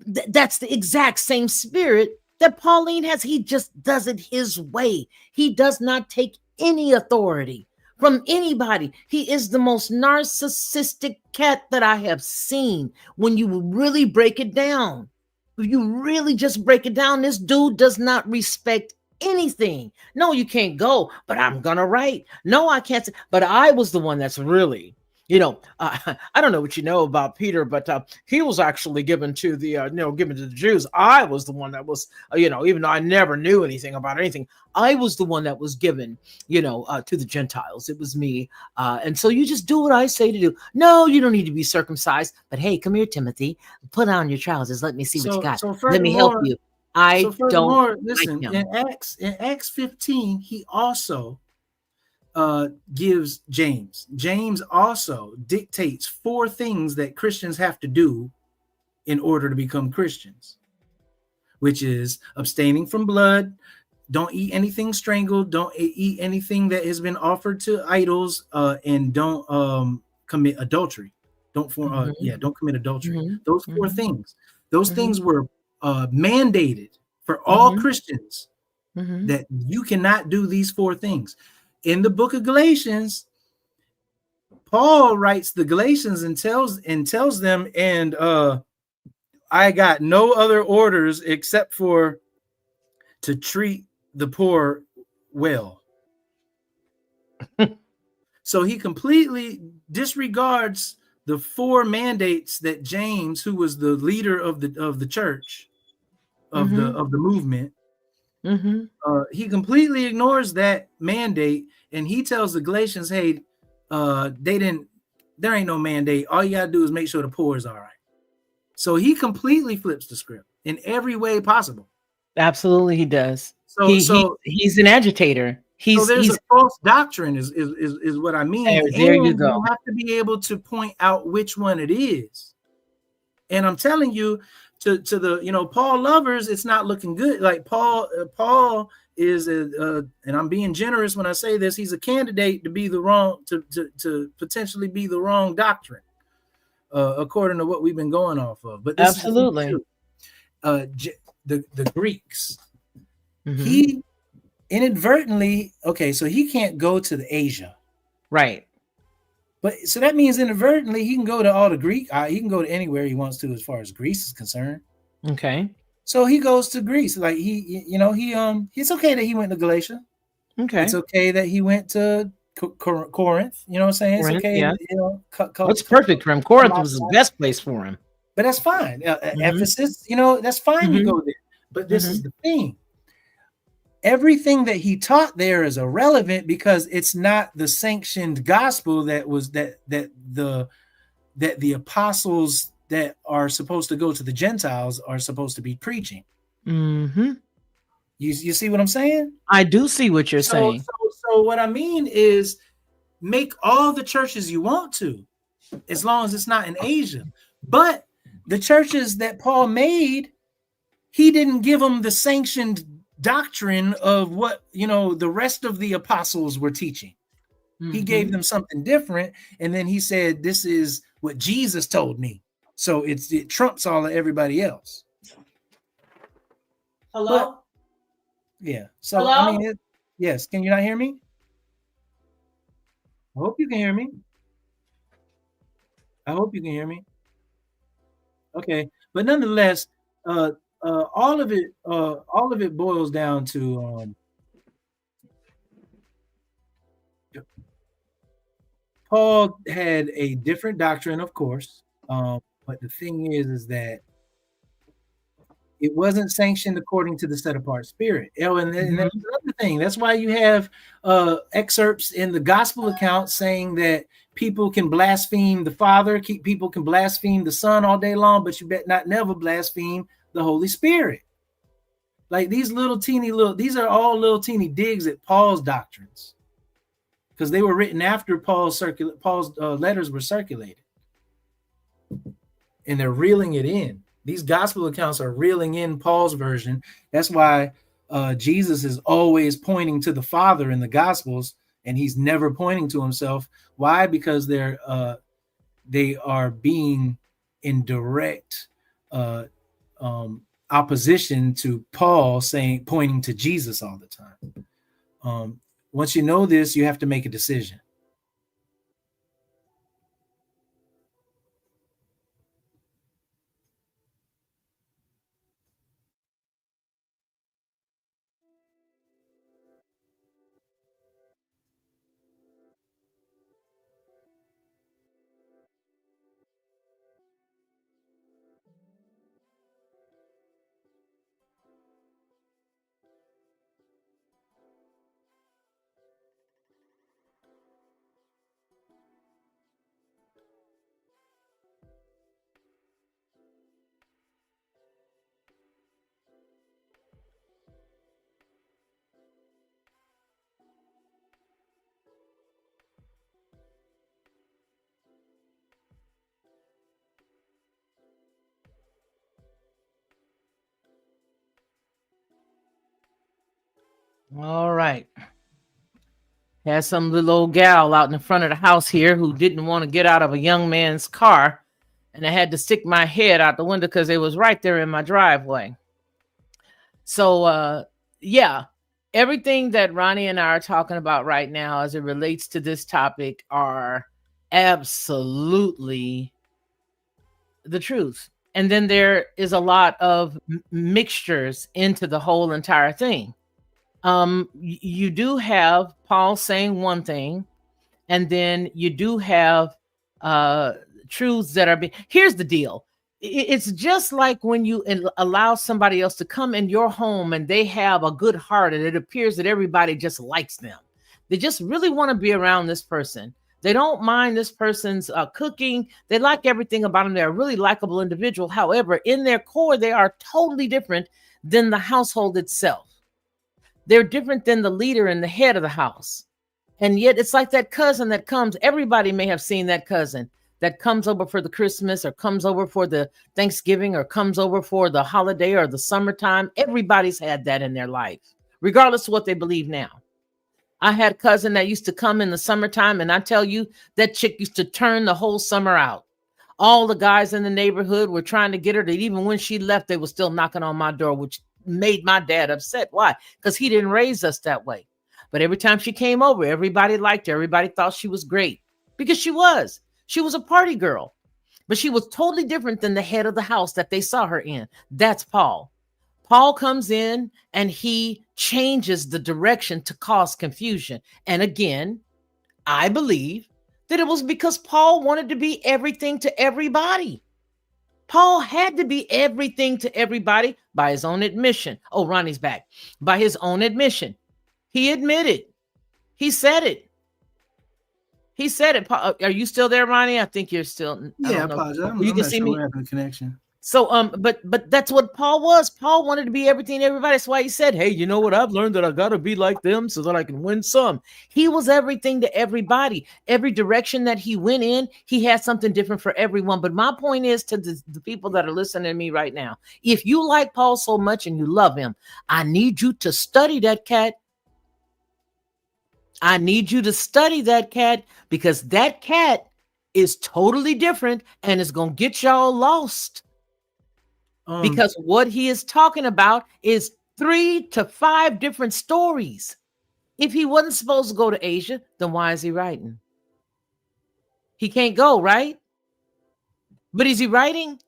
That's the exact same spirit that Pauline has. He just does it his way. He does not take any authority from anybody. He is the most narcissistic cat that I have seen. When you really break it down, if you really just break it down, this dude does not respect anything. No, you can't go, but I'm gonna write. No, I can't. But I was the one that's really, I don't know what you know about Peter, but he was actually given to the, given to the Jews. I was the one that was, even though I never knew anything about anything, I was the one that was given, to the Gentiles. It was me. And so you just do what I say to do. No, you don't need to be circumcised. But hey, come here, Timothy. Put on your trousers. Let me see what you got. Let me help you. I don't like listen, him. in Acts 15, he also gives James. James also dictates 4 things that Christians have to do in order to become Christians, which is abstaining from blood, don't eat anything strangled, don't eat anything that has been offered to idols, and don't commit adultery. Don't commit adultery. Those 4 things. Those things were mandated for all Christians, that you cannot do these 4 things. In the book of Galatians, Paul writes the Galatians and tells them, and I got no other orders except for to treat the poor well. So he completely disregards the 4 mandates that James, who was the leader of the church, of the movement, he completely ignores that mandate, and he tells the Galatians, hey, there ain't no mandate. All you gotta do is make sure the poor is all right. So he completely flips the script in every way possible. Absolutely, he does. So he's an agitator. He's a false doctrine is what I mean. There you go. You have to be able to point out which one it is. And I'm telling you, to the Paul lovers, it's not looking good. Like Paul is and I'm being generous when I say this, he's a candidate to be the wrong, to potentially be the wrong doctrine, according to what we've been going off of. But this absolutely is the Greeks. He inadvertently, so he can't go to the Asia, right? But so that means inadvertently he can go to all the Greek. He can go to anywhere he wants to as far as Greece is concerned. Okay. So he goes to Greece. Like it's okay that he went to Galatia. Okay. It's okay that he went to Corinth. You know what I'm saying? Corinth, it's okay. Yeah. It's perfect for him. Corinth was the best place for him. But that's fine. Ephesus, that's fine. You go there. But this is the thing. Everything that he taught there is irrelevant because it's not the sanctioned gospel that the apostles that are supposed to go to the Gentiles are supposed to be preaching. You see what I'm saying? I do see what you're saying. So what I mean is make all the churches you want to, as long as it's not in Asia. But the churches that Paul made, he didn't give them the sanctioned doctrine of what the rest of the apostles were teaching. He gave them something different, and then he said, this is what Jesus told me, so it trumps all of everybody else. Hello. Yeah. So hello? I mean, yes. Can you not hear me? I hope you can hear me. Okay, but nonetheless, all of it boils down to Paul had a different doctrine, of course, but the thing is that it wasn't sanctioned according to the set apart spirit. And that's another thing. That's why you have excerpts in the gospel account saying that people can blaspheme the Father, people can blaspheme the Son all day long, but you bet not never blaspheme the Holy Spirit. Like these these are all little teeny digs at Paul's doctrines, because they were written after Paul's letters were circulated, and they're reeling it in. These gospel accounts are reeling in Paul's version. That's why Jesus is always pointing to the Father in the Gospels, and he's never pointing to himself. Why? Because they are being in direct opposition to Paul pointing to Jesus all the time. Once you know this, you have to make a decision. All right. Had some little old gal out in the front of the house here who didn't want to get out of a young man's car. And I had to stick my head out the window because it was right there in my driveway. So, yeah, everything that Ronnie and I are talking about right now as it relates to this topic are absolutely the truth. And then there is a lot of mixtures into the whole entire thing. You do have Paul saying one thing, and then you do have truths that are here's the deal. It's just like when you allow somebody else to come in your home and they have a good heart and it appears that everybody just likes them. They just really want to be around this person. They don't mind this person's cooking. They like everything about them. They're a really likable individual. However, in their core, they are totally different than the household itself. They're different than the leader and the head of the house. And yet it's like that cousin that comes. Everybody may have seen that cousin that comes over for the Christmas or comes over for the Thanksgiving or comes over for the holiday or the summertime. Everybody's had that in their life, regardless of what they believe now. I had a cousin that used to come in the summertime, and I tell you, that chick used to turn the whole summer out. All the guys in the neighborhood were trying to get her to, even when she left, they were still knocking on my door, which made my dad upset. Why? Because he didn't raise us that way. But every time she came over, everybody liked her. Everybody thought she was great because she was. She was a party girl, but she was totally different than the head of the house that they saw her in. That's Paul. Paul comes in and he changes the direction to cause confusion. And again, I believe that it was because Paul wanted to be everything to everybody. Paul had to be everything to everybody by his own admission. Oh, Ronnie's back. By his own admission. He admitted. He said it. He said it. Are you still there, Ronnie? I think you're still. Yeah, I apologize. You can not see sure me. What happened to connection. So, but that's what Paul was. Paul wanted to be everything to everybody. That's why he said, "Hey, you know what? I've learned that I got to be like them so that I can win some." He was everything to everybody. Every direction that he went in, he had something different for everyone. But my point is to the people that are listening to me right now: if you like Paul so much and you love him, I need you to study that cat. I need you to study that cat, because that cat is totally different and is going to get y'all lost. Because what he is talking about is 3 to 5 different stories. If he wasn't supposed to go to Asia, then why is he writing? He can't go, right? But is he writing?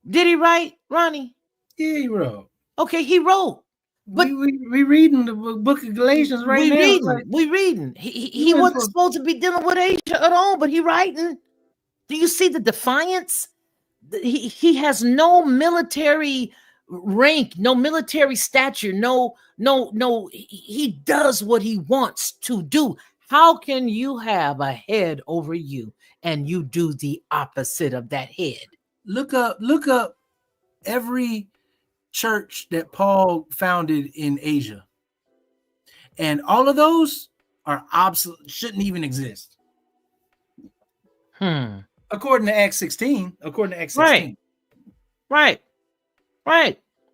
Did he write, Ronnie? Yeah, he wrote. Okay, he wrote. But we reading the book of Galatians right now. We reading. He wasn't supposed to be dealing with Asia at all, but he writing. Do you see the defiance? He has no military rank, no military stature, no. He does what he wants to do. How can you have a head over you and you do the opposite of that head? Look up every church that Paul founded in Asia, and all of those are obsolete, shouldn't even exist. According to Acts 16. Right.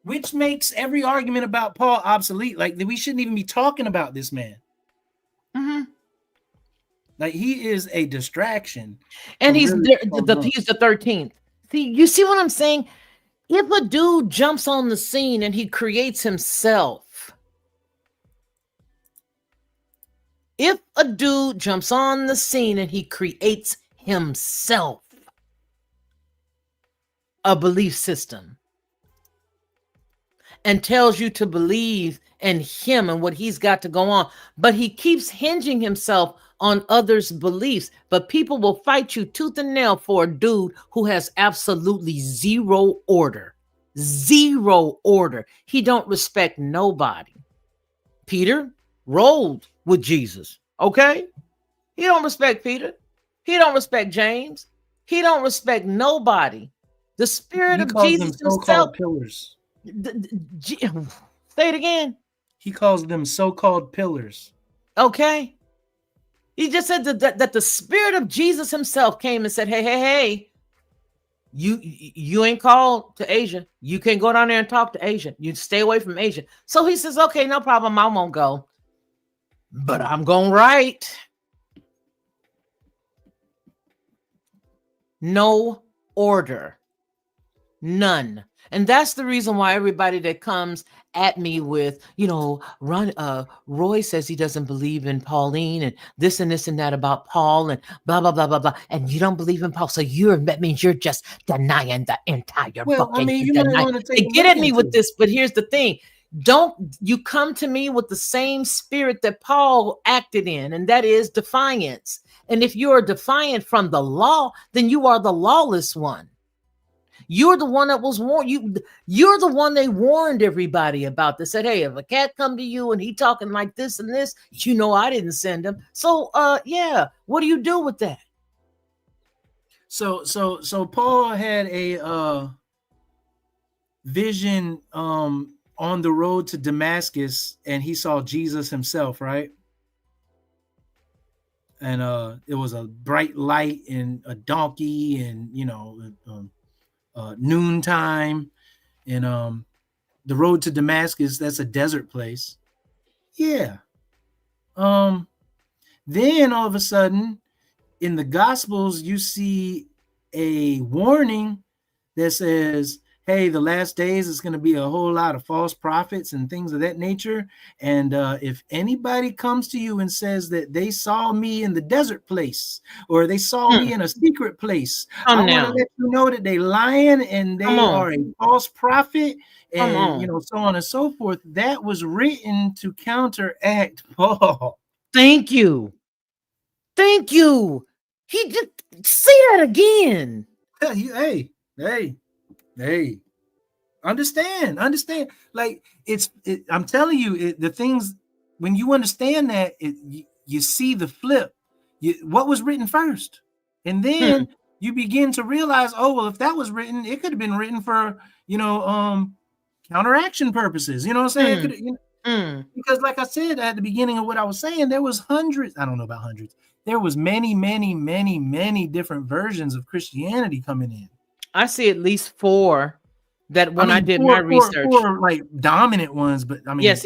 Which makes every argument about Paul obsolete. Like, we shouldn't even be talking about this man. Like, he is a distraction. And he's the 13th. See, you see what I'm saying? If a dude jumps on the scene and he creates himself, if a dude jumps on the scene and he creates himself a belief system and tells you to believe in him and what he's got to go on, but he keeps hinging himself on others' beliefs, but people will fight you tooth and nail for a dude who has absolutely zero order. He don't respect nobody. Peter rolled with Jesus, okay? He don't respect Peter. He don't respect James. He don't respect nobody. The spirit of Jesus himself. Pillars. Say it again. He calls them so-called pillars. Okay. He just said that the spirit of Jesus himself came and said, hey, you ain't called to Asia. You can go down there and talk to Asia. You stay away from Asia. So he says, okay, no problem. I won't go. But I'm going to write. No order. None. And that's the reason why everybody that comes at me with, Roy says he doesn't believe in Pauline and this and that about Paul and blah, blah, blah, blah, blah. And you don't believe in Paul. So that means you're just denying the entire book. I mean, you might want to take get at me with this, but here's the thing. Don't you come to me with the same spirit that Paul acted in, and that is defiance. And if you are defiant from the law, then you are the lawless one. You're the one that was warned. You're the one they warned everybody about. They said, hey, if a cat come to you and he talking like this and this, I didn't send him. So, what do you do with that? So Paul had a vision on the road to Damascus, and he saw Jesus himself, right? And it was a bright light and a donkey, and noontime, and the road to Damascus, that's a desert place. Yeah. Then all of a sudden in the Gospels you see a warning that says, hey, the last days is going to be a whole lot of false prophets and things of that nature. And if anybody comes to you and says that they saw me in the desert place, or they saw me in a secret place, I want to let you know that they lying and they are a false prophet, and so on and so forth. That was written to counteract Paul. Thank you. He just say that again. Hey, understand. Like I'm telling you, the things, when you understand that, you see the flip. What was written first, and then you begin to realize, oh, well, if that was written, it could have been written for counteraction purposes. You know what I'm saying? Because, like I said at the beginning of what I was saying, there was hundreds. I don't know about hundreds. There was many different versions of Christianity coming in. I see at least 4 that when I did my research. 4 like dominant ones, but I mean, yes.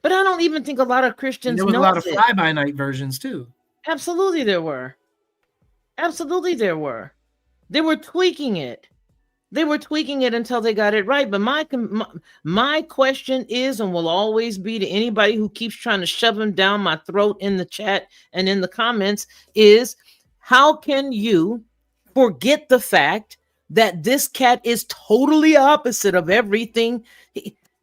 But I don't even think a lot of Christians know. There was a lot of fly-by-night versions too. Absolutely, there were. They were tweaking it. Until they got it right. But my question is, and will always be, to anybody who keeps trying to shove them down my throat in the chat and in the comments, is how can you forget the fact that this cat is totally opposite of everything?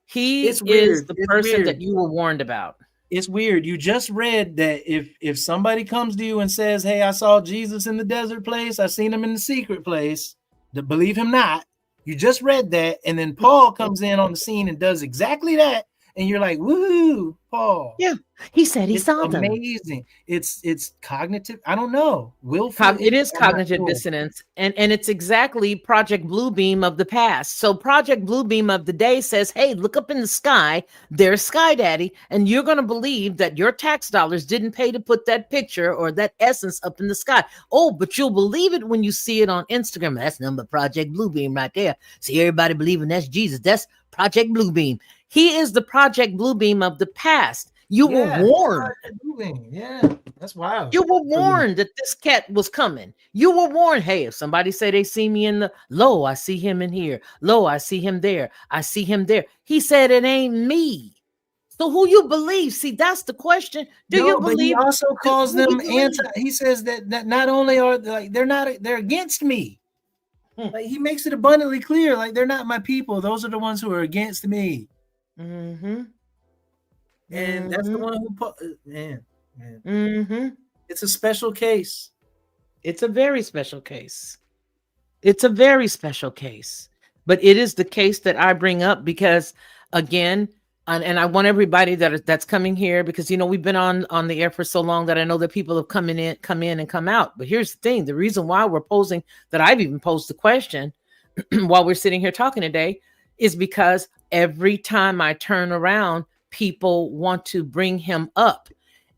He is the person that you were warned about. It's weird. You just read that if somebody comes to you and says, hey, I saw Jesus in the desert place, I seen him in the secret place, to believe him not. You just read that, and then Paul comes in on the scene and does exactly that, and you're like, woohoo, Paul. Yeah, he said he saw them. Amazing. It's cognitive. I don't know. It is cognitive dissonance, and it's exactly Project Bluebeam of the past. So Project Bluebeam of the day says, hey, look up in the sky. There's Sky Daddy, and you're going to believe that your tax dollars didn't pay to put that picture or that essence up in the sky. Oh, but you'll believe it when you see it on Instagram. That's number Project Bluebeam right there. See everybody believing that's Jesus. That's Project Bluebeam. He is the Project Bluebeam of the past. You were Yeah, they warned. started moving. Yeah, that's wild. You were warned that this cat was coming. You were warned, hey, if somebody say they see me in the low, I see him in here. Low, I see him there. I see him there. He said it ain't me. So who you believe? See, that's the question. Do you No, but he believe also calls who you them believe? anti. He says that not only are like they're against me. Like he makes it abundantly clear, like they're not my people. Those are the ones who are against me. Mm-hmm. And that's the Mm-hmm. one who man. Mm-hmm. It's a special case. It's a very special case. It's a very special case. But it is the case that I bring up because, again, and I want everybody that's coming here, because we've been on the air for so long that I know that people have come in and come out. But here's the thing: the reason why we're posing that I've even posed the question while we're sitting here talking today is because every time I turn around, people want to bring him up.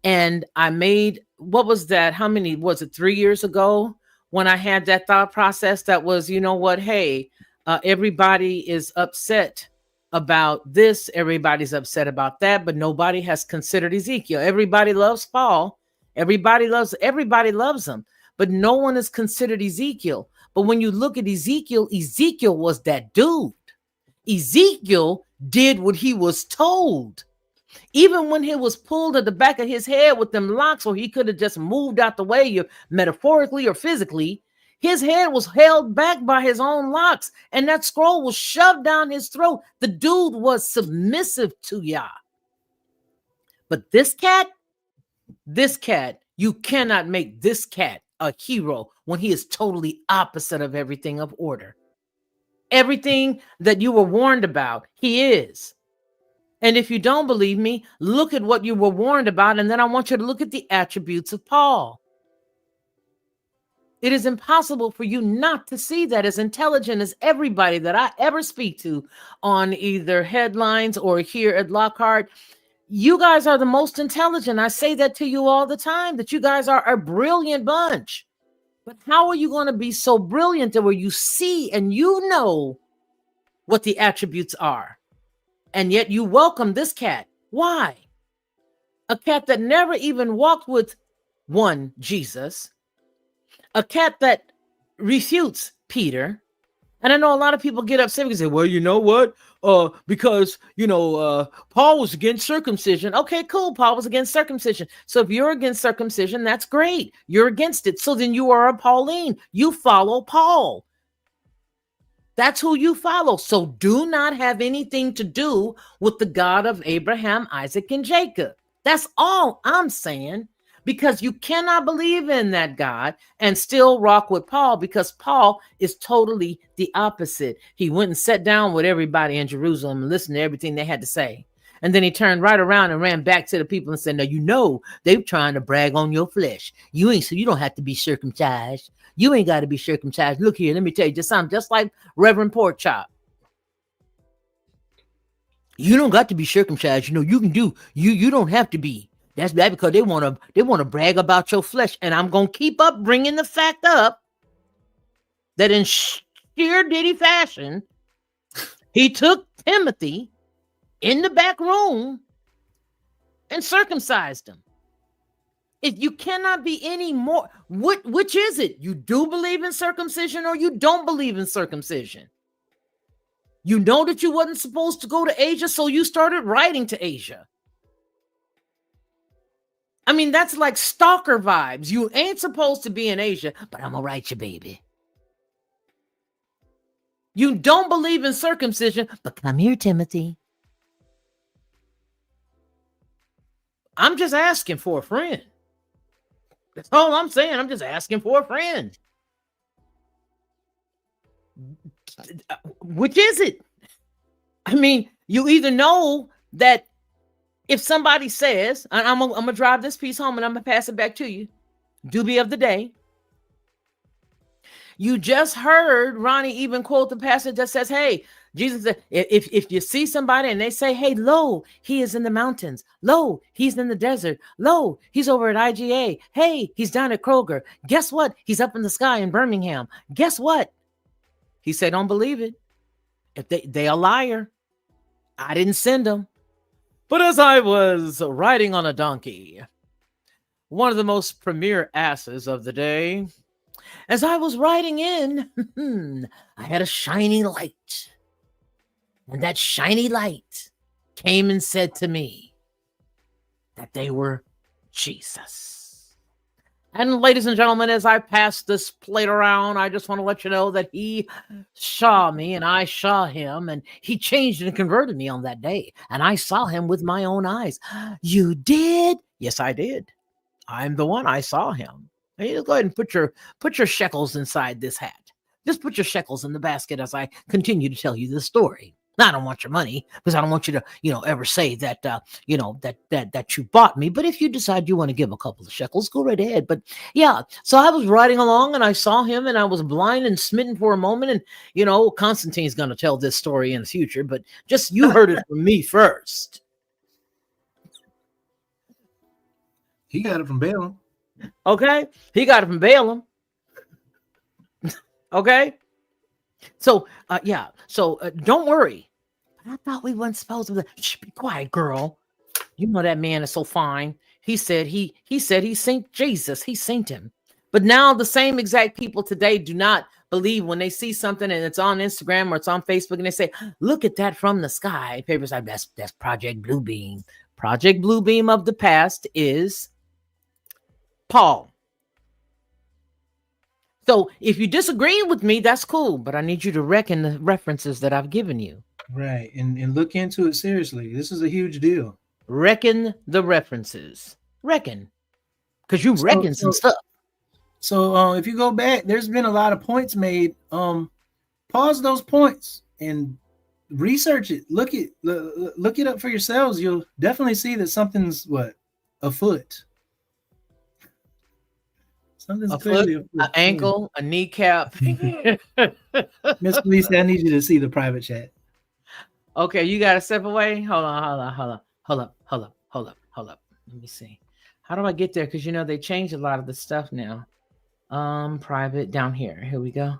And I made, what was that? How many was it? 3 years ago when I had that thought process that was, you know what? Hey, everybody is upset about this. Everybody's upset about that, but nobody has considered Ezekiel. Everybody loves Paul. Everybody loves him, but no one has considered Ezekiel. But when you look at Ezekiel, Ezekiel was that dude. Ezekiel did what he was told. Even when he was pulled at the back of his head with them locks, or he could have just moved out the way, metaphorically or physically, his head was held back by his own locks, and that scroll was shoved down his throat. The dude was submissive to Yah. But this cat, you cannot make this cat a hero when he is totally opposite of everything of order. Everything that you were warned about, he is. And if you don't believe me, look at what you were warned about, and then I want you to look at the attributes of Paul. It is impossible for you not to see that. As intelligent as everybody that I ever speak to on either headlines or here at Lockhart, you guys are the most intelligent. I say that to you all the time, that you guys are a brilliant bunch. But how are you going to be so brilliant that where you see and you know what the attributes are, and yet you welcome this cat? Why? A cat that never even walked with one Jesus, a cat that refutes Peter. And I know a lot of people get upset because they say, well, you know what? Because, Paul was against circumcision. Okay, cool. Paul was against circumcision. So if you're against circumcision, that's great. You're against it. So then you are a Pauline. You follow Paul. That's who you follow. So do not have anything to do with the God of Abraham, Isaac, and Jacob. That's all I'm saying, because you cannot believe in that God and still rock with Paul, because Paul is totally the opposite. He went and sat down with everybody in Jerusalem and listened to everything they had to say. And then he turned right around and ran back to the people and said, now, they're trying to brag on your flesh. So you don't have to be circumcised. You ain't got to be circumcised. Look here, let me tell you, just sound just like Reverend Porkchop. You don't got to be circumcised. You can do. You don't have to be. That's bad, because they want to brag about your flesh. And I'm going to keep up bringing the fact up that in sheer Diddy fashion, he took Timothy in the back room and circumcised him. If you cannot be any more, which is it? You do believe in circumcision or you don't believe in circumcision? You know that you wasn't supposed to go to Asia, so you started writing to Asia. I mean, that's like stalker vibes. You ain't supposed to be in Asia, but I'm gonna write you, baby. You don't believe in circumcision, but come here, Timothy. I'm just asking for a friend. That's all I'm saying. I'm just asking for a friend. Which is it? I mean, you either know that if somebody says, I'm going to drive this piece home and I'm going to pass it back to you, doobie of the day. You just heard Ronnie even quote the passage that says, hey, Jesus said, if you see somebody and they say, hey, lo, he is in the mountains. Lo, he's in the desert. Lo, he's over at IGA. Hey, he's down at Kroger. Guess what? He's up in the sky in Birmingham. Guess what? He said, don't believe it. If they a liar. I didn't send them. But as I was riding on a donkey, one of the most premier asses of the day, as I was riding in, I had a shiny light. And that shiny light came and said to me that they were Jesus. And ladies and gentlemen, as I pass this plate around, I just want to let you know that he saw me and I saw him, and he changed and converted me on that day. And I saw him with my own eyes. You did? Yes, I did. I'm the one. I saw him. Hey, just go ahead and put your shekels inside this hat. Just put your shekels in the basket as I continue to tell you this story. I don't want your money because I don't want you to, ever say that, that you bought me. But if you decide you want to give a couple of shekels, go right ahead. But yeah, so I was riding along and I saw him and I was blind and smitten for a moment. And, Constantine's going to tell this story in the future, but just you heard it from me first. He got it from Balaam. Okay. He got it from Balaam. Okay. So, yeah. So don't worry. I thought we weren't supposed to. Shh, be quiet, girl. You know that man is so fine. He said he sent Jesus. He sent him. But now the same exact people today do not believe when they see something and it's on Instagram or it's on Facebook and they say, "Look at that from the sky." Papers like that's Project Bluebeam. Project Bluebeam of the past is Paul. So if you disagree with me, that's cool, but I need you to reckon the references that I've given you. Right, and look into it seriously. This is a huge deal. Reckon the references. Reckon. Because you reckon some stuff. So if you go back, there's been a lot of points made. Pause those points and research it. Look it up for yourselves. You'll definitely see that something's afoot. Something's a foot, an ankle, a kneecap. Miss Lisa, I need you to see the private chat. Okay, you got to step away. Hold up. Let me see. How do I get there? Because they changed a lot of the stuff now. Private down here. Here we go.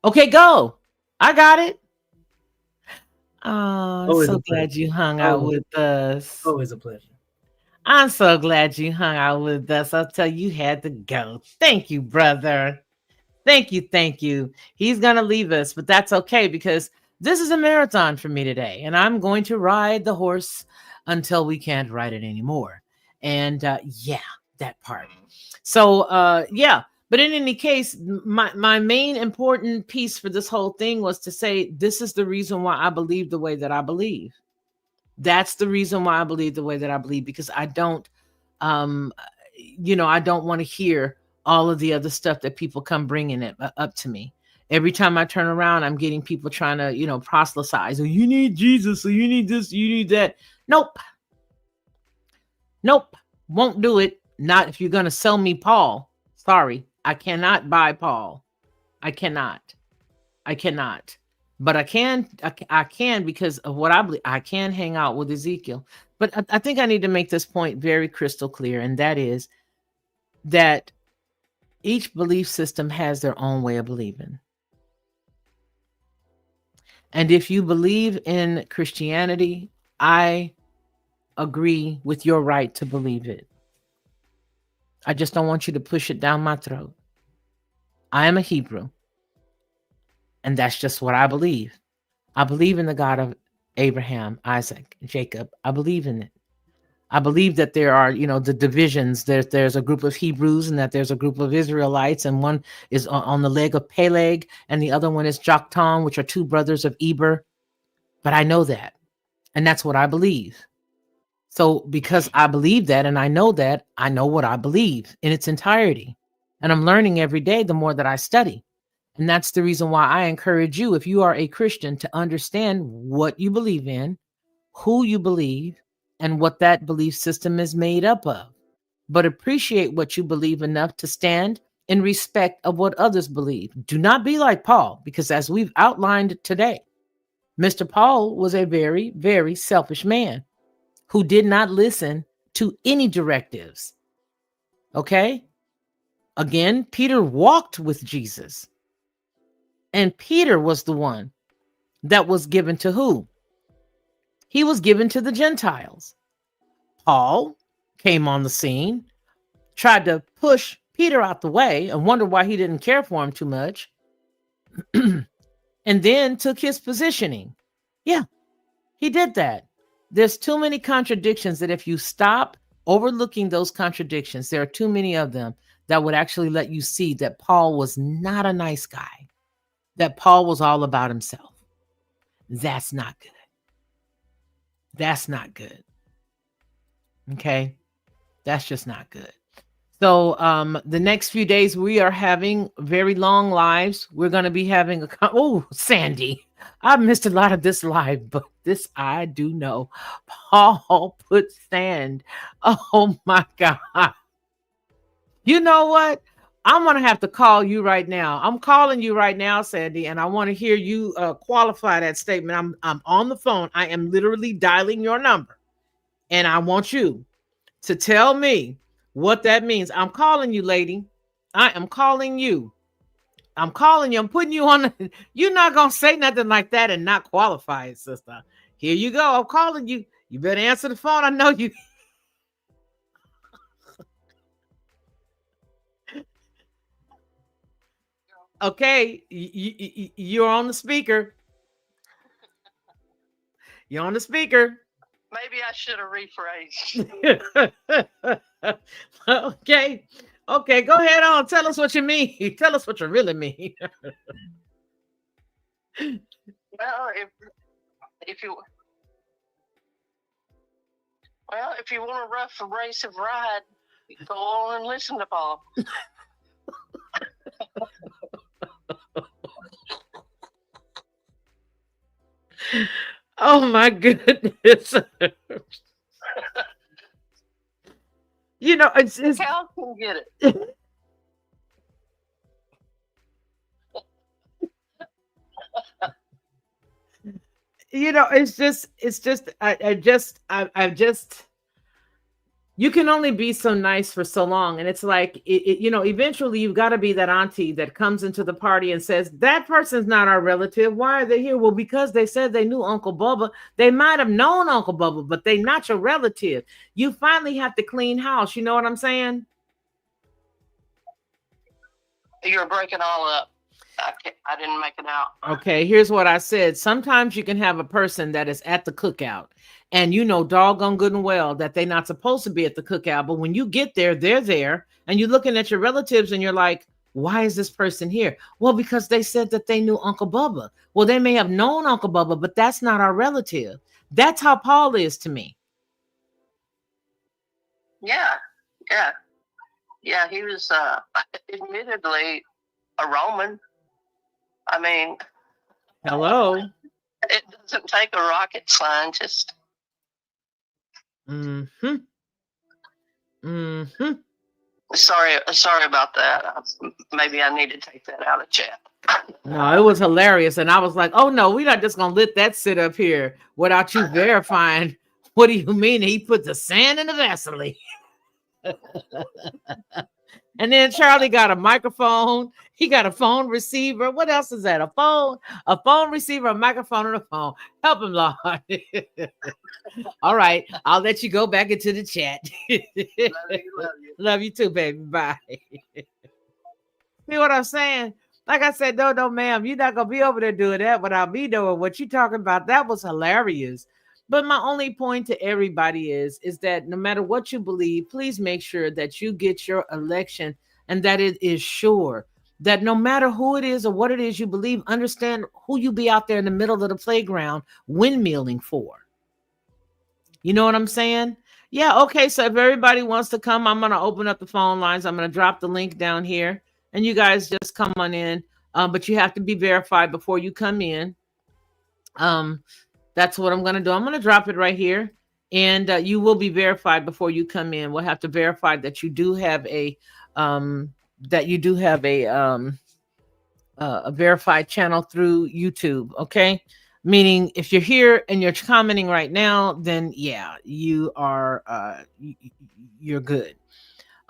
Okay, go. I got it. Oh, I'm so glad you hung out with us. Always a pleasure. I'm so glad you hung out with us. I'll tell you had to go. Thank you, brother. Thank you. He's going to leave us, but that's okay because this is a marathon for me today. And I'm going to ride the horse until we can't ride it anymore. And yeah, that part. So yeah, but in any case, my main important piece for this whole thing was to say, this is the reason why I believe the way that I believe. That's the reason why I believe the way that I believe, because I don't, I don't want to hear all of the other stuff that people come bringing it up to me. Every time I turn around, I'm getting people trying to, proselytize. Oh, you need Jesus. Or you need this. You need that. Nope. Won't do it. Not if you're going to sell me Paul. Sorry. I cannot buy Paul. I cannot. But I can because of what I believe. I can hang out with Ezekiel. But I think I need to make this point very crystal clear. And that is that each belief system has their own way of believing. And if you believe in Christianity, I agree with your right to believe it. I just don't want you to push it down my throat. I am a Hebrew. And that's just what I believe. I believe in the God of Abraham, Isaac, Jacob. I believe in it. I believe that there are, the divisions. There's a group of Hebrews and that there's a group of Israelites, and one is on the leg of Peleg, and the other one is Joktan, which are two brothers of Eber. But I know that, and that's what I believe. So because I believe that and I know that, I know what I believe in its entirety. And I'm learning every day the more that I study. And that's the reason why I encourage you, if you are a Christian, to understand what you believe in, who you believe, and what that belief system is made up of. But appreciate what you believe enough to stand in respect of what others believe. Do not be like Paul, because as we've outlined today, Mr. Paul was a very, very selfish man who did not listen to any directives. Okay? Again, Peter walked with Jesus. And Peter was the one that was given to who? He was given to the Gentiles. Paul came on the scene, tried to push Peter out the way and wondered why he didn't care for him too much, and then took his positioning. Yeah, he did that. There's too many contradictions that if you stop overlooking those contradictions, there are too many of them that would actually let you see that Paul was not a nice guy, that Paul was all about himself. That's not good. That's not good. Okay? That's just not good. So the next few days we are having very long lives. We're going to be having Sandy, I missed a lot of this live, but this I do know. Paul put sand. Oh my God. You know what? I'm going to have to call you right now. I'm calling you right now, Sandy, and I want to hear you qualify that statement. I'm on the phone. I am literally dialing your number, and I want you to tell me what that means. I'm calling you, lady. I am calling you. I'm calling you. I'm putting you on. You're not going to say nothing like that and not qualify it, sister. Here you go. I'm calling you. You better answer the phone. I know you. Okay. You're on the speaker. You're on the speaker. Maybe I should have rephrased. Okay. Okay, go ahead on. Tell us what you mean. Tell us what you really mean. Well, if you want a rough abrasive ride, go on and listen to Paul. Oh my goodness. You know, it's Cal can get it. You know, it's just I just you can only be so nice for so long. And it's like, you know, eventually you've got to be that auntie that comes into the party and says, that person's not our relative. Why are they here? Well, because they said they knew Uncle Bubba. They might have known Uncle Bubba, but they're not your relative. You finally have to clean house. You know what I'm saying? You're breaking all up. I didn't make it out. Okay, here's what I said. Sometimes you can have a person that is at the cookout and you know doggone good and well that they're not supposed to be at the cookout. But when you get there, they're there and you're looking at your relatives and you're like, why is this person here? Well, because they said that they knew Uncle Bubba. Well, they may have known Uncle Bubba, but that's not our relative. That's how Paul is to me. Yeah. He was admittedly a Roman. I mean, hello. It doesn't take a rocket scientist. Mm-hmm. Mm-hmm. Sorry about that. Maybe I need to take that out of chat. No, it was hilarious. And I was like, oh no, we're not just gonna let that sit up here without you verifying. What do you mean he put the sand in the Vaseline? And then Charlie got a microphone. He got a phone receiver. What else is that? A phone receiver, a microphone, and a phone. Help him, Lord. All right. I'll let you go back into the chat. Love you. Love you too, baby. Bye. See what I'm saying? Like I said, no, ma'am. You're not going to be over there doing that without me knowing what you're talking about. That was hilarious. But my only point to everybody is that no matter what you believe, please make sure that you get your election and that it is sure. That no matter who it is or what it is you believe, understand who you be out there in the middle of the playground windmilling for. You know what I'm saying? Yeah, okay. So if everybody wants to come, I'm going to open up the phone lines. I'm going to drop the link down here. And you guys just come on in. But you have to be verified before you come in. That's what I'm going to do. I'm going to drop it right here. And you will be verified before you come in. We'll have to verify that you do have a verified channel through YouTube. Okay. Meaning if you're here and you're commenting right now, then yeah, you are you're good.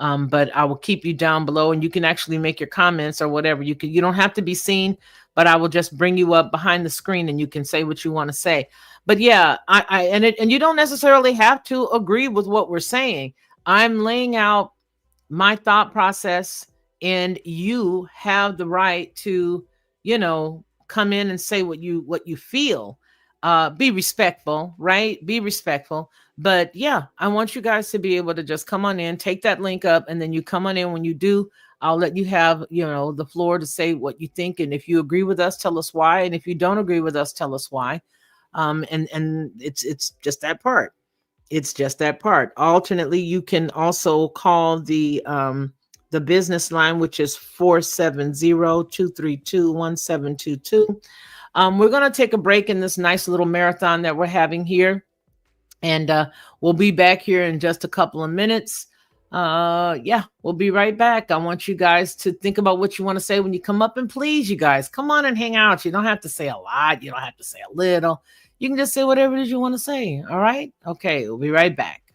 But I will keep you down below, and you can actually make your comments or whatever. You don't have to be seen, but I will just bring you up behind the screen, and you can say what you want to say. But yeah, and you don't necessarily have to agree with what we're saying. I'm laying out my thought process, and you have the right to, come in and say what you feel. Be respectful, right? Be respectful. But yeah, I want you guys to be able to just come on in, take that link up, and then you come on in. When you do, I'll let you have, the floor to say what you think. And if you agree with us, tell us why. And if you don't agree with us, tell us why. And it's just that part. It's just that part. Alternately, you can also call the business line, which is 470-232-1722. We're going to take a break in this nice little marathon that we're having here. And we'll be back here in just a couple of minutes. Yeah, we'll be right back. I want you guys to think about what you want to say when you come up, and please, you guys, come on and hang out. You don't have to say a lot. You don't have to say a little. You can just say whatever it is you want to say. All right? Okay, we'll be right back.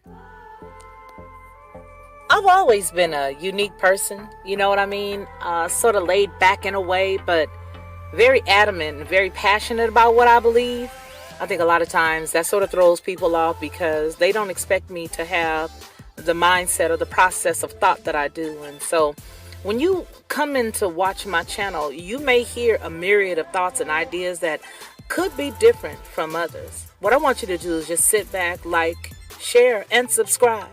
I've always been a unique person. You know what I mean? Sort of laid back in a way, but very adamant and very passionate about what I believe. I think a lot of times that sort of throws people off because they don't expect me to have the mindset or the process of thought that I do. And so when you come in to watch my channel, you may hear a myriad of thoughts and ideas that could be different from others. What I want you to do is just sit back, like, share, and subscribe.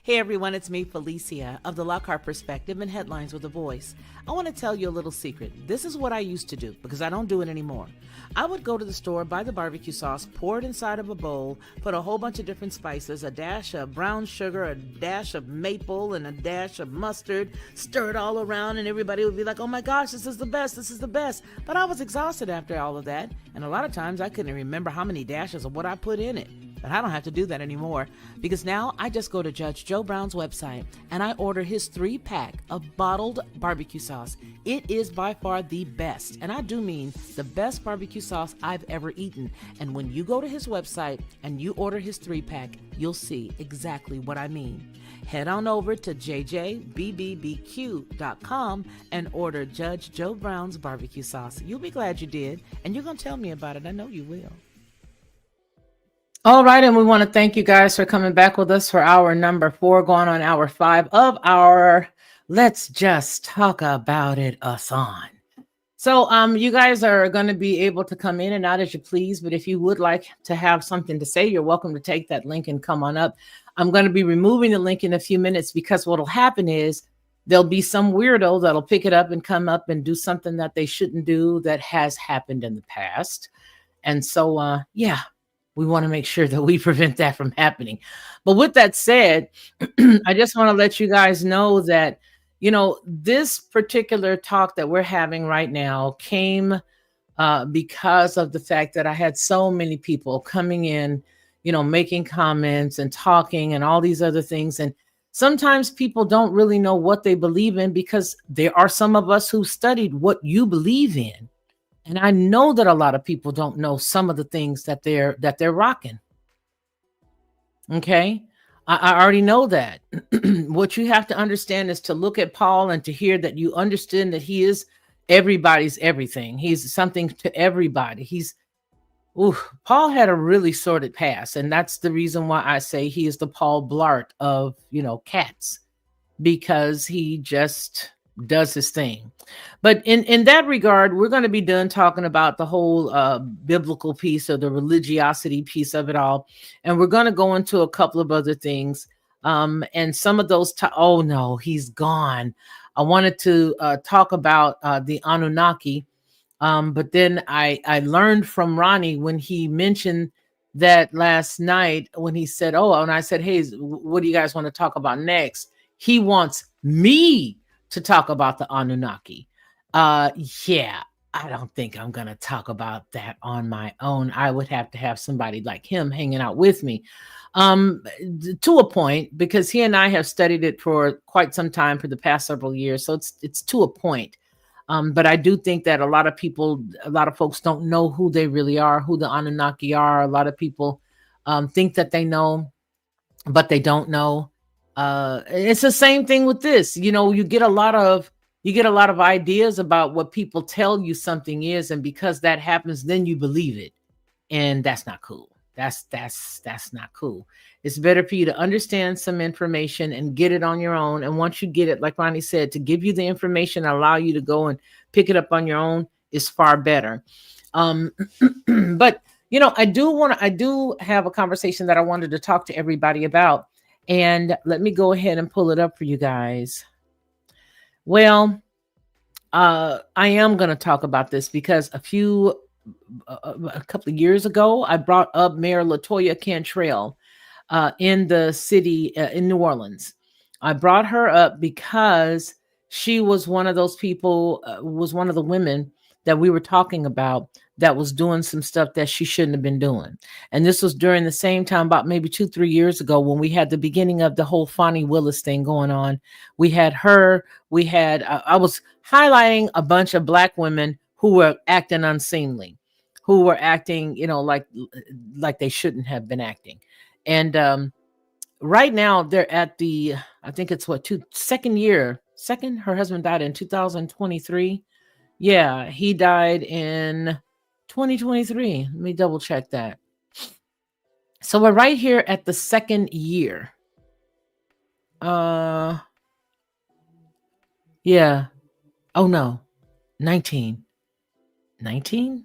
Hey everyone, it's me, Felicia, of the Lockhart Perspective and Headlines with a Voice. I want to tell you a little secret. This is what I used to do, because I don't do it anymore. I would go to the store, buy the barbecue sauce, pour it inside of a bowl, put a whole bunch of different spices, a dash of brown sugar, a dash of maple, and a dash of mustard, stir it all around, and everybody would be like, oh my gosh, this is the best, this is the best. But I was exhausted after all of that, and a lot of times I couldn't remember how many dashes of what I put in it. But I don't have to do that anymore, because now I just go to Judge Joe Brown's website and I order his 3-pack of bottled barbecue sauce. It is by far the best, and I do mean the best barbecue sauce I've ever eaten. And when you go to his website and you order his 3-pack, you'll see exactly what I mean. Head on over to jjbbbbq.com and order Judge Joe Brown's barbecue sauce. You'll be glad you did, and you're going to tell me about it. I know you will. All right, and we want to thank you guys for coming back with us for hour number 4, going on hour 5 of our Let's Just Talk About It a-thon. So you guys are going to be able to come in and out as you please, but if you would like to have something to say, you're welcome to take that link and come on up. I'm going to be removing the link in a few minutes, because what will happen is there'll be some weirdo that'll pick it up and come up and do something that they shouldn't do that has happened in the past. And so, yeah. We want to make sure that we prevent that from happening. But with that said, I just want to let you guys know that, this particular talk that we're having right now came because of the fact that I had so many people coming in, making comments and talking and all these other things. And sometimes people don't really know what they believe in, because there are some of us who studied what you believe in. And I know that a lot of people don't know some of the things that they're rocking. Okay. I already know that. What you have to understand is to look at Paul and to hear that you understand that he is everybody's everything. He's something to everybody. Paul had a really sordid past. And that's the reason why I say he is the Paul Blart of, cats, because he just does his thing. But in that regard, we're going to be done talking about the whole biblical piece, or the religiosity piece of it all. And we're going to go into a couple of other things. And some of those, oh no, he's gone. I wanted to talk about the Anunnaki. But then I learned from Ronnie when he mentioned that last night, when he said, and I said, hey, what do you guys want to talk about next? He wants me to talk about the Anunnaki. Yeah, I don't think I'm going to talk about that on my own. I would have to have somebody like him hanging out with me, to a point, because he and I have studied it for quite some time, for the past several years. So it's to a point. But I do think that a lot of people, a lot of folks don't know who they really are, who the Anunnaki are. A lot of people think that they know, but they don't know. It's the same thing with this. You get a lot of ideas about what people tell you something is, and because that happens, then you believe it, and that's not cool. That's not cool. It's better for you to understand some information and get it on your own. And once you get it, like Ronnie said, to give you the information, allow you to go and pick it up on your own is far better. But I do have a conversation that I wanted to talk to everybody about. And let me go ahead and pull it up for you guys. Well, I am going to talk about this because a couple of years ago, I brought up Mayor LaToya Cantrell in the city in New Orleans. I brought her up because she was one of those people, was one of the women that we were talking about that was doing some stuff that she shouldn't have been doing. And this was during the same time, about maybe 2-3 years ago, when we had the beginning of the whole Fonnie Willis thing going on. We had her, I was highlighting a bunch of Black women who were acting unseemly, who were acting, like they shouldn't have been acting. And right now they're at I think it's second year. Her husband died in 2023. Yeah, he died in 2023. Let me double check that. So we're right here at the second year. Yeah. Oh no. 19. 19?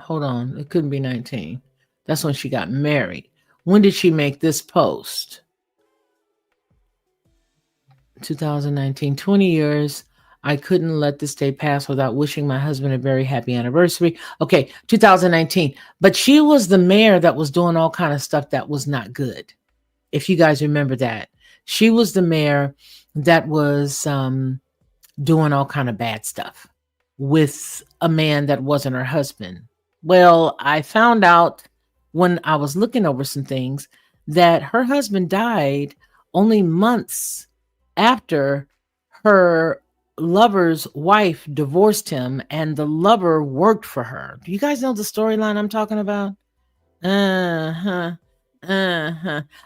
Hold on. It couldn't be 19. That's when she got married. When did she make this post? 2019. 20 years. I couldn't let this day pass without wishing my husband a very happy anniversary. Okay, 2019. But she was the mayor that was doing all kind of stuff that was not good. If you guys remember that. She was the mayor that was doing all kind of bad stuff with a man that wasn't her husband. Well, I found out when I was looking over some things that her husband died only months after her lover's wife divorced him, and the lover worked for her. Do you guys know the storyline I'm talking about? I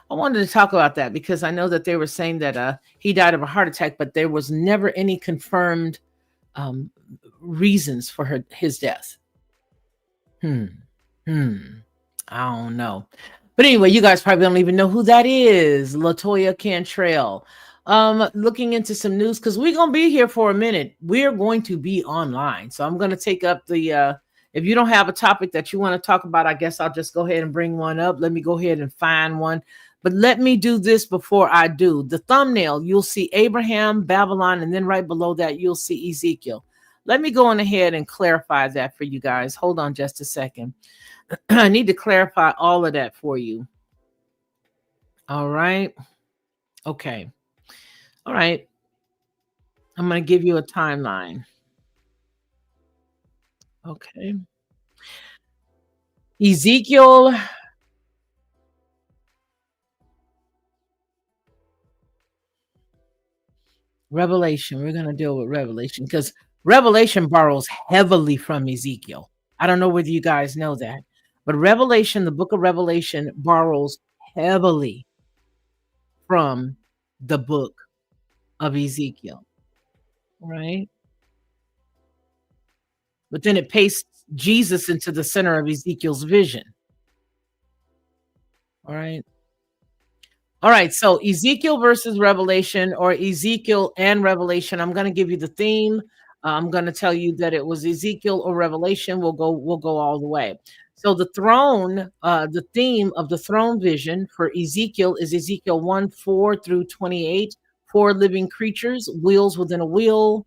wanted to talk about that because I know that they were saying that he died of a heart attack, but there was never any confirmed reasons for his death. I don't know. But anyway, you guys probably don't even know who that is. LaToya Cantrell. Looking into some news, because we're going to be here for a minute. We're going to be online. So I'm going to take up if you don't have a topic that you want to talk about, I guess I'll just go ahead and bring one up. Let me go ahead and find one. But let me do this before I do. The thumbnail, you'll see Abraham, Babylon, and then right below that, you'll see Ezekiel. Let me go on ahead and clarify that for you guys. Hold on just a second. I need to clarify all of that for you. All right. Okay. All right. I'm going to give you a timeline. Okay. Ezekiel. Revelation. We're going to deal with Revelation because Revelation borrows heavily from Ezekiel. I don't know whether you guys know that, but Revelation, the book of Revelation, borrows heavily from the book of Ezekiel. Right? But then it pastes Jesus into the center of Ezekiel's vision. All right. All right. So Ezekiel versus Revelation, or Ezekiel and Revelation. I'm going to give you the theme. I'm going to tell you that it was Ezekiel or Revelation. We'll go all the way. So the throne, the theme of the throne vision for Ezekiel is Ezekiel 1:4-28. 4 living creatures, wheels within a wheel,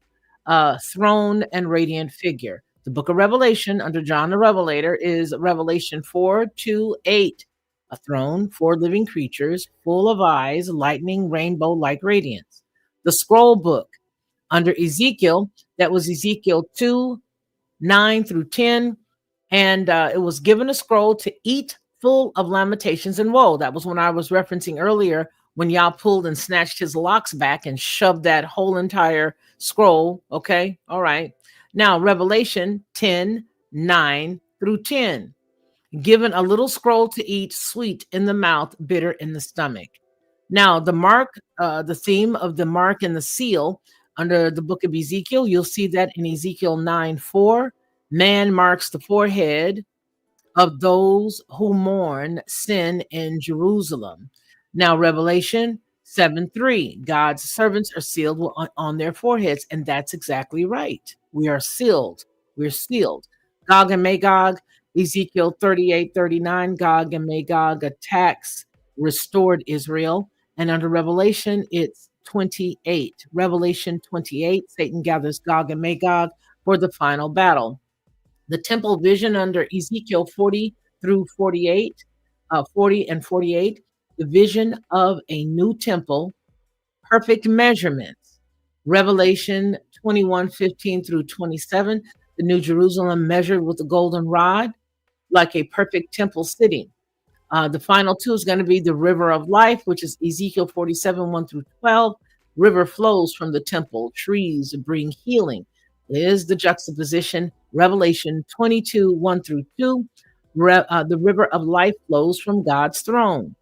throne, and radiant figure. The book of Revelation under John the Revelator is Revelation 4:2-8. A throne, 4 living creatures, full of eyes, lightning, rainbow-like radiance. The scroll book under Ezekiel, that was Ezekiel 2:9-10. And it was given a scroll to eat, full of lamentations and woe. That was when I was referencing earlier when Yah pulled and snatched his locks back and shoved that whole entire scroll. Okay, all right. Now, Revelation 10:9-10. Given a little scroll to eat, sweet in the mouth, bitter in the stomach. Now, the mark, the theme of the mark and the seal under the book of Ezekiel, you'll see that in Ezekiel 9:4. Man marks the forehead of those who mourn sin in Jerusalem. Now, Revelation 7:3, God's servants are sealed on their foreheads, and that's exactly right. We are sealed. We're sealed. Gog and Magog, Ezekiel 38:39, Gog and Magog attacks restored Israel. And under Revelation, it's 28. Revelation 28, Satan gathers Gog and Magog for the final battle. The temple vision under Ezekiel 40-48, 40 and 48, the vision of a new temple, perfect measurements. Revelation 21:15-27, the New Jerusalem measured with a golden rod, like a perfect temple sitting. The final two is going to be the river of life, which is Ezekiel 47:1-12. River flows from the temple. Trees bring healing. Is the juxtaposition. Revelation 22:1-2. The river of life flows from God's throne.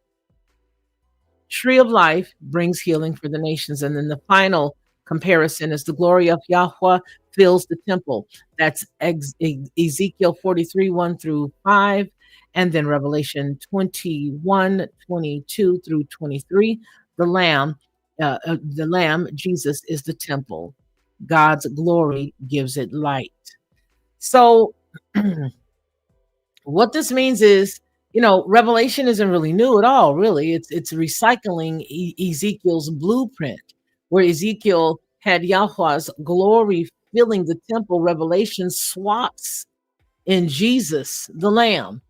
Tree of life brings healing for the nations. And then the final comparison is the glory of Yahweh fills the temple. That's Ezekiel 43:1-5. And then Revelation 21:22-23. The Lamb, Jesus, is the temple. God's glory gives it light. So what this means is, Revelation isn't really new at all, really. It's recycling Ezekiel's blueprint, where Ezekiel had Yahweh's glory filling the temple. Revelation swaps in Jesus, the Lamb.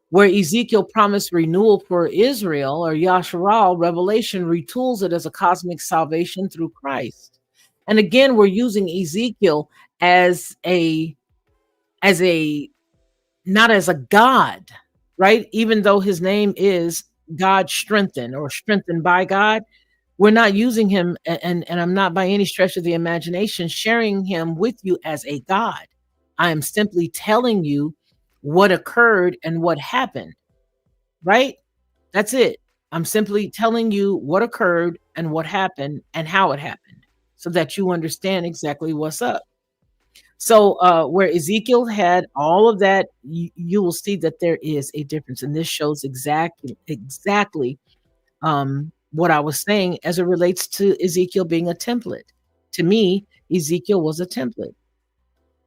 Where Ezekiel promised renewal for Israel or Yasharal, Revelation retools it as a cosmic salvation through Christ. And again, we're using Ezekiel as not as a God, right? Even though his name is God strengthened or strengthened by God, we're not using him, and I'm not by any stretch of the imagination sharing him with you as a God. I am simply telling you what occurred and what happened, right? That's it. I'm simply telling you what occurred and what happened and how it happened so that you understand exactly what's up. So where Ezekiel had all of that, you will see that there is a difference. And this shows exactly what I was saying as it relates to Ezekiel being a template. To me, Ezekiel was a template.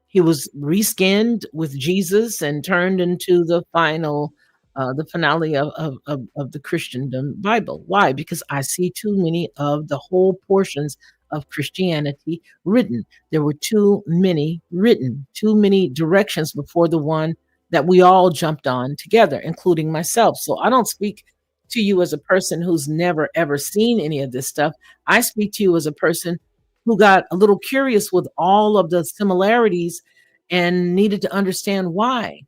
He was reskinned with Jesus and turned into the finale of the Christendom Bible. Why? Because I see too many of the whole portions of Christianity written. There were too many written, too many directions before the one that we all jumped on together, including myself. So I don't speak to you as a person who's never ever seen any of this stuff. I speak to you as a person who got a little curious with all of the similarities and needed to understand why.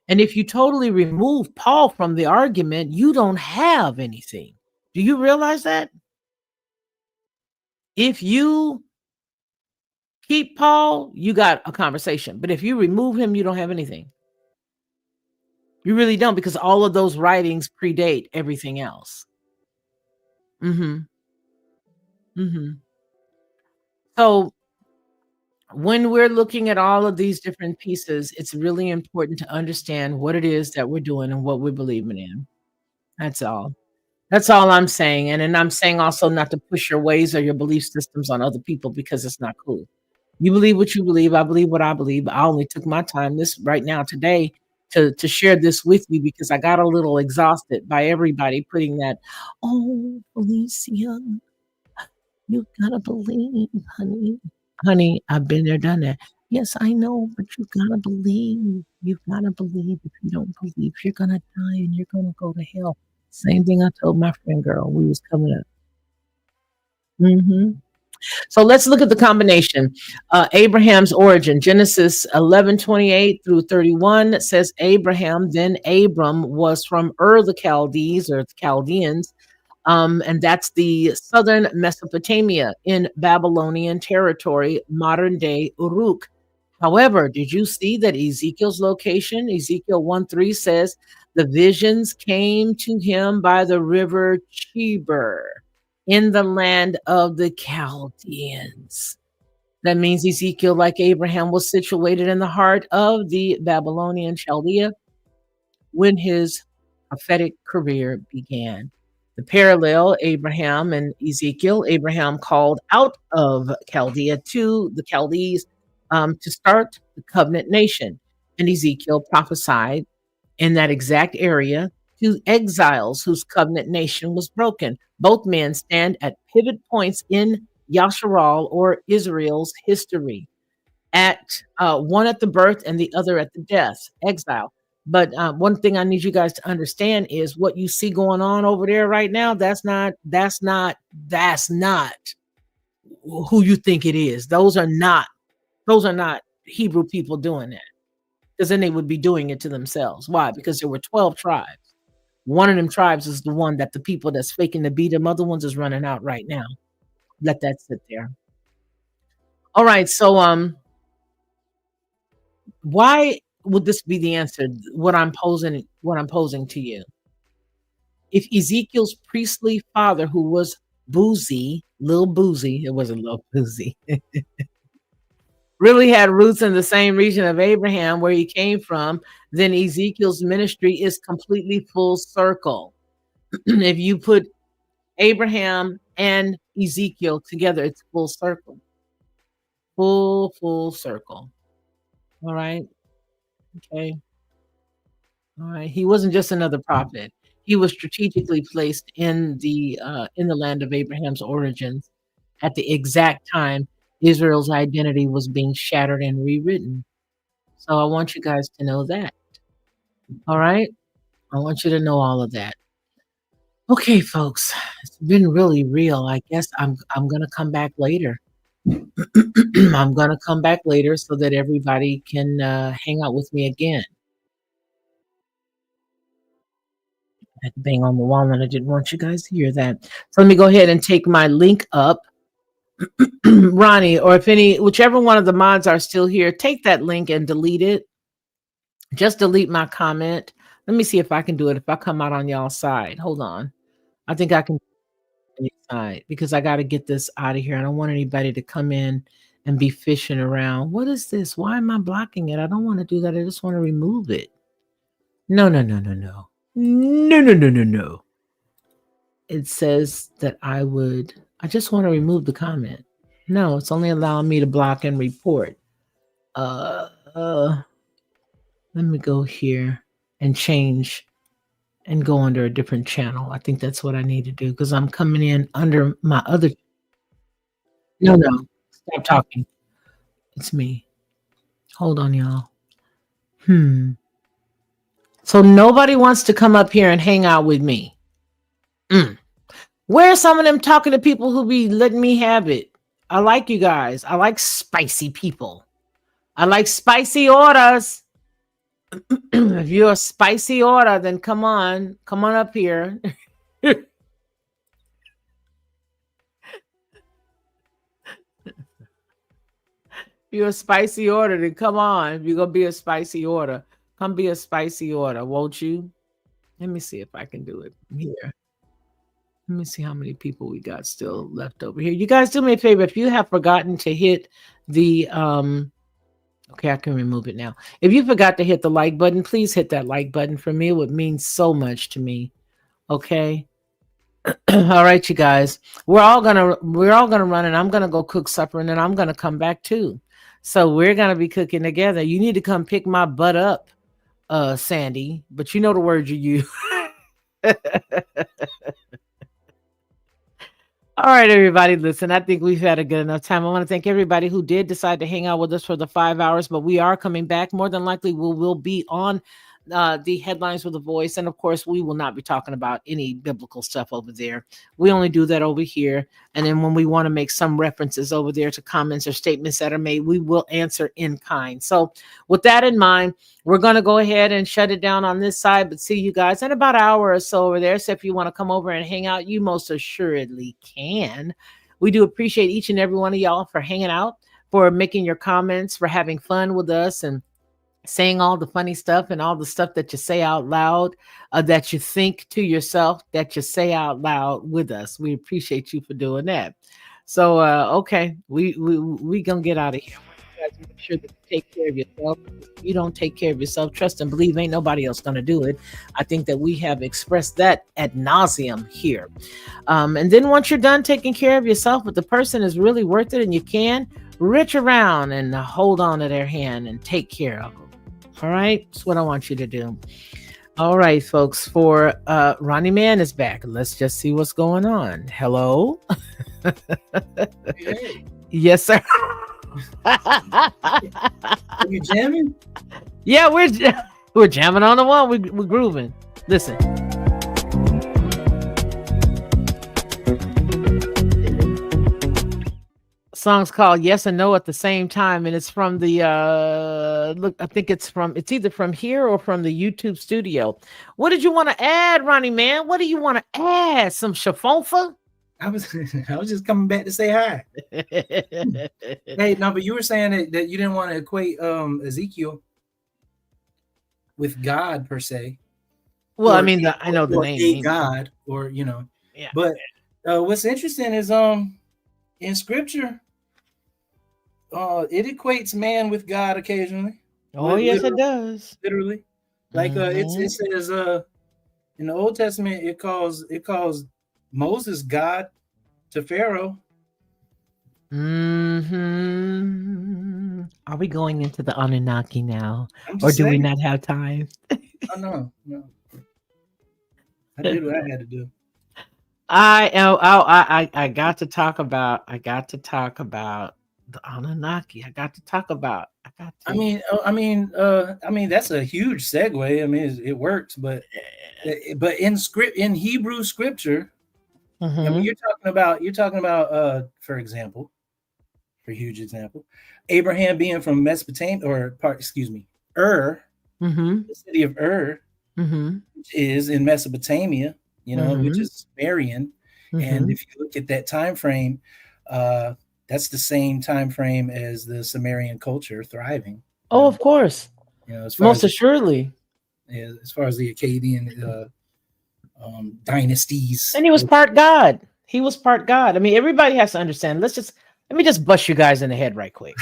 And if you totally remove Paul from the argument, you don't have anything. Do you realize that? If you keep Paul, you got a conversation. But if you remove him, you don't have anything. You really don't, because all of those writings predate everything else. So when we're looking at all of these different pieces, it's really important to understand what it is that we're doing and what we're believing in. That's all. That's all I'm saying. And then I'm saying also not to push your ways or your belief systems on other people, because it's not cool. You believe what you believe. I believe what I believe. I only took my time today to share this with you because I got a little exhausted by everybody putting that, oh, Felicia, you gotta believe, honey. Honey, I've been there, done that. Yes, I know, but you gotta believe. You gotta believe. If you don't believe, you're gonna die and you're gonna go to hell. Same thing I told my friend girl. We was coming up. So let's look at the combination. Abraham's origin. Genesis 11:28-31 says Abraham, then Abram, was from Ur the Chaldees or the Chaldeans, And that's the southern Mesopotamia in Babylonian territory, modern day Uruk. However, did you see that Ezekiel's location, Ezekiel 1:3 says, the visions came to him by the river Chebar in the land of the Chaldeans. That means Ezekiel, like Abraham, was situated in the heart of the Babylonian Chaldea when his prophetic career began. The parallel, Abraham and Ezekiel, Abraham called out of Chaldea to the Chaldees to start the covenant nation. And Ezekiel prophesied in that exact area to exiles whose covenant nation was broken. Both men stand at pivot points in Yasharal, or Israel's history, at one at the birth and the other at the death, exile. But one thing I need you guys to understand is what you see going on over there right now. That's not who you think it is. Those are not Hebrew people doing that, because then they would be doing it to themselves. Why? Because there were 12 tribes. One of them tribes is the one that the people that's faking to be them other ones is running out right now. Let that sit there. All right, so why would this be the answer? What I'm posing to you. If Ezekiel's priestly father, who was boozy, little boozy, it wasn't little boozy, really had roots in the same region of Abraham where he came from, then Ezekiel's ministry is completely full circle. If you put Abraham and Ezekiel together, it's full circle. Full circle. All right. Okay. All right. He wasn't just another prophet. He was strategically placed in the land of Abraham's origins at the exact time Israel's identity was being shattered and rewritten. So I want you guys to know that. All right? I want you to know all of that. Okay, folks. It's been really real. I guess I'm going to come back later. I'm going to come back later so that everybody can hang out with me again. I had to bang on the wall and I didn't want you guys to hear that. So let me go ahead and take my link up. Ronnie, or whichever one of the mods are still here, take that link and delete it. Just delete my comment. Let me see if I can do it. If I come out on y'all's side, hold on. I think I can side because I got to get this out of here. I don't want anybody to come in and be fishing around. What is this? Why am I blocking it? I don't want to do that. I just want to remove it. No. It says that I just want to remove the comment. No, it's only allowing me to block and report. Let me go here and change and go under a different channel. I think that's what I need to do because I'm coming in under my other. No, stop talking. It's me. Hold on, y'all. So nobody wants to come up here and hang out with me. Where are some of them talking to people who be letting me have it? I like you guys. I like spicy people. I like spicy orders. If you're a spicy order, then come on up here. If you're a spicy order, then come on. If you're going to be a spicy order, come be a spicy order, won't you? Let me see if I can do it here. Let me see how many people we got still left over here. You guys do me a favor. If you have forgotten to hit the, okay, I can remove it now. If you forgot to hit the like button, please hit that like button for me. It would mean so much to me. Okay. All right, you guys. We're all gonna run, and I'm gonna go cook supper, and then I'm gonna come back too. So we're gonna be cooking together. You need to come pick my butt up, Sandy. But you know the word you use. All right, everybody, listen, I think we've had a good enough time. I want to thank everybody who did decide to hang out with us for the 5 hours, but we are coming back. More than likely, we'll be on the headlines with a voice. And of course, we will not be talking about any biblical stuff over there. We only do that over here. And then when we want to make some references over there to comments or statements that are made, we will answer in kind. So with that in mind, we're going to go ahead and shut it down on this side, but see you guys in about an hour or so over there. So if you want to come over and hang out, you most assuredly can. We do appreciate each and every one of y'all for hanging out, for making your comments, for having fun with us, and saying all the funny stuff and all the stuff that you say out loud, that you think to yourself, that you say out loud with us. We appreciate you for doing that. So, okay, we gonna get out of here. You guys make sure that you take care of yourself. If you don't take care of yourself, trust and believe ain't nobody else gonna do it. I think that we have expressed that ad nauseum here. And then once you're done taking care of yourself, but the person is really worth it and you can, reach around and hold on to their hand and take care of them. All right, that's what I want you to do. All right, folks, for Ronnie Man is back. Let's just see what's going on. Hello? Hey, Yes, sir. are you jamming? Yeah, we're jamming on the one. We're grooving. Listen. Song's called Yes and No at the Same Time, and it's from the look, I think it's either from here or from the YouTube studio. What did you want to add, Ronnie Man? What do you want to add? Some shafonfa? I was just coming back to say hi. Hey, no, but you were saying that you didn't want to equate Ezekiel with God per se. Well, I Or- mean, I know the or name. a God, or Yeah. But what's interesting is in Scripture, it equates man with God occasionally. Oh, yes, it does. Literally, like it says in the Old Testament it calls Moses God to Pharaoh. Mm-hmm. Are we going into the Anunnaki now, I'm or just do we saying. not have time? Oh, no. I did what I had to do. I got to talk about the Anunnaki. I got to. I mean, that's a huge segue. I mean, it works, but in Hebrew scripture, I mean, Mhm. you're talking about, for example, for a huge example, Abraham being from Mesopotamia, Ur, Mhm. the city of Ur, Mhm. which is in Mesopotamia, which is Sumerian. And Mhm. if you look at that time frame, that's the same time frame as the Sumerian culture thriving. Oh, of course. As far Most as assuredly. the Akkadian dynasties. And he was part God. He was part God. I mean, everybody has to understand. Let me just bust you guys in the head right quick.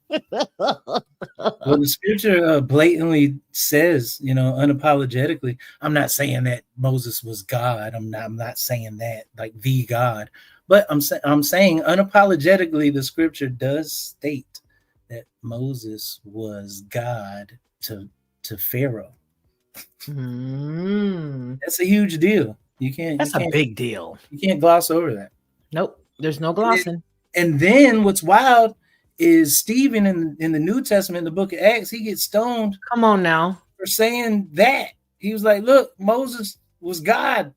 Well, the scripture blatantly says, unapologetically. I'm not saying that Moses was God. I'm not saying that like the God, but I'm saying unapologetically, the scripture does state that Moses was God to Pharaoh. That's a huge deal. That's a big deal. You can't gloss over that. Nope. There's no glossing. And then what's wild is Stephen in the New Testament, in the book of Acts, he gets stoned. Come on now. For saying that. He was like, look, Moses was God.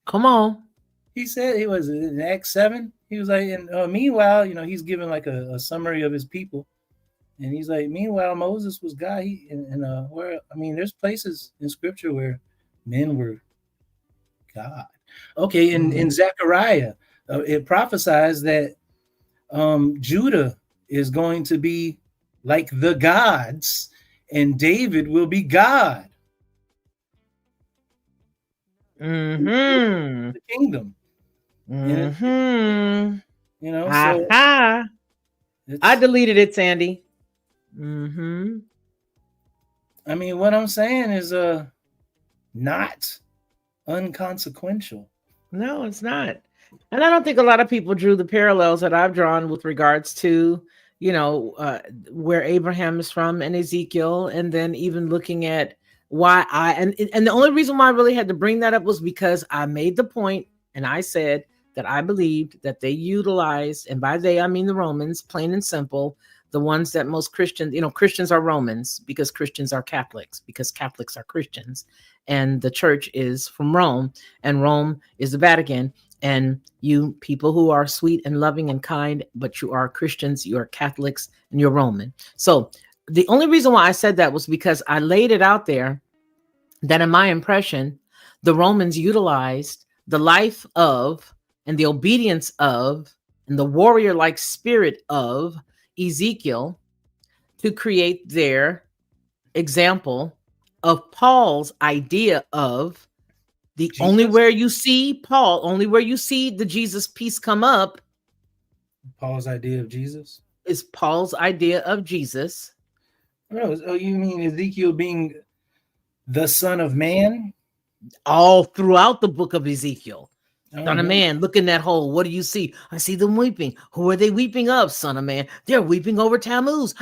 Come on. He said, he was in Acts 7. He was like, and meanwhile, he's giving like a summary of his people. And he's like, meanwhile, Moses was God. There's places in scripture where men were God. Okay, in Zechariah, it prophesies that Judah is going to be like the gods, and David will be God. Mm-hmm. The kingdom. Mm-hmm. So I deleted it, Sandy. Mm-hmm. I mean, what I'm saying is not unconsequential. No, it's not. And I don't think a lot of people drew the parallels that I've drawn with regards to, where Abraham is from and Ezekiel, and then even looking at why and the only reason why I really had to bring that up was because I made the point and I said that I believed that they utilized, and by they I mean the Romans, plain and simple, the ones that most Christians, Christians are Romans because Christians are Catholics, because Catholics are Christians. And the church is from Rome, and Rome is the Vatican. And you people who are sweet and loving and kind, but you are Christians, you are Catholics, and you're Roman. So the only reason why I said that was because I laid it out there that in my impression, the Romans utilized the life of and the obedience of and the warrior-like spirit of Ezekiel to create their example of Paul's idea of the Jesus? only where you see Paul, only where you see the Jesus piece come up. Paul's idea of Jesus is Paul's idea of Jesus. Oh, you mean Ezekiel being the Son of Man? All throughout the book of Ezekiel. Oh, Son of man, look in that hole. What do you see? I see them weeping. Who are they weeping of, son of man? They're weeping over Tammuz.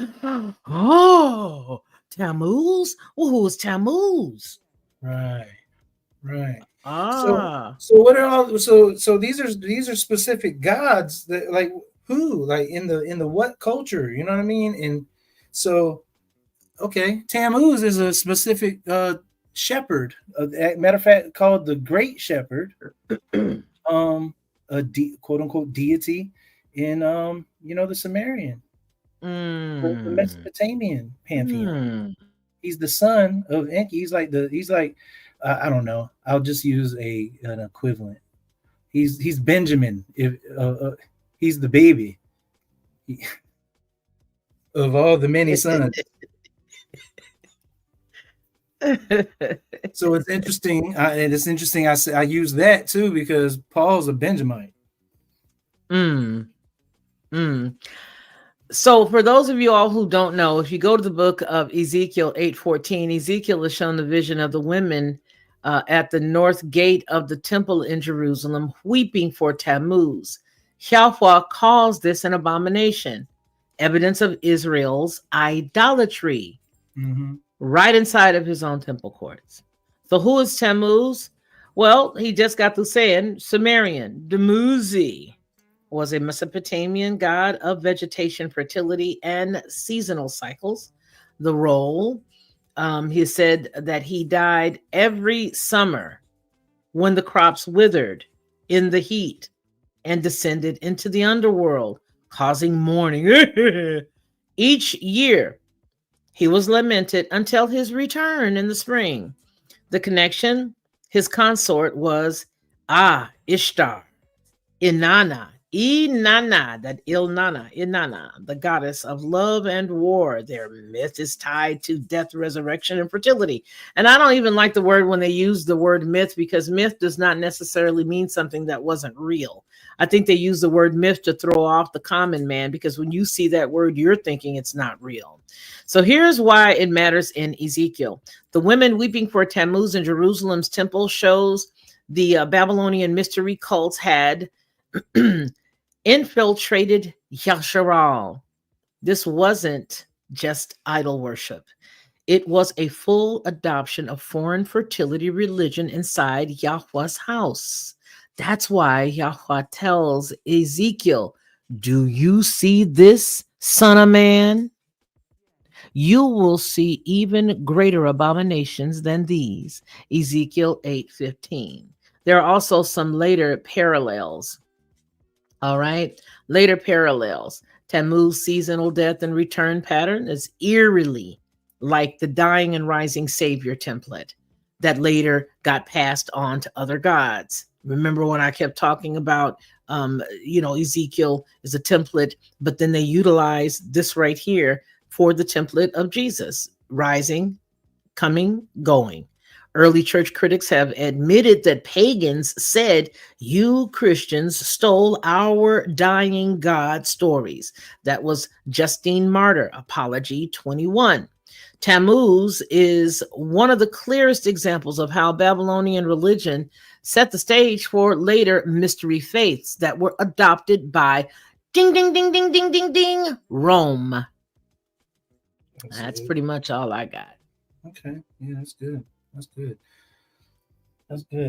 Oh, Tammuz? Well, who is Tammuz? Right. Ah. So what are all so these are specific gods that, like, who, like, in the what culture, you know what I mean? And so, okay, Tammuz is a specific shepherd, matter of fact, called the Great Shepherd, quote unquote deity in the Sumerian, the Mesopotamian pantheon. He's the son of Enki. He's like I don't know. I'll just use an equivalent. He's Benjamin. If he's the baby of all the many sons. So it's interesting. I use that too because Paul's a Benjamite. So for those of you all who don't know, if you go to the book of Ezekiel 8:14, Ezekiel is shown the vision of the women at the north gate of the temple in Jerusalem, weeping for Tammuz. Yahweh calls this an abomination, evidence of Israel's idolatry, right inside of his own temple courts. So who is Tammuz? Well, he just got through saying Sumerian. Dumuzi was a Mesopotamian god of vegetation, fertility, and seasonal cycles. The role, he said that he died every summer when the crops withered in the heat and descended into the underworld, causing mourning. Each year, he was lamented until his return in the spring. The connection, his consort was Ishtar, Inanna, Inanna, the goddess of love and war. Their myth is tied to death, resurrection, and fertility. And I don't even like the word when they use the word myth, because myth does not necessarily mean something that wasn't real. I think they use the word myth to throw off the common man, because when you see that word, you're thinking it's not real. So here's why it matters in Ezekiel. The women weeping for Tammuz in Jerusalem's temple shows the Babylonian mystery cults had infiltrated Yasharal. This wasn't just idol worship. It was a full adoption of foreign fertility religion inside Yahweh's house. That's why Yahweh tells Ezekiel, do you see this, son of man? You will see even greater abominations than these. Ezekiel 8:15. There are also some later parallels. All right. Later parallels. Tammuz's seasonal death and return pattern is eerily like the dying and rising savior template that later got passed on to other gods. Remember when I kept talking about, Ezekiel is a template, but then they utilize this right here for the template of Jesus, rising, coming, going. Early church critics have admitted that pagans said, you Christians stole our dying God stories. That was Justine Martyr, Apology 21. Tammuz is one of the clearest examples of how Babylonian religion set the stage for later mystery faiths that were adopted by ding, ding, ding, ding, ding, ding, ding, Rome. That's pretty much all I got. Okay. Yeah, that's good. That's good.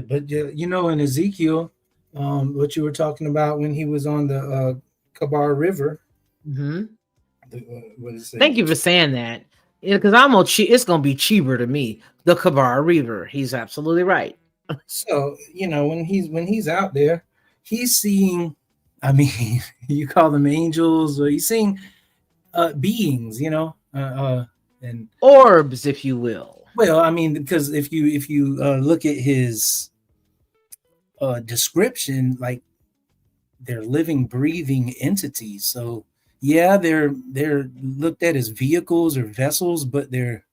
But in Ezekiel, what you were talking about when he was on the Kabar River, what is it? Thank you for saying that. Because it's gonna be cheaper to me. The Kabar Reaver. He's absolutely right. So when he's out there, he's seeing. I mean, you call them angels, or he's seeing beings. And Orbs, if you will. well, I mean, because if you look at his description, like they're living, breathing entities. So yeah, they're looked at as vehicles or vessels, but they're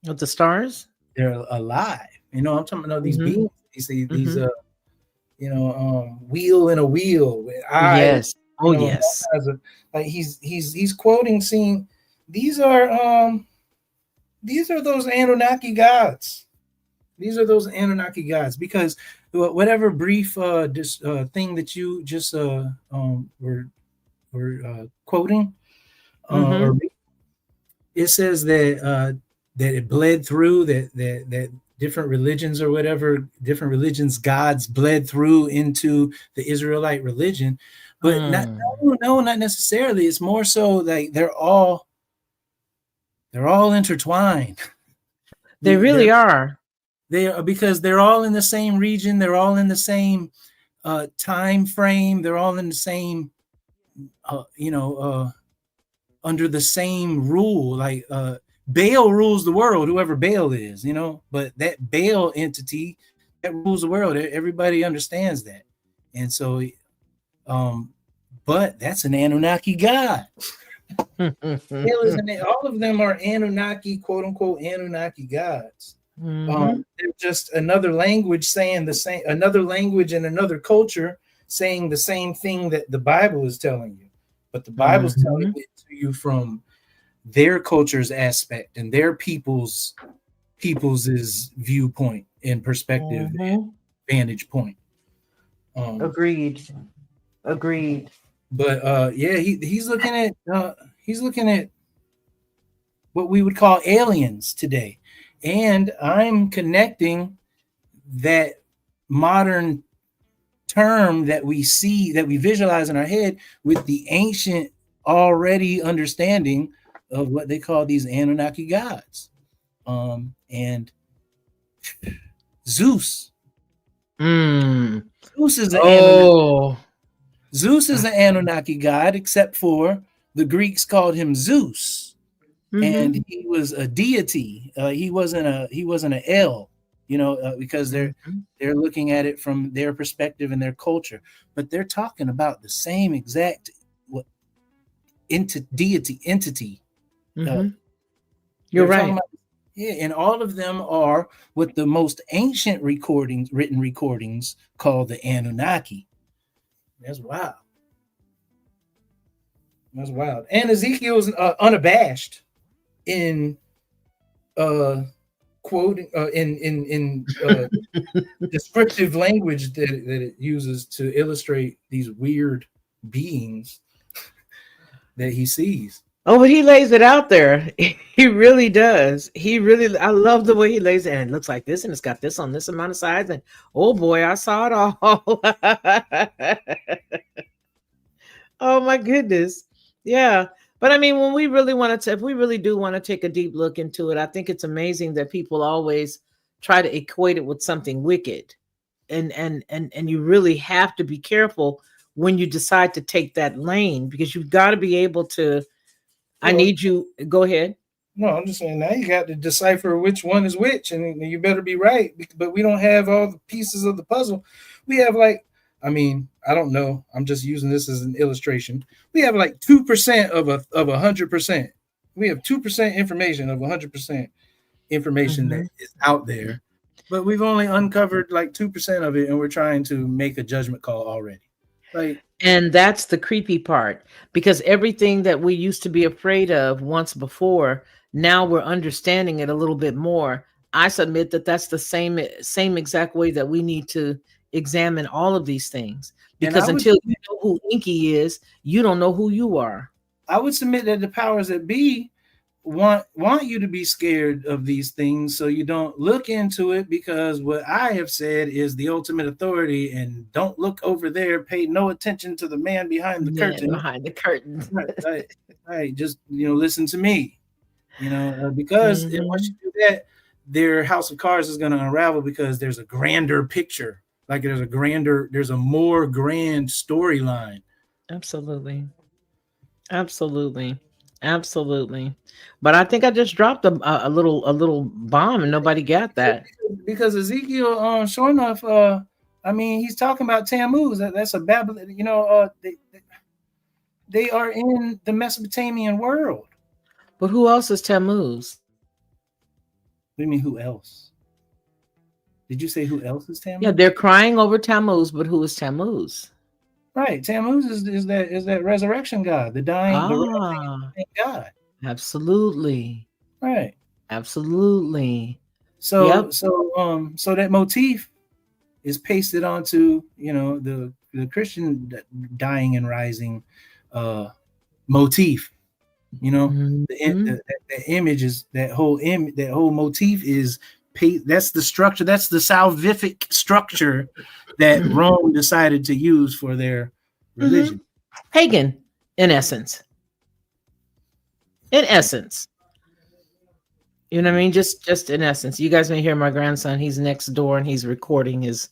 With the stars? alive. I'm talking about these Mhm. beings. These wheel in a wheel with eyes. Yes. Oh, yes. Like he's quoting, seeing these are those Anunnaki gods. These are those Anunnaki gods, because whatever brief thing that you just were quoting, or it says that it bled through, that different religions or whatever, different religions, gods bled through into the Israelite religion, but not necessarily. It's more so like they're all intertwined. They really are. They are, because they're all in the same region. They're all in the same time frame. They're all in the same, under the same rule. Like Baal rules the world, whoever Baal is, but that Baal entity that rules the world, everybody understands that. And so, but that's an Anunnaki god. All of them are Anunnaki, quote unquote, Anunnaki gods. They're just another language saying the same, another language and another culture saying the same thing that the Bible is telling you, but the Bible's telling it to you from their culture's aspect and their people's viewpoint and perspective, and vantage point. Agreed. But yeah, he's looking at what we would call aliens today. And I'm connecting that modern term that we see, that we visualize in our head, with the ancient already understanding of what they call these Anunnaki gods. And Zeus. Zeus is an Anunnaki god, except for the Greeks called him Zeus. And he was a deity. He wasn't an El, because they're looking at it from their perspective and their culture. But they're talking about the same exact deity entity. You're right. And all of them are what the most ancient written recordings call the Anunnaki. That's wild. And Ezekiel is unabashed in quoting in descriptive language that it uses to illustrate these weird beings that he sees. Oh, but he lays it out there. He really does. I love the way he lays it. And it looks like this, and it's got this on this amount of sides. And oh boy, I saw it all. Oh my goodness. Yeah. But I mean, when we really if we really do want to take a deep look into it, I think it's amazing that people always try to equate it with something wicked. And you really have to be careful when you decide to take that lane, because you've got to be able to. I need you. Go ahead. No, I'm just saying, now you got to decipher which one is which, and you better be right. But we don't have all the pieces of the puzzle. We have I don't know. I'm just using this as an illustration. We have 2% of 100%. We have 2% information of 100% information that is out there, but we've only uncovered 2% of it, and we're trying to make a judgment call already. And that's the creepy part, because everything that we used to be afraid of once before, now we're understanding it a little bit more. I submit that that's the same exact way that we need to examine all of these things, because until you know who ENKI is, you don't know who you are. I would submit that the powers that be want you to be scared of these things, so you don't look into it, because what I have said is the ultimate authority, and don't look over there, pay no attention to the man behind the Man curtain. behind the curtain. Right, just listen to me, because once Mhm. you do that, their house of cards is going to unravel, because there's a grander picture, like there's a more grand storyline. Absolutely. Absolutely. Absolutely. But I think I just dropped a little bomb and nobody got that. Because Ezekiel, sure enough, I mean, he's talking about Tammuz. That's a Babylon. They are in the Mesopotamian world. But who else is Tammuz? What do you mean, who else? Did you say who else is Yeah, Tammuz? they're crying over Tammuz, but who is Tammuz? Right, Tammuz is that resurrection god, the rising Ah, god. absolutely. Right. Absolutely. So Yep. so that motif is pasted onto the Christian dying and rising motif. Mhm. The image is that whole motif is that's the structure, that's the salvific structure that Rome decided to use for their Mhm. religion. Pagan, in essence. In essence. You know what I mean? Just in essence. You guys may hear my grandson. He's next door and he's recording his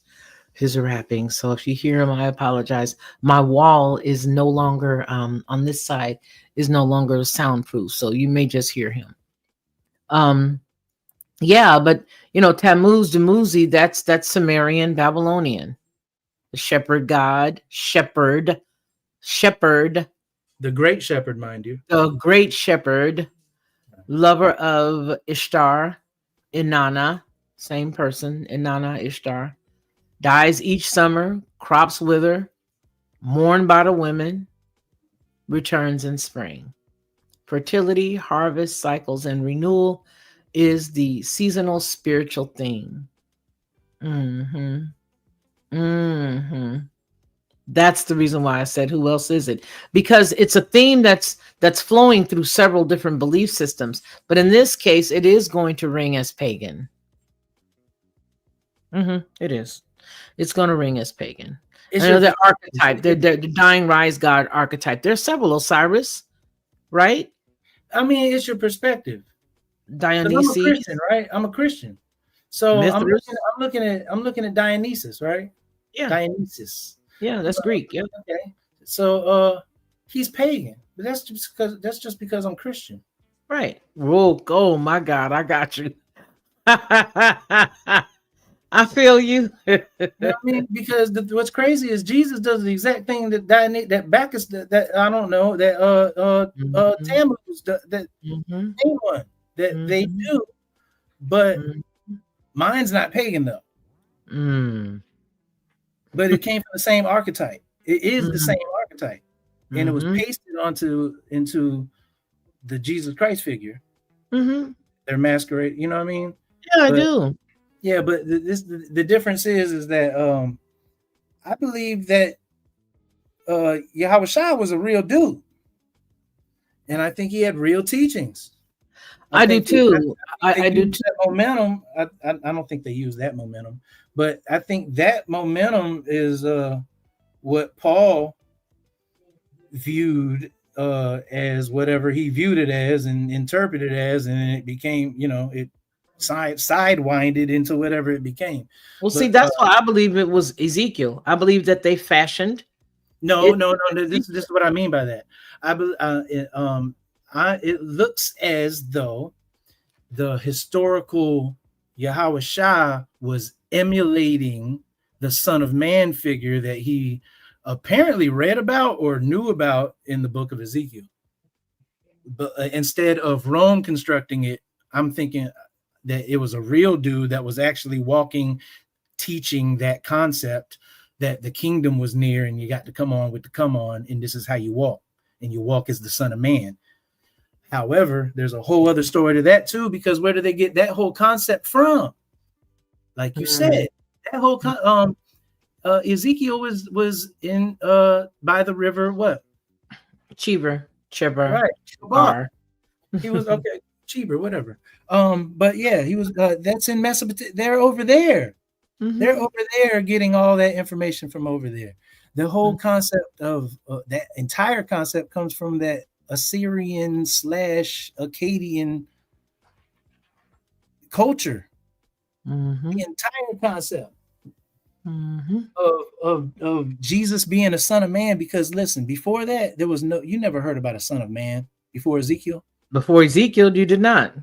rapping. So if you hear him, I apologize. My wall is no longer on this side is no longer soundproof. So you may just hear him. Um yeah, but Tammuz, Dumuzi, that's Sumerian, Babylonian. The shepherd god, shepherd, The great shepherd, mind you. the great shepherd, lover of Ishtar, Inanna, same person, Inanna, Ishtar, dies each summer, crops wither, mourned by the women, returns in spring. Fertility, harvest, cycles, and renewal is the seasonal spiritual theme. hmm hmm That's the reason why I said, who else is it? Because it's a theme that's flowing through several different belief systems. But in this case, it is going to ring as pagan. It is. It's going to ring as pagan. It's I your know the perspective. archetype, the dying rise god archetype. There's several. Osiris, right? I mean, it's your perspective. Because I'm a Christian, Dionysus, right? I'm a Christian. So Mithras. I'm looking at Dionysus, right? Yeah, Dionysus. yeah, that's Greek. Yep. Okay. So he's pagan. But that's just because I'm Christian. Right. Whoa, oh my God, I got you. I feel you. You know what I mean? Because what's crazy is Jesus does the exact thing that Bacchus, that I don't know, that Mhm, Tammuz, that mhm, anyone that they mhm, do, but mhm, mine's not pagan though. mm, But it came from the same archetype. It is the mhm, same archetype, and it was mhm, pasted into the Jesus Christ figure. mhm. Their masquerade, you know what I mean? Yeah, I But do. yeah, but the difference is that I believe that Yahweh Shah was a real dude, and I think he had real teachings. I I do think too. they I do used too. that momentum. I don't think they used that momentum, but I think that momentum is what Paul viewed as whatever he viewed it as and interpreted as, and it became, it sidewinded into whatever it became. Well, see, But that's why I believe it was Ezekiel. I believe that they fashioned no, it. no, no. This is what I mean by that. It looks as though the historical Yahweh Shah was emulating the Son of Man figure that he apparently read about or knew about in the book of Ezekiel. But instead of Rome constructing it, I'm thinking that it was a real dude that was actually walking, teaching that concept that the kingdom was near and you got to come on with the come on, and this is how you walk, and you walk as the Son of Man. However, there's a whole other story to that too, because where do they get that whole concept from? Like you said, that whole Ezekiel was in by the river, what? Cheever, Chibber, Right, Bar. he was okay. Cheaper, whatever. But yeah, he was. That's in Mesopotamia. They're over there. Mm-hmm. They're over there getting all that information from over there. The whole concept of that entire concept comes from that Assyrian / Akkadian culture. Mm-hmm. The entire concept Mm-hmm. of Jesus being a son of man. Because listen, before that, there was no. You never heard about a son of man before Ezekiel. Before Ezekiel, you did not.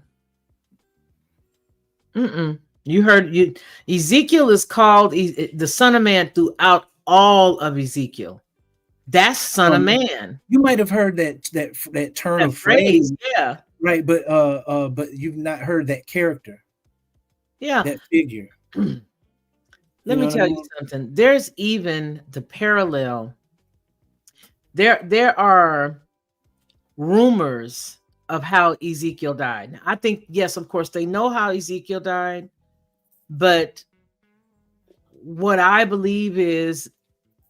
Mm-mm. You heard Ezekiel is called the Son of Man throughout all of Ezekiel. That's Son of Man. You might have heard that turn That of phrase, yeah. right? But you've not heard that character, Yeah. that figure. Let me tell you something. There's even the parallel. There are rumors of how Ezekiel died. I think, yes, of course, they know how Ezekiel died, but what I believe is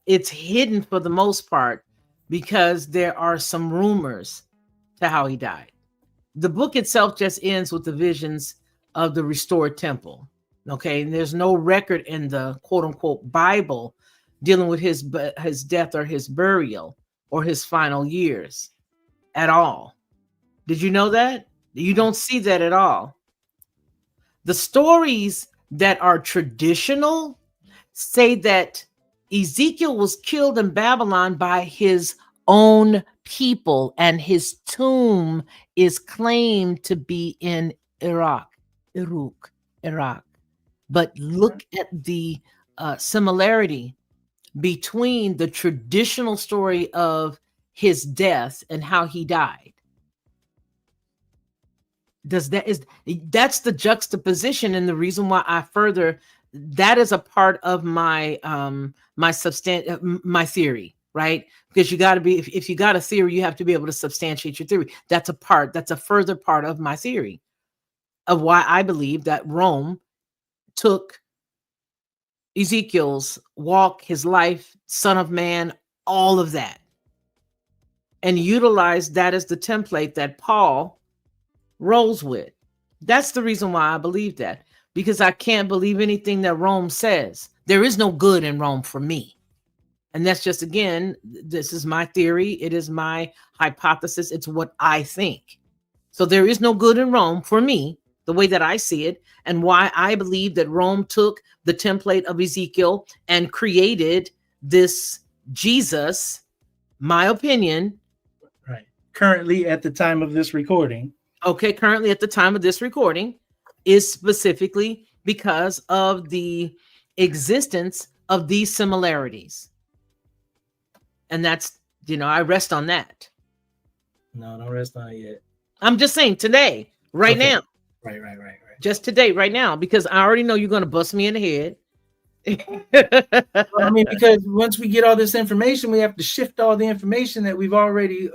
it's hidden for the most part because there are some rumors to how he died. The book itself just ends with the visions of the restored temple. Okay, and there's no record in the quote unquote Bible dealing with his death or his burial or his final years at all. Did you know that? You don't see that at all. The stories that are traditional say that Ezekiel was killed in Babylon by his own people, and his tomb is claimed to be in Iraq. But look at the similarity between the traditional story of his death and how he died. That's the juxtaposition, and the reason why I further that is a part of my my theory, right? Because you got to be, if you got a theory, you have to be able to substantiate your theory. That's a further part of my theory of why I believe that Rome took Ezekiel's walk, his life, Son of Man, all of that, and utilized that as the template that Paul rolls with. That's the reason why I believe that, because I can't believe anything that Rome says. There is no good in Rome for me. And that's just, again, this is my theory. It is my hypothesis. It's what I think. So there is no good in Rome for me, the way that I see it, and why I believe that Rome took the template of Ezekiel and created this Jesus, my opinion. Right. Currently, at the time of this recording. Okay, currently at the time of this recording is specifically because of the existence of these similarities. And that's, I rest on that. No, don't rest on it yet. I'm just saying today, right now. Right. Just today, right now, because I already know you're going to bust me in the head. Well, I mean, because once we get all this information, we have to shift all the information that we've already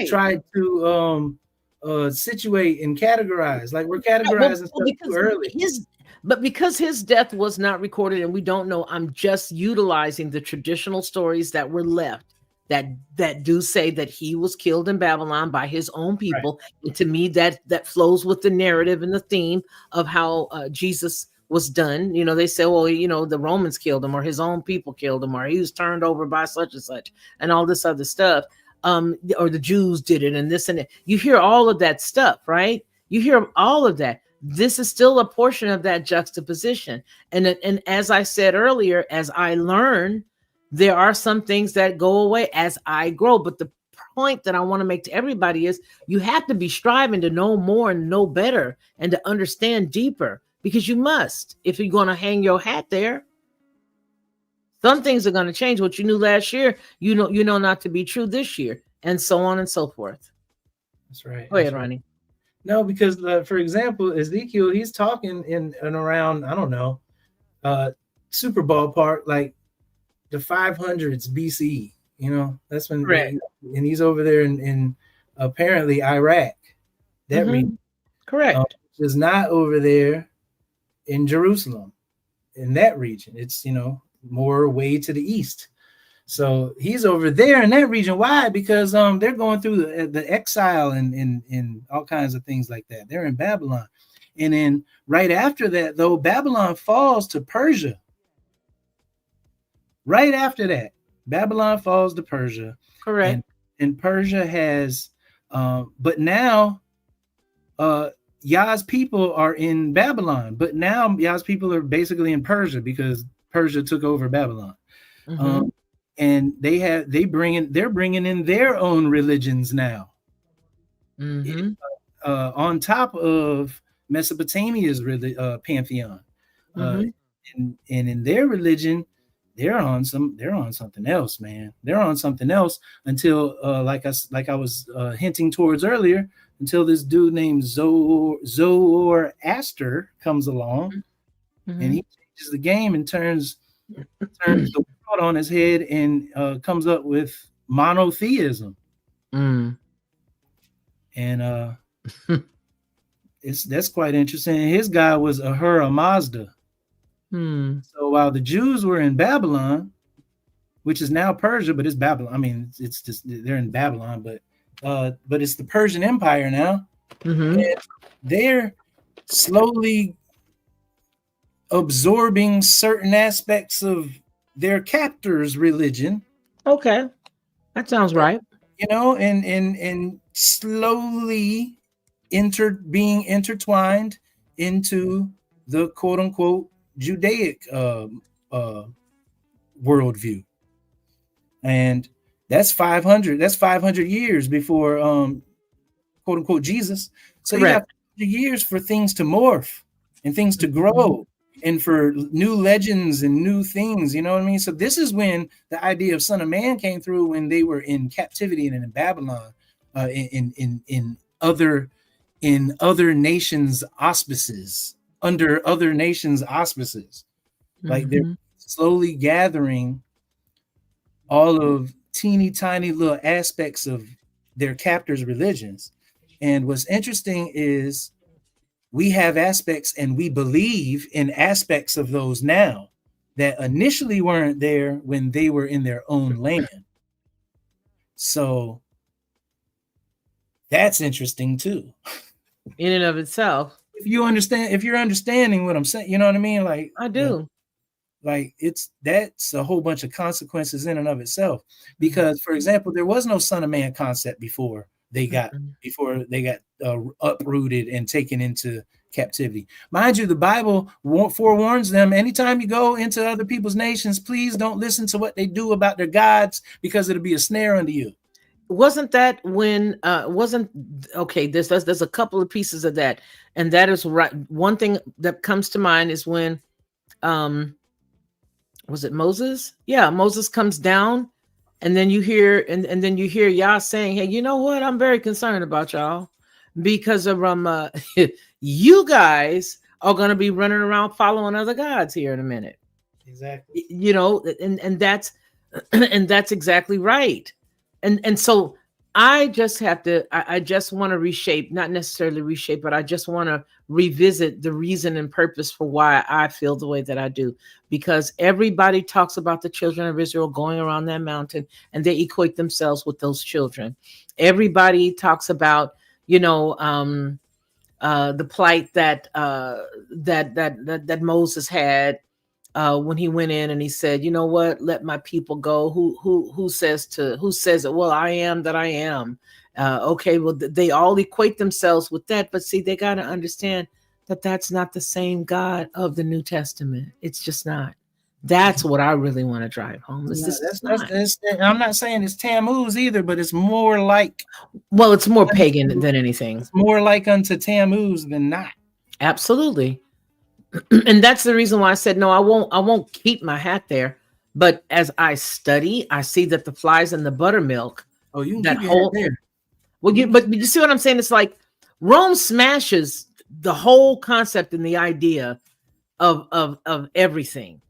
tried to situate and categorize. Like, we're categorizing stuff too early. But because his death was not recorded and we don't know, I'm just utilizing the traditional stories that were left that do say that he was killed in Babylon by his own people. Right. And to me, that flows with the narrative and the theme of how Jesus was done. They say, well, the Romans killed him, or his own people killed him, or he was turned over by such and such, and all this other stuff. Or the Jews did it, and this and that. You hear all of that stuff, right? You hear all of that. This is still a portion of that juxtaposition. And as I said earlier, as I learn, there are some things that go away as I grow. But the point that I want to make to everybody is you have to be striving to know more and know better and to understand deeper, because you must, if you're going to hang your hat there. Some things are going to change. What you knew last year, you know not to be true this year, and so on and so forth. That's right. Go ahead, Ronnie. No, because for example, Ezekiel, he's talking in and around, I don't know, super ballpark, like the 500s BCE. That's when, and he's over there in apparently Iraq. That region, correct, is not over there in Jerusalem, in that region. It's more way to the east. So he's over there in that region. Why? Because they're going through the exile and all kinds of things like that. They're in Babylon. And then right after that, though, Babylon falls to Persia. Right after that, Babylon falls to Persia. Correct. And Persia has, but now Yah's people are in Babylon. But now Yah's people are basically in Persia because Persia took over Babylon. Mm-hmm. And they're bringing in their own religions now. Mm-hmm. On top of Mesopotamia's pantheon. Mm-hmm. And in their religion, they're on something else, man. They're on something else until like I was hinting towards earlier, until this dude named Zoroaster comes along. Mm-hmm. And he changes the game and turns the world on his head and comes up with monotheism. Mm. And that's quite interesting. His guy was Ahura Mazda. So while the Jews were in Babylon, which is now Persia, but it's Babylon. I mean, it's just they're in Babylon, but it's the Persian Empire now. Mm-hmm. And they're slowly absorbing certain aspects of their captors' religion. Okay, that sounds right. You know, and slowly being intertwined into the quote unquote Judaic worldview. And that's 500 years before quote unquote Jesus. So you got years for things to morph and things to grow and for new legends and new things, you know what I mean? So this is when the idea of Son of Man came through, when they were in captivity and in Babylon, in other nations' auspices, under other nations' auspices. Like they're slowly gathering all of teeny tiny little aspects of their captors' religions. And what's interesting is we have aspects and we believe in aspects of those now that initially weren't there when they were in their own land. So that's interesting too. In and of itself. If you're understanding what I'm saying, you know what I mean? Like I do. That's a whole bunch of consequences in and of itself. Because, for example, there was no Son of Man concept before they got uprooted and taken into captivity. Mind you, the Bible forewarns them, anytime you go into other people's nations, please don't listen to what they do about their gods, because it'll be a snare unto you. Wasn't that when there's a couple of pieces of that, and that is right. One thing that comes to mind is when was it Moses? Yeah, Moses comes down, and then you hear and then you hear Yah saying, "Hey, you know what? I'm very concerned about y'all because of you guys are going to be running around following other gods here in a minute." Exactly. You know, and that's and that's exactly right. And so I just have to, I just want to reshape, not necessarily reshape, but I just want to revisit the reason and purpose for why I feel the way that I do. Because everybody talks about the children of Israel going around that mountain and they equate themselves with those children. Everybody talks about, the plight that Moses had when he went in and he said, "You know what? Let my people go." Who says it? Well, I am that I am. Okay, well, they all equate themselves with that, but see, they got to understand that that's not the same God of the New Testament. It's just not. That's what I really want to drive home. I'm not saying it's Tammuz either, but it's more like. Well, it's more pagan than anything. It's more like unto Tammuz than not. Absolutely. And that's the reason why I said, no, I won't keep my hat there. But as I study, I see that the flies in the buttermilk. Oh, you can keep your hat there. Well, but you see what I'm saying? It's like Rome smashes the whole concept and the idea of everything.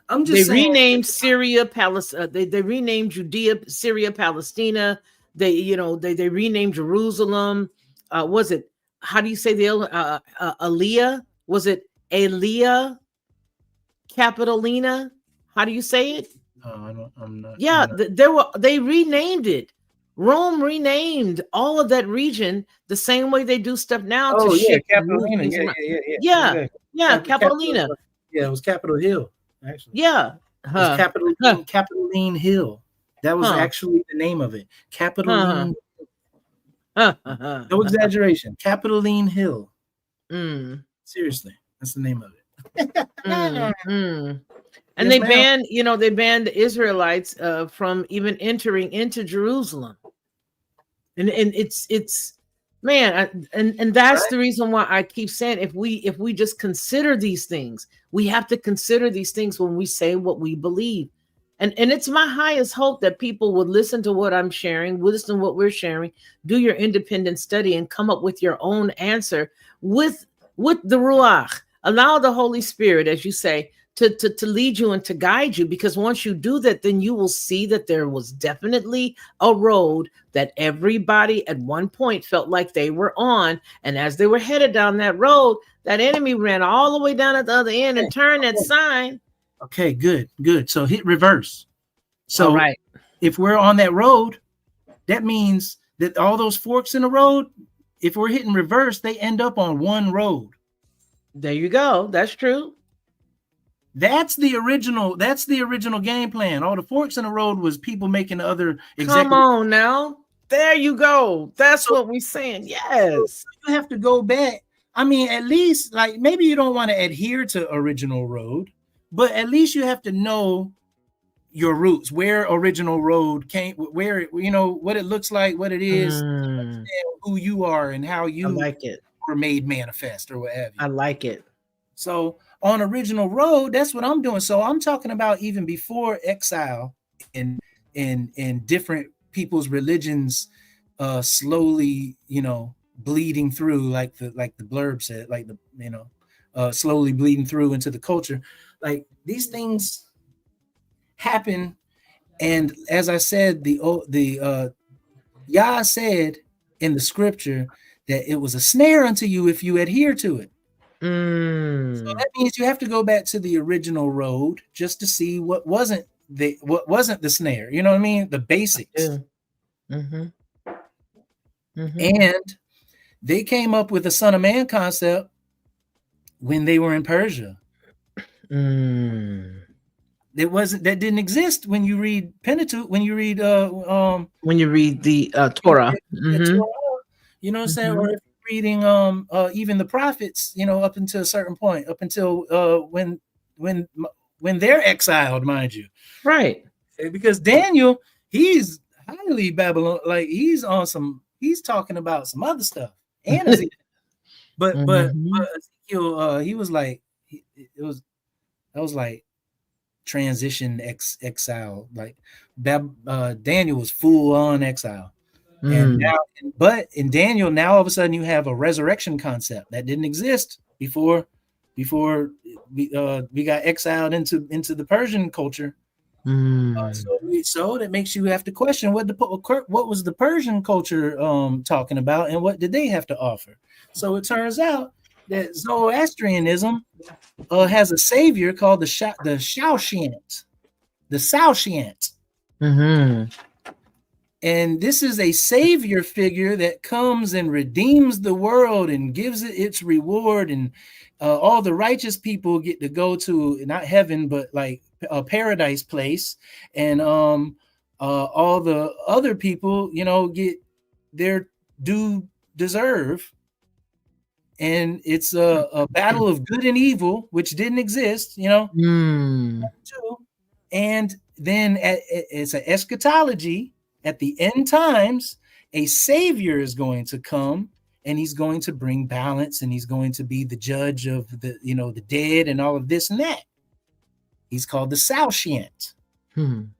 They renamed Syria, Palestine. They renamed Judea, Syria, Palestina. They renamed Jerusalem. Was it? How do you say the Aliyah? Was it Elia Capitolina? How do you say it? I'm not. Yeah, they renamed it. Rome renamed all of that region the same way they do stuff now to Oh yeah, shift and move Capitolina. things Yeah, around. yeah, yeah, yeah. Yeah, Exactly. yeah, Capital. Capitolina. Yeah, it was Capitol Hill actually. Yeah, It was huh, huh, Capitoline Hill. That was huh, actually the name of it. huh, Capitoline. huh, huh, No huh. exaggeration. Capitoline Hill. Mm, Seriously, that's the name of it. mm. And Yes, they ma'am. banned, they banned the Israelites from even entering into Jerusalem. And it's man, and that's Right. the reason why I keep saying if we just consider these things, we have to consider these things when we say what we believe. And it's my highest hope that people would listen to what I'm sharing, listen to what we're sharing, do your independent study and come up with your own answer with the Ruach. Allow the Holy Spirit, as you say, to lead you and to guide you, because once you do that, then you will see that there was definitely a road that everybody at one point felt like they were on. And as they were headed down that road, that enemy ran all the way down at the other end and turned that sign. Okay, good, good. So hit reverse. All So right. if we're on that road, that means that all those forks in the road, if we're hitting reverse, they end up on one road. There you go. That's true. That's the original game plan. All the forks in the road was people making other Come executive. on now. There you go. That's So, what we're saying. so Yes. you have to go back. I mean, at least like maybe you don't want to adhere to original road, but at least you have to know your roots, where original road came, where what it looks like, what it is, who you are, and how I you like it. were made manifest or what have you. I like it. So on original road, that's what I'm doing. So I'm talking about even before exile in different people's religions slowly, bleeding through, like the blurb said, like slowly bleeding through into the culture. Like these things happen, and as I said, the Yah said in the scripture that it was a snare unto you if you adhere to it. So that means you have to go back to the original road just to see what wasn't the snare. You know what I mean? The basics. Mm-hmm. Mm-hmm. And they came up with the Son of Man concept when they were in Persia. That didn't exist when you read Pentateuch, when you read the Torah. The Torah, you know what I'm saying? Or if you're reading even the prophets, up until a certain point, up until when they're exiled, mind you. Right. Because Daniel, he's highly Babylon, like he's talking about some other stuff. And Ezekiel. But Ezekiel, he was like, that was like transition exile. Like Daniel was full on exile. And now, but in Daniel, now all of a sudden you have a resurrection concept that didn't exist before we got exiled into the Persian culture. So that makes you have to question what was the Persian culture talking about, and what did they have to offer. So it turns out that Zoroastrianism has a savior called the Saoshyant. And this is a savior figure that comes and redeems the world and gives it its reward, and all the righteous people get to go to not heaven but like a paradise place, and all the other people get their due deserve. And it's a battle of good and evil, which didn't exist, and then it's an eschatology. At the end times, a savior is going to come, and he's going to bring balance, and he's going to be the judge of the dead and all of this and that. He's called the Saoshyant. And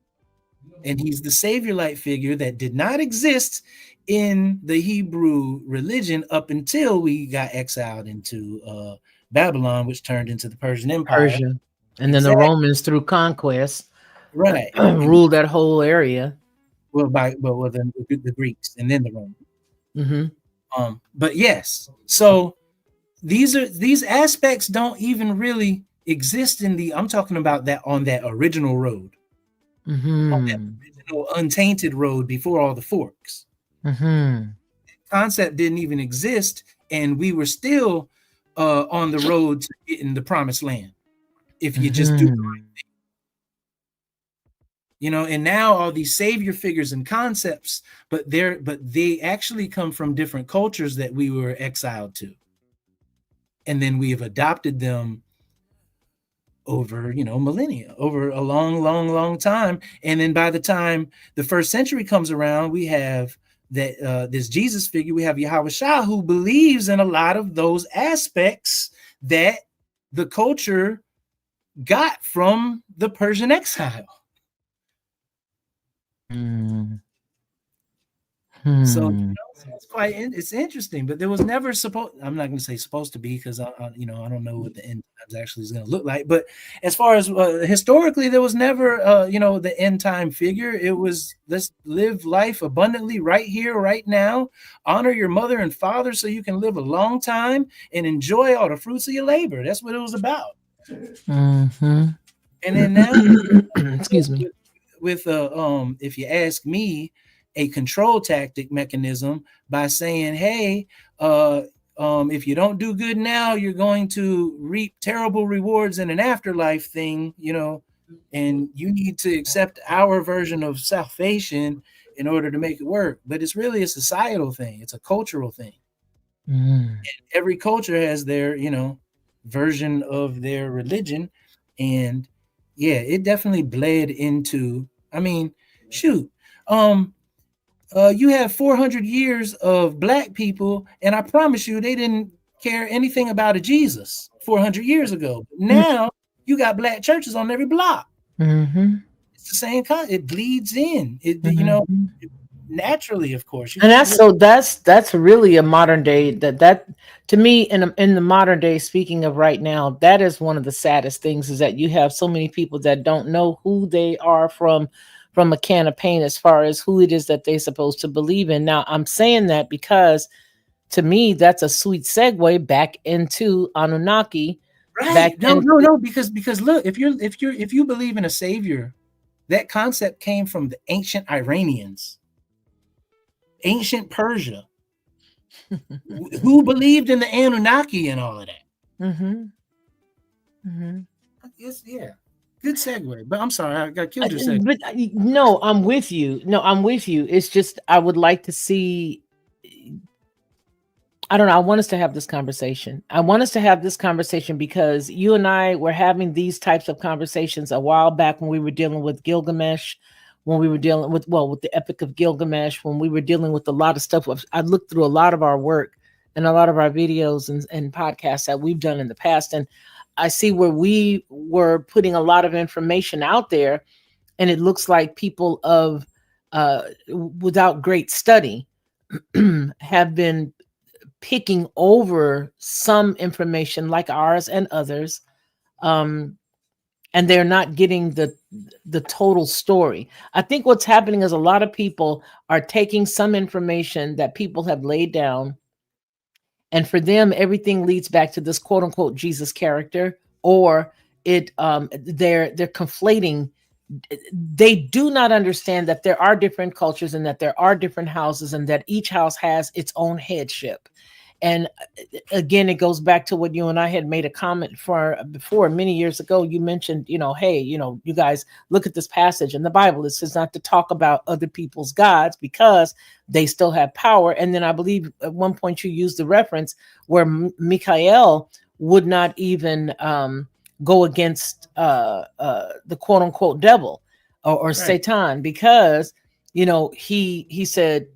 he's the savior-like figure that did not exist in the Hebrew religion up until we got exiled into Babylon, which turned into the Persian Empire. And then the Romans, through conquest, right, ruled that whole area. Well, the Greeks and then the Romans. But yes, so these aspects don't even really exist I'm talking about that on that original road. on that original untainted road before all the forks. Concept didn't even exist, and we were still on the road to getting the promised land if you just do the right thing. You know, and now all these savior figures and concepts, but they actually come from different cultures that we were exiled to, and then we have adopted them over, you know, millennia, over a long time. And then by the time the first century comes around, we have that this Jesus figure, we have Yahweh Shah, who believes in a lot of those aspects that the culture got from the Persian exile. So, you know, it's interesting, but there was never I'm not going to say supposed to be, because I don't know what the end times actually is going to look like. But as far as historically, there was never the end time figure. It was, let's live life abundantly right here, right now. Honor your mother and father so you can live a long time and enjoy all the fruits of your labor. That's what it was about. And then now, excuse me, with if you ask me, a control tactic mechanism by saying, hey, if you don't do good now, you're going to reap terrible rewards in an afterlife thing, you know, and you need to accept our version of salvation in order to make it work. But it's really a societal thing. It's a cultural thing. And every culture has their, you know, version of their religion. And yeah, it definitely bled into, I mean, shoot, you have 400 years of black people, and I promise you, they didn't care anything about a Jesus 400 years ago. Now you got black churches on every block. It's the same kind. It bleeds in. It you know, naturally, of course. And that's really a modern day that to me, in the modern day, speaking of right now, that is one of the saddest things, is that you have so many people that don't know who they are from a can of paint as far as who it is that they're supposed to believe in. Now, I'm saying that because to me, that's a sweet segue back into Anunnaki. Right. No, because look, if you believe in a savior, that concept came from the ancient Iranians, ancient Persia, who believed in the Anunnaki and all of that. Yeah. Good segue, but I'm sorry, I got killed your segue. But no, I'm with you. It's just I would like to see. I don't know. I want us to have this conversation. Because you and I were having these types of conversations a while back when we were dealing with Gilgamesh, when we were dealing with the Epic of Gilgamesh, when we were dealing with a lot of stuff. I looked through a lot of our work and a lot of our videos and podcasts that we've done in the past, and I see where we were putting a lot of information out there, and it looks like people of without great study have been picking over some information like ours and others, and they're not getting the total story. I think what's happening is a lot of people are taking some information that people have laid down, and for them, everything leads back to this quote unquote Jesus character, or they're conflating. They do not understand that there are different cultures and that there are different houses and that each house has its own headship. And again, it goes back to what you and I had made a comment for before many years ago. You mentioned, hey, you guys look at this passage in the Bible. It says not to talk about other people's gods because they still have power. And then I believe at one point you used the reference where Michael would not even go against the quote unquote devil or right. Satan, because, he said,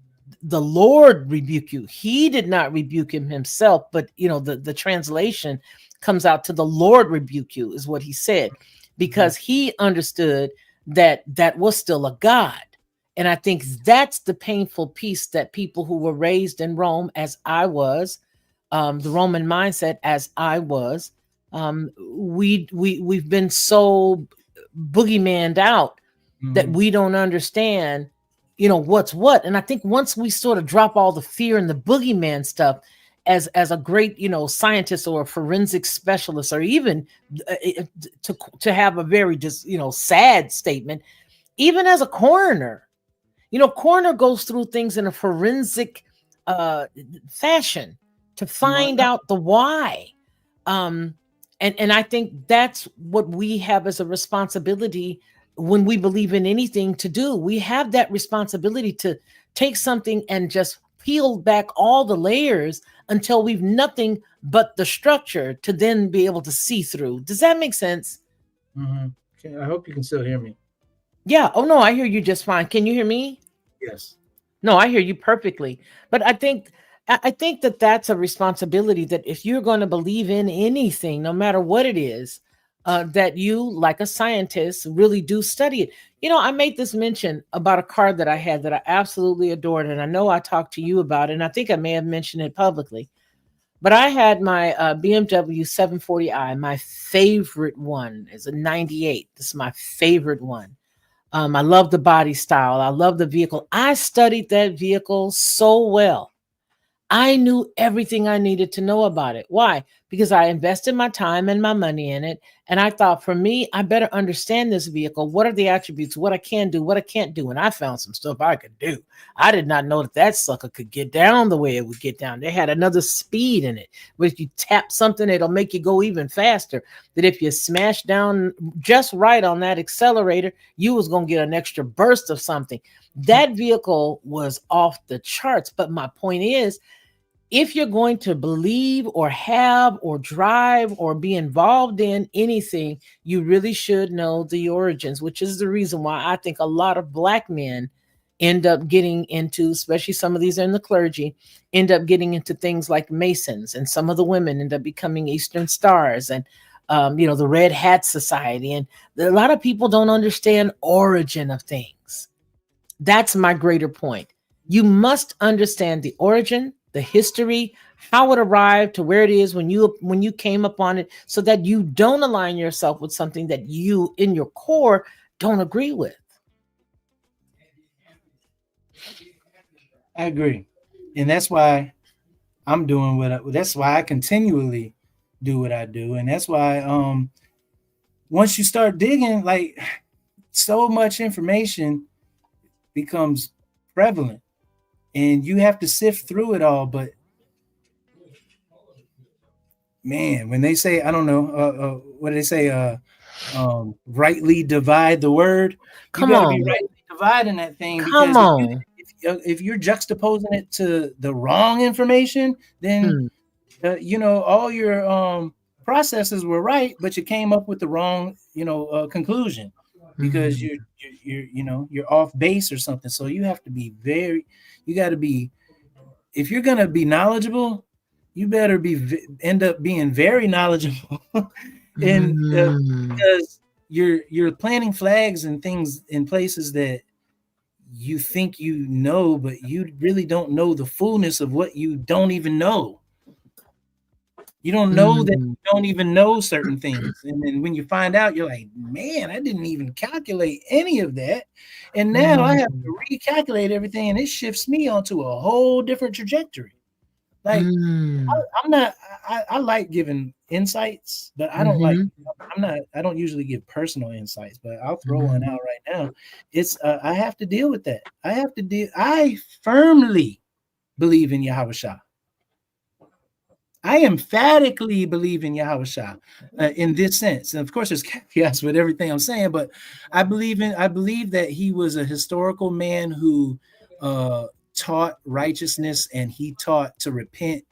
the Lord rebuke you. He did not rebuke him himself, but the translation comes out to the Lord rebuke you is what he said, because he understood that was still a God. And I think that's the painful piece that people who were raised in Rome, as I was, the Roman mindset, as I was, we've been so boogeymaned out that we don't understand what's what. And I think once we sort of drop all the fear and the boogeyman stuff, as a great scientist or a forensic specialist, or even to have a very just sad statement, even as a coroner. Coroner goes through things in a forensic uh, fashion to find out the why. Um, and I think that's what we have as a responsibility when we believe in anything to do. We have that responsibility to take something and just peel back all the layers until we've nothing but the structure to then be able to see through. Does that make sense? Okay, I hope you can still hear me. Yeah. Oh no, I hear you just fine. Can you hear me? Yes. No, I hear you perfectly. But I think that that's a responsibility, that if you're going to believe in anything, no matter what it is, that you, like a scientist, really do study it. I made this mention about a car that I had that I absolutely adored, and I know I talked to you about it, and I think I may have mentioned it publicly. But I had my BMW 740i. My favorite one is a 98. This is my favorite one. I love the body style. I love the vehicle. I studied that vehicle so well. I knew everything I needed to know about it. Why? Because I invested my time and my money in it. And I thought, for me, I better understand this vehicle. What are the attributes? What I can do, what I can't do. And I found some stuff I could do. I did not know that that sucker could get down the way it would get down. They had another speed in it. But if you tap something, it'll make you go even faster. That if you smash down just right on that accelerator, you was going to get an extra burst of something. That vehicle was off the charts. But my point is, if you're going to believe or have or drive or be involved in anything, you really should know the origins, which is the reason why I think a lot of Black men end up getting into, especially some of these are in the clergy, end up getting into things like Masons, and some of the women end up becoming Eastern Stars, and the Red Hat Society. And a lot of people don't understand origin of things. That's my greater point. You must understand the origin, the history, how it arrived to where it is when you came upon it, so that you don't align yourself with something that you in your core don't agree with. I agree. And that's why I'm doing that's why I continually do what I do. And that's why once you start digging, like, so much information becomes prevalent and you have to sift through it all. But man, when they say, I don't know, what do they say? Rightly divide the word. You got to be rightly dividing that thing, because if you're juxtaposing it to the wrong information, then all your processes were right, but you came up with the wrong conclusion, because you're off base or something. So you have to be if you're gonna be knowledgeable, you better end up being very knowledgeable. And because you're planting flags and things in places that you think but you really don't know the fullness of what you don't even know. You don't know that you don't even know certain things. And then when you find out, you're like, man, I didn't even calculate any of that. And now I have to recalculate everything, and it shifts me onto a whole different trajectory. Like, I like giving insights, but I don't usually give personal insights, but I'll throw one out right now. It's, I have to deal with that. I firmly believe in Yahushua. I emphatically believe in Yahushua in this sense. And of course, there's caveats with everything I'm saying, but I believe that he was a historical man who taught righteousness, and he taught to repent,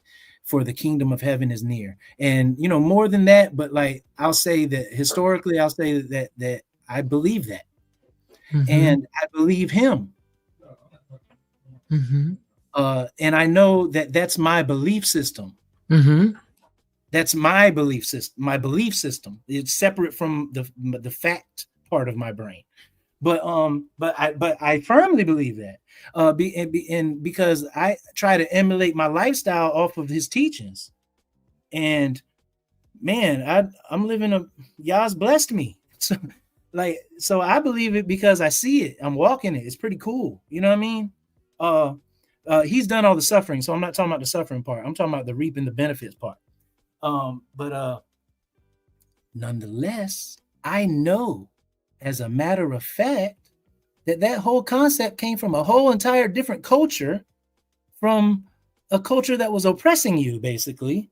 for the kingdom of heaven is near. And more than that, but like, I'll say that historically, I'll say that I believe that, and I believe him. And I know that that's my belief system. That's my belief system. My belief system. It's separate from the fact part of my brain. But I firmly believe that. Because I try to emulate my lifestyle off of his teachings. And man, I'm living Yah's blessed me. So I believe it because I see it. I'm walking it. It's pretty cool. You know what I mean? He's done all the suffering, so I'm not talking about the suffering part. I'm talking about the reaping the benefits part. But nonetheless, I know, as a matter of fact, that whole concept came from a whole entire different culture, from a culture that was oppressing you, basically.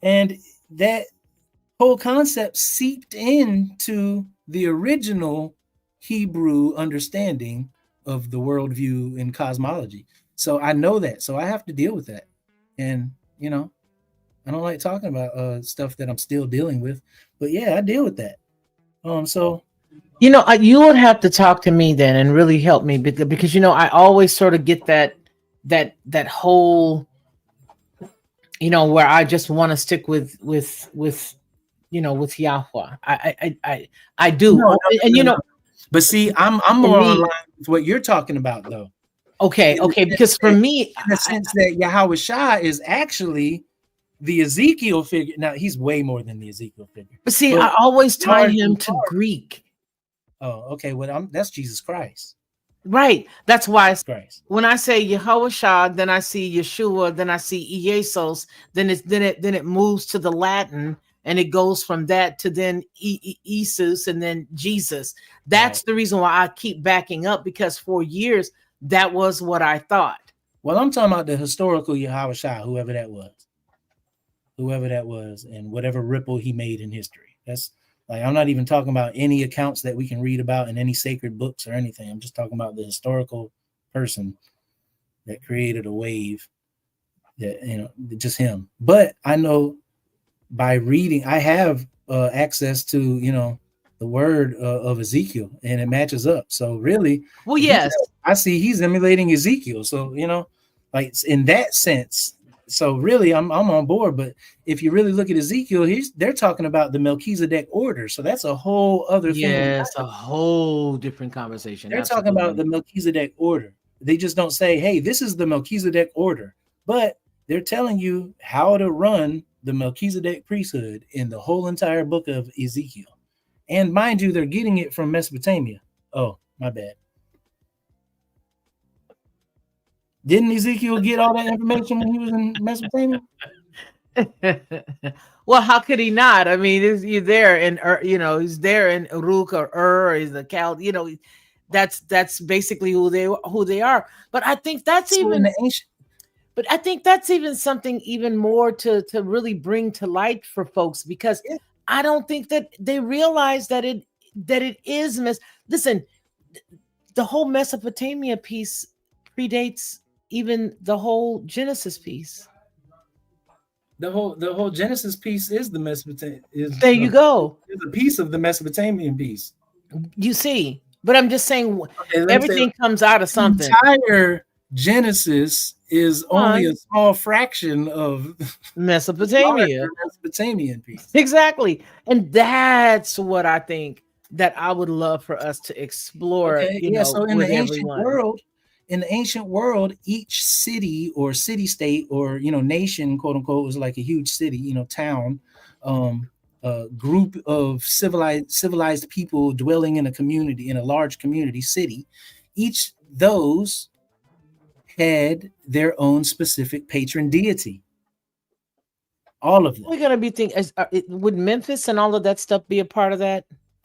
And that whole concept seeped into the original Hebrew understanding of the worldview and cosmology. So I know that. So I have to deal with that. And, you know, I don't like talking about stuff that I'm still dealing with. But yeah, I deal with that. So You know, you would have to talk to me then and really help me because you know I always sort of get that whole, you know, where I just want to stick with you know, with Yahweh. I do. no, no, And no, you no, know, no. But see, I'm in more me, online with what you're talking about, though. okay, In the okay, sense because for that, me, in the sense that Yahweh Shah is actually the Ezekiel figure. Now he's way more than the Ezekiel figure. see, But I always as tie far as him to Greek. oh, okay. Well, that's Jesus Christ. Right. That's why Christ. when I say Yahweh Shah, then I see Yeshua, then I see Iesos, then it moves to the Latin and it goes from that to then Isus and then Jesus. That's Right. the reason why I keep backing up, because for years that was what I thought. Well, I'm talking about the historical Yahweh Shah, whoever that was, and whatever ripple he made in history. That's like, I'm not even talking about any accounts that we can read about in any sacred books or anything. I'm just talking about the historical person that created a wave, that, you know, just him. But I know by reading, I have access to, you know, the word of Ezekiel, and it matches up. So really, Well, he's, yes. I see he's emulating Ezekiel. So, you know, like in that sense. So really, I'm on board. But if you really look at Ezekiel, they're talking about the Melchizedek order. So that's a whole other thing. Yes, a whole different conversation. They're talking about Absolutely. the Melchizedek order. They just don't say, hey, this is the Melchizedek order. But they're telling you how to run the Melchizedek priesthood in the whole entire book of Ezekiel. And mind you, they're getting it from Mesopotamia. Oh, my bad. Didn't Ezekiel get all that information when he was in Mesopotamia? Well, how could he not? I mean, you're there in you know, he's there in Uruk or he's the Cal, you know, that's basically who they are. But I think that's So in even the ancient, but I think that's even something even more to really bring to light for folks, because yeah, I don't think that they realize that it is listen, the whole Mesopotamia piece predates even the whole Genesis piece. the whole Genesis piece is the Mesopotamia There you go. is a piece of the Mesopotamian piece. You see, but I'm just saying Okay, let me say, everything comes out of the something. entire Genesis is only a small fraction of Mesopotamia. larger Mesopotamian piece. Exactly. And that's what I think that I would love for us to explore, Okay, you yeah. know, So with everyone. in the ancient world, each city or city state or, you know, nation, quote unquote, was like a huge city, you know, town, a group of civilized people dwelling in a community, in a large community city. Each those had their own specific patron deity. All of them. We're gonna be thinking, would Memphis and all of that stuff be a part of that?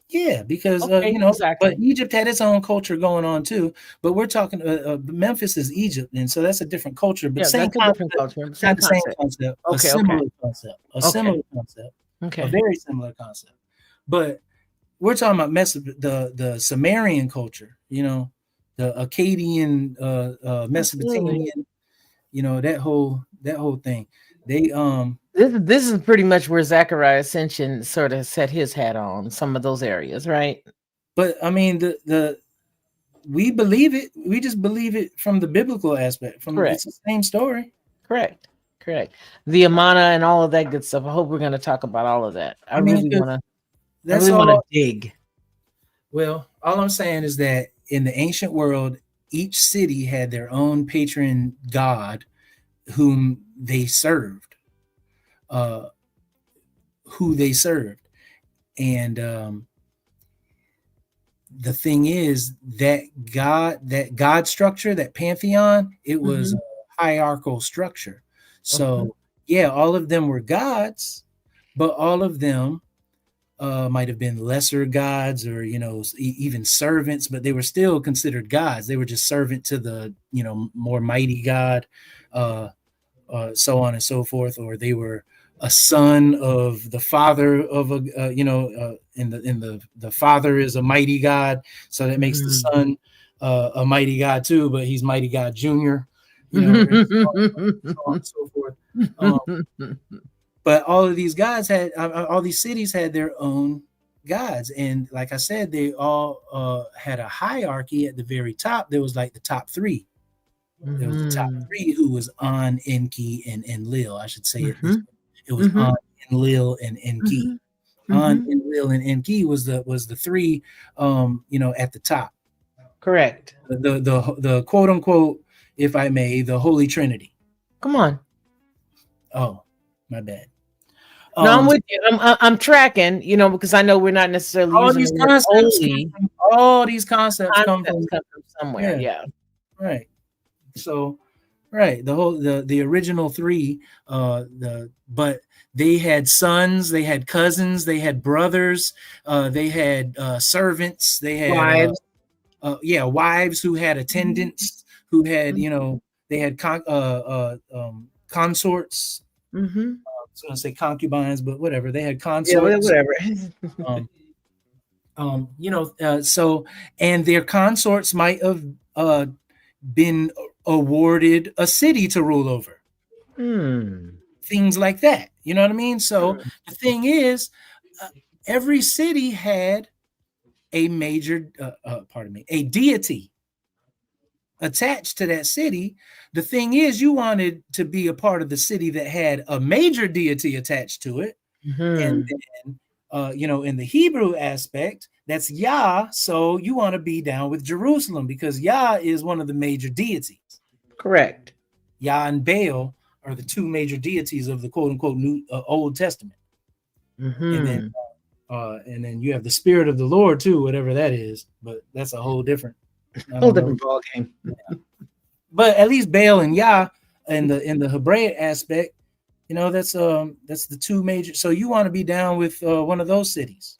Yeah, because Okay, you know, but exactly. Egypt had its own culture going on too. But we're talking Memphis is Egypt, and so that's a different culture, but Yeah, same that's a different concept, culture. Same not the same concept. concept, a Okay, okay, similar concept, okay, a okay. very similar concept. But we're talking about the Sumerian culture, you know, the Akkadian, Absolutely. Mesopotamian, you know, that whole thing. They This is pretty much where Zachariah Ascension sort of set his hat on some of those areas, right? but I mean the we believe it. We just believe it from the biblical aspect. From Correct. it's the same story. Correct. Correct. The Amana and all of that good stuff. I hope we're going to talk about all of that. I mean, because I that's really want to all. dig. Well, all I'm saying is that in the ancient world, each city had their own patron god whom they served, uh, who they served, and the thing is that God structure, that pantheon, it was Hmm. a hierarchical structure. Okay. So yeah, all of them were gods, but all of them might have been lesser gods, or even servants, but they were still considered gods. They were just servant to the more mighty God, so on and so forth. Or they were a son of the father of a the father is a mighty God, so that makes the son a mighty God too, but he's mighty God junior, and so on and so forth. But all of these gods had, all these cities had their own gods. And like I said, they all had a hierarchy. At the very top, there was like the top three. There was the top three, who was On, Enki, and Enlil. I should say it was On, Enlil, and Enki. On, Enlil, and Enki was the three, at the top. Correct. The quote unquote, if I may, the Holy Trinity. Come on. Oh, my bad. No, I'm with you. I'm tracking, because I know we're not necessarily all using these the word concepts. holy. All these concepts come from somewhere. Yeah. Right. So, right. The original three. But they had sons, they had cousins, they had brothers, they had servants, they had wives who had attendants, who had they had consorts. I was going to say concubines, but whatever. They had consorts. Yeah, whatever. So, and their consorts might have been awarded a city to rule over. Things like that. You know what I mean? So the thing is, every city had a major, a deity attached to that city. The thing is, you wanted to be a part of the city that had a major deity attached to it. And then, in the Hebrew aspect, that's Yah. So you want to be down with Jerusalem, because Yah is one of the major deities. Correct. Yah and Baal are the two major deities of the quote unquote New Old Testament. And then you have the Spirit of the Lord too, whatever that is, but that's a whole different ball game. Yeah. But at least Baal and Yah in the Hebraic aspect, that's the two major. So you want to be down with one of those cities.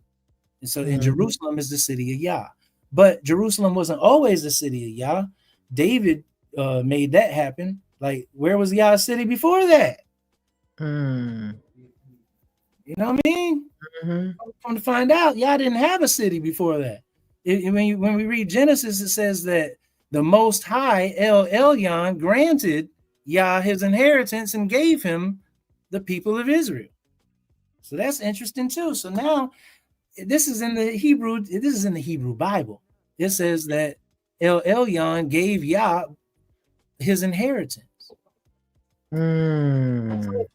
And so in Jerusalem is the city of Yah. But Jerusalem wasn't always the city of Yah. David made that happen. Like, where was Yah's city before that? You know what I mean? Come to find out, Yah didn't have a city before that. When we read Genesis, it says that the Most High, El Elyon, granted Yah his inheritance and gave him the people of Israel. So that's interesting too. So now, this is in the Hebrew Bible. It says that El Elyon gave Yah his inheritance. So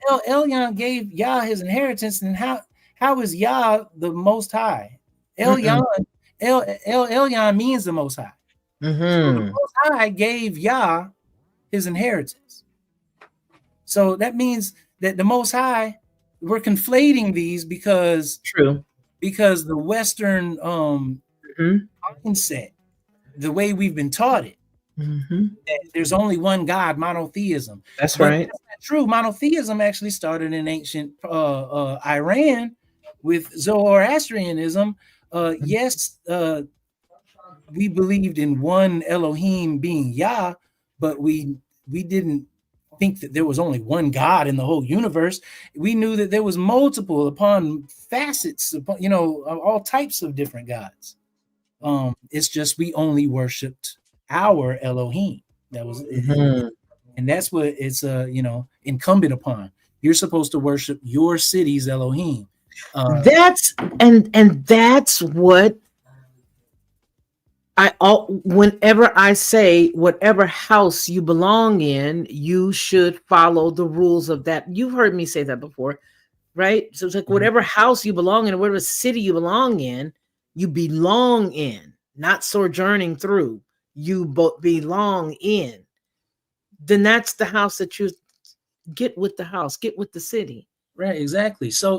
El Elyon gave Yah his inheritance, and how is Yah the Most High? Elyon means the Most High. So the Most High gave Yah his inheritance. So that means that the Most High, we're conflating these because the Western mindset, the way we've been taught it, that there's only one God, monotheism. That's right. That's not true. Monotheism actually started in ancient Iran with Zoroastrianism. Yes, we believed in one Elohim being Yah, but we didn't think that there was only one God in the whole universe. We knew that there was multiple upon facets, all types of different gods. It's just we only worshipped our Elohim. That was, and that's what it's incumbent upon. You're supposed to worship your city's Elohim. That's what whenever I say whatever house you belong in, you should follow the rules of that. You've heard me say that before, right? So it's like whatever house you belong in, or whatever city you belong in, not sojourning through. You both belong in. Then that's the house that you get with the house, get with the city. Right, exactly. So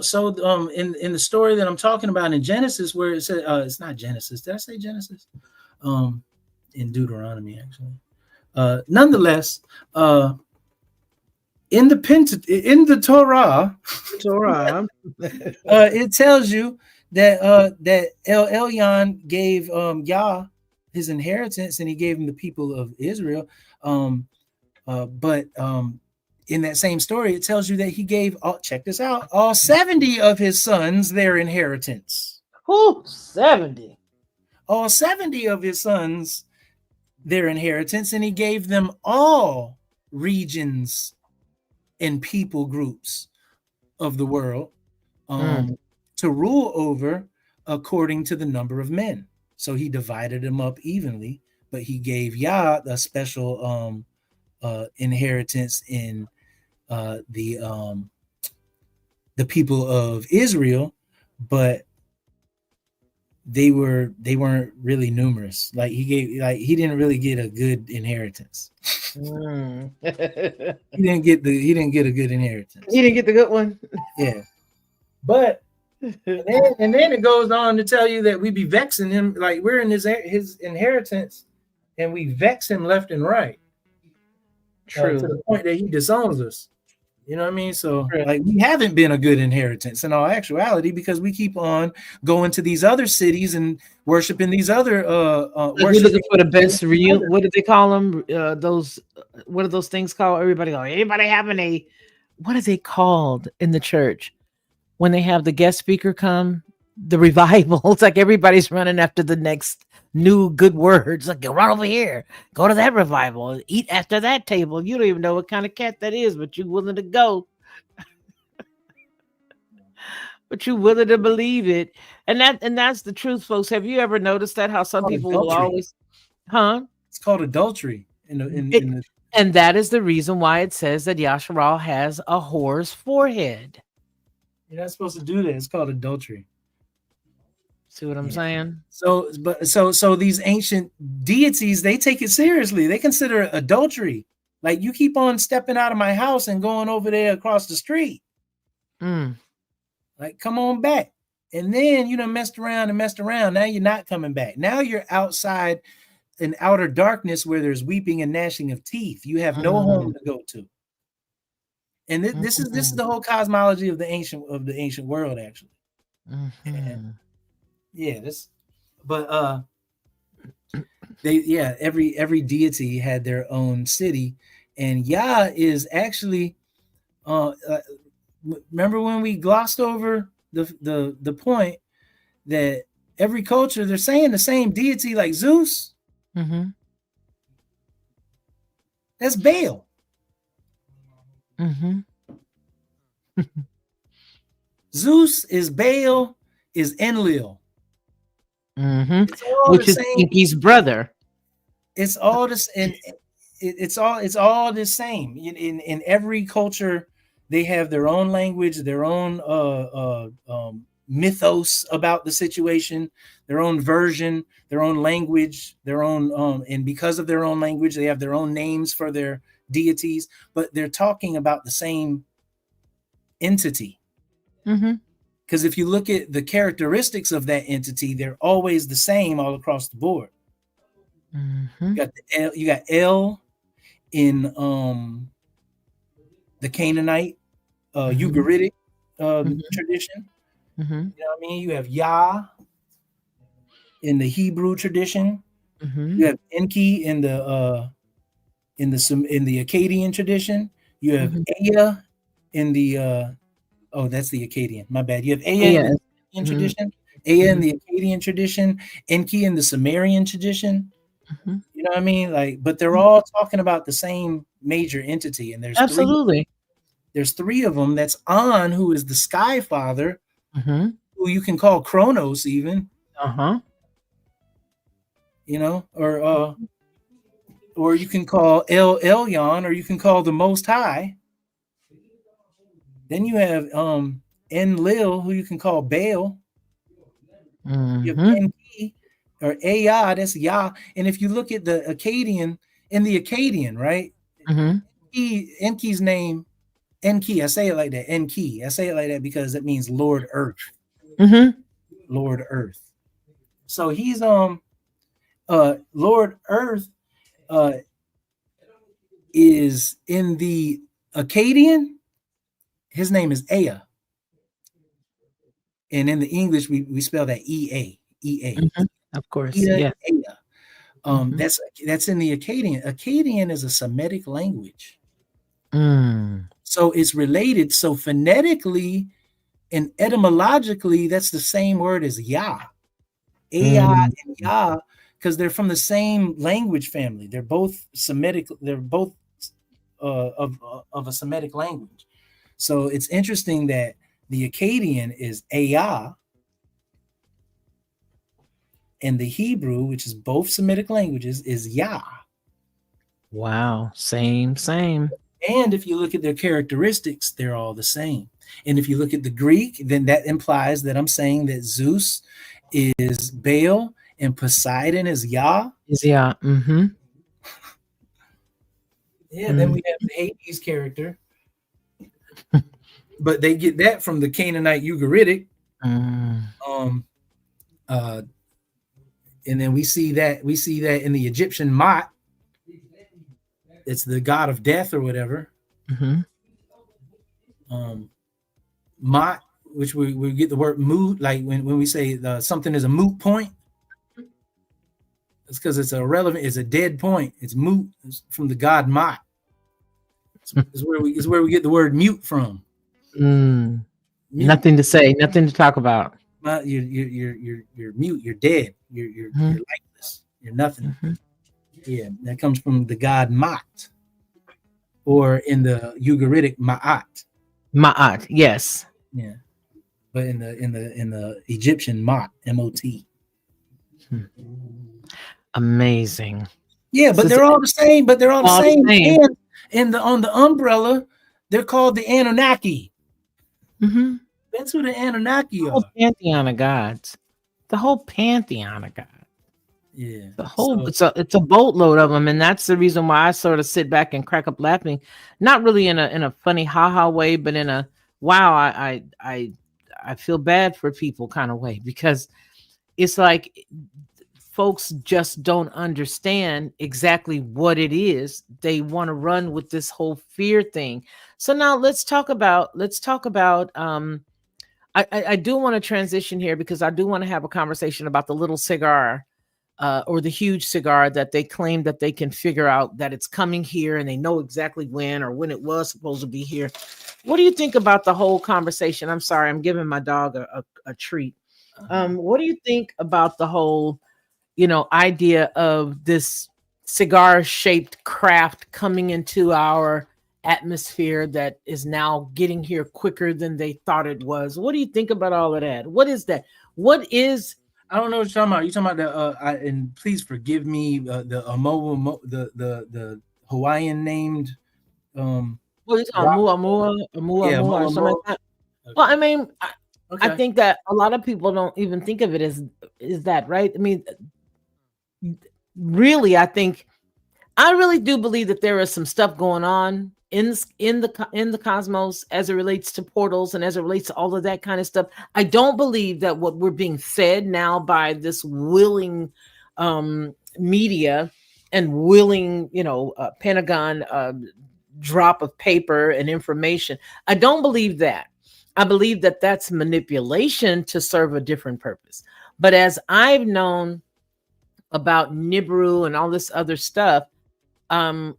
in the story that I'm talking about in Genesis, where it said it's not Genesis. Did I say Genesis? In Deuteronomy, actually. Nonetheless, in the Torah, it tells you that El Elyon gave Yah his inheritance, and he gave him the people of Israel. But in that same story, it tells you that he gave, check this out, all 70 of his sons their inheritance. Who? 70. All 70 of his sons their inheritance, and he gave them all regions and people groups of the world to rule over according to the number of men. So he divided them up evenly, but he gave Yah a special inheritance in the people of Israel, but they weren't really numerous. Like he didn't really get a good inheritance. He didn't get a good inheritance. He didn't get the good one. Yeah, but and then it goes on to tell you that we be vexing him, like we're in his inheritance, and we vex him left and right. True. To the point that he disowns us. You know what I mean? So like we haven't been a good inheritance in all actuality, because we keep on going to these other cities and worshiping these other we're looking for the best real, what do they call them? Those, what are those things called? Everybody having a, what are they called in the church when they have the guest speaker come? The revival. It's like everybody's running after the next new good words. Like, go run over here, go to that revival, eat after that table. You don't even know what kind of cat that is, but you're willing to go. But you're willing to believe it. And that's the truth, folks. Have you ever noticed that? How some people will always, It's called adultery. And that is the reason why it says that Yasharal has a whore's forehead. You're not supposed to do that. It's called adultery. See what I'm saying? So these ancient deities, they take it seriously. They consider it adultery. Like, you keep on stepping out of my house and going over there across the street. Like, come on back. And then you done messed around. Now you're not coming back. Now you're outside in outer darkness where there's weeping and gnashing of teeth. You have no home to go to. And this is the whole cosmology of the ancient world, actually. And every deity had their own city, and Yah is actually remember when we glossed over the point that every culture, they're saying the same deity, like Zeus. That's Baal. Zeus is Baal, is Enlil. Which is ENKI's brother. It's all this, and it's all the same. In every culture, they have their own language, their own mythos about the situation, their own version, their own language, their own and because of their own language, they have their own names for their deities, but they're talking about the same entity. Because if you look at the characteristics of that entity, they're always the same all across the board. You got El in the Canaanite Ugaritic tradition. You know what I mean? You have Yah in the Hebrew tradition. You have ENKI in the Akkadian tradition. You have Ea in the that's the Akkadian. My bad. You have Ea in the Akkadian tradition, Ea in the Akkadian tradition, ENKI in the Sumerian tradition. You know what I mean? Like, but they're all talking about the same major entity, and there's three of them. That's An, who is the Sky Father, who you can call Kronos, even. You know, or you can call El Elyon, or you can call the Most High. Then you have Enlil, who you can call Baal. You have ENKI, or Aya, that's Yah. And if you look at the Akkadian, right? ENKI's name, ENKI, I say it like that, ENKI. I say it like that because it means Lord Earth. Lord Earth. So he's Lord Earth is in the Akkadian. His name is Ea. And in the English, we spell that EA. Mm-hmm. Of course. Ea, Yeah. Ea. Mm-hmm. That's in the Akkadian. Akkadian is a Semitic language. Mm. So it's related. So phonetically and etymologically, that's the same word as Yah. Ea and Yah, because they're from the same language family. They're both Semitic. They're both of a Semitic language. So it's interesting that the Akkadian is Ea, and the Hebrew, which is both Semitic languages, is Yah. Wow. Same. And if you look at their characteristics, they're all the same. And if you look at the Greek, then that implies that I'm saying that Zeus is Baal and Poseidon is Yah. Yeah. Mm-hmm. Yeah, then we have the Hades character. But they get that from the Canaanite Ugaritic. And then we see that in the Egyptian Mot. It's the god of death or whatever. Mm-hmm. Mot, which we get the word moot, like when we say something is a moot point, it's because it's irrelevant, it's a dead point, it's moot. It's from the god Mot. It's where we get the word mute from. Mute. Nothing to say, nothing to talk about. You're mute, you're dead, you're lifeless, you're nothing. Mm-hmm. Yeah, that comes from the god Mot, or in the Ugaritic Ma'at. Ma'at, yes. Yeah, but in the Egyptian Mot, M-O-T. Amazing. Yeah, but they're all the same. But they're all the same. And on the umbrella, they're called the Anunnaki. Mm-hmm. That's who the Anunnaki the are. Pantheon of gods. The whole pantheon of gods. Yeah. The whole it's a boatload of them, and that's the reason why I sort of sit back and crack up laughing, not really in a funny ha way, but in a wow, I feel bad for people kind of way, because it's like folks just don't understand exactly what it is. They want to run with this whole fear thing. So now let's talk about I do want to transition here, because I do want to have a conversation about the little cigar or the huge cigar that they claim that they can figure out that it's coming here, and they know exactly when it was supposed to be here. What do you think about the whole conversation? I'm sorry, I'm giving my dog a treat. What do you think about the whole, idea of this cigar shaped craft coming into our atmosphere that is now getting here quicker than they thought it was? What do you think about all of that? What is that? I don't know what you're talking about. You're talking about and please forgive me, the Hawaiian named what is or something like that? Okay. Well, I mean, I think that a lot of people don't even think of it as that, right? I mean, really, I really do believe that there is some stuff going on in the cosmos as it relates to portals and as it relates to all of that kind of stuff. I don't believe that what we're being fed now by this willing media and willing, Pentagon drop of paper and information. I don't believe that. I believe that that's manipulation to serve a different purpose. But as I've known about Nibiru and all this other stuff, I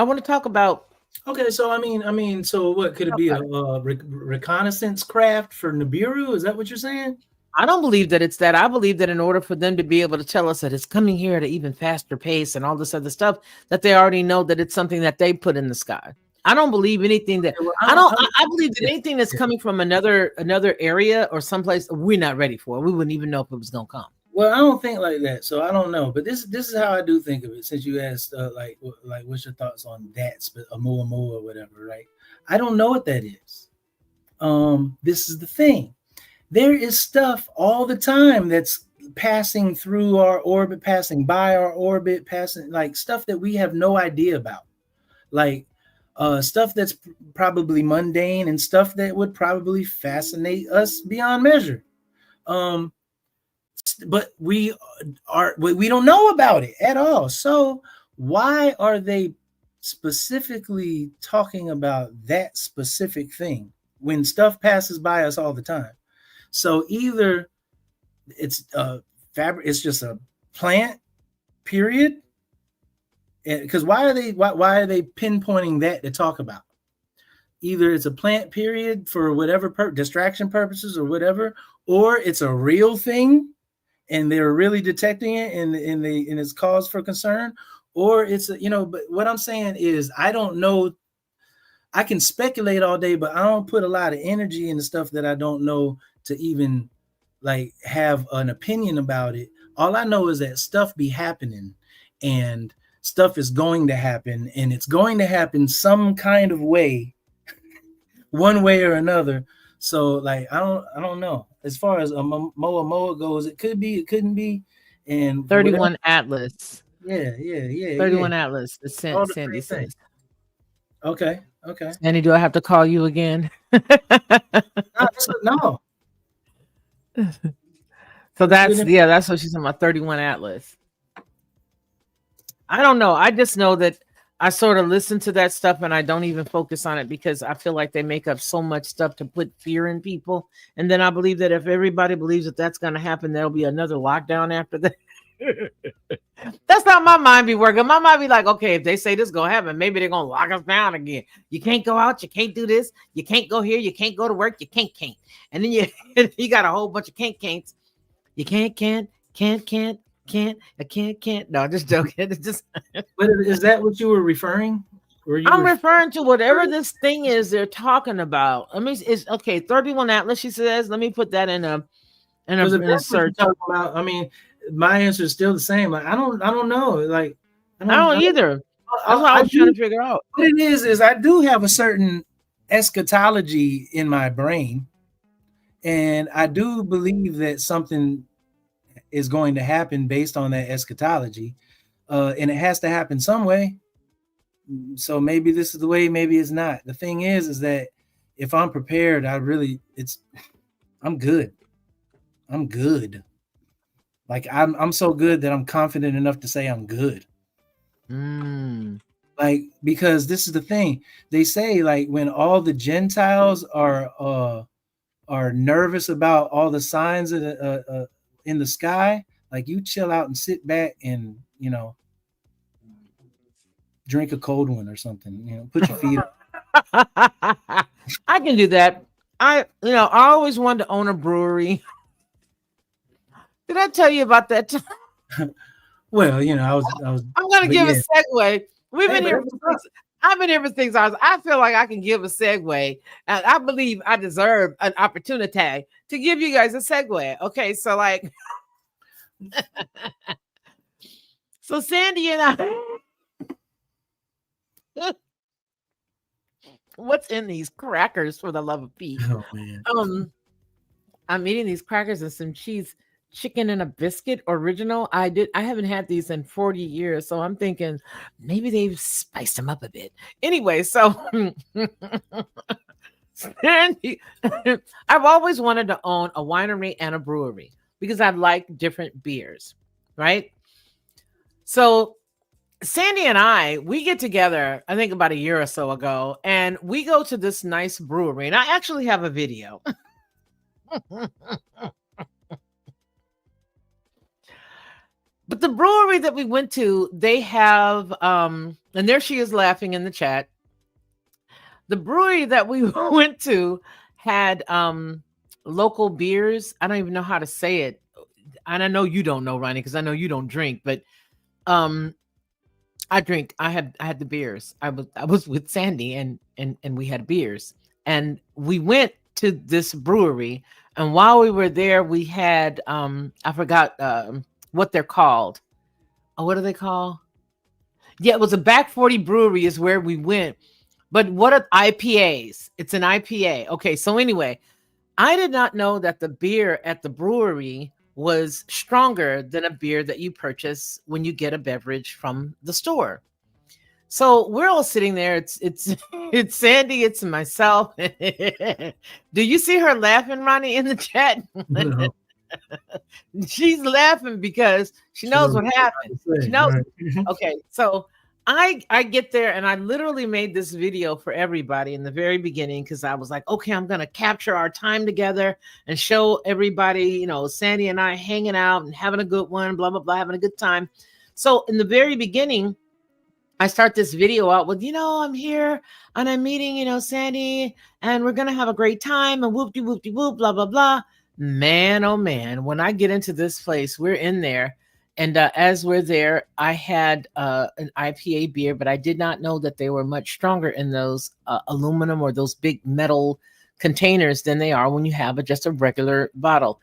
want to talk about. Okay, so I mean, so what could it be? A reconnaissance craft for Nibiru? Is that what you're saying? I don't believe that it's that. I believe that in order for them to be able to tell us that it's coming here at an even faster pace and all this other stuff, that they already know that it's something that they put in the sky. I don't believe anything that I believe that anything that's coming from another area or someplace we're not ready for. We wouldn't even know if it was gonna come. Well, I don't think like that, so I don't know. But this is how I do think of it. Since you asked, like, what's your thoughts on that? Oumuamua or whatever, right? I don't know what that is. This is the thing. There is stuff all the time that's passing through our orbit, passing by our orbit, passing like stuff that we have no idea about, like stuff that's probably mundane and stuff that would probably fascinate us beyond measure. But we don't know about it at all. So why are they specifically talking about that specific thing? when stuff passes by us all the time. So either it's fabric, it's just a plant, period. Because why are they pinpointing that to talk about? Either it's a plant, period, for whatever distraction purposes or whatever, or it's a real thing and they're really detecting it and it's cause for concern, or it's but what I'm saying is I don't know. I can speculate all day, but I don't put a lot of energy into stuff that I don't know to even like have an opinion about it. All I know is that stuff be happening and stuff is going to happen, and it's going to happen some kind of way, one way or another. So like I don't know. As far as a Moa goes, it could be, it couldn't be. And 31 whatever. Atlas. Yeah. 31 Atlas. The Sandy says. Okay. Sandy, do I have to call you again? No. So that's what she's talking about, 31 Atlas. I don't know. I just know that I sort of listen to that stuff and I don't even focus on it because I feel like they make up so much stuff to put fear in people. And then I believe that if everybody believes that that's going to happen, there'll be another lockdown after that. That's not my mind be working. My mind be like, okay, if they say this is going to happen, maybe they're going to lock us down again. You can't go out. You can't do this. You can't go here. You can't go to work. You can't. And then you got a whole bunch of can'ts. You can't. I can't. No, just joking. It's just. But is that what you were referring? I'm referring to whatever this thing is they're talking about. I mean, it's okay. 31 Atlas. She says. Let me put that in a search. About, I mean, my answer is still the same. Like I don't know. Like I don't either. That's what I was trying to figure out. What it is I do have a certain eschatology in my brain, and I do believe that something is going to happen based on that eschatology, and it has to happen some way. So maybe this is the way, maybe it's not. The thing is that if I'm prepared, I'm good. Like I'm so good that I'm confident enough to say I'm good. Like, because this is the thing they say, like when all the Gentiles are nervous about all the signs of in the sky, like you chill out and sit back and drink a cold one or something, put your feet up. I can do that. I always wanted to own a brewery. Did I tell you about that time? Well, I was I'm gonna give a segue. I've been here for 6 hours. I feel like I can give a segue, and I believe I deserve an opportunity to give you guys a segue. Okay, so like, so Sandy and I, what's in these crackers for the love of Pete? Oh man. I'm eating these crackers and some cheese. Chicken and a biscuit original. I haven't had these in 40 years, so I'm thinking maybe they've spiced them up a bit. Anyway, so I've always wanted to own a winery and a brewery because I like different beers, right? So Sandy and I, we get together, I think about a year or so ago, and we go to this nice brewery, and I actually have a video. But the brewery that we went to, they have, and there she is laughing in the chat. The brewery that we went to had local beers. I don't even know how to say it. And I know you don't know, Ronnie, because I know you don't drink, but I drink. I had the beers. I was with Sandy and we had beers. And we went to this brewery. And while we were there, we had I forgot what they're called. Oh, what are they called? Yeah, it was a Back 40 brewery is where we went. But what are IPAs? It's an IPA. Okay, so anyway, I did not know that the beer at the brewery was stronger than a beer that you purchase when you get a beverage from the store. So we're all sitting there. It's Sandy, it's myself. Do you see her laughing, Ronnie, in the chat? No. She's laughing because she knows what happened. She knows. Okay, so I get there and I literally made this video for everybody in the very beginning because I was like, okay, I'm gonna capture our time together and show everybody, Sandy and I hanging out and having a good one, blah blah blah, having a good time. So in the very beginning, I start this video out with, I'm here and I'm meeting, Sandy, and we're gonna have a great time and whoop de whoop de whoop, blah blah blah. Man, oh man, when I get into this place, we're in there. And as we're there, I had an IPA beer, but I did not know that they were much stronger in those aluminum or those big metal containers than they are when you have just a regular bottle.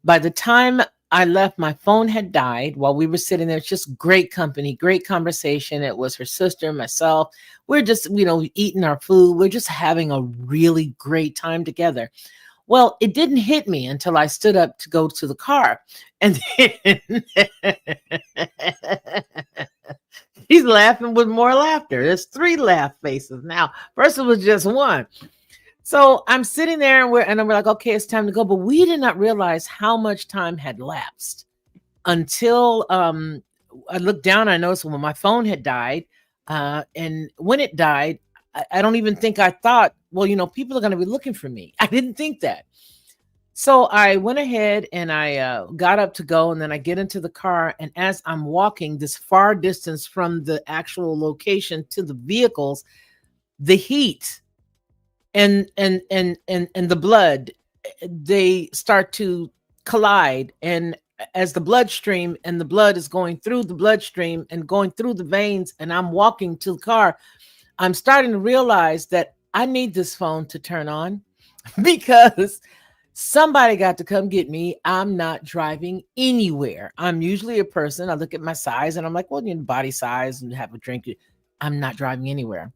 By the time I left, my phone had died while we were sitting there. It's just great company, great conversation. It was her sister, myself. We're just, eating our food. We're just having a really great time together. Well, it didn't hit me until I stood up to go to the car. And then he's laughing with more laughter. There's 3 laugh faces now. First it was just one. So I'm sitting there and we're like, okay, it's time to go. But we did not realize how much time had lapsed until I looked down. I noticed when my phone had died. And when it died, I don't even think I thought, well, people are going to be looking for me. I didn't think that. So I went ahead and I got up to go, and then I get into the car. And as I'm walking this far distance from the actual location to the vehicles, the heat and the blood, they start to collide. And as the bloodstream and the blood is going through the bloodstream and going through the veins, and I'm walking to the car, I'm starting to realize that I need this phone to turn on because somebody got to come get me. I'm not driving anywhere. I'm usually a person, I look at my size and I'm like, well, body size and have a drink. I'm not driving anywhere.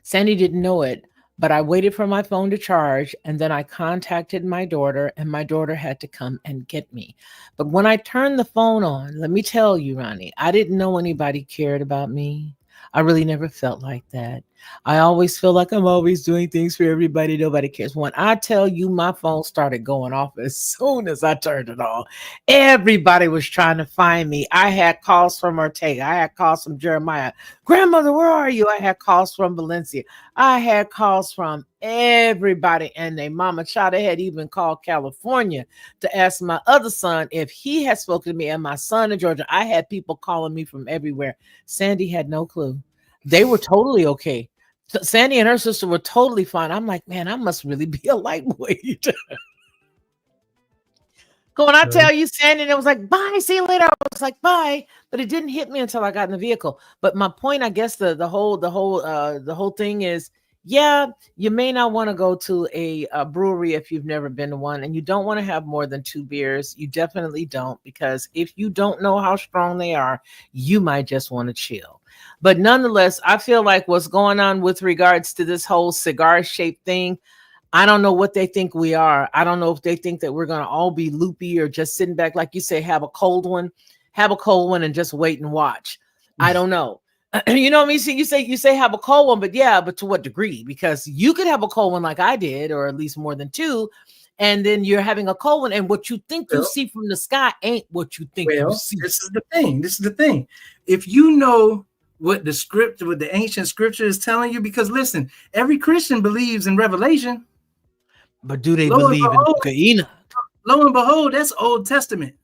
Sandy didn't know it, but I waited for my phone to charge, and then I contacted my daughter, and my daughter had to come and get me. But when I turned the phone on, let me tell you, Ronnie, I didn't know anybody cared about me. I really never felt like that. I always feel like I'm always doing things for everybody. Nobody cares. When I tell you my phone started going off as soon as I turned it on, everybody was trying to find me. I had calls from Ortega. I had calls from Jeremiah. Grandmother, where are you? I had calls from Valencia. I had calls from everybody and their mama. Child, they had even called California to ask my other son if he had spoken to me, and my son in Georgia. I had people calling me from everywhere. Sandy had no clue. They were totally okay. Sandy and her sister were totally fine. I'm like, man, I must really be a lightweight. When I tell you, Sandy, and it was like, bye, see you later. I was like, bye, but it didn't hit me until I got in the vehicle. But my point, I guess, the whole thing is, yeah, you may not want to go to a brewery if you've never been to one, and you don't want to have more than 2 beers. You definitely don't, because if you don't know how strong they are, you might just want to chill. But nonetheless, I feel like what's going on with regards to this whole cigar-shaped thing, I don't know what they think we are. I don't know if they think that we're going to all be loopy or just sitting back, like you say, have a cold one and just wait and watch. I don't know. You know what I mean? See, you say have a cold one, but to what degree? Because you could have a cold one like I did, or at least more than 2, and then you're having a cold one, and what you think you see from the sky ain't what you think you see. This is the thing. If you know what the ancient scripture is telling you, because listen, every Christian believes in Revelation. But do they believe in Enoch? Lo and behold, that's Old Testament.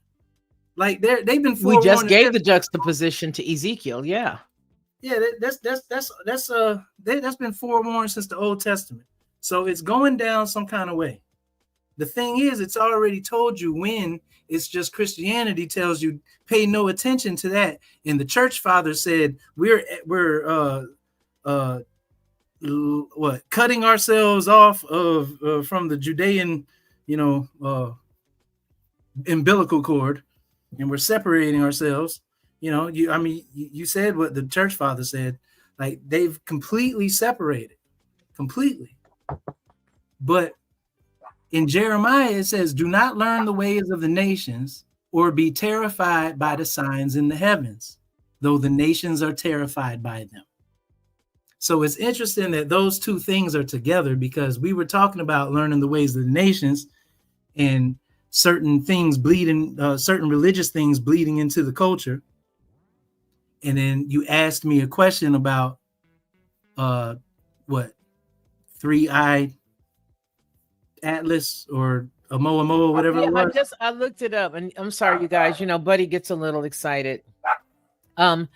Like they've been forewarned. We just gave the juxtaposition to Ezekiel, yeah. Yeah, that's been forewarned since the Old Testament. So it's going down some kind of way. The thing is, it's already told you when. It's just Christianity tells you pay no attention to that. And the church fathers said we're cutting ourselves off of from the Judean, umbilical cord, and we're separating ourselves. You said what the church father said, like they've completely separated, completely. But in Jeremiah, it says, do not learn the ways of the nations or be terrified by the signs in the heavens, though the nations are terrified by them. So it's interesting that those 2 things are together, because we were talking about learning the ways of the nations and certain things bleeding, certain religious things bleeding into the culture. and then you asked me a question about what, three-eyed Atlas or Oumuamua, whatever it was. I looked it up, and I'm sorry, you guys. Buddy gets a little excited. So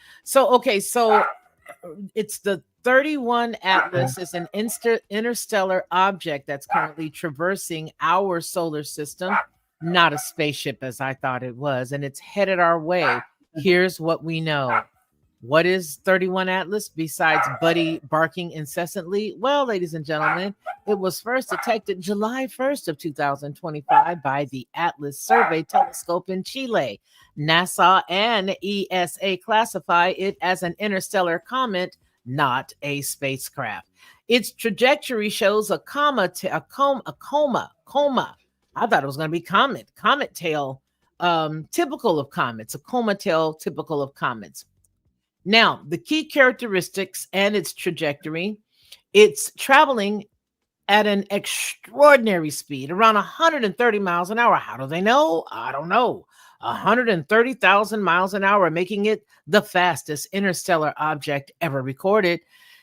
it's the 31 Atlas is an interstellar object that's currently traversing our solar system, not a spaceship as I thought it was, and it's headed our way. Here's what we know. What is 31 Atlas besides Buddy barking incessantly? Well, ladies and gentlemen, it was first detected July 1st of 2025 by the Atlas Survey Telescope in Chile. NASA and ESA classify it as an interstellar comet, not a spacecraft. Its trajectory shows a coma. I thought it was going to be comet tail, typical of comets, a coma tail typical of comets. Now, the key characteristics and its trajectory, it's traveling at an extraordinary speed, around 130 miles an hour. How do they know? I don't know. 130,000 miles an hour, making it the fastest interstellar object ever recorded.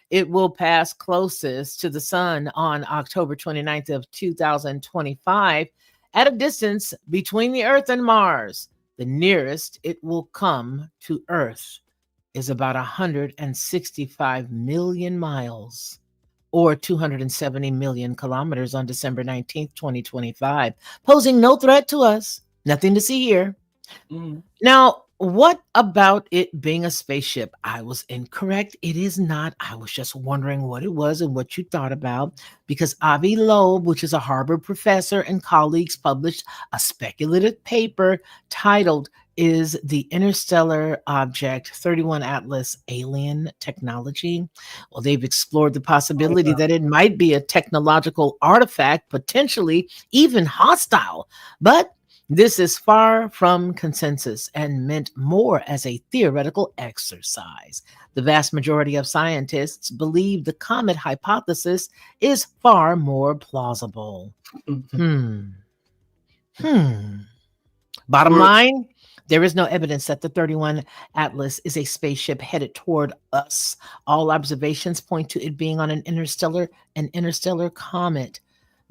It will pass closest to the sun on October 29th of 2025 at a distance between the Earth and Mars. The nearest it will come to Earth is about 165 million miles or 270 million kilometers on December 19th, 2025, posing no threat to us. Nothing to see here. Now, what about it being a spaceship? I was incorrect. It is not. I was just wondering what it was and what you thought about, because Avi Loeb, which is a Harvard professor, and colleagues published a speculative paper titled "Is the Interstellar Object 31 Atlas Alien Technology?" Well, they've explored the possibility that it might be a technological artifact, potentially even hostile, but this is far from consensus and meant more as a theoretical exercise. The vast majority of scientists believe the comet hypothesis is far more plausible. Bottom line, there is no evidence that the 31 Atlas is a spaceship headed toward us. All observations point to it being on an interstellar comet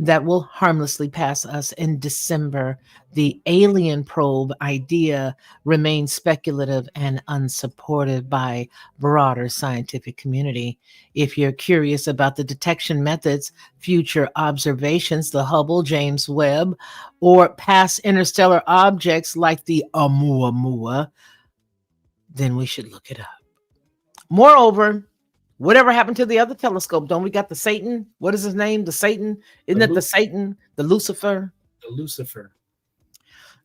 that will harmlessly pass us in December. The alien probe idea remains speculative and unsupported by broader scientific community. If you're curious about the detection methods, future observations, the Hubble, James Webb, or past interstellar objects like the Oumuamua, then we should look it up. Moreover, whatever happened to the other telescope? Don't we got the Satan? What is his name? The Satan? Isn't it the Satan? The Lucifer? The Lucifer.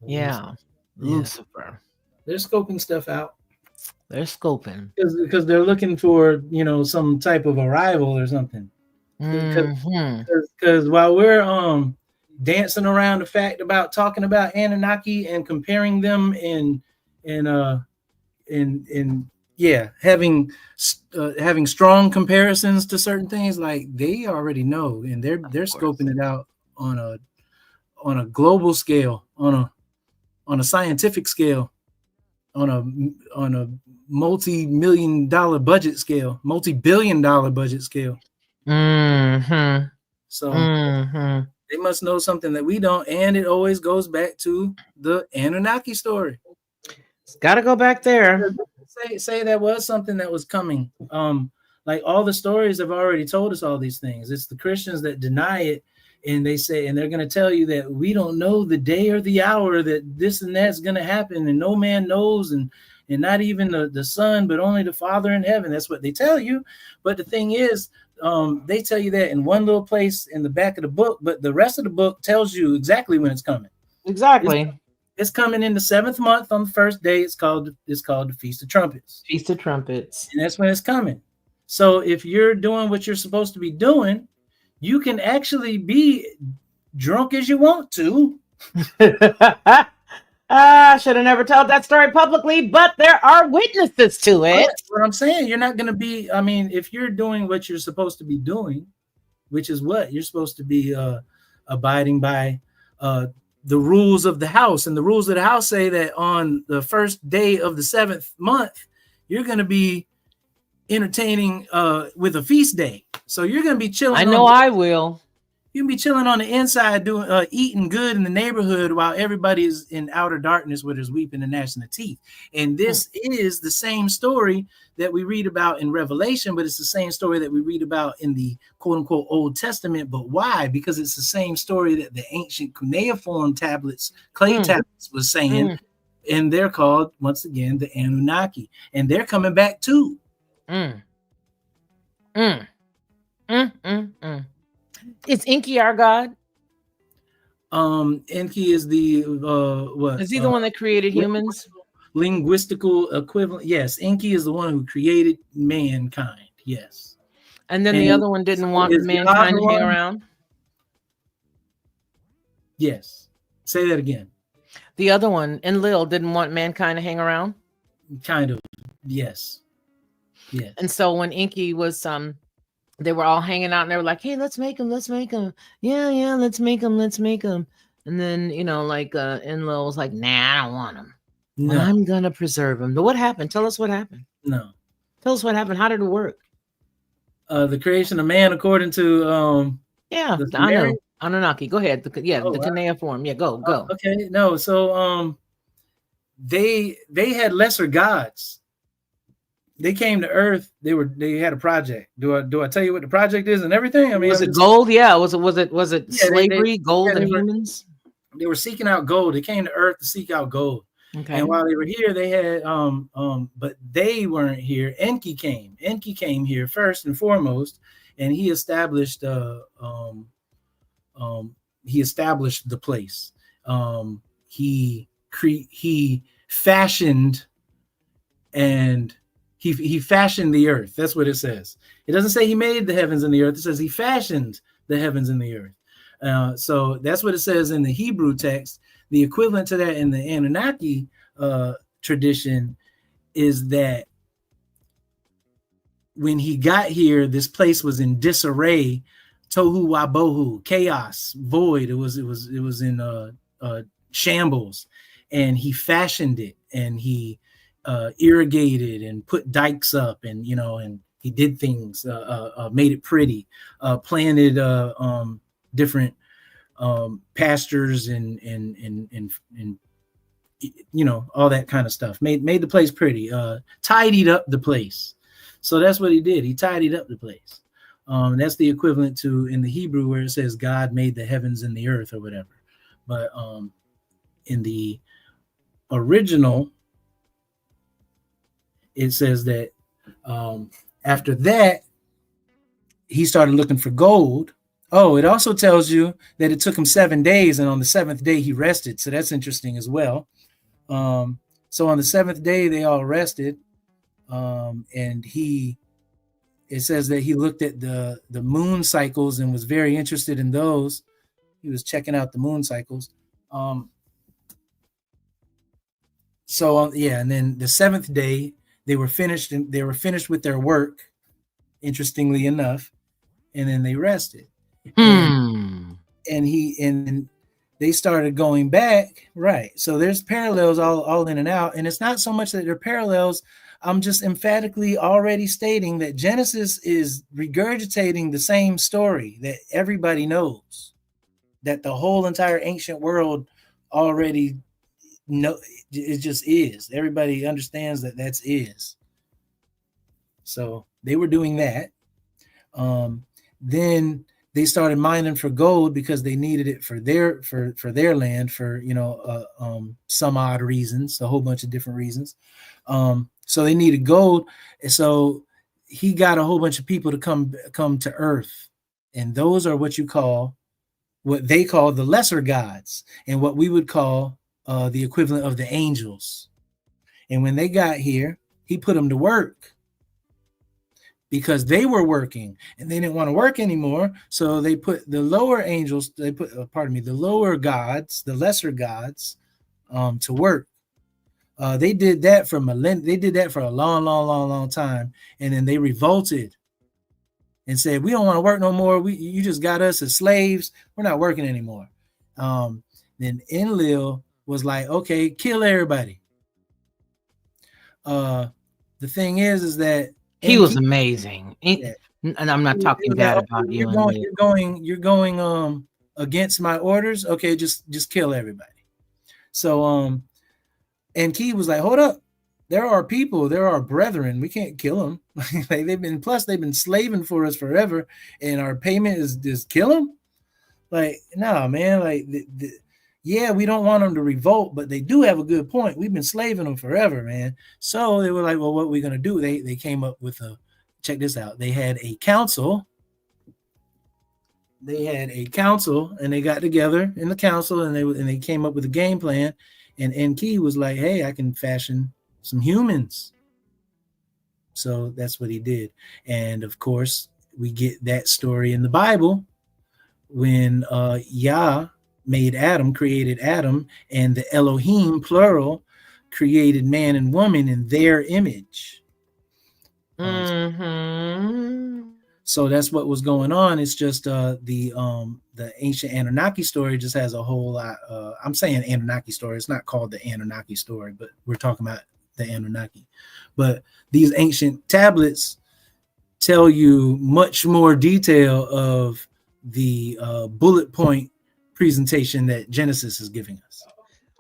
Yeah. Lucifer. They're scoping stuff out. They're scoping. Because they're looking for, some type of arrival or something. Because while we're dancing around the fact about talking about Anunnaki and comparing them having strong comparisons to certain things, like they already know, and they're scoping it out on a global scale, on a scientific scale, on a multi-billion-dollar budget scale. So they must know something that we don't, and it always goes back to the Anunnaki story. It's got to go back there. Say that was something that was coming. Like all the stories have already told us all these things. It's the Christians that deny it, and they say, and they're going to tell you that we don't know the day or the hour that this and that's going to happen, and no man knows, and not even the Son, but only the Father in heaven. That's what they tell you. But the thing is, they tell you that in one little place in the back of the book, but the rest of the book tells you exactly when it's coming. Exactly. It's coming in the 7th month on the first day. It's called the Feast of Trumpets. Feast of Trumpets. And that's when it's coming. So if you're doing what you're supposed to be doing, you can actually be drunk as you want to. I should have never told that story publicly, but there are witnesses to it. That's what I'm saying. You're not going to be, if you're doing what you're supposed to be doing, which is what you're supposed to be abiding by, the rules of the house. And the rules of the house say that on the first day of the 7th month, you're going to be entertaining with a feast day. So you're going to be chilling. I know I will. You can be chilling on the inside, doing eating good in the neighborhood while everybody is in outer darkness where there's weeping and gnashing of teeth. And this is the same story that we read about in Revelation, but it's the same story that we read about in the quote unquote Old Testament. But why? Because it's the same story that the ancient cuneiform tablets, clay tablets, was saying. And they're called, once again, the Anunnaki. And they're coming back too. Is ENKI our God? ENKI is the what? Is he the one that created humans? Linguistical equivalent. Yes, ENKI is the one who created mankind. Yes. And then the other one didn't want mankind to hang around? Yes. Say that again. The other one, Enlil, didn't want mankind to hang around? Kind of. Yes. Yes. And so when ENKI was they were all hanging out and they were like, hey, let's make them. Yeah, let's make them. And then, Enlil was like, nah, I don't want them. No. Well, I'm going to preserve them. But what happened? Tell us what happened. No. Tell us what happened. How did it work? The creation of man according to... I know. Anunnaki. Go ahead. The cuneiform. Yeah, go. Okay. No, so they had lesser gods. They came to Earth. They had a project. Do I tell you what the project is and everything? I mean, was it gold? Yeah. Was it slavery? Gold and humans? They were seeking out gold. They came to Earth to seek out gold. Okay. And while they were here, they had but they weren't here. ENKI came. ENKI came here first and foremost, and he established the place. He fashioned and he fashioned the earth. That's what it says. It doesn't say he made the heavens and the earth. It says he fashioned the heavens and the earth. So that's what it says in the Hebrew text. The equivalent to that in the Anunnaki tradition is that when he got here, this place was in disarray, tohu wabohu, chaos, void. It was in shambles, and he fashioned it, and he irrigated and put dikes up, and and he did things, made it pretty, planted different pastures and all that kind of stuff. Made the place pretty, tidied up the place. So that's what he did. He tidied up the place. That's the equivalent to in the Hebrew where it says God made the heavens and the earth or whatever. But in the original, it says that after that, he started looking for gold. Oh, it also tells you that it took him 7 days, and on the seventh day he rested. So that's interesting as well. So on the seventh day they all rested, and it says that he looked at the moon cycles and was very interested in those. He was checking out the moon cycles. And then the seventh day they were finished with their work, interestingly enough, and then they rested. And they started going back, right? So there's parallels all in and out, and it's not so much that they're parallels. I'm just emphatically already stating that Genesis is regurgitating the same story that everybody knows, that the whole entire ancient world already know. It just is. Everybody understands that that's is. So they were doing that. Then they started mining for gold because they needed it for their land for some odd reasons, a whole bunch of different reasons. So they needed gold, and so he got a whole bunch of people to come to Earth, and those are what they call the lesser gods, and what we would call the equivalent of the angels. And when they got here, he put them to work, because they were working and they didn't want to work anymore. So they put the lower angels, the lower gods, the lesser gods, to work. They did that for They did that for a long time. And then they revolted and said, we don't want to work no more. You just got us as slaves. We're not working anymore. Then Enlil was like, okay, kill everybody. The the thing is that he was ENKI, amazing. yeah, And I'm not talking was like, bad okay, about you and me. you're going against my orders. Okay, just kill everybody. So ENKI was like, hold up. There are people, there are brethren. We can't kill them. Like they've been slaving for us forever, and our payment is just kill them. Like, nah, man. Like, yeah, we don't want them to revolt, but they do have a good point. We've been slaving them forever, man. So they were like, well, what are we gonna do? They came up with check this out. They had a council. And they got together in the council, and they came up with a game plan. And ENKI was like, hey, I can fashion some humans. So that's what he did. And of course, we get that story in the Bible when Yah created Adam, and the Elohim, plural, created man and woman in their image. So that's what was going on. It's just the ancient Anunnaki story just has a whole lot. I'm saying Anunnaki story. It's not called the Anunnaki story, but we're talking about the Anunnaki. But these ancient tablets tell you much more detail of the bullet point presentation that Genesis is giving us.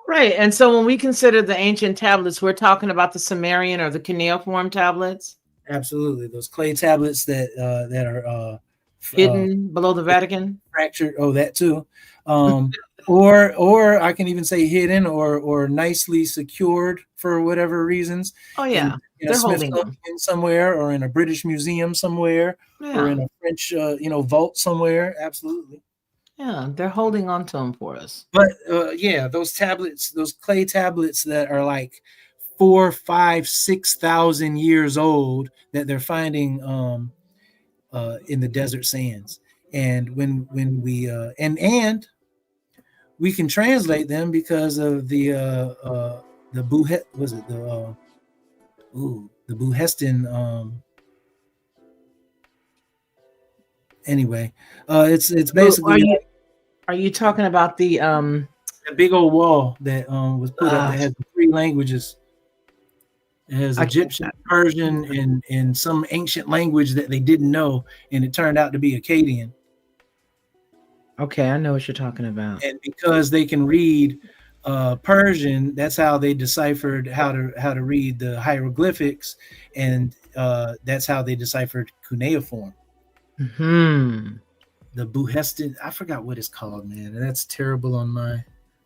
Right. And so when we consider the ancient tablets, we're talking about the Sumerian or the cuneiform tablets. Absolutely, those clay tablets that are hidden below the Vatican, fractured. Oh, that too. Or I can even say hidden or nicely secured for whatever reasons. Oh yeah, in a Smithsonian somewhere, or in a British museum somewhere, or in a French vault somewhere. Absolutely. Yeah, they're holding on to them for us. But yeah, those tablets, those clay tablets that are like 4,000, 5,000, 6,000 years old, that they're finding in the desert sands. And when we and we can translate them because of the Buhestan. Anyway, it's basically. Are you talking about the big old wall that was put up that has 3 languages? It has Egyptian, Persian, and some ancient language that they didn't know, and it turned out to be Akkadian. Okay, I know what you're talking about. And because they can read Persian, that's how they deciphered how to read the hieroglyphics, and that's how they deciphered cuneiform. The Buhestan, I forgot what it's called, man. That's terrible on my.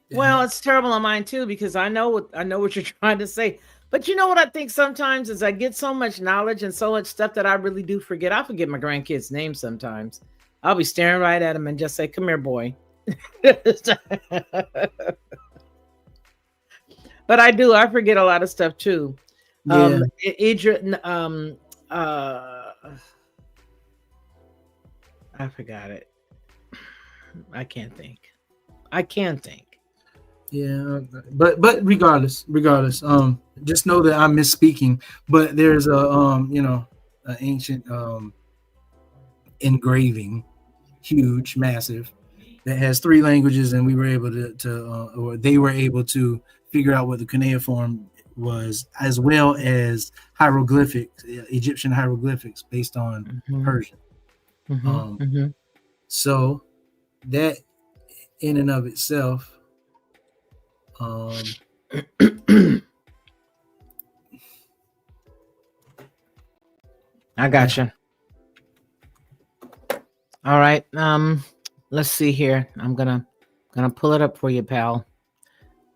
Well, it's terrible on mine too, because I know what you're trying to say. But you know what I think sometimes is I get so much knowledge and so much stuff that I really do forget. I forget my grandkids' names sometimes. I'll be staring right at them and just say, "Come here, boy." But I forget a lot of stuff too. Yeah. I forgot it. I can't think. Yeah, but regardless, just know that I'm misspeaking. But there's an ancient engraving, huge, massive, that has 3 languages, and we were able or they were able to figure out what the cuneiform was, as well as hieroglyphics, Egyptian hieroglyphics based on Persian. So that in and of itself. I gotcha. All right. Let's see here. I'm gonna pull it up for you, pal.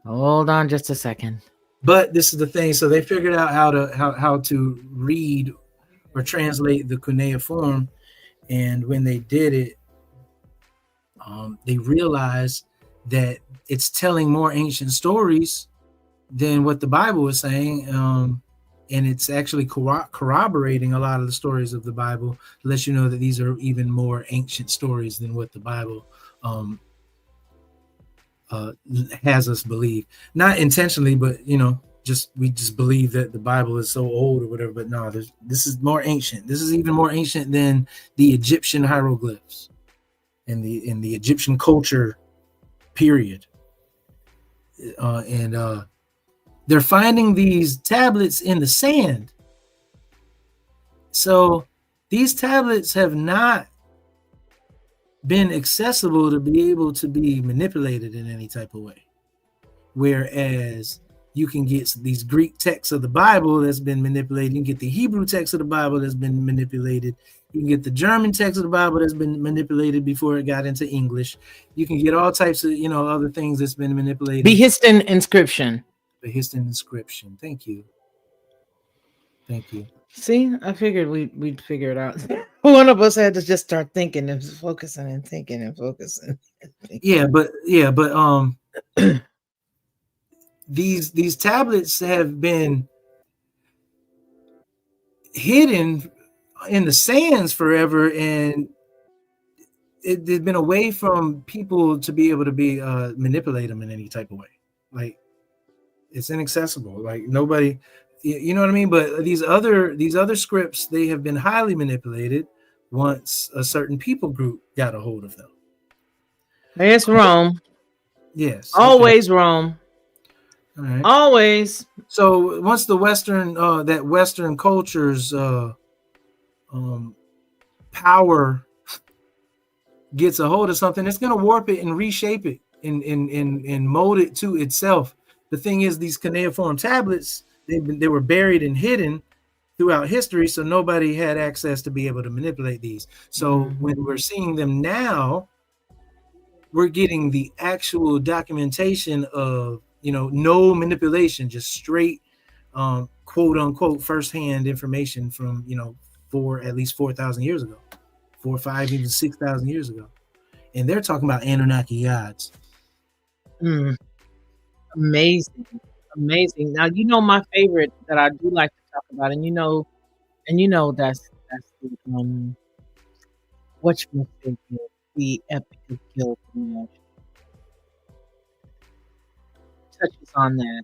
Hold on just a second. But this is the thing. So they figured out how to read or translate the cuneiform, and when they did it, they realized that it's telling more ancient stories than what the Bible is saying, and it's actually corroborating a lot of the stories of the Bible, to let you know that these are even more ancient stories than what the Bible has us believe. Not intentionally, but we just believe that the Bible is so old or whatever. But no, this is more ancient. This is even more ancient than the Egyptian hieroglyphs in the Egyptian culture period. And they're finding these tablets in the sand, So these tablets have not been accessible to be able to be manipulated in any type of way. Whereas you can get these Greek texts of the Bible that's been manipulated. You can get the Hebrew text of the Bible that's been manipulated. You can get the German text of the Bible that's been manipulated before it got into English. You can get all types of, other things that's been manipulated. Behistun inscription. Behistun inscription. Thank you. Thank you. See, I figured we'd figure it out. One of us had to just start thinking and focusing and thinking and focusing. Yeah, but these tablets have been hidden in the sands forever, and they've been away from people to be able to be manipulate them in any type of way. Like, it's inaccessible. Like, nobody, you know what I mean? But these other scripts, they have been highly manipulated once a certain people group got a hold of them. It's Rome. Yes. Always okay. Rome. All right. Always. So once the Western culture's power gets a hold of something, it's going to warp it and reshape it and mold it to itself. The thing is, these cuneiform tablets, they were buried and hidden throughout history, so nobody had access to be able to manipulate these. So when we're seeing them now, we're getting the actual documentation of, no manipulation, just straight, quote unquote, firsthand information from, at least 4,000 years ago, 4, 5, even 6,000 years ago. And they're talking about Anunnaki gods. Amazing. Now, my favorite that I do like to talk about, and that's what you think, the Epic of Gilgamesh. Touches on that,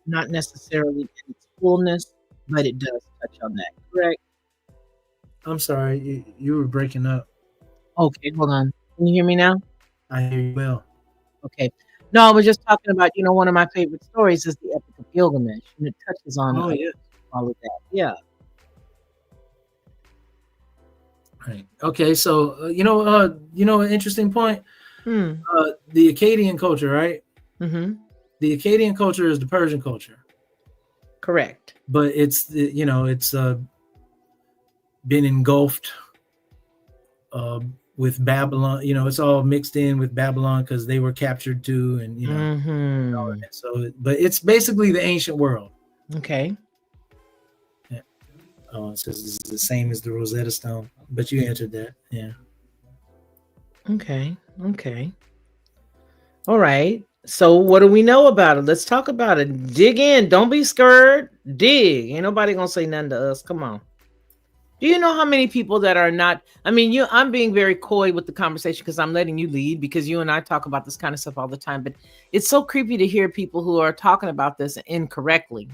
not necessarily in its fullness, but it does touch on that. Correct? I'm sorry, you were breaking up. Okay, hold on. Can you hear me now? I hear you well. Okay. No, I was just talking about, one of my favorite stories is the Epic of Gilgamesh, and it touches on all of that. Yeah. Right. Okay. So, an interesting point. The Akkadian culture, right? Mm-hmm. The Akkadian culture is the Persian culture. Correct. But it's been engulfed with Babylon. It's all mixed in with Babylon because they were captured too, and so. But it's basically the ancient world. Okay. Yeah. Oh, it says it's the same as the Rosetta Stone, but you answered that. Yeah. Okay. All right. So what do we know about it? Let's talk about it. Dig in. Don't be scared. Dig. Ain't nobody gonna say nothing to us. Come on. Do you know how many people that are not? I mean, I'm being very coy with the conversation because I'm letting you lead, because you and I talk about this kind of stuff all the time. But it's so creepy to hear people who are talking about this incorrectly.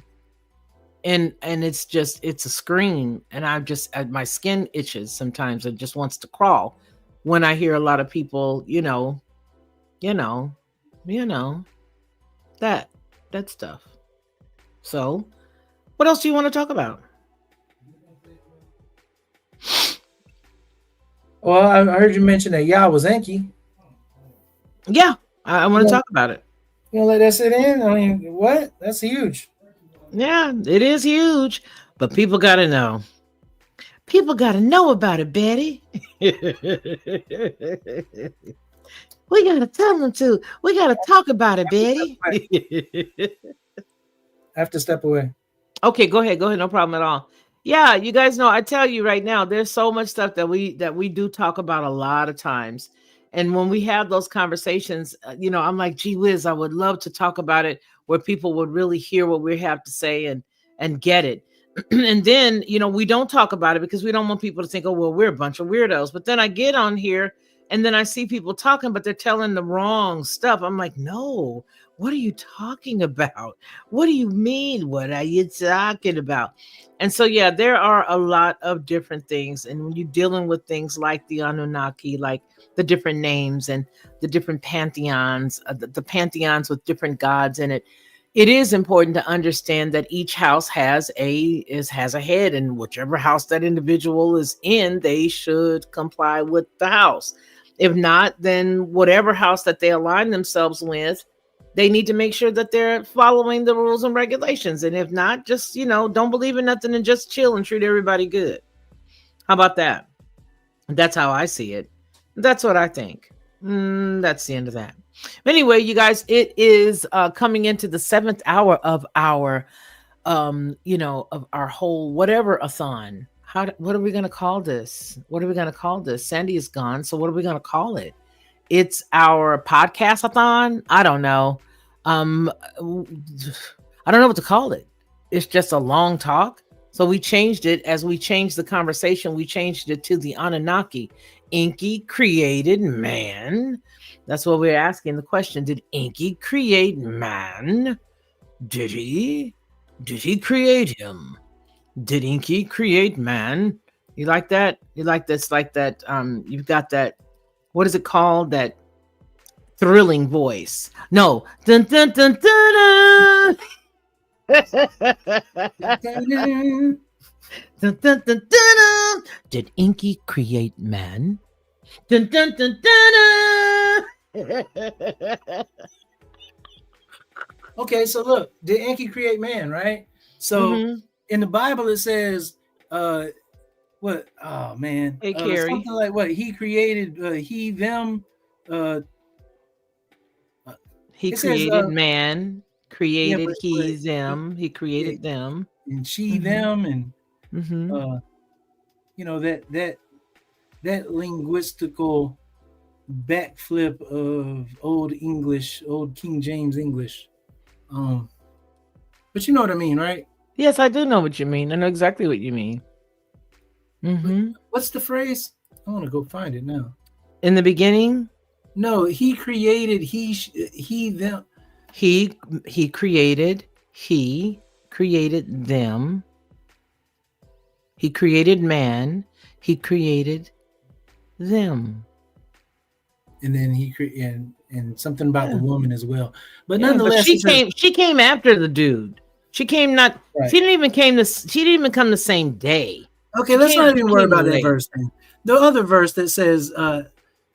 And it's a scream, and my skin itches sometimes. It just wants to crawl when I hear a lot of people, that stuff. So, what else do you want to talk about? Well, I heard you mention that Yah was ENKI. Yeah, I want to talk about it. You let that sit in? I mean, what? That's huge. Yeah, it is huge, but people got to know. People got to know about it, Betty. We got to tell them to. We got to talk about it, Betty. I have to step away. Okay, go ahead. No problem at all. Yeah, you guys know, I tell you right now, there's so much stuff that we do talk about a lot of times. And when we have those conversations, I'm like, gee whiz, I would love to talk about it where people would really hear what we have to say and get it. And then, we don't talk about it because we don't want people to think, oh, well, we're a bunch of weirdos. But then I get on here and then I see people talking, but they're telling the wrong stuff. I'm like, no, what are you talking about? What do you mean? What are you talking about? And so, yeah, there are a lot of different things. And when you're dealing with things like the Anunnaki, like the different names and the different pantheons, the pantheons with different gods in it, it is important to understand that each house has a head, and whichever house that individual is in, they should comply with the house. If not, then whatever house that they align themselves with, they need to make sure that they're following the rules and regulations. And if not, just, don't believe in nothing and just chill and treat everybody good. How about that? That's how I see it. That's what I think. That's the end of that. Anyway, you guys, it is coming into the 7th hour of our, of our whole whatever-a-thon. What are we going to call this? Sandy is gone. So what are we going to call it? It's our podcast-a-thon. I don't know. I don't know what to call it. It's just a long talk. So we changed it. As we changed the conversation, we changed it to the Anunnaki. ENKI created man. That's what we're asking the question. Did ENKI create man? Did he? Did he create him? Did ENKI create man? You like that? You like this? Like that? You've got that. What is it called? That thrilling voice. No. Dun, dun, dun, dun, dun. Dun, dun, dun, dun, dun. Did ENKI create man? Dun, dun, dun, dun, dun. Okay, so look, did ENKI create man, right? So in the Bible it says, what? Oh man, hey, Carrie. Something like what? He created he, them. He created man. Created he, them. He created them. And she, them, and that linguistical backflip of old English, old King James English. But you know what I mean, right? Yes, I do know what you mean. I know exactly what you mean. What's the phrase? I want to go find it now. In the beginning? No, he created he, them. He created them. He created man. He created them. And then he created and something about the woman as well. But nonetheless, but she came after the dude. She came not. Right. She didn't even come the same day. Okay, let's not even worry about that verse then. The other verse that says,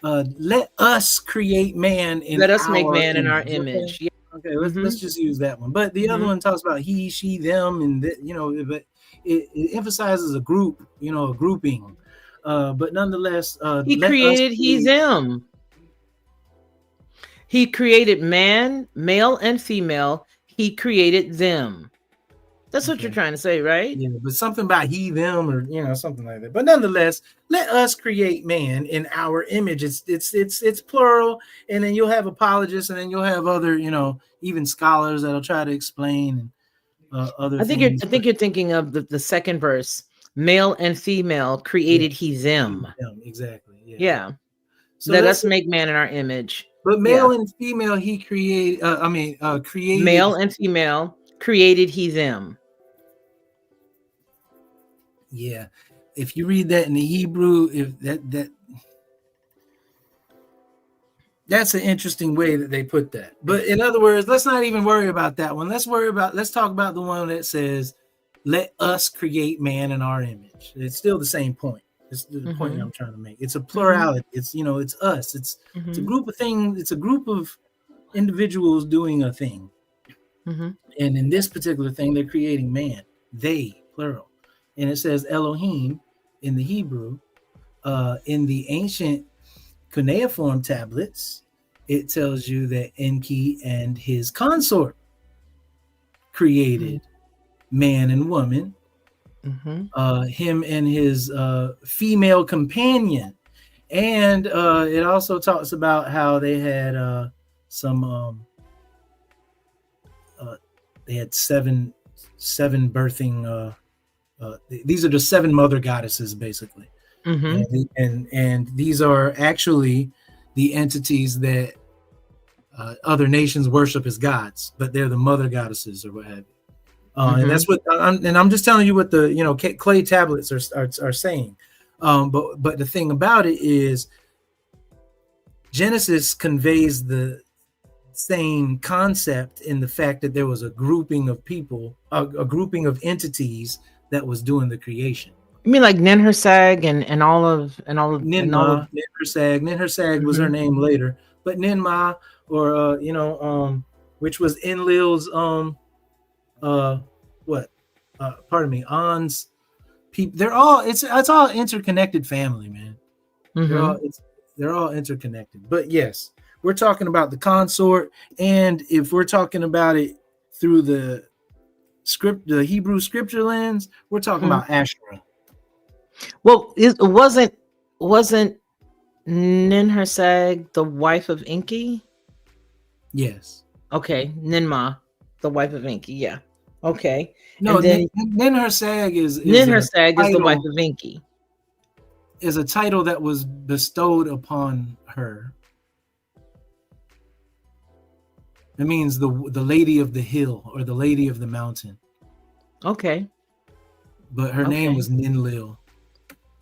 "Let us create man in let us make man in our image." Okay, let's just use that one. But the other one talks about he, she, them, and but it emphasizes a group, a grouping. But nonetheless, he created he, them. He created man, male and female. He created them. That's what you're trying to say, right? Yeah, but something about he, them, or something like that. But nonetheless, let us create man in our image. It's plural, and then you'll have apologists, and then you'll have other, even scholars that'll try to explain other. I think you're thinking of the second verse. Male and female created he them. Exactly. Yeah. So let us make man in our image. But male and female, he created. Created. Male and female created he them. Yeah, if you read that in the Hebrew, if that's an interesting way that they put that. But in other words, let's not even worry about that one. Let's talk about the one that says, "Let us create man in our image." It's still the same point. It's the point I'm trying to make. It's a plurality. It's it's us. It's a group of things. It's a group of individuals doing a thing. And in this particular thing, they're creating man. They, plural. And it says Elohim in the Hebrew. In the ancient cuneiform tablets, it tells you that Enki and his consort created man and woman. Him and his female companion. And it also talks about how they had they had seven birthing. These are the 7 mother goddesses, basically. And these are actually the entities that other nations worship as gods, but they're the mother goddesses or what have you. And that's what I'm just telling you what the clay tablets are saying. But the thing about it is, Genesis conveys the same concept in the fact that there was a grouping of people, a grouping of entities that was doing the creation. You mean like Ninhursag and all of Ninma, Ninhursag. Ninhursag was her name later, but Ninma, or which was Enlil's pardon me, An's people. They're all it's all interconnected family, man. They're all interconnected. But yes, we're talking about the consort, and if we're talking about it through the Hebrew scripture lens, we're talking about Asherah. Well, it wasn't Ninhursag the wife of ENKI? Yes. Okay, Ninma, the wife of ENKI. Yeah. Okay. No, and then Ninhursag is Ninhursag is the wife of ENKI. Is a title that was bestowed upon her. It means the lady of the hill or the lady of the mountain. Okay. But her name was Ninlil.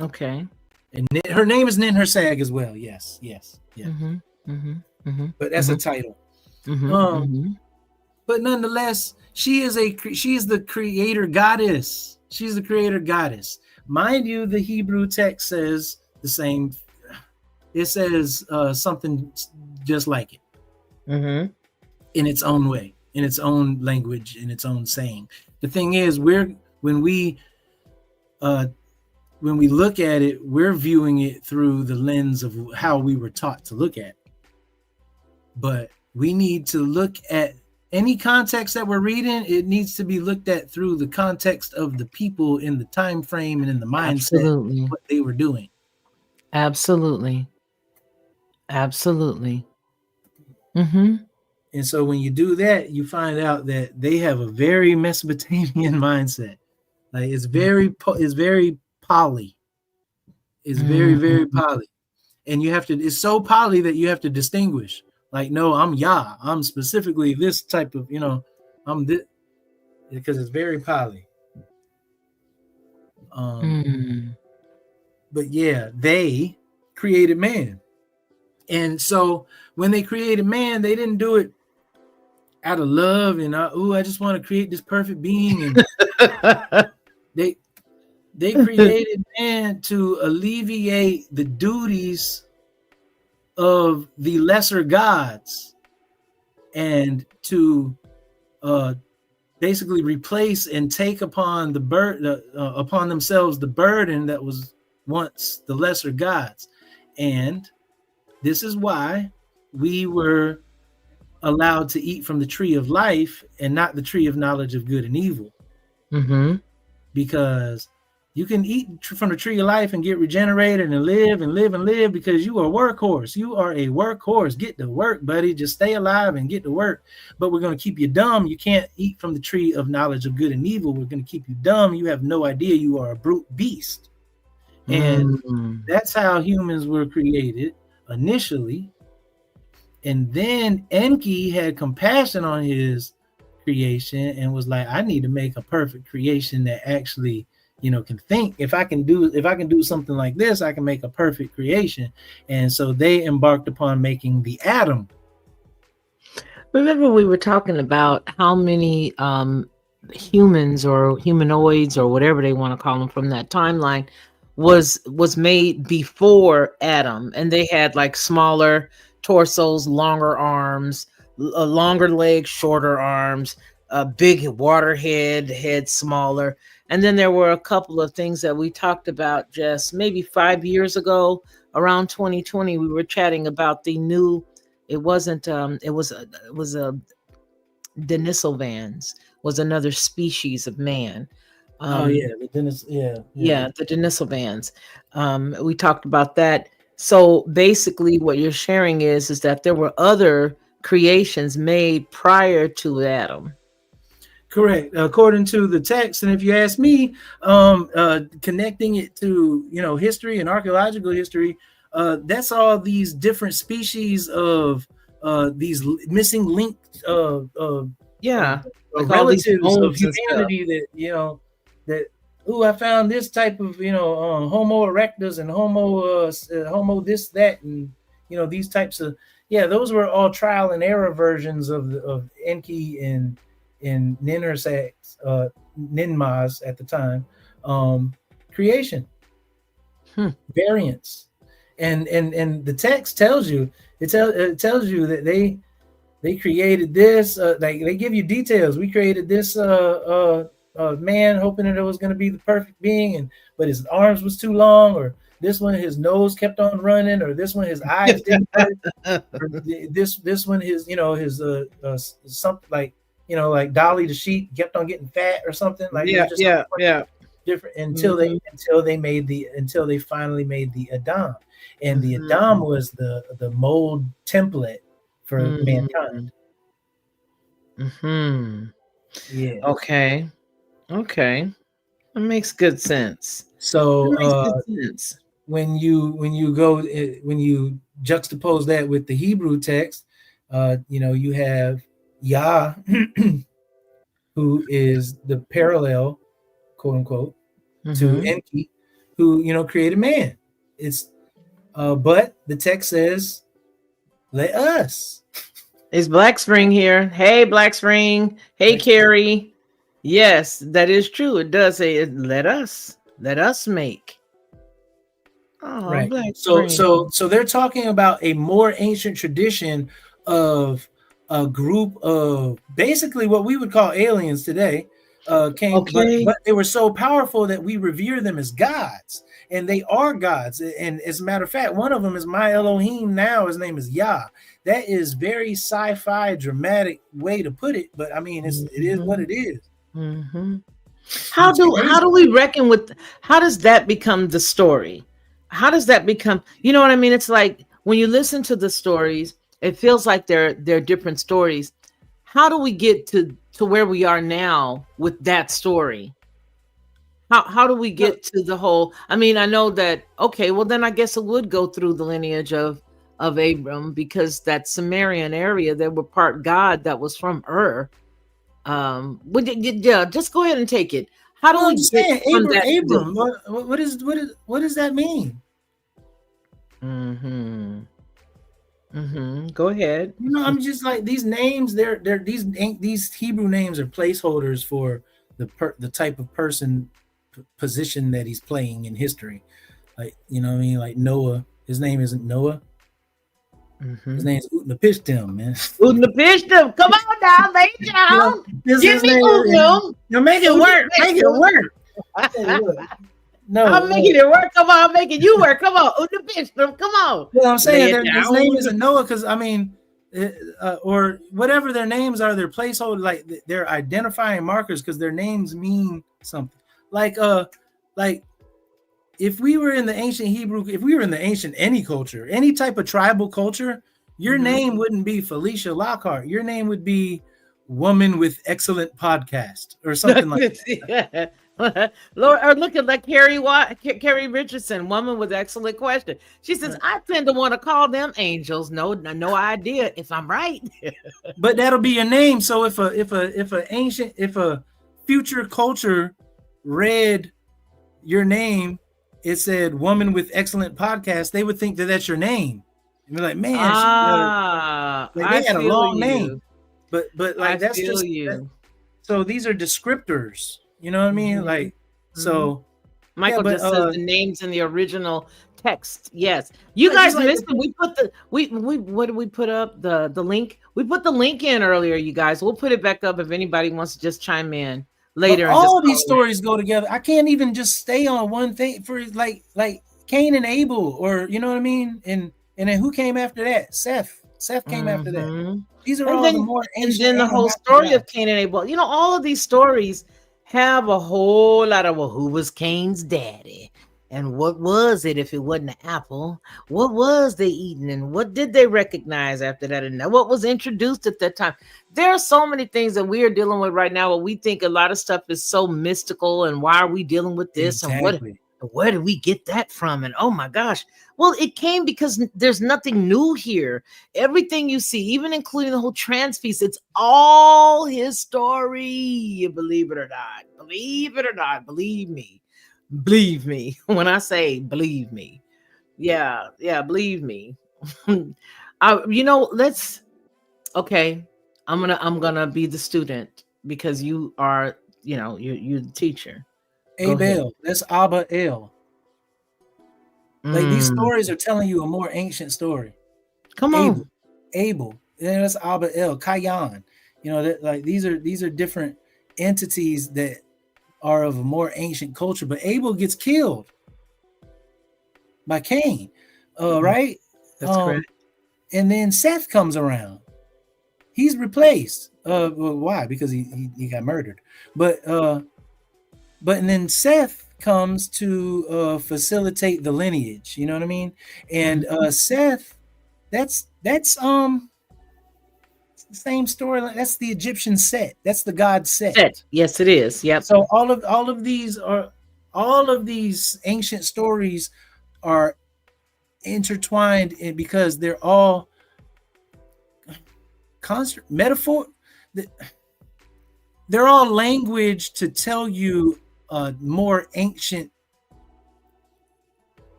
Okay. And her name is Ninhursag as well. Yes. Yeah. But that's a title. But nonetheless, she is the creator goddess. She's the creator goddess. Mind you, the Hebrew text says the same. It says something just like it. In its own way, in its own language, in its own saying. The thing is, when we look at it, we're viewing it through the lens of how we were taught to look at it. But we need to look at any context that we're reading. It needs to be looked at through the context of the people in the time frame and in the mindset of what they were doing. Absolutely. And so when you do that, you find out that they have a very Mesopotamian mindset. Like it's very poly. It's very, very poly. And you have to, it's so poly that you have to distinguish. Like, no, I'm Yah. I'm specifically this type of, I'm this, because it's very poly. But yeah, they created man. And so when they created man, they didn't do it out of love and I just want to create this perfect being. And they created man to alleviate the duties of the lesser gods and to basically replace and take upon upon themselves the burden that was once the lesser gods. And this is why we were allowed to eat from the tree of life and not the tree of knowledge of good and evil. Because you can eat from the tree of life and get regenerated and live and live and live because you are a workhorse. You are a workhorse. Get to work, buddy. Just stay alive and get to work. But we're going to keep you dumb. You can't eat from the tree of knowledge of good and evil. We're going to keep you dumb. You have no idea you are a brute beast. And that's how humans were created initially. And then Enki had compassion on his creation and was like, I need to make a perfect creation that actually, can think. If I can do something like this, I can make a perfect creation. And so they embarked upon making the atom. Remember we were talking about how many humans or humanoids or whatever they want to call them from that timeline was made before Adam, and they had like smaller torsos, longer arms, longer legs, shorter arms, a big water head smaller. And then there were a couple of things that we talked about just maybe 5 years ago, around 2020. We were chatting about the new. It was a Denisovans was another species of man. The Denisovans. We talked about that. So basically what you're sharing is that there were other creations made prior to Adam. Correct, according to the text. And if you ask me, connecting it to history and archaeological history, that's all these different species of these missing linked relatives of humanity that I found this type of Homo erectus and Homo this that and these types of Yeah, those were all trial and error versions of Enki and Ninmas at the time, creation variants, and the text tells you it tells you that they created this. Like they give you details. We created this man, hoping that it was going to be the perfect being, but his arms was too long, or this one his nose kept on running, or this one his eyes didn't work, or this one his his something like like Dolly the sheep kept on getting fat or something. Like it was just different until they finally made the Adam, and the Adam was the mold template for mankind. Yeah. Okay. That makes good sense. So when you juxtapose that with the Hebrew text, you have Yah, who is the parallel, quote unquote, to Enki, who created man. It's but the text says, "Let us." Is Black Spring here? Hey, Black Spring. Hey, Carrie. Yes, that is true. It does say, let us make. Oh, right. Black So Spring. they're talking about a more ancient tradition of a group of basically what we would call aliens today. Came, but they were so powerful that we revere them as gods, and they are gods. And as a matter of fact, one of them is my Elohim now. His name is Yah. That is very sci-fi, dramatic way to put it, but I mean, it is what it is. How do we reckon with? How does that become the story? How does that become? You know what I mean? It's like when you listen to the stories, it feels like they're different stories. How do we get to where we are now with that story? How do we get to the whole? I mean, I know that. Okay, well then I guess it would go through the lineage of Abram, because that Sumerian area, they were part God that was from Ur. Just go ahead and take it. How do we get from that? Abram? What does that mean? Go ahead. I'm just like, these names. These Hebrew names are placeholders for the type of person position that he's playing in history. Like, what I mean? Like Noah. His name isn't Noah. His name's Utnapishtim, man. Utnapishtim. Come on now, lay it down. Give me Utnum. Make it work. Make it work. No, I'm making it work. Come on, I'm making you work. Come on, Utnapishtim. Come on. Well, I'm saying his name isn't Noah because I mean, or whatever their names are, their placeholder, like they're identifying markers because their names mean something. Like if we were in the ancient Hebrew, if we were in the ancient any culture, any type of tribal culture, your name wouldn't be Felicia Lockhart. Your name would be Woman with Excellent Podcast or something like that. Lord, or look at like Carrie Richardson, Woman with Excellent Question. She says, I tend to want to call them angels. No idea if I'm right. But that'll be your name. So if a future culture read your name, it said Woman with Excellent Podcast, they would think that that's your name. And they're like, man, they had a long name. But like that's just so these are descriptors. You know what I mean? Like, so Michael just says the names in the original text. Yes, you guys missed it. We put we what did we put up the link? We put the link in earlier. You guys, we'll put it back up if anybody wants to just chime in later. But all these stories go together. I can't even just stay on one thing for like Cain and Abel, or you know what I mean? And then who came after that? Seth came after that. These are all the more ancient. And then the whole story of Cain and Abel. You know, all of these stories have a whole lot of, well, who was Cain's daddy? And what was it if it wasn't an apple? What was they eating? And what did they recognize after that? And what was introduced at that time? There are so many things that we are dealing with right now where we think a lot of stuff is so mystical. And why are we dealing with this? Exactly. And where did we get that from? And oh my gosh. Well, it came because there's nothing new here. Everything you see, even including the whole trans piece, it's all his story. You believe it or not. Believe it or not. Believe me. Believe me when I say believe me. Yeah, believe me. Let's. Okay, I'm gonna be the student because you are, you're the teacher. Go ahead. Abel, that's Abba El. Like these Mm, stories are telling you a more ancient story. come Abel, on. Abel, and that's Abba El, Kayan. Like these are different entities that are of a more ancient culture. But Abel gets killed by Cain, right? That's correct. And then Seth comes around. He's replaced. Well, why? Because he got murdered. But and then Seth comes to facilitate the lineage. You know what I mean? And Seth, that's the same story. That's the Egyptian Set. That's the god Set. Set. Yes, it is. Yep. So all of these ancient stories are intertwined because they're all metaphor. They're all language to tell you a more ancient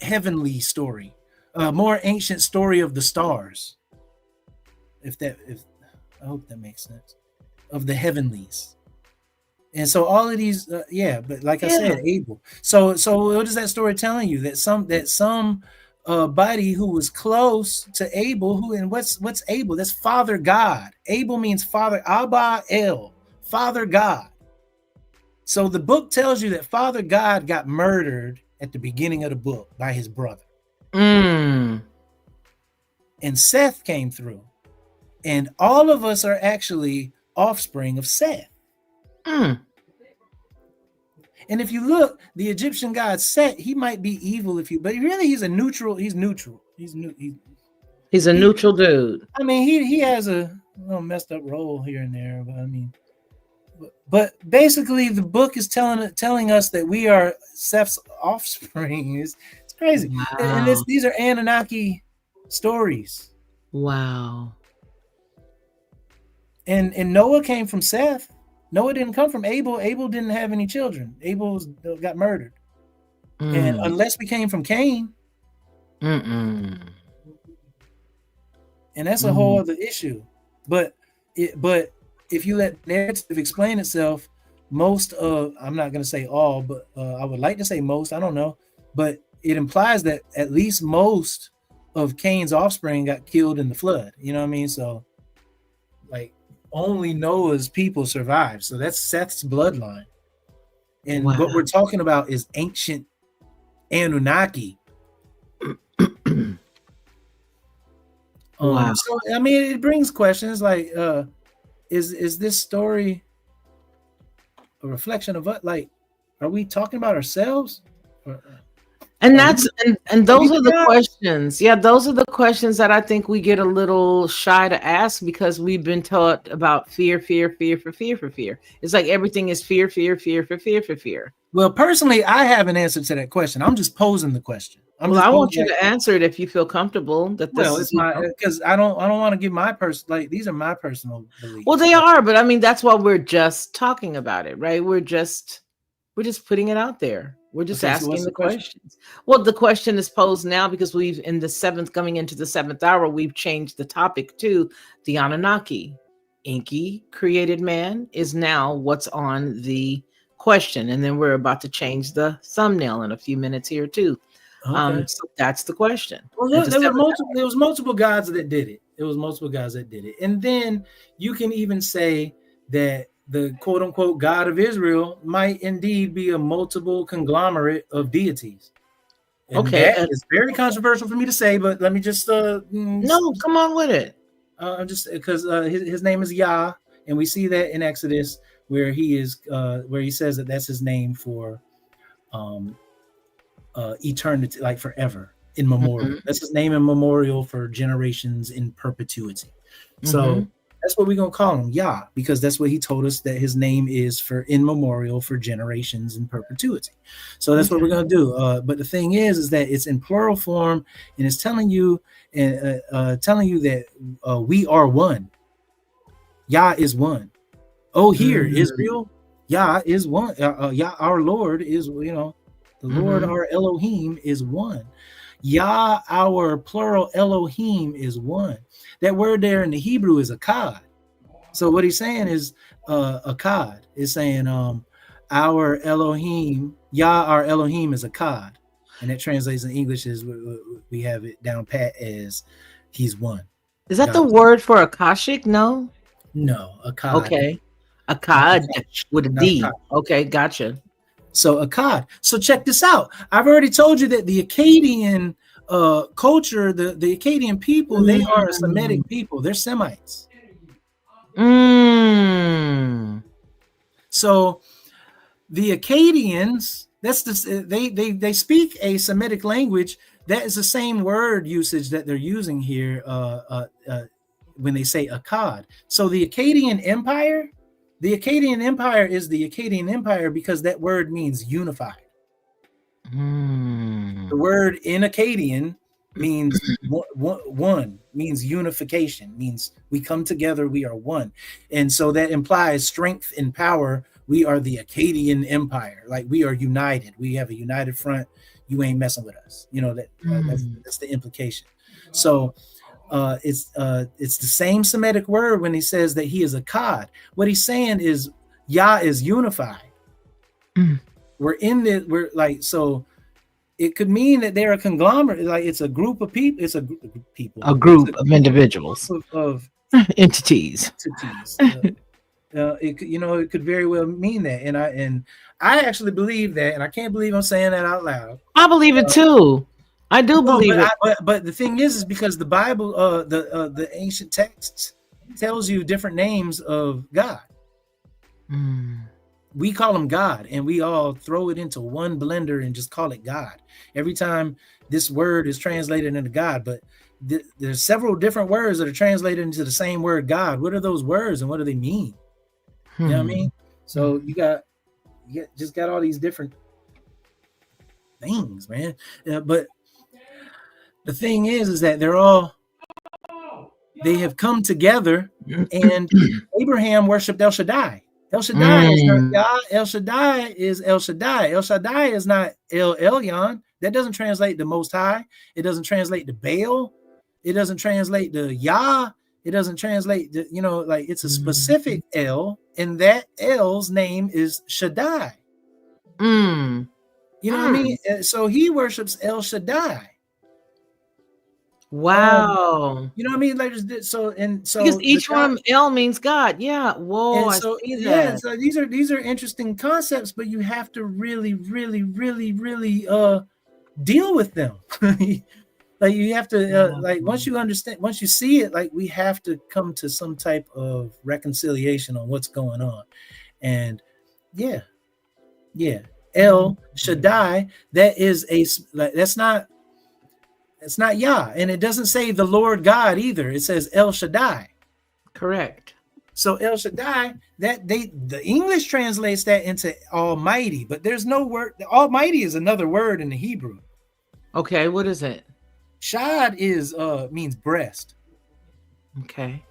heavenly story, a more ancient story of the stars. If I hope that makes sense, of the heavenlies. And so all of these, but like I said, Abel. So what is that story telling you? That some body who was close to Abel, and what's Abel? That's Father God. Abel means Father, Abba El, Father God. So the book tells you that Father God got murdered at the beginning of the book by his brother. Mm. And Seth came through. And all of us are actually offspring of Seth. Mm. And if you look, the Egyptian god Set, he might be evil but really he's neutral. He's a neutral dude. I mean, he has a little messed up role here and there, but I mean, but basically the book is telling us that we are Seth's offspring. It's crazy. Wow. And these are Anunnaki stories. Wow. And Noah came from Seth. Noah didn't come from Abel. Abel didn't have any children. Abel got murdered. And unless we came from Cain. And that's a whole other issue. But if you let narrative explain itself, most of, I'm not going to say all, but I would like to say most, I don't know, but it implies that at least most of Cain's offspring got killed in the flood. You know what I mean? So like only Noah's people survived. So that's Seth's bloodline. And what we're talking about is ancient Anunnaki. So I mean, it brings questions like, is this story a reflection of what? Like, are we talking about ourselves? And that's and those are the questions. Yeah, those are the questions that I think we get a little shy to ask because we've been taught about fear. It's like everything is fear. Well, personally, I have an answer to that question. I'm just posing the question. I want you to answer it if you feel comfortable. It's because I don't want to give my these are my personal beliefs. Well, they are, but I mean that's why we're just talking about it, right? We're just putting it out there. We're just asking the questions. Well, the question is posed now because we've coming into the 7th hour, we've changed the topic to the Anunnaki. ENKI, created man, is now what's on the question. And then we're about to change the thumbnail in a few minutes here too. So that's the question. Well, there was multiple gods that did it. And then you can even say that the quote unquote God of Israel might indeed be a multiple conglomerate of deities. And that is very controversial for me to say, but let me just no, come on with it. Just because his name is Yah, and we see that in Exodus where he says that that's his name for eternity, like forever, in memorial. That's his name in memorial for generations in perpetuity. So that's what we're going to call him, Yah, because that's what he told us that his name is for in memorial for generations in perpetuity. So that's what we're going to do. But the thing is that it's in plural form, and it's telling you that we are one. Yah is one. Oh, here, Israel, Yah is one. Yah, our Lord is, the Lord, our Elohim is one. Yah, our plural Elohim, is one. That word there in the Hebrew is akkad. So what he's saying is akkad. Is saying our Elohim, Yah, our Elohim is akkad. And that translates in English as we have it down pat as he's one. Is that the word for Akashic? No. No, akkad. Okay. Akkad with a D. Okay, gotcha. So akkad. So check this out. I've already told you that the Akkadian culture, the Akkadian people, they are a Semitic people. They're Semites. So the Akkadians, that's they speak a Semitic language. That is the same word usage that they're using here when they say akkad. So the Akkadian Empire is the Akkadian Empire because that word means unified. The word in Akkadian means one, means unification, means we come together, we are one. And so that implies strength and power. We are the Akkadian Empire. Like we are united. We have a united front. You ain't messing with us. You know, that's the implication. So it's the same Semitic word when he says that he is akkad. What he's saying is Yah is unified. We're like, so it could mean that they're a conglomerate, like it's a group of people. It's a group of individuals of entities. It could very well mean that, and I actually believe that, and I can't believe I'm saying that out loud. I believe it too. I do believe it. But the thing is because the Bible, the ancient texts tells you different names of God. We call him God, and we all throw it into one blender and just call it God every time this word is translated into God. But there's several different words that are translated into the same word God. What are those words and what do they mean? You know what I mean? So you just got all these different things, man. But the thing is that they have come together, and Abraham worshipped El Shaddai. El Shaddai is not Yah. El Shaddai is El Shaddai. El Shaddai is not El Elyon. That doesn't translate to Most High. It doesn't translate to Baal. It doesn't translate to Yah. It doesn't translate to, like it's a specific El, and that El's name is Shaddai. You know what I mean? So he worships El Shaddai. Wow. You know what I mean? Like so because each one L means God. Yeah. Whoa. So these are interesting concepts, but you have to really, really, really, really deal with them. Like you have to like once you understand, once you see it, like we have to come to some type of reconciliation on what's going on. And El Shaddai, that's not Yah, and it doesn't say the Lord God either. It says El Shaddai. Correct. So El Shaddai, the English translates that into Almighty, but there's no word. Almighty is another word in the Hebrew. Okay, what is it? Shad means breast. Okay.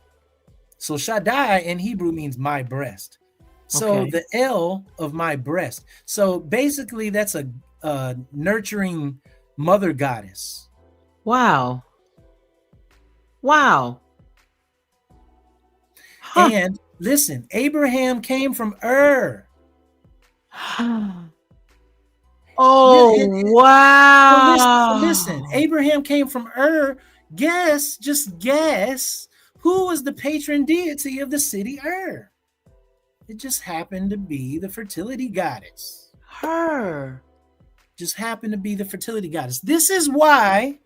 So Shaddai in Hebrew means my breast. So the El of my breast. So basically, that's a nurturing mother goddess. Wow. Huh. And listen, Abraham came from Ur. Wow. Listen, Abraham came from Ur. Just guess, who was the patron deity of the city Ur? It just happened to be the fertility goddess. Her. Just happened to be the fertility goddess. This is why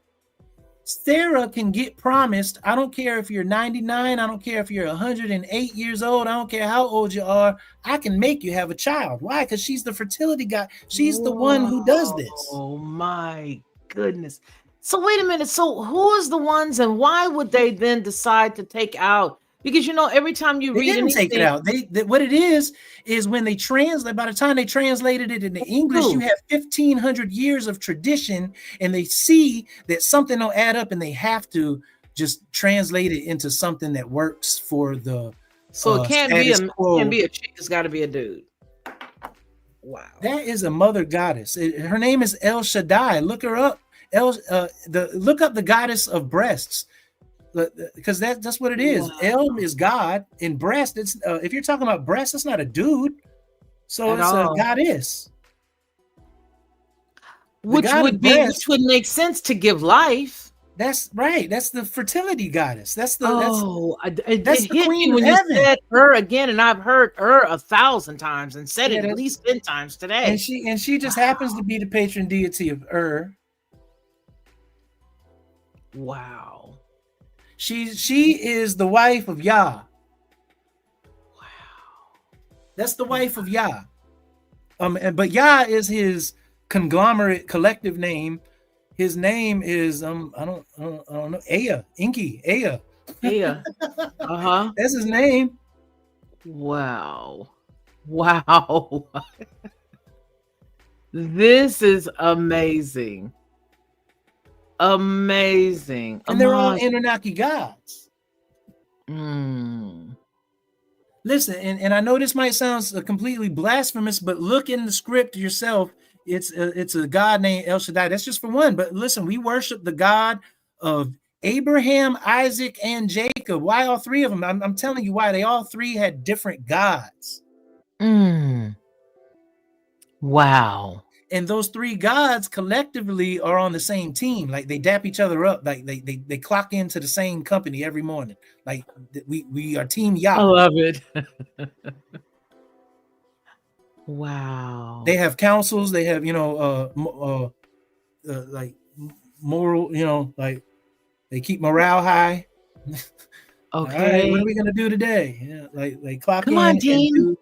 Sarah can get promised. I don't care if you're 99. I don't care if you're 108 years old. I don't care how old you are. I can make you have a child. Why? Because she's the fertility god. She's the one who does this. Oh my goodness. So wait a minute. So who is the ones, and why would they then decide to take out? Because every time you read anything, take it out. What it is when they translate. By the time they translated it into English, you have 1,500 years of tradition, and they see that something don't add up, and they have to just translate it into something that works for the. So it can't be a chick. It's got to be a dude. Wow. That is a mother goddess. Her name is El Shaddai. Look her up. Look up the goddess of breasts, because that's what it is. Wow. El is God, and breast. It's if you're talking about breast, it's not a dude, so At it's a all. goddess. Which would make sense to give life. That's right. That's the fertility goddess. That's the it the hit queen me when of you heaven. said her again, and I've heard her 1,000 times and said it at least 10 times today. And she just happens to be the patron deity of Wow. She is the wife of Yah. Wow. That's the wife of Yah. But Yah is his conglomerate collective name. His name is I don't know, Ea, ENKI, Ea. Yeah. Uh-huh. That's his name. Wow. Wow. This is amazing. Amazing. And they're all Anunnaki gods. Listen, and I know this might sound completely blasphemous, but look in the script yourself. It's a God named El Shaddai. That's just for one. But listen, we worship the God of Abraham, Isaac, and Jacob. Why all three of them? I'm telling you why. They all three had different gods. Wow. And those three gods collectively are on the same team. Like they dap each other up. Like they clock into the same company every morning. Like we are Team Yah. I love it. Wow. They have councils. They have like moral. Like they keep morale high. Okay. All right, what are we gonna do today? Yeah, like clock Come in on, team.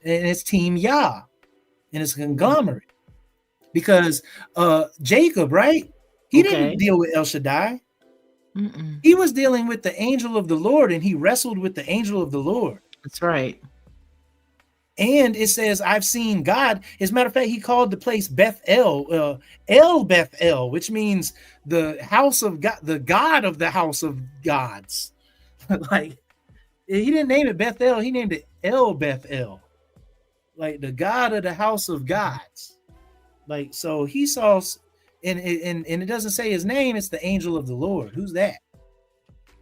and it's Team Yah, and it's a conglomerate. Because Jacob, right? He didn't deal with El Shaddai. He was dealing with the angel of the Lord, and he wrestled with the angel of the Lord. That's right. And it says, I've seen God. As a matter of fact, he called the place Beth-El, El Beth-El, which means the house of God, the God of the house of gods. Like, he didn't name it Beth-El, he named it El Beth-El. Like the God of the house of gods. Like, so he saw, and it doesn't say his name, it's the angel of the Lord. Who's that?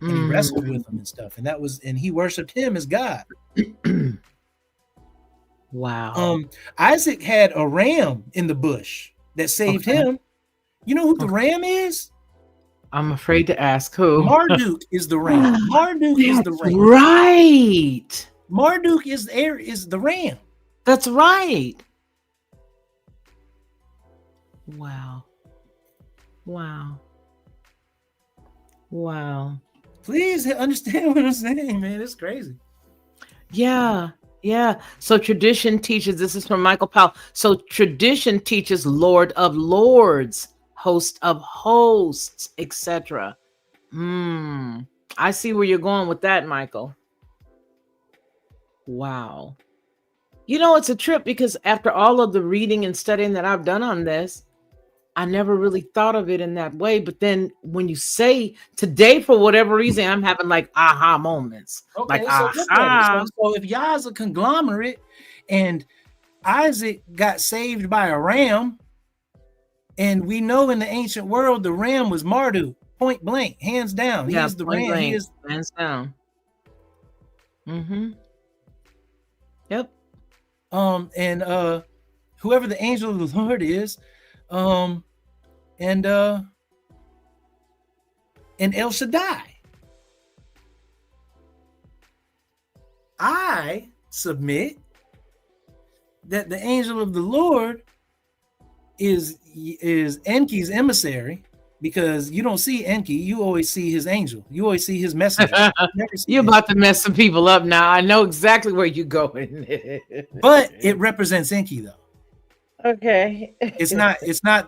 And he wrestled with him and stuff. And he worshiped him as God. Wow. Isaac had a ram in the bush that saved him. You know who the ram is? I'm afraid to ask who. Marduk is the ram. Marduk is the ram. Right. Marduk is the ram. That's right. Wow. Wow. Wow. Please understand what I'm saying, man. It's crazy. Yeah. Yeah. So tradition teaches, this is from Michael Powell. So tradition teaches Lord of Lords, host of hosts, etc. I see where you're going with that, Michael. Wow. You know, it's a trip because after all of the reading and studying that I've done on this, I never really thought of it in that way. But then when you say today, for whatever reason, I'm having like aha moments. Okay, like so aha. So if Yah's a conglomerate and Isaac got saved by a ram, and we know in the ancient world the ram was Marduk, point blank, hands down. Yeah, he is the ram. Blank, he is hands down. Yep. And whoever the angel of the Lord is, and El Shaddai. I submit that the angel of the Lord is ENKI's emissary, because you don't see ENKI, you always see his angel. You always see his messenger. You're about to mess some people up now. I know exactly where you're going. But it represents ENKI though. Okay. It's not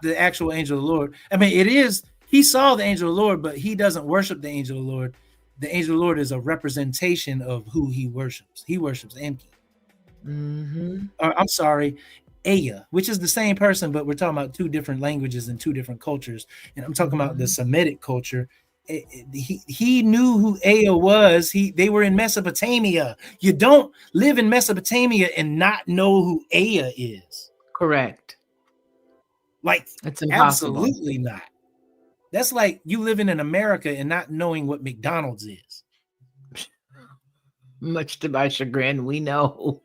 the actual angel of the Lord. I mean, it is. He saw the angel of the Lord, but he doesn't worship the angel of the Lord. The angel of the Lord is a representation of who he worships. He worships ENKI. I'm sorry, Aya, which is the same person, but we're talking about two different languages and two different cultures. And I'm talking about the Semitic culture. He knew who Aya was. They were in Mesopotamia. You don't live in Mesopotamia and not know who Aya is. Correct. Like, it's impossible. Absolutely not. That's like you living in America and not knowing what McDonald's is. Much to my chagrin, we know.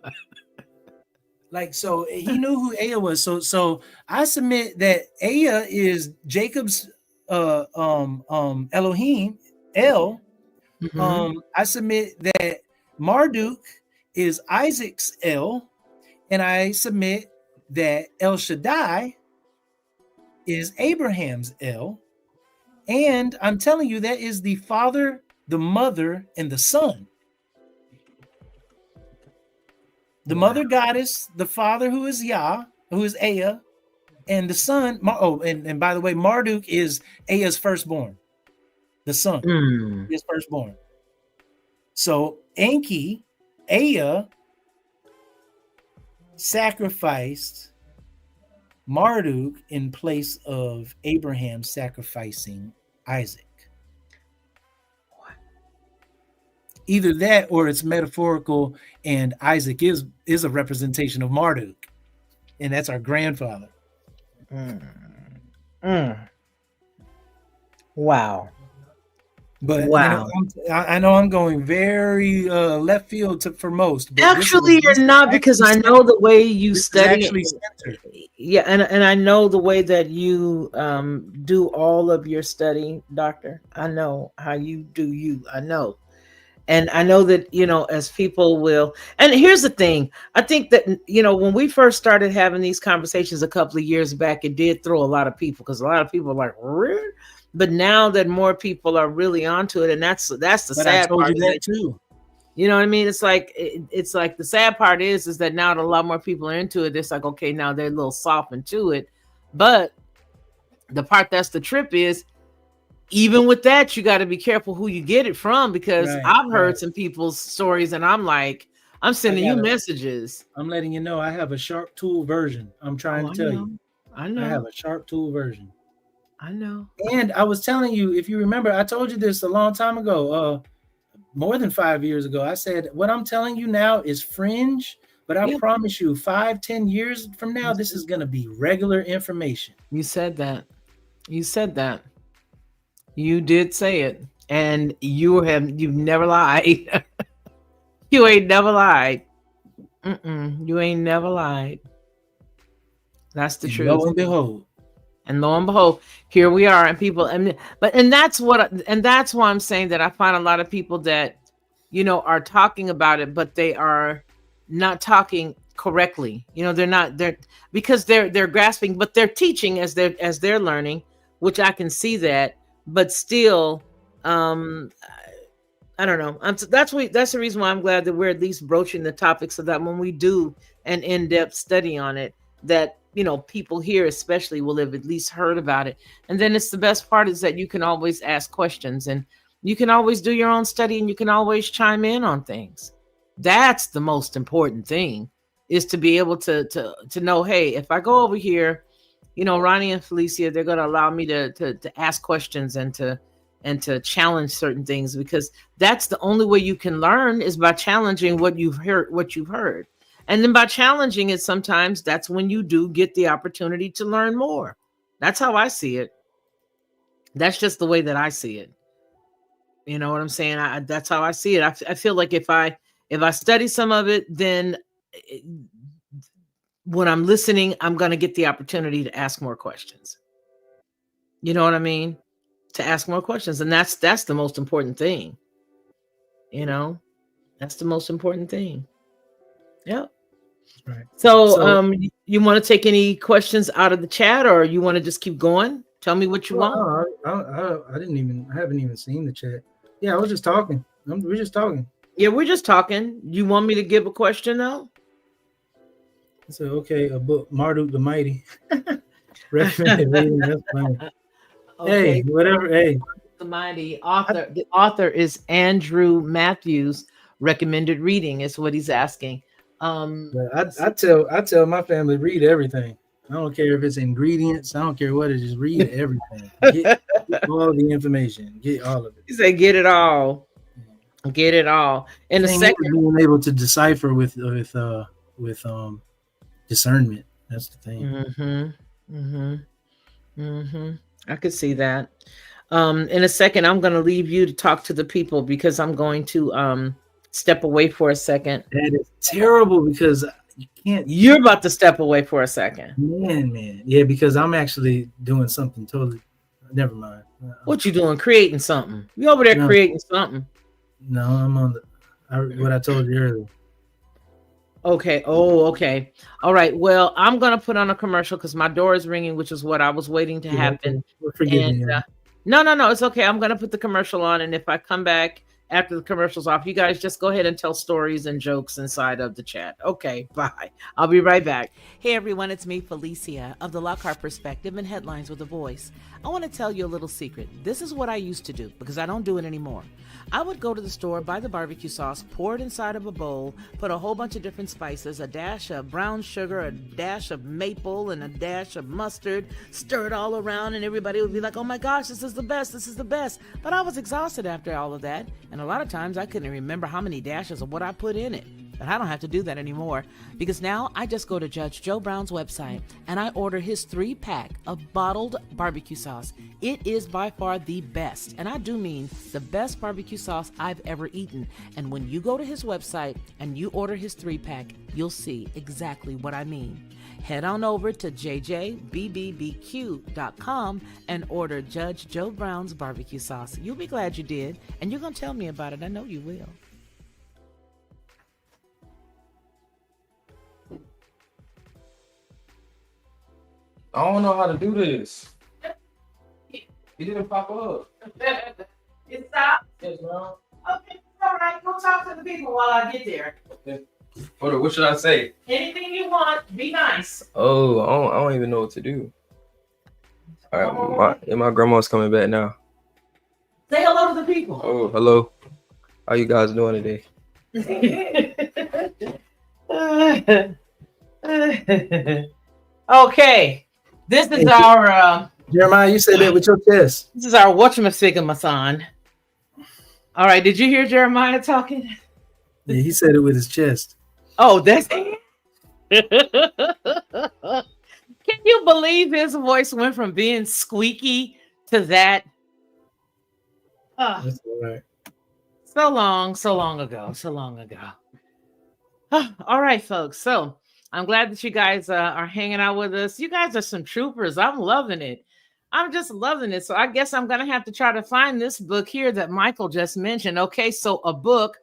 Like, so he knew who Ea was. So I submit that Ea is Jacob's Elohim, El. I submit that Marduk is Isaac's El, and I submit that El Shaddai is Abraham's El. And I'm telling you, that is the Father, the Mother, and the Son. The Mother Goddess, the Father who is Yah, who is Ea, and the Son. And by the way, Marduk is Ea's firstborn. The son, his firstborn. So ENKI, Ea, sacrificed Marduk in place of Abraham sacrificing Isaac. Either that or it's metaphorical, and Isaac is a representation of Marduk, and that's our grandfather. Wow. But wow. I know I'm going very left field for most. But actually, you're not, because I know the way you study. Yeah, and I know the way that you do all of your study, Doctor. I know how you do you. I know. And I know that, as people will. And here's the thing. I think that, when we first started having these conversations a couple of years back, it did throw a lot of people, because a lot of people are like, really? But now that more people are really onto it, and that's the sad part. I told you that too. You know what I mean? It's like the sad part is that now that a lot more people are into it, it's like, okay, now they're a little softened to it. But the part that's the trip is, even with that, you got to be careful who you get it from, because I've heard some people's stories, and I'm like, I'm sending you messages. I'm letting you know I have a sharp tool version. I'm trying to tell you. I know. I have a sharp tool version. I know. And I was telling you, if you remember, I told you this a long time ago, more than 5 years ago. I said, what I'm telling you now is fringe, but I promise you 5-10 years from now, this is going to be regular information. You said that. You said that. You did say it, and you've never lied. You ain't never lied. You ain't never lied. That's the truth. Lo and behold. And lo and behold, here we are, and people, and that's why I'm saying that I find a lot of people that, are talking about it, but they are not talking correctly. Because they're grasping, but they're teaching as they're learning, which I can see that. But still, I don't know. That's the reason why I'm glad that we're at least broaching the topic, so that when we do an in-depth study on it, that people here especially will have at least heard about it. And then it's the best part is that you can always ask questions, and you can always do your own study, and you can always chime in on things. That's the most important thing, is to be able to know, hey, if I go over here, Ronnie and Felicia, they're going to allow me to ask questions and to challenge certain things, because that's the only way you can learn, is by challenging what you've heard. And then by challenging it, sometimes that's when you do get the opportunity to learn more. That's how I see it. That's just the way that I see it. You know what I'm saying? That's how I see it. I feel like if I study some of it, then when I'm listening, I'm going to get the opportunity to ask more questions. You know what I mean? To ask more questions. And that's the most important thing. That's the most important thing. Yep. Right. So you want to take any questions out of the chat, or you want to just keep going? Tell me what you want. I haven't even seen the chat. Yeah, I was just talking. We're just talking. Yeah, we're just talking. You want me to give a question though? So okay, a book, Marduk the Mighty. Recommended reading. That's funny. Okay. Hey, whatever. Hey, the Mighty author. The author is Andrew Matthews. Recommended reading is what he's asking. I tell my family, read everything. I don't care if it's ingredients. I don't care what it is. Read everything. Get all the information. Get all of it. You say get it all. Get it all. In a second, being able to decipher with discernment. That's the thing. I could see that. In a second, I'm going to leave you to talk to the people because I'm going to step away for a second. That is terrible because you can't. You're about to step away for a second. Man. Yeah, because I'm actually doing something totally. Never mind. What you doing? Creating something? You over there creating something? No, I'm on what I told you earlier. Okay. Oh, okay. All right. Well, I'm gonna put on a commercial because my door is ringing, which is what I was waiting to happen. Forgive me. No, it's okay. I'm gonna put the commercial on, and if I come back after the commercial's off, you guys just go ahead and tell stories and jokes inside of the chat. Okay, bye. I'll be right back. Hey everyone, it's me, Felicia, of the Lockhart Perspective and Headlines with a Voice. I want to tell you a little secret. This is what I used to do because I don't do it anymore. I would go to the store, buy the barbecue sauce, pour it inside of a bowl, put a whole bunch of different spices, a dash of brown sugar, a dash of maple, and a dash of mustard, stir it all around, and everybody would be like, oh my gosh, this is the best, this is the best. But I was exhausted after all of that, and a lot of times I couldn't remember how many dashes of what I put in it. But I don't have to do that anymore because now I just go to Judge Joe Brown's website and I order his 3-pack of bottled barbecue sauce. It is by far the best, and I do mean the best barbecue sauce I've ever eaten. And when you go to his website and you order his 3-pack, you'll see exactly what I mean. Head on over to jjbbbbq.com and order Judge Joe Brown's barbecue sauce. You'll be glad you did, and you're going to tell me about it. I know you will. I don't know how to do this. It didn't pop up. It stopped? Yes, ma'am. Okay, all right. Go talk to the people while I get there. Okay. What should I say? Anything you want, be nice. Oh, I don't even know what to do. All right, my grandma's coming back now. Say hello to the people. Oh, hello. How you guys doing today? Okay. This is our Jeremiah, you said that with your chest. This is our whatchamasigamathan. All right, did you hear Jeremiah talking? Yeah, he said it with his chest. Oh, that's it. Can you believe his voice went from being squeaky to that? That's all right. So long ago. All right, folks. So I'm glad that you guys are hanging out with us. You guys are some troopers. I'm loving it. I'm just loving it. So I guess I'm going to have to try to find this book here that Michael just mentioned. Okay, so a book,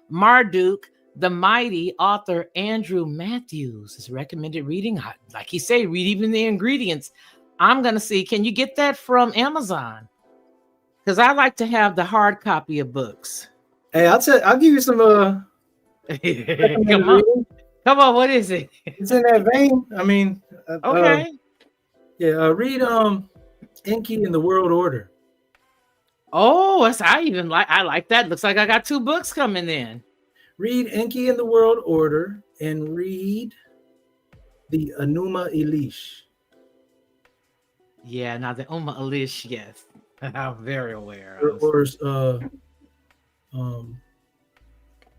Marduk the Mighty, author Andrew Matthews is recommended reading. Like he said, read even the ingredients. I'm going to see, can you get that from Amazon? Because I like to have the hard copy of books. Hey, I'll give you some Come on, what is it? It's in that vein. I mean, okay. Read ENKI and the World Order. Oh, I like that. Looks like I got 2 books coming in. Read ENKI and the World Order and read the Enuma Elish. Yeah, now the Enuma Elish, yes. I'm very aware.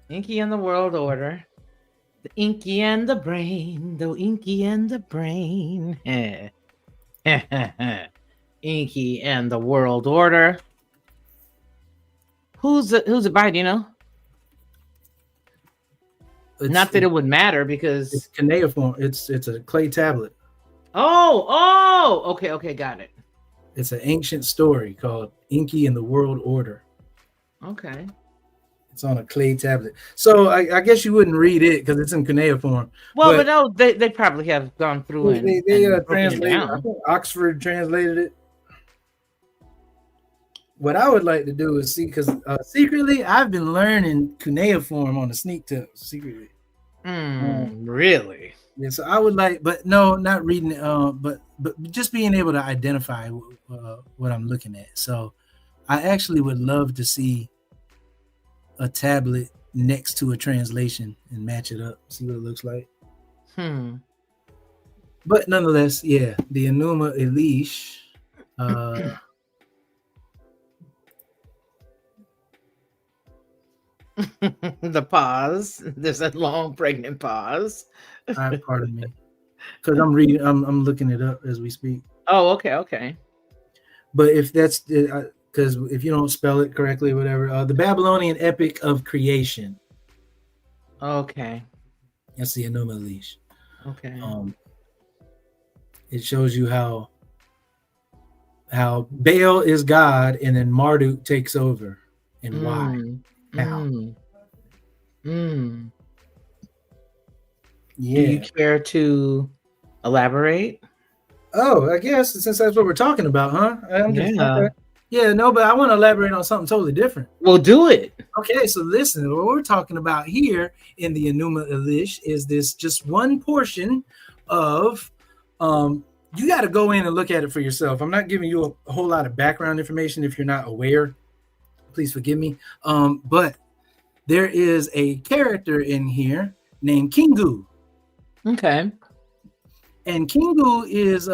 ENKI and the World Order. The Inky and the Brain. The Inky and the Brain. Inky and the World Order. Who's it by, do you know? Not that it would matter because it's cuneiform. It's a clay tablet. Oh, okay, got it. It's an ancient story called ENKI and the World Order. Okay. It's on a clay tablet. So I guess you wouldn't read it because it's in cuneiform. Well, but no, they probably have gone through and they translated. I think Oxford translated it. What I would like to do is see, because secretly I've been learning cuneiform on the sneak tip secretly. Really? Yeah. So I would like, but no, not reading it. But just being able to identify what I'm looking at. So I actually would love to see a tablet next to a translation and match it up, see what it looks like. But nonetheless, yeah, the Enuma Elish. The pause. There's a long pregnant pause. Pardon me, because I'm reading. I'm looking it up as we speak. Oh, okay. but if that's because if you don't spell it correctly, or whatever, the Babylonian epic of creation. Okay. That's the Anunnaki. Okay. It shows you how Baal is God, and then Marduk takes over, and why. How? Yeah. Do you care to elaborate? Oh, I guess since that's what we're talking about, huh? Okay. Yeah, no, but I want to elaborate on something totally different. Well, do it. Okay, so listen, what we're talking about here in the Enuma Elish is this just one portion of, you got to go in and look at it for yourself. I'm not giving you a whole lot of background information if you're not aware. Please forgive me. But there is a character in here named Kingu. Okay. And Kingu is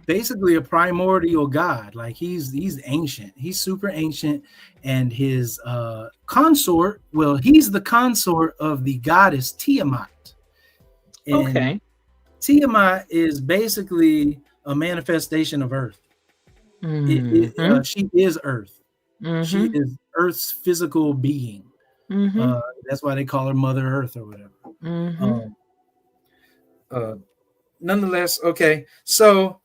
basically a primordial god. Like he's ancient. He's super ancient, and his consort. Well, he's the consort of the goddess Tiamat. And okay. Tiamat is basically a manifestation of Earth. She is Earth. She is Earth's physical being. That's why they call her Mother Earth or whatever. Nonetheless, okay. So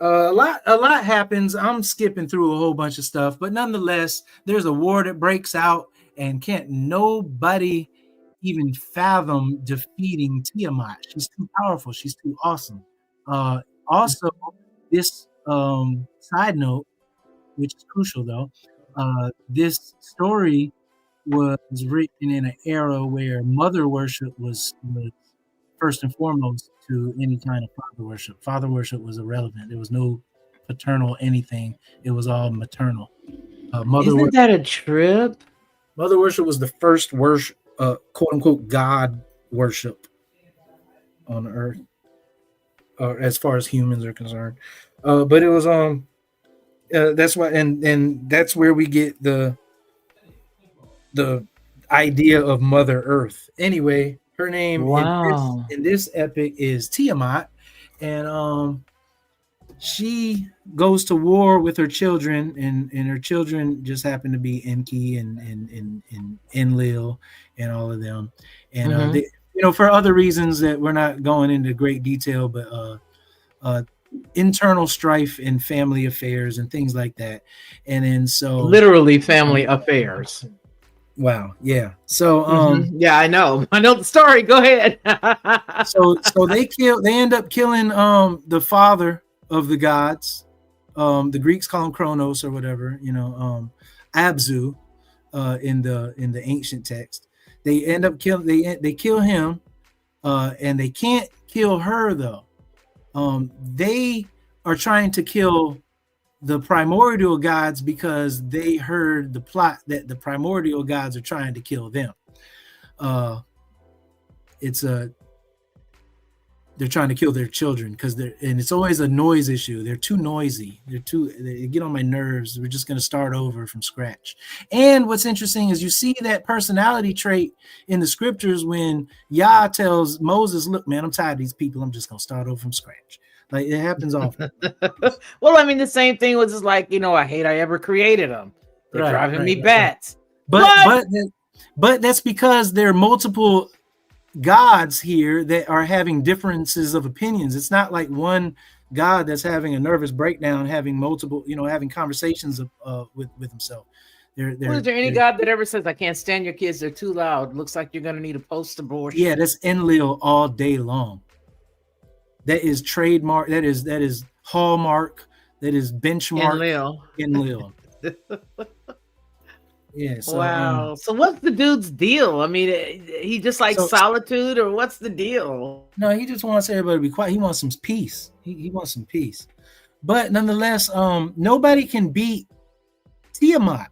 a lot happens. I'm skipping through a whole bunch of stuff, but nonetheless, there's a war that breaks out, and can't nobody even fathom defeating Tiamat. She's too powerful. She's too awesome. Also, this side note, which is crucial though, this story was written in an era where mother worship was first and foremost to any kind of father worship. Father worship was irrelevant. There was no paternal anything. It was all maternal. Isn't that a trip? Mother worship was the first worship, quote unquote, God worship on earth, as far as humans are concerned. But it was that's why, and that's where we get the idea of Mother Earth. Anyway, her name in this epic is Tiamat, and she goes to war with her children, and her children just happen to be ENKI and Enlil and all of them, and they, for other reasons that we're not going into great detail, but internal strife and family affairs and things like that, and then so literally family affairs. Wow. Yeah. So yeah, I know the story. Go ahead. so they end up killing the father of the gods. The Greeks call him Kronos or whatever, Abzu in the ancient text. They end up they kill him, and they can't kill her though. They are trying to kill the primordial gods because they heard the plot that the primordial gods are trying to kill them. They're trying to kill their children and it's always a noise issue. They're too noisy. They get on my nerves. We're just going to start over from scratch. And what's interesting is you see that personality trait in the scriptures when Yah tells Moses, look, man, I'm tired of these people. I'm just going to start over from scratch. Like it happens often. Well, I mean, the same thing was just like, I hate I ever created them. They're driving me bats. But that's because there are multiple gods here that are having differences of opinions. It's not like one god that's having a nervous breakdown, having multiple, having conversations with himself. Is there any god that ever says, I can't stand your kids, they're too loud, looks like you're going to need a post-abortion? Yeah, that's Enlil all day long. That is trademark. That is hallmark. That is benchmark. Enlil. Yeah. So, wow. So what's the dude's deal? I mean, he just likes solitude, or what's the deal? No, he just wants everybody to be quiet. He wants some peace. He wants some peace. But nonetheless, nobody can beat Tiamat.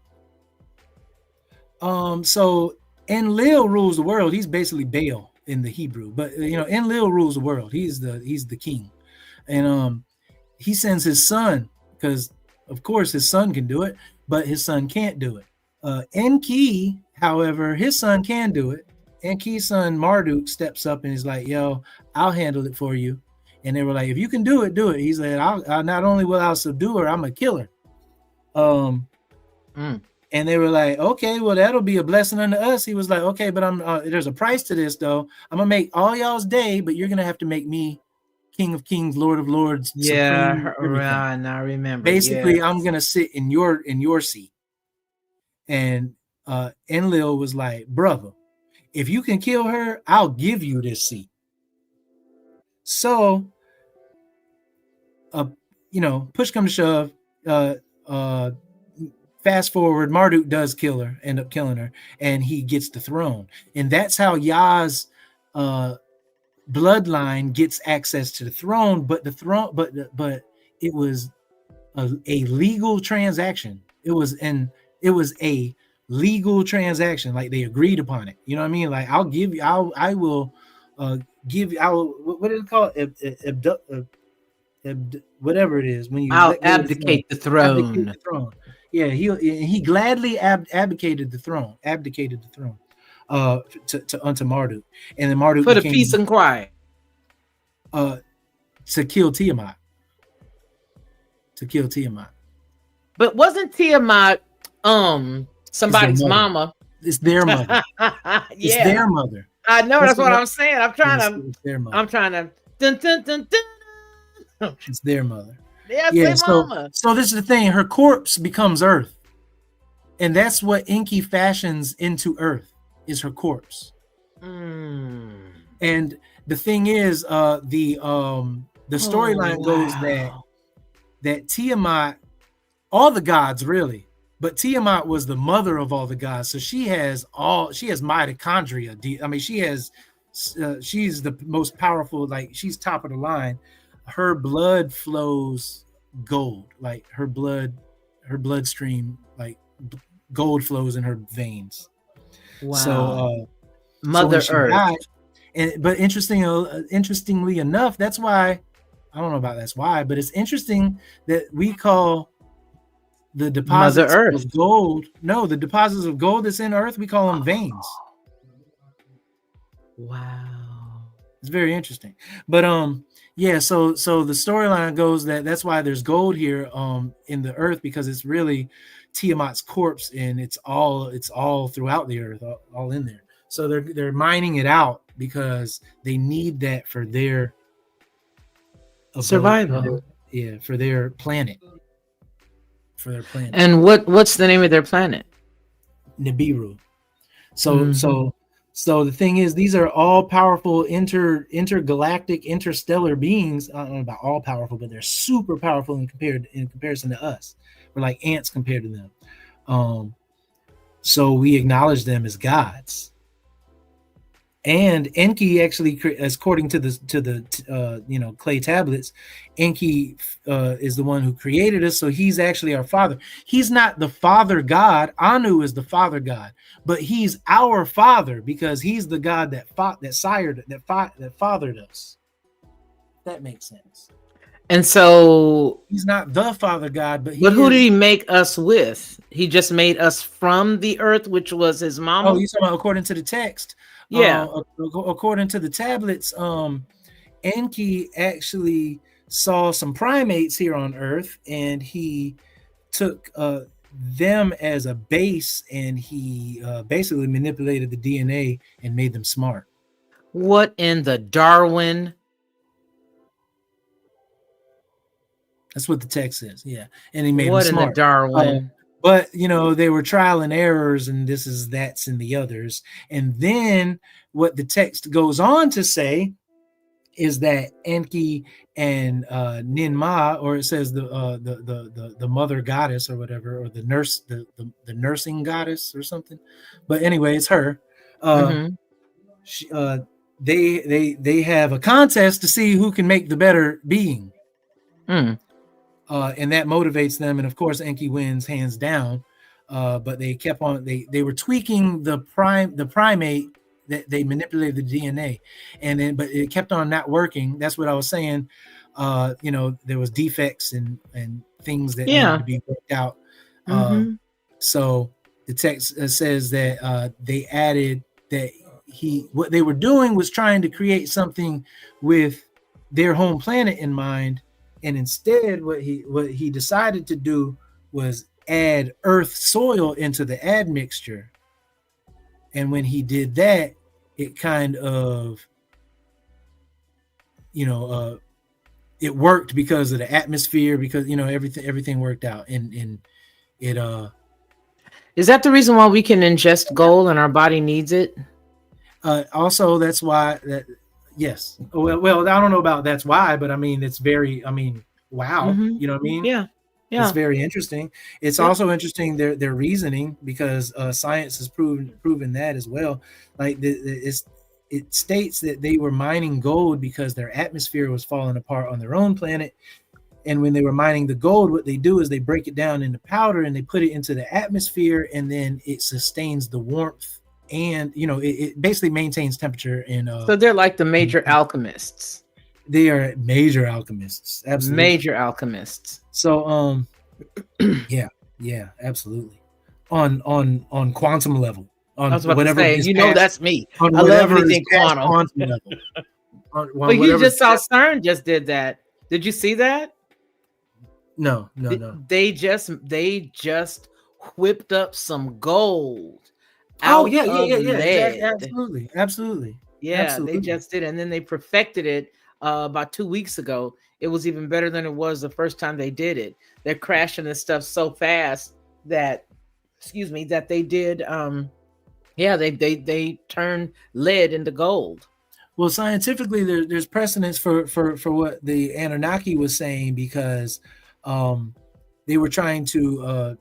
So Enlil rules the world. He's basically Baal in the Hebrew, but Enlil rules the world. He's the king, and he sends his son because, of course, his son can do it, but his son can't do it. ENKI, however, his son can do it. ENKI's son Marduk steps up and is like, "Yo, I'll handle it for you," And they were like, if you can do it, do it. He said, I'll not only will I subdue her, I'm a killer. And they were like, okay, well, that'll be a blessing unto us. He was like, okay, but there's a price to this, though. I'm gonna make all y'all's day, but you're gonna have to make me King of Kings, Lord of Lords, supreme everything. I remember. Basically, I'm gonna sit in your seat. And Enlil was like, brother, if you can kill her, I'll give you this seat. So, push come to shove, fast forward, Marduk does end up killing her, and he gets the throne. And that's how Yah's bloodline gets access to the throne. But it was a legal transaction. It was a legal transaction. Like, they agreed upon it. You know what I mean? Like, I will give you, what is it called? Whatever it is, when you abdicate the throne. Abdicate the throne. Yeah, he gladly abdicated the throne unto Marduk, and then Marduk for the peace and quiet to kill Tiamat. But wasn't Tiamat somebody's mama? It's their mother. It's their mother. I know, that's what I'm saying. I'm trying to dun, dun, dun, dun. It's their mother. Yeah, mama. So this is the thing. Her corpse becomes earth, and that's what ENKI fashions into earth, is her corpse. And the thing is, the storyline goes that Tiamat, all the gods really, but Tiamat was the mother of all the gods, so she has mitochondria. I mean, she's the most powerful. Like, she's top of the line. Her blood flows gold, like her bloodstream, like gold flows in her veins. Wow. So Mother Earth. Died, but interestingly enough, that's why, I don't know about that's why, but it's interesting that we call the deposits of gold. No, the deposits of gold that's in earth, we call them veins. Wow. It's very interesting. But yeah, so the storyline goes that's why there's gold here in the earth, because it's really Tiamat's corpse, and it's all throughout the earth, all in there. So they're mining it out because they need that for their survival. For their planet. And what's the name of their planet? Nibiru. So the thing is, these are all powerful intergalactic, interstellar beings. I don't know about all powerful, but they're super powerful in comparison to us. We're like ants compared to them. So we acknowledge them as gods. And ENKI actually, according to the clay tablets, ENKI is the one who created us. So he's actually our father. He's not the father god. Anu is the father god, but he's our father because he's the god that fathered us. That makes sense. And so he's not the father god, but who did he make us with? He just made us from the earth, which was his mama. Oh, you talking about according to the text? Yeah. According to the tablets, ENKI actually saw some primates here on Earth, and he took them as a base, and he basically manipulated the DNA and made them smart. What in the Darwin? That's what the text says. Yeah, and he made them smart. What in the Darwin? But, they were trial and errors, and this is that's and the others. And then what the text goes on to say is that ENKI and Ninmah, or it says the mother goddess or whatever, or the nurse, the nursing goddess or something. But anyway, it's her. They have a contest to see who can make the better being. And that motivates them, and of course ENKI wins hands down. But they kept on, they were tweaking the primate, that they manipulated the DNA, but it kept on not working. That's what I was saying. There was defects and things that needed to be worked out. So the text says that they added that what they were doing was trying to create something with their home planet in mind, and instead what he decided to do was add earth soil into the admixture. And when he did that, it kind of, it worked because of the atmosphere, because everything worked out, and it Is that the reason why we can ingest gold and our body needs it? Also, that's why that. Yes. Well, I don't know about that's why, but I mean, it's very. I mean, wow. Mm-hmm. You know what I mean? Yeah. It's very interesting. It's also interesting their reasoning, because science has proven that as well. Like it states that they were mining gold because their atmosphere was falling apart on their own planet. And when they were mining the gold, what they do is they break it down into powder and they put it into the atmosphere, and then it sustains the warmth, and it basically maintains temperature. And so they're like the major alchemists. They are major alchemists. Absolutely. Major alchemists. So yeah, absolutely. On quantum level. On I was about whatever to say, that's me. I love everything quantum level. But you just saw CERN just did that. Did you see that? No. They just whipped up some gold. Yeah. Absolutely. Yeah, absolutely. They just did, and then they perfected it about 2 weeks ago. It was even better than it was the first time they did it. They're crashing this stuff so fast that they did. They turned lead into gold. Well, scientifically, there's precedence for what the Anunnaki was saying, because they were trying to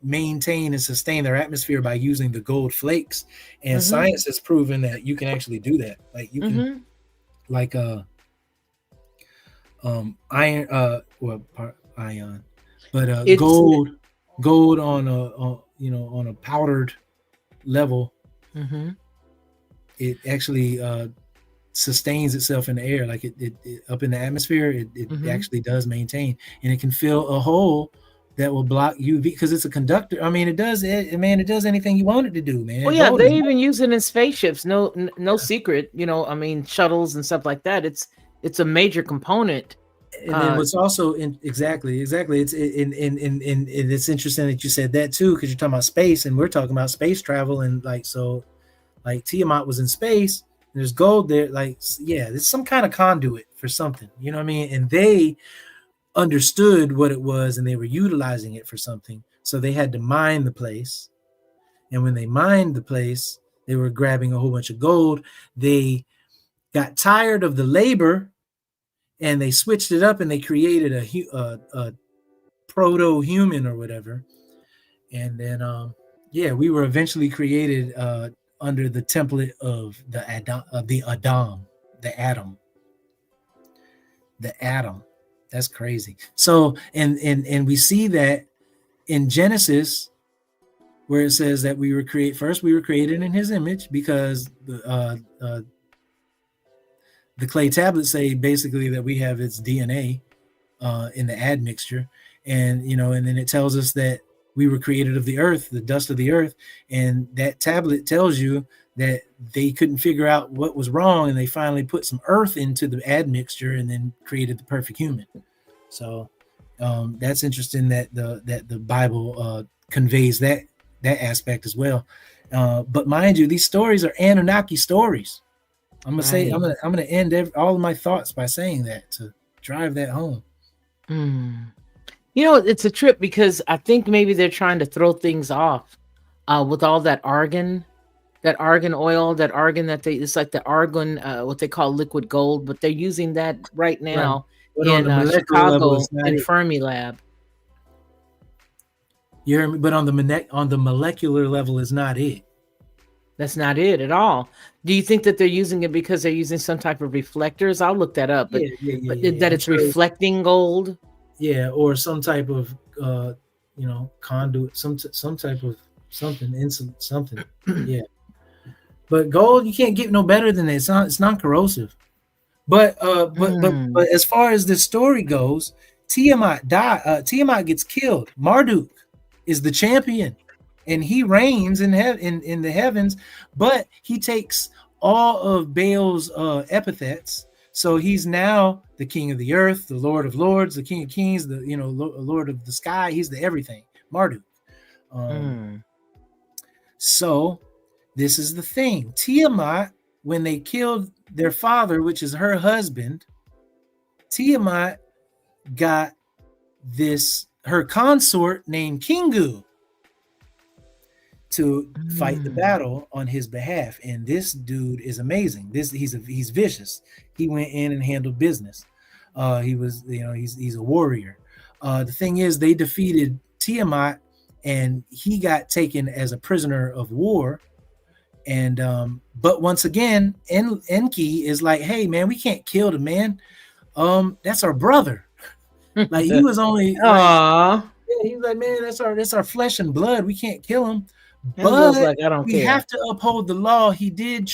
maintain and sustain their atmosphere by using the gold flakes, and science has proven that you can actually do that. Like you can, like iron, ion, but gold on a powdered level. It actually sustains itself in the air, like it up in the atmosphere. It actually does maintain, and it can fill a hole that will block UV, because it's a conductor. I mean, it does anything you want it to do, man. Well, yeah, they even use it in spaceships. No secret. I mean, shuttles and stuff like that. It's a major component. And then what's also exactly. It's it's interesting that you said that too, because you're talking about space, and we're talking about space travel, and like Tiamat was in space. There's gold there. There's some kind of conduit for something. You know what I mean? And they understood what it was, and they were utilizing it for something. So they had to mine the place. And when they mined the place, they were grabbing a whole bunch of gold. They got tired of the labor, and they switched it up, and they created a proto-human or whatever. And then, we were eventually created under the template of the atom. That's crazy. So, and we see that in Genesis, where it says that we were created in His image, because the clay tablets say basically that we have its DNA in the admixture, and and then it tells us that we were created of the earth, the dust of the earth, and that tablet tells you that they couldn't figure out what was wrong, and they finally put some earth into the admixture and then created the perfect human. So that's interesting that the Bible conveys that aspect as well. But mind you, these stories are Anunnaki stories. I'm gonna end all of my thoughts by saying that, to drive that home. It's a trip, because I think maybe they're trying to throw things off with all that argon oil, that argon it's like the argon, what they call liquid gold, but they're using that right now in Chicago in Fermi Lab. You hear me? But on the molecular level is not it. That's not it at all. Do you think that they're using it because they're using some type of reflectors? I'll look that up. But that it's reflecting gold. Yeah, or some type of conduit, some type of something. Yeah. But gold, you can't get no better than it. It's not corrosive. But as far as this story goes, Tiamat gets killed. Marduk is the champion, and he reigns in the heavens, but he takes all of Baal's epithets. So he's now the king of the earth, the Lord of lords, the king of kings, the Lord of the sky. He's the everything, Marduk. So this is the thing. Tiamat, when they killed their father, which is her husband, Tiamat got her consort named Kingu to fight the battle on his behalf. And this dude is amazing. He's vicious. He went in and handled business. He's a warrior. The thing is, they defeated Tiamat, and he got taken as a prisoner of war. And but once again, ENKI is like, hey man, we can't kill the man. That's our brother. Like he was only he's like, man, that's our flesh and blood. We can't kill him. But like, I don't care. Have to uphold the law. He did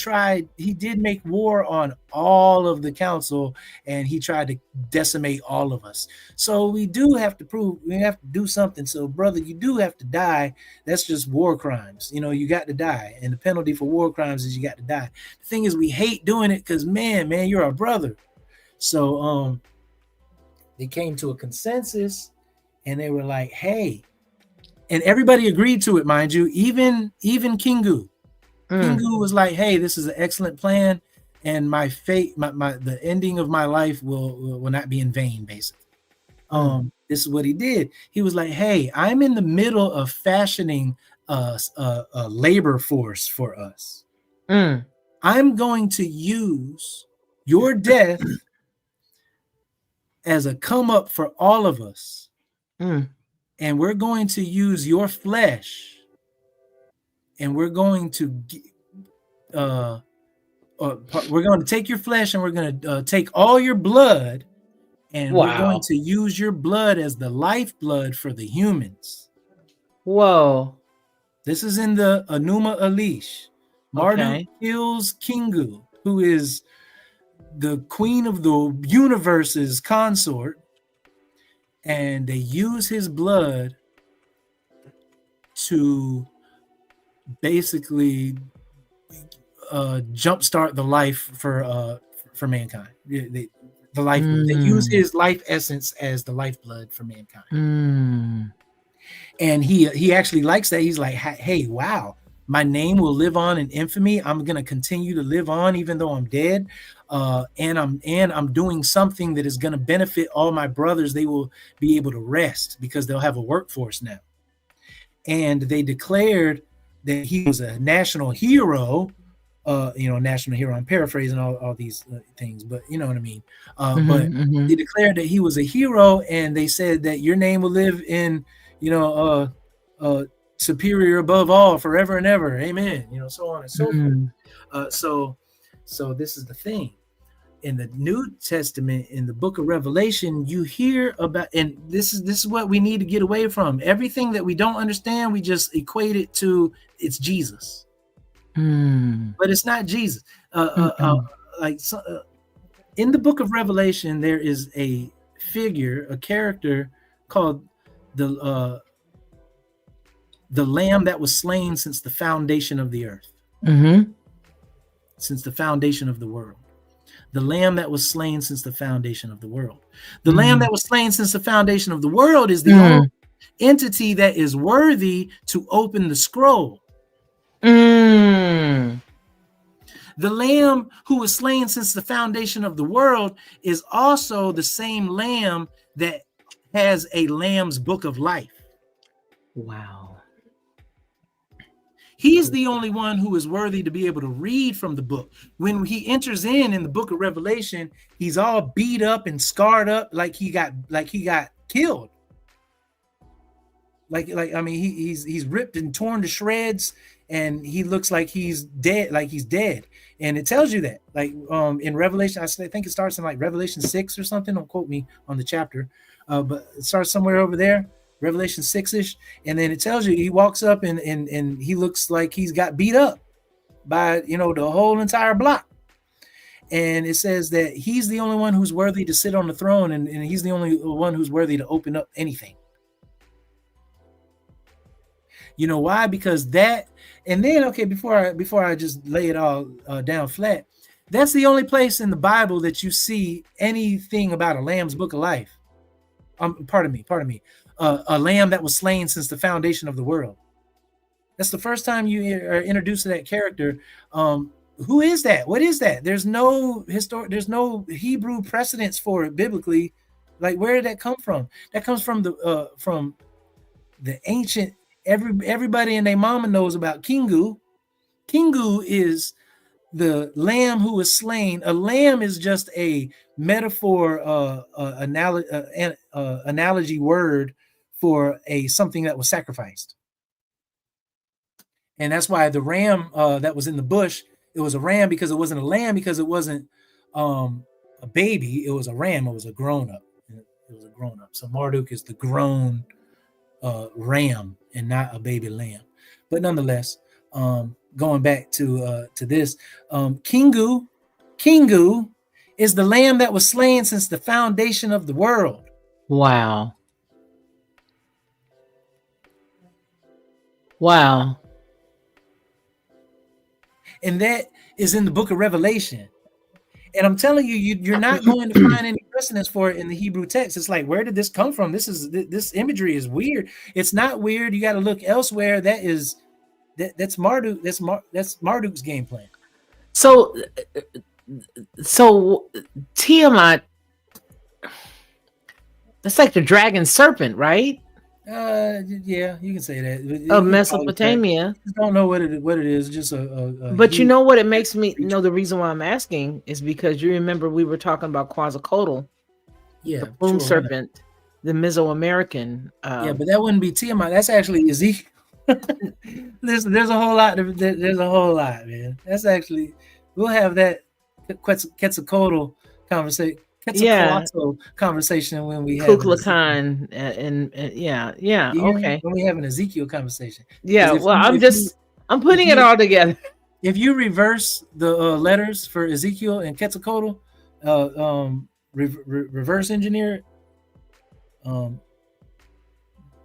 make war on all of the council, and he tried to decimate all of us. So we have to do something. So brother, you do have to die. That's just war crimes. You got to die. And the penalty for war crimes is you got to die. The thing is, we hate doing it because man, you're our brother. So they came to a consensus, and they were like, hey, and everybody agreed to it, mind you, even Kingu. Kingu was like, hey, this is an excellent plan, and my fate, the ending of my life will not be in vain, basically. This is what he did. He was like, hey, I'm in the middle of fashioning a labor force for us. I'm going to use your death as a come up for all of us. And we're going to use your flesh, and we're going to take your flesh, and we're going to take all your blood, and we're going to use your blood as the lifeblood for the humans. Whoa. This is in the Enuma Elish. Marduk kills Kingu, who is the queen of the universe's consort, and they use his blood to basically jumpstart the life for mankind. The life. They use his life essence as the lifeblood for mankind. And he actually likes that. He's like, hey, wow, my name will live on in infamy. I'm gonna continue to live on even though I'm dead. And I'm doing something that is gonna benefit all my brothers. They will be able to rest because they'll have a workforce now. And they declared that he was a national hero. National hero. I'm paraphrasing all these things, but you know what I mean. They declared that he was a hero, and they said that your name will live in, superior above all forever and ever. Amen. So on and so forth. So this is the thing. In the New Testament, in the book of Revelation, you hear about, and this is what we need to get away from. Everything that we don't understand, we just equate it to it's Jesus. But it's not Jesus. In the book of Revelation, there is a character called the Lamb that was slain since the foundation of the earth, since the foundation of the world. The Lamb that was slain since the foundation of the world. The Lamb that was slain since the foundation of the world is the only entity that is worthy to open the scroll. The Lamb who was slain since the foundation of the world is also the same Lamb that has a Lamb's book of life. Wow. He's the only one who is worthy to be able to read from the book. When he enters in the book of Revelation, he's all beat up and scarred up like he got killed. He's ripped and torn to shreds, and he looks like he's dead, And it tells you that, in Revelation, I think it starts in Revelation 6 or something. Don't quote me on the chapter, but it starts somewhere over there, Revelation 6-ish, and then it tells you he walks up and he looks like he's got beat up by the whole entire block. And it says that he's the only one who's worthy to sit on the throne, and he's the only one who's worthy to open up anything. You know why? Because that, and then before I just lay it all down flat, That's the only place in the Bible that you see anything about a lamb's book of life. Pardon me. A lamb that was slain since the foundation of the world. That's the first time you are introduced to that character. Who is that? What is that? There's no Hebrew precedence for it biblically. Like, where did that come from? That comes from the ancient. Everybody and their mama knows about Kingu. Kingu is the lamb who was slain. A lamb is just a metaphor, analogy word for something that was sacrificed. And that's why the ram that was in the bush, it was a ram because it wasn't a lamb, because it wasn't a baby. It was a ram. It was a grown up. It was a grown up. So Marduk is the grown ram and not a baby lamb. But nonetheless, going back to this, Kingu is the lamb that was slain since the foundation of the world. Wow. Wow. And that is in the book of Revelation. And I'm telling you, you're not going to find any precedence for it in the Hebrew text. It's like, where did this come from? This imagery is weird. It's not weird. You got to look elsewhere. That's Marduk. That's Marduk's game plan. So Tiamat, that's like the dragon serpent, right? Yeah, you can say that. Of Mesopotamia. I don't know what it is. Just a But you know what it makes me know. The reason why I'm asking is because you remember we were talking about Quetzalcoatl, the plume serpent, the Mesoamerican. Yeah, but that wouldn't be Tiamat. That's actually Ezekiel. there's a whole lot. There's a whole lot, man. That's actually, we'll have that Quetzalcoatl conversation. Conversation when we have Kukulkan and okay. When we have an Ezekiel conversation. Yeah, well, I'm putting it all together. If you reverse the letters for Ezekiel and Quetzalcoatl, reverse engineer it,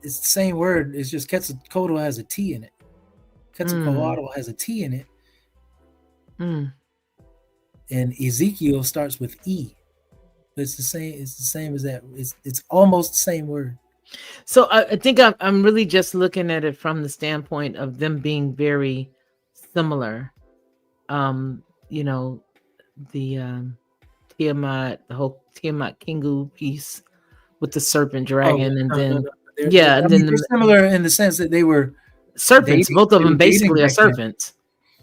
it's the same word. It's just Quetzalcoatl has a T in it. Quetzalcoatl has a T in it. And Ezekiel starts with E. It's the same. It's the same as that. It's almost the same word. So I think I'm really just looking at it from the standpoint of them being very similar. You know, the Tiamat, the whole Tiamat Kingu piece with the serpent dragon, and then they're similar in the sense that they were serpents. Both of them basically are serpents.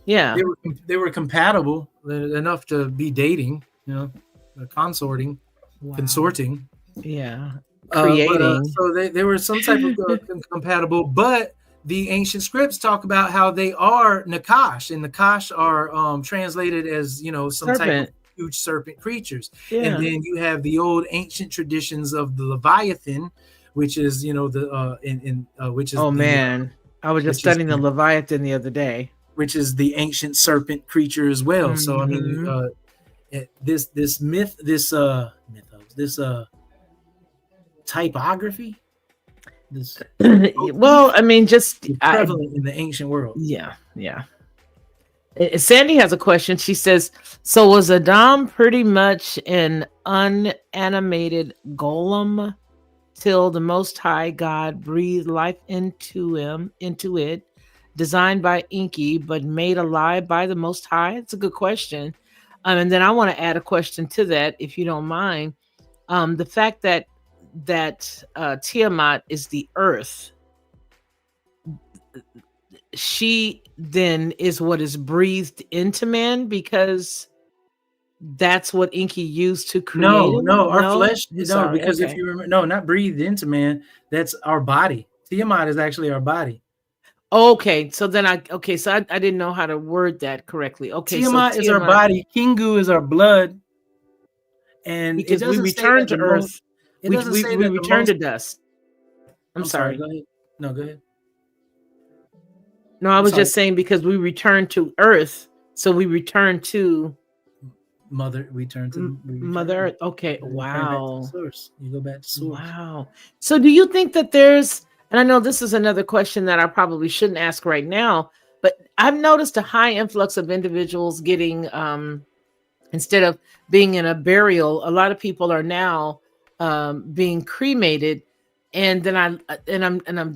Yeah, they were compatible enough to be dating. You know. Consorting, yeah, creating. So they were some type of compatible, but the ancient scripts talk about how they are Nakash, and Nakash are translated as, you know, some type of huge serpent creatures. Yeah. And then you have the old ancient traditions of the Leviathan, which is, you know, which is I was just studying the Leviathan the other day, which is the ancient serpent creature as well. So I mean. This myth, this typography, well, I mean, just prevalent in the ancient world. Yeah. Sandy has a question. She says, so was Adam pretty much an unanimated golem till the Most High God breathed life into it, designed by ENKI, but made alive by the Most High? It's a good question. And then I want to add a question to that, if you don't mind. The fact that Tiamat is the earth, she then is what is breathed into man, because that's what ENKI used to create. Our flesh. Because if you remember, not breathed into man. That's our body. Tiamat is actually our body. Okay, so then I didn't know how to word that correctly. Okay, Tiamat is our body, Kingu is our blood, and because we return to earth, we return to dust. I'm sorry. Go ahead. No, go ahead. No, I was just saying, because we return to earth, so we return to Mother. Mother Earth. Okay, wow. Source. You go back to source. Wow. So, do you think that there's? And I know this is another question that I probably shouldn't ask right now, but I've noticed a high influx of individuals getting Instead of being in a burial, a lot of people are now being cremated. And then I'm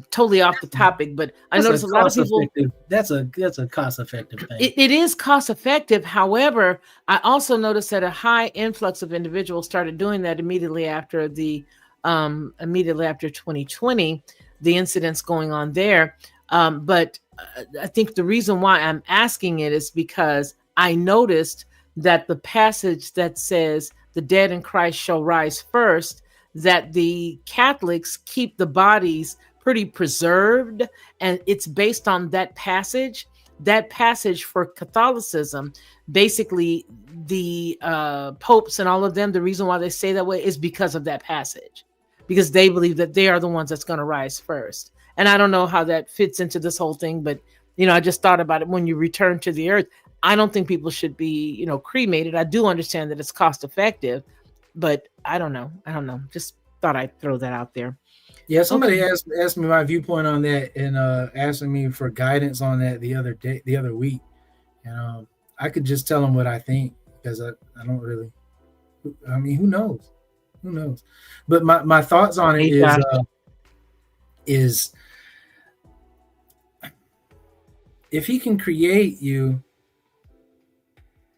totally off the topic, but I That's a notice a lot of cost people. effective. That's a cost effective thing. It is cost effective. However, I also noticed that a high influx of individuals started doing that immediately after 2020, the incidents going on there. But I think the reason why I'm asking it is because I noticed that the passage that says the dead in Christ shall rise first, that the Catholics keep the bodies pretty preserved, and it's based on that passage. That passage for Catholicism, basically the popes and all of them, the reason why they say that way is because of that passage, because they believe that they are the ones that's going to rise first. And I don't know how that fits into this whole thing, but I just thought about it. When you return to the earth, I don't think people should be cremated. I do understand that it's cost effective, but I don't know. Just thought I'd throw that out there. Yeah, somebody asked me my viewpoint on that, and asking me for guidance on that the other week. And I could just tell them what I think, because I don't really. I mean, who knows? But my thoughts on it is if he can create you,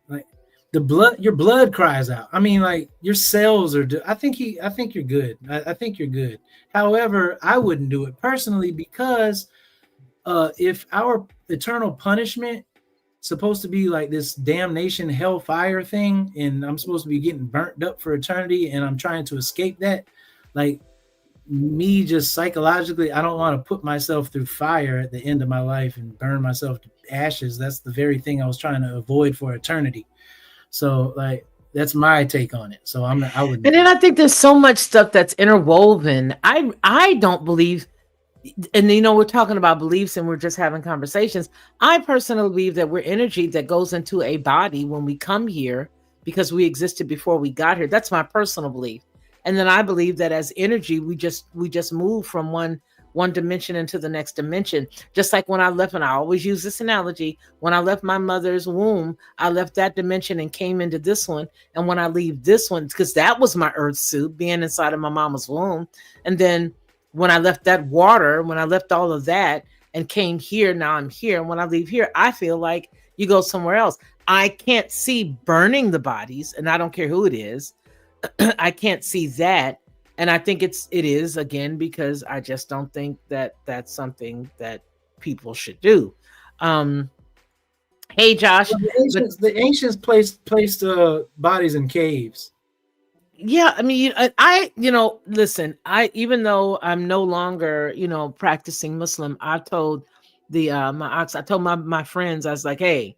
like your blood cries out. I mean, like your cells are. I think you're good. I think you're good. However, I wouldn't do it personally, because if our eternal punishment supposed to be like this damnation hellfire thing, and I'm supposed to be getting burnt up for eternity, and I'm trying to escape that, like me just psychologically, I don't want to put myself through fire at the end of my life and burn myself to ashes. That's the very thing I was trying to avoid for eternity. So like that's my take on it. So I wouldn't. And then I think there's so much stuff that's interwoven. I don't believe, and we're talking about beliefs and we're just having conversations. I personally believe that we're energy that goes into a body when we come here, because we existed before we got here. That's my personal belief. And then I believe that as energy, we just move from one dimension into the next dimension. Just like when I left, and I always use this analogy, when I left my mother's womb, I left that dimension and came into this one. And when I leave this one, because that was my earth suit, being inside of my mama's womb. And then when I left that water, when I left all of that and came here, now I'm here. And when I leave here, I feel like you go somewhere else. I can't see burning the bodies, and I don't care who it is. I can't see that. And I think it is, again, because I just don't think that that's something that people should do. Hey, Josh. The ancients placed bodies in caves. Yeah, I mean, listen, even though I'm no longer, practicing Muslim, I told my friends, I was like, hey,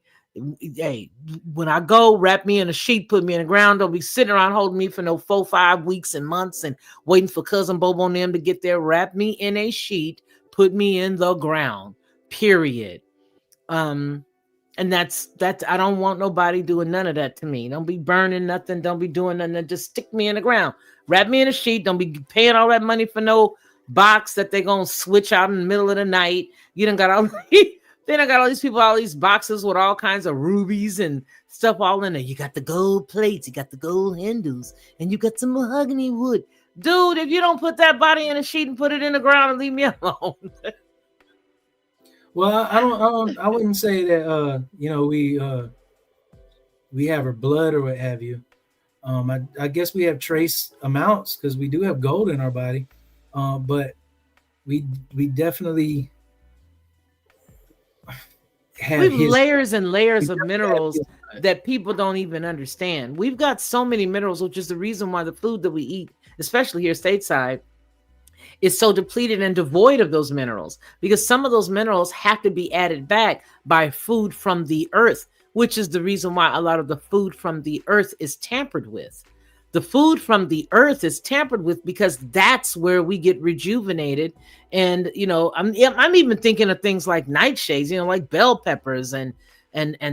when I go, wrap me in a sheet, put me in the ground. Don't be sitting around holding me for no 4-5 weeks and months and waiting for cousin Bobo and them to get there. Wrap me in a sheet, put me in the ground, period. And that's I don't want nobody doing none of that to me. Don't be burning nothing. Don't be doing nothing. Just stick me in the ground. Wrap me in a sheet. Don't be paying all that money for no box that they're going to switch out in the middle of the night. You done got all Then I got all these people, all these boxes with all kinds of rubies and stuff all in there. You got the gold plates, you got the gold handles, and you got some mahogany wood. Dude, if you don't put that body in a sheet and put it in the ground and leave me alone. Well, I wouldn't say that we have our blood or what have you. I guess we have trace amounts because we do have gold in our body. But we definitely have layers and layers of minerals that people don't even understand. We've got so many minerals, which is the reason why the food that we eat, especially here stateside, is so depleted and devoid of those minerals, because some of those minerals have to be added back by food from the earth, which is the reason why a lot of the food from the earth is tampered with. The food from the earth is tampered with because that's where we get rejuvenated. And, I'm even thinking of things like nightshades, like bell peppers and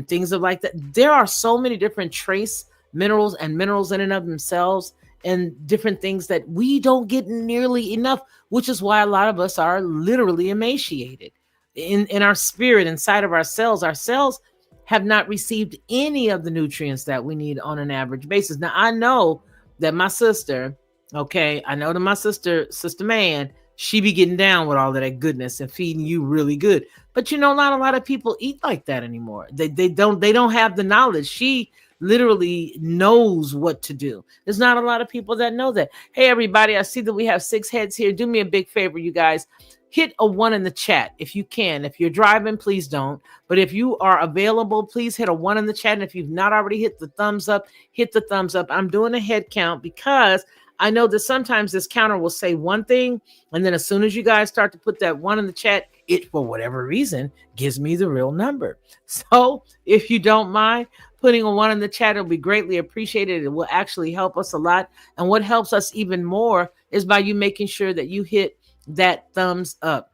things of like that. There are so many different trace minerals and minerals in and of themselves and different things that we don't get nearly enough, which is why a lot of us are literally emaciated in our spirit, inside of our cells. Our cells have not received any of the nutrients that we need on an average basis. Now, I know that my sister, okay, I know that my sister Man, she be getting down with all of that goodness and feeding you really good. But not a lot of people eat like that anymore. They don't have the knowledge. She literally knows what to do. There's not a lot of people that know that. Hey, everybody, I see that we have 6 heads here. Do me a big favor, you guys. Hit a 1 in the chat if you can. If you're driving, please don't. But if you are available, please hit a 1 in the chat. And if you've not already hit the thumbs up, hit the thumbs up. I'm doing a head count because I know that sometimes this counter will say one thing, and then as soon as you guys start to put that 1 in the chat, it, for whatever reason, gives me the real number. So if you don't mind putting a 1 in the chat, it'll be greatly appreciated. It will actually help us a lot. And what helps us even more is by you making sure that you hit that thumbs up.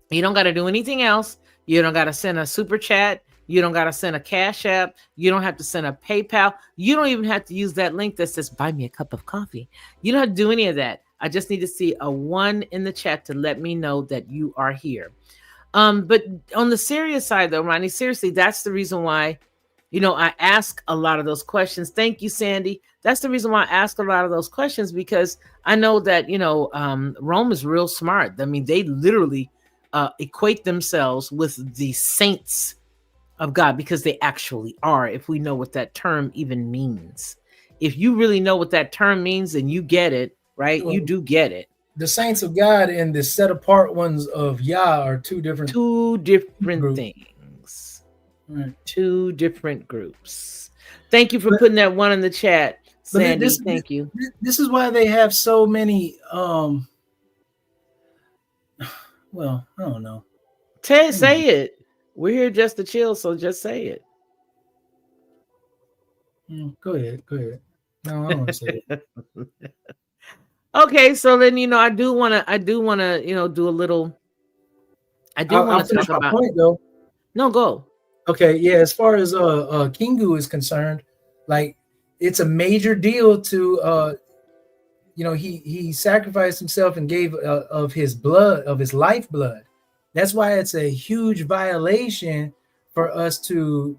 You don't got to do anything else. You don't got to send a super chat. You don't got to send a Cash App. You don't have to send a PayPal. You don't even have to use that link that says buy me a cup of coffee. You don't have to do any of that. I just need to see a 1 in the chat to let me know that you are here. But on the serious side though, Ronnie, seriously, that's the reason why, I ask a lot of those questions. Thank you, Sandy. That's the reason why I ask a lot of those questions, because I know that, Rome is real smart. I mean, they literally equate themselves with the saints of God, because they actually are, if we know what that term even means. If you really know what that term means, then you get it, right? Well, you do get it. The saints of God and the set apart ones of Yah are two different groups. Things. Right. 2 different groups. Thank you for putting that 1 in the chat, Sandy. Thank you. This is why they have so many. Well, I don't know. Say it. We're here just to chill, so just say it. Go ahead. No, I don't want to say it. Okay, so then I do want to do a little. I do want to talk about. Point, though. No, go. Okay, yeah. As far as Kingu is concerned, like, it's a major deal to he sacrificed himself and gave of his blood, of his lifeblood. That's why it's a huge violation for us to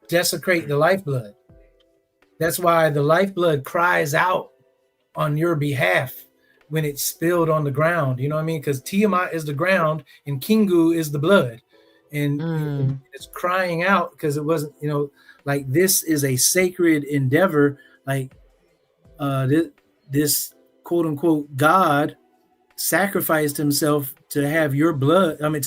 desecrate the lifeblood. That's why the lifeblood cries out on your behalf when it's spilled on the ground. You know what I mean? Because Tiamat is the ground and Kingu is the blood. And it's crying out because it wasn't, like, this is a sacred endeavor. Like, this quote unquote God sacrificed himself to have your blood. I mean,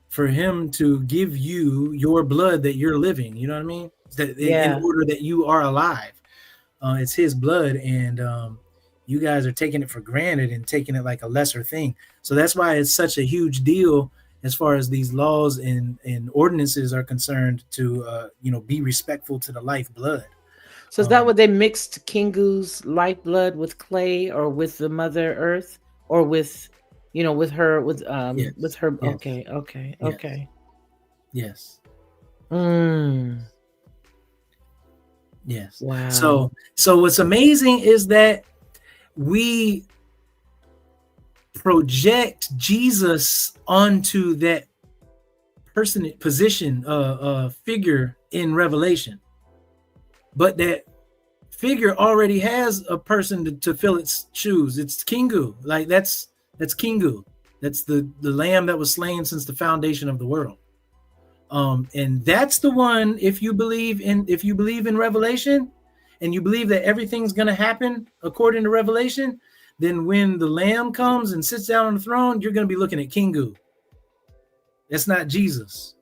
for him to give you your blood that you're living. You know what I mean? In order that you are alive. It's his blood, and you guys are taking it for granted and taking it like a lesser thing. So that's why it's such a huge deal as far as these laws and ordinances are concerned to be respectful to the lifeblood. So is that what they mixed Kingu's lifeblood with clay, or with the Mother Earth, or with with her with her? Yes. Okay. Yes. Yes. Wow. So what's amazing is that we project Jesus onto that position, figure in Revelation, but that figure already has a person to fill its shoes. It's Kingu. Like, that's Kingu. That's the lamb that was slain since the foundation of the world. And that's the one. If you believe in Revelation, and you believe that everything's going to happen according to Revelation, then when the lamb comes and sits down on the throne, you're going to be looking at Kingu. That's not Jesus.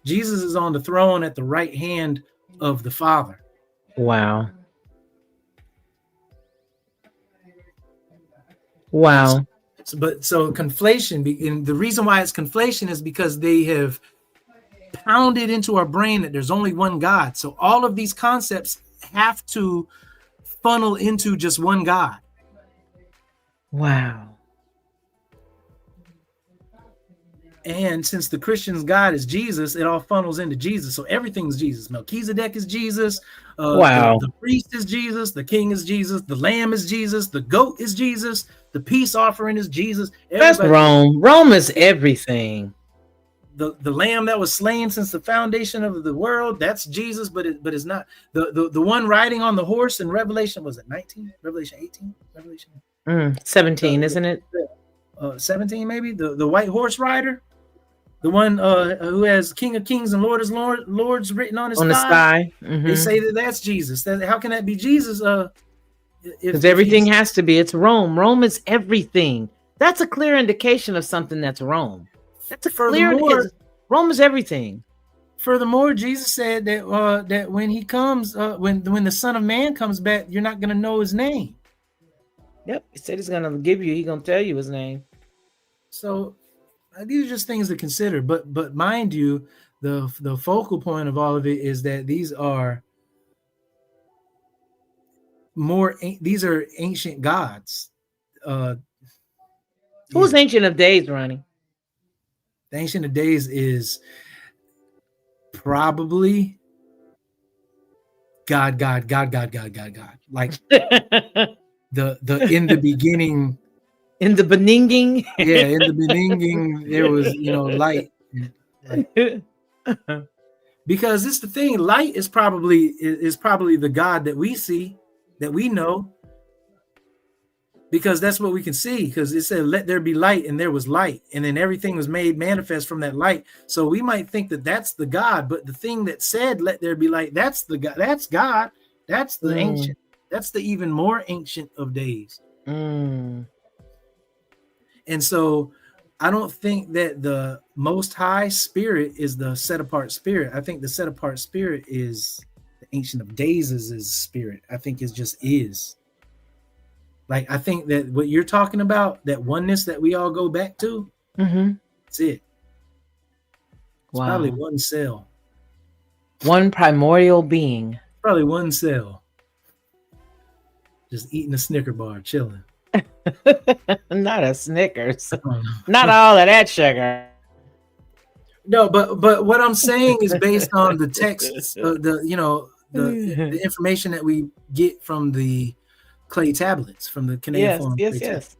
Jesus is on the throne at the right hand of the Father. Wow. So conflation, and the reason why it's conflation is because they have pounded into our brain that there's only one God. So all of these concepts have to funnel into just one God. Wow. And since the Christian's God is Jesus, it all funnels into Jesus. So everything's Jesus. Melchizedek is Jesus. The priest is Jesus. The king is Jesus. The lamb is Jesus. The goat is Jesus. The peace offering is Jesus. That's Rome. Rome is everything. the lamb that was slain since the foundation of the world. That's Jesus, but it's not the one riding on the horse in Revelation. Was it 19? Revelation 18? Revelation 17, isn't it? 17 maybe. The white horse rider, the one who has King of Kings and Lords written on his On the thigh. sky. They say that's Jesus. How can that be Jesus? Because everything has to be. It's Rome. Rome is everything. That's a clear indication of something that's Rome. That's a clear indication. Rome is everything. Furthermore, Jesus said that that when he comes, when the Son of Man comes back, you're not going to know his name. Yep, he said he's going to give you. He's going to tell you his name. So these are just things to consider. But mind you, the focal point of all of it is that these are ancient gods. Who's Ancient of Days, Ronnie? The Ancient of Days is probably God. Like the in the beginning. In the beninging. Yeah, in the beninging, there was light. Because it's the thing, light is probably the God that we see, that we know. Because that's what we can see, because it said, let there be light, and there was light, and then everything was made manifest from that light. So we might think that that's the God, but the thing that said, let there be light, that's the God. That's God. That's the ancient. That's the even more ancient of days. And so I don't think that the Most High Spirit is the set apart spirit. I think the set apart spirit is the Ancient of Days is his spirit. I think it just is. Like, I think that what you're talking about, that oneness that we all go back to, that's it. It's probably one cell. One primordial being. Probably one cell. Just eating a Snicker bar, chilling. Not a Snickers. Not all of that sugar. No, but what I'm saying is based on the texts, the information that we get from the clay tablets, from the cuneiform. Yes.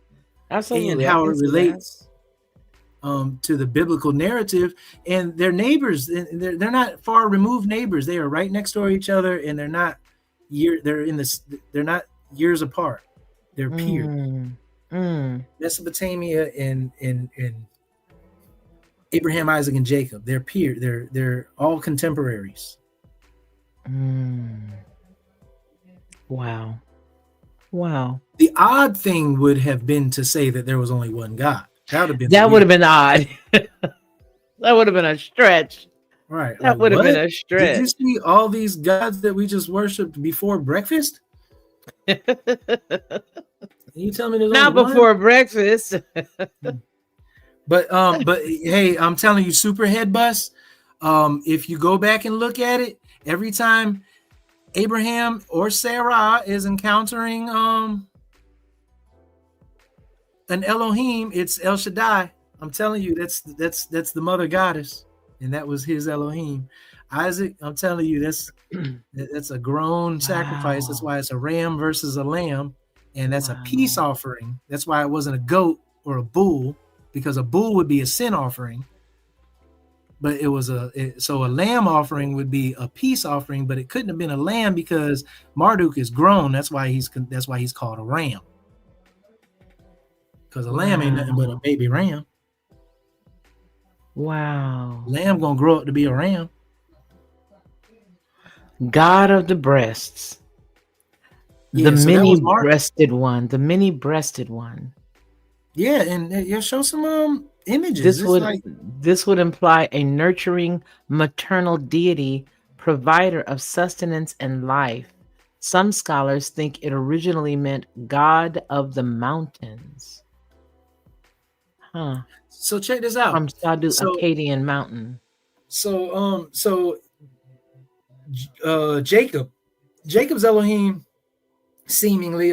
Absolutely. And how it relates to the biblical narrative. And their neighbors, they're not far removed neighbors. They are right next door to each other, and they're not years apart. They're peers. Mesopotamia and Abraham, Isaac, and Jacob. They're peer. They're all contemporaries. Wow. The odd thing would have been to say that there was only one God. That would have been odd. That would have been a stretch. Right. That would have been a stretch. Did you see all these gods that we just worshipped before breakfast? You tell me there's not before breakfast. But hey, I'm telling you, Superhead Bus. If you go back and look at it, every time Abraham or Sarah is encountering an Elohim, it's El Shaddai. I'm telling you, that's the mother goddess, and that was his Elohim. Isaac, I'm telling you, that's a grown sacrifice. That's why it's a ram versus a lamb, and that's a peace offering. That's why it wasn't a goat or a bull, because a bull would be a sin offering. But it was so a lamb offering would be a peace offering, but it couldn't have been a lamb because Marduk is grown. That's why he's called a ram. Because a lamb ain't nothing but a baby ram. Wow. Lamb gonna grow up to be a ram. God of the breasts. Yeah, the many-breasted one. The many-breasted one. Yeah, and you'll show some images. This would imply a nurturing maternal deity, provider of sustenance and life. Some scholars think it originally meant God of the mountains. Huh. So check this out. From Sadu Akkadian mountain. So Jacob's Elohim seemingly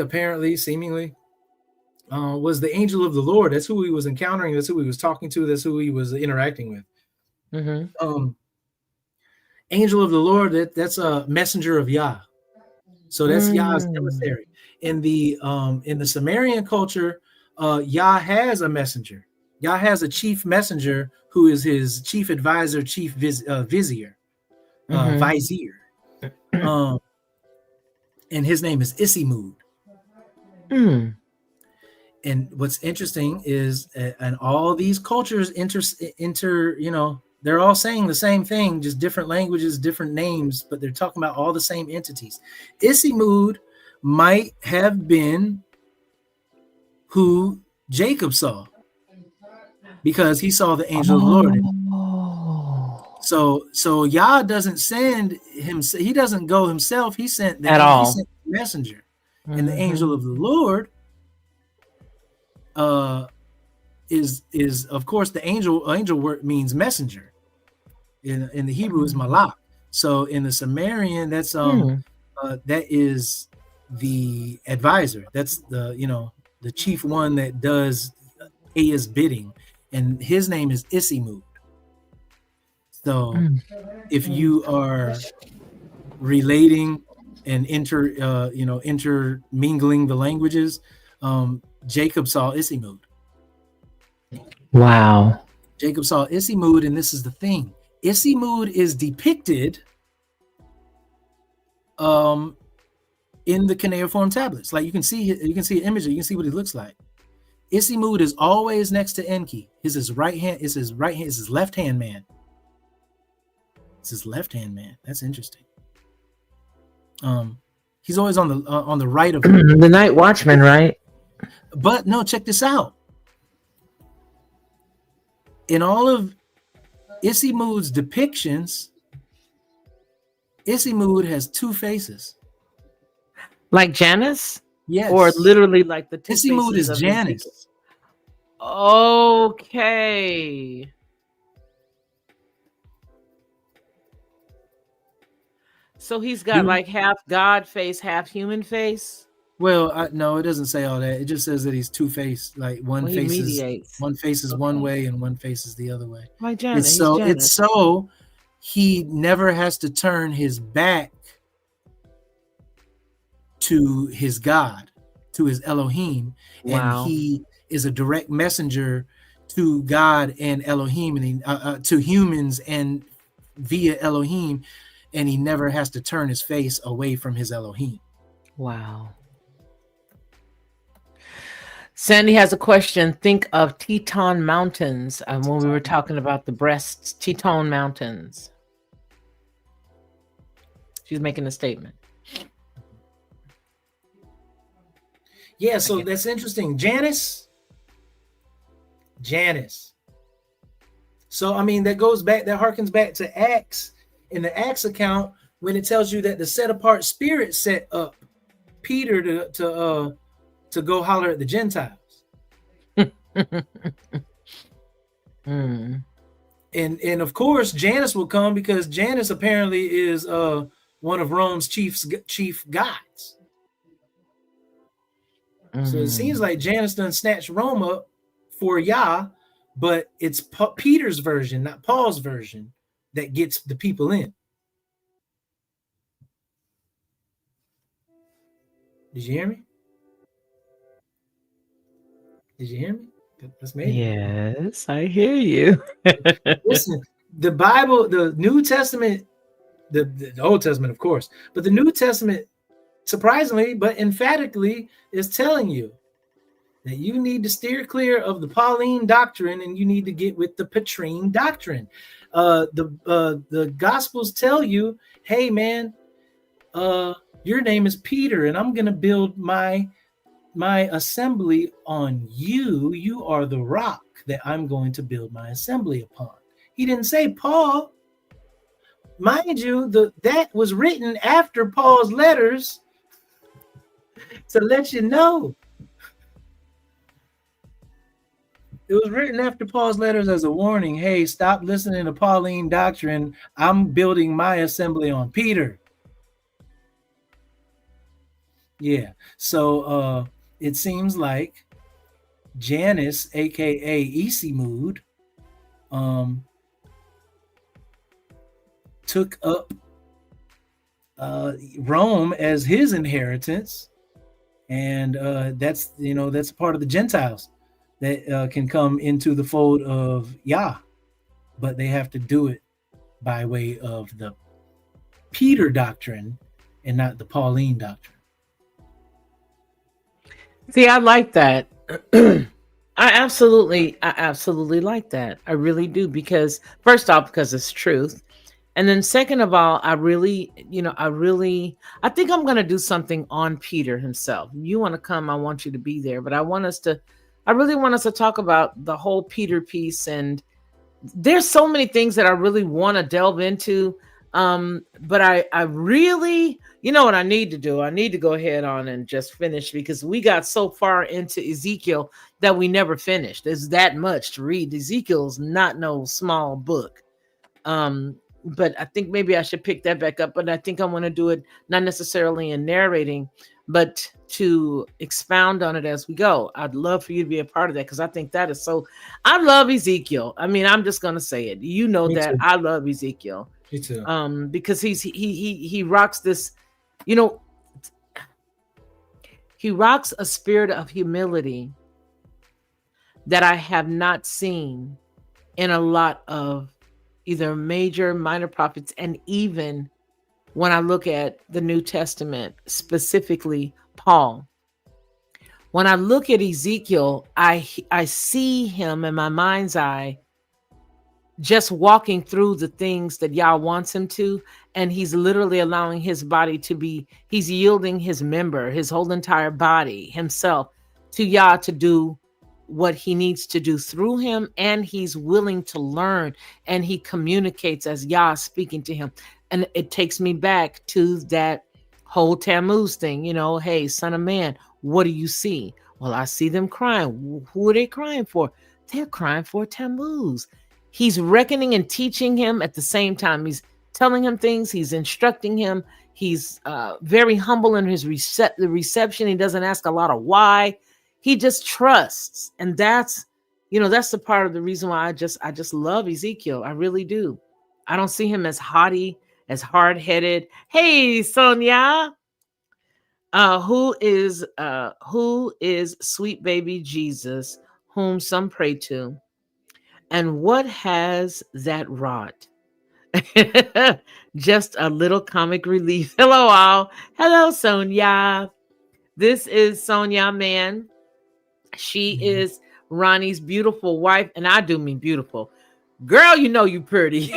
was the angel of the Lord. That's who he was encountering. That's who he was talking to. That's who he was interacting with. Angel of the Lord, that's a messenger of Yah. So that's Yah's emissary. In the Sumerian culture, Yah has a messenger. Yah has a chief messenger who is his chief advisor, chief vizier, vizier. And his name is Isimud. Mm. And what's interesting is, and all these cultures enter, you know, they're all saying the same thing, just different languages, different names, but they're talking about all the same entities. Isimud might have been who Jacob saw, because he saw the angel of the Lord. So Yah doesn't send him, he doesn't go himself, he sent the messenger. And the angel of the Lord is of course the angel word means messenger. In the Hebrew is malach. So in the Sumerian, that's that is the advisor. That's the, you know, the chief one that does Aya's bidding, and his name is Isimud. So if you are relating and intermingling the languages, Jacob saw Isimud. Wow. Jacob saw Isimud, and this is the thing. Isimud is depicted in the cuneiform tablets. Like you can see an image, you can see what he looks like. Isimud is always next to ENKI. Is his right hand, is his left hand man. It's his left hand man. That's interesting. He's always on the right of him. The night watchman, right? But no, check this out. In all of Isimud's depictions, Isimud has two faces. Like Janus? Yes. Or literally like the two Isimud faces is of Janus. Ezekiel. Okay. So he's got like half God face, half human face. Well, no, it doesn't say all that. It just says that he's two-faced. Like one face is one way and one face is the other way. Like Janus. It's so he never has to turn his back to his God, to his Elohim, and he is a direct messenger to God and Elohim, and to humans and via Elohim, and he never has to turn his face away from his Elohim. Wow. Sandy has a question. Think of Teton Mountains when we were talking about the breasts. Teton Mountains. She's making a statement. Yeah, so that's interesting. Janus. So, I mean, that harkens back to Acts. In the Acts account, when it tells you that the set apart spirit set up Peter to go holler at the Gentiles. And of course, Janus will come because Janus apparently is one of Rome's chief gods. So it seems like Janus done snatched Rome up for Yah, but it's Peter's version, not Paul's version, that gets the people in. Did you hear me? Did you hear me? That's me. Yes, I hear you. Listen, the Bible, the New Testament, the Old Testament, of course, but the New Testament, surprisingly but emphatically, is telling you that you need to steer clear of the Pauline Doctrine and you need to get with the Petrine Doctrine. The Gospels tell you, hey man, your name is Peter, and I'm going to build my assembly on you. You are the rock that I'm going to build my assembly upon. He didn't say Paul. Mind you, that was written after Paul's letters to let you know. It was written after Paul's letters as a warning. Hey, stop listening to Pauline Doctrine. I'm building my assembly on Peter. Yeah, so it seems like Janus, aka Isimud, took up Rome as his inheritance, and that's part of the Gentiles. that can come into the fold of Yah, but they have to do it by way of the Peter doctrine and not the Pauline doctrine. See, I like that. I absolutely like that. I really do, because first off, because it's truth. And then second of all, I think I'm going to do something on Peter himself. You want to come, I want you to be there, but I really want us to talk about the whole Peter piece. And there's so many things that I really want to delve into. But I really, what I need to do? I need to go ahead on and just finish, because we got so far into Ezekiel that we never finished. There's that much to read. Ezekiel's not no small book. But I think maybe I should pick that back up. But I think I want to do it not necessarily in narrating, but to expound on it as we go. I'd love for you to be a part of that, because I think that is so. I love Ezekiel. I mean, I'm just going to say it. You know Me that too. I love Ezekiel. Me too. Because he rocks this, he rocks a spirit of humility that I have not seen in a lot of either major, minor prophets, and even when I look at the New Testament, specifically Paul. When I look at Ezekiel, I see him in my mind's eye just walking through the things that Yah wants him to, and he's literally allowing his body to be, he's yielding his member, his whole entire body, himself, to Yah to do what he needs to do through him, and he's willing to learn, and he communicates as Yah speaking to him. And it takes me back to that whole Tammuz thing, hey, son of man, what do you see? Well, I see them crying. Who are they crying for? They're crying for Tammuz. He's reckoning and teaching him at the same time. He's telling him things. He's instructing him. He's very humble in his reception. He doesn't ask a lot of why. He just trusts. And that's the part of the reason why I just love Ezekiel. I really do. I don't see him as haughty, as hard-headed. Hey, Sonia. Who is sweet baby Jesus, whom some pray to? And what has that wrought? Just a little comic relief. Hello, all. Hello, Sonia. This is Sonia Man. She is Ronnie's beautiful wife, and I do mean beautiful. Girl, you pretty.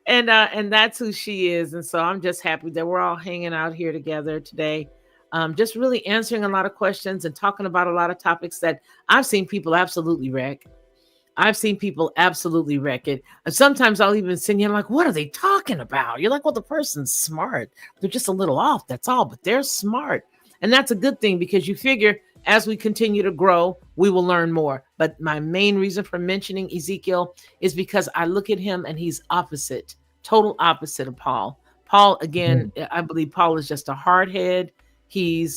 And that's who she is. And so I'm just happy that we're all hanging out here together today. Just really answering a lot of questions and talking about a lot of topics that I've seen people absolutely wreck. I've seen people absolutely wreck it. And sometimes I'll even send you, I'm like, what are they talking about? You're like, well, the person's smart. They're just a little off. That's all, but they're smart. And that's a good thing, because you figure as we continue to grow, we will learn more. But my main reason for mentioning Ezekiel is because I look at him and he's opposite, total opposite of Paul. Paul, again, I believe Paul is just a hardhead. He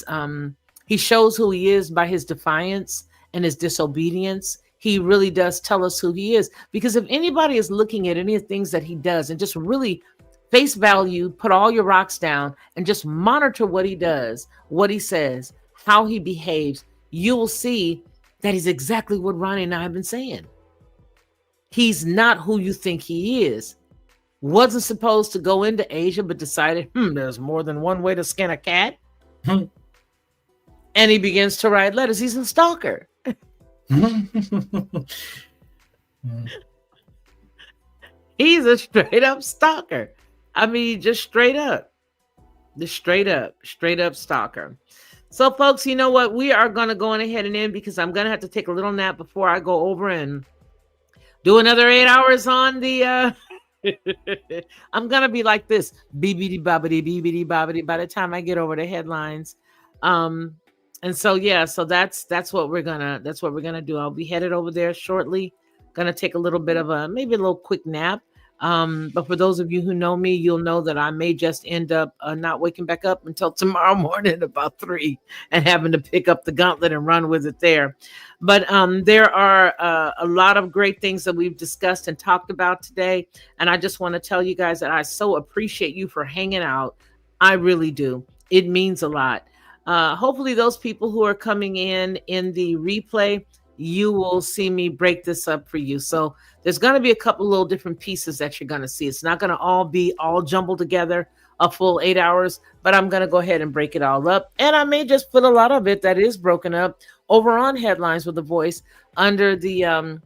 shows who he is by his defiance and his disobedience. He really does tell us who he is, because if anybody is looking at any of the things that he does and just really face value, put all your rocks down and just monitor what he does, what he says, how he behaves, you will see that he's exactly what Ronnie and I have been saying. He's not who you think he is. Wasn't supposed to go into Asia, but decided, there's more than one way to skin a cat. And he begins to write letters. He's a stalker. He's a straight up stalker. I mean, just straight up. The straight up stalker. So, folks, you know what? We are going to go on ahead and end, because I'm going to have to take a little nap before I go over and do another 8 hours on the... I'm going to be like this. Beebity bobbity by the time I get over the headlines. And so, yeah, so that's what we're going to do. I'll be headed over there shortly. Going to take a little bit of maybe a little quick nap. But for those of you who know me, you'll know that I may just end up not waking back up until tomorrow morning about 3 and having to pick up the gauntlet and run with it there. But there are a lot of great things that we've discussed and talked about today. And I just want to tell you guys that I so appreciate you for hanging out. I really do. It means a lot. Hopefully those people who are coming in the replay, you will see me break this up for you. So there's going to be a couple little different pieces that you're going to see. It's not going to all be all jumbled together a full 8 hours, but I'm going to go ahead and break it all up. And I may just put a lot of it that is broken up over on Headlines with a Voice under the,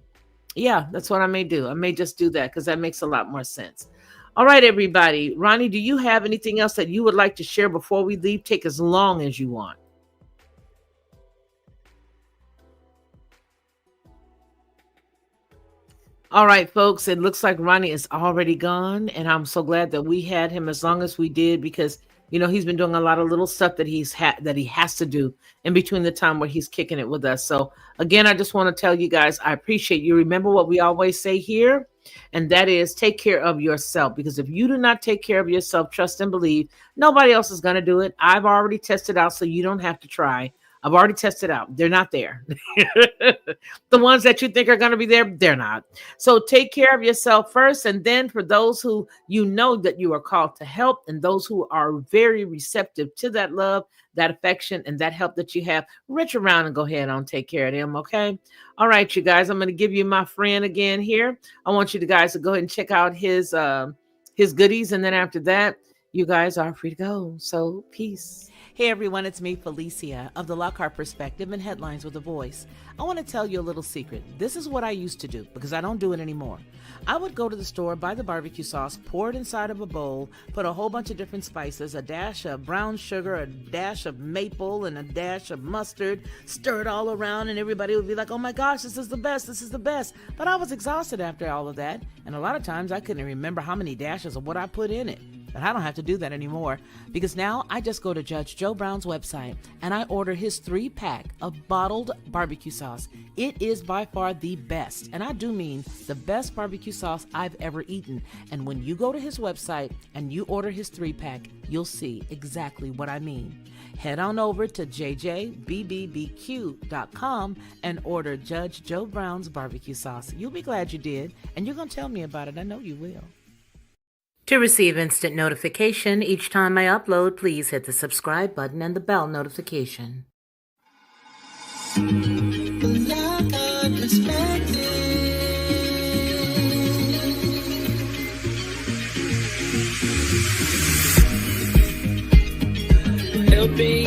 yeah, that's what I may do. I may just do that because that makes a lot more sense. All right, everybody. Ronnie, do you have anything else that you would like to share before we leave? Take as long as you want. All right, folks, it looks like Ronnie is already gone, and I'm so glad that we had him as long as we did, because he's been doing a lot of little stuff that he has to do in between the time where he's kicking it with us. So again, I just want to tell you guys, I appreciate you. Remember what we always say here, and that is take care of yourself, because if you do not take care of yourself, trust and believe, nobody else is going to do it. I've already tested out, so you don't have to try. I've already tested out. They're not there. The ones that you think are going to be there, they're not. So take care of yourself first. And then for those who that you are called to help, and those who are very receptive to that love, that affection, and that help that you have, reach around and go ahead and take care of them. Okay. All right, you guys, I'm going to give you my friend again here. I want you guys to go ahead and check out his goodies. And then after that, you guys are free to go. So peace. Hey everyone, it's me, Felicia, of the Lockhart Perspective and Headlines with a Voice. I want to tell you a little secret. This is what I used to do, because I don't do it anymore. I would go to the store, buy the barbecue sauce, pour it inside of a bowl, put a whole bunch of different spices, a dash of brown sugar, a dash of maple, and a dash of mustard, stir it all around, and everybody would be like, oh my gosh, this is the best, this is the best. But I was exhausted after all of that, and a lot of times I couldn't remember how many dashes of what I put in it. But I don't have to do that anymore, because now I just go to Judge Joe Brown's website and I order his 3-pack of bottled barbecue sauce. It is by far the best, and I do mean the best barbecue sauce I've ever eaten. And when you go to his website and you order his 3-pack, you'll see exactly what I mean. Head on over to jjbbbbq.com and order Judge Joe Brown's barbecue sauce. You'll be glad you did, and you're going to tell me about it. I know you will. To receive instant notification each time I upload, please hit the subscribe button and the bell notification. Helping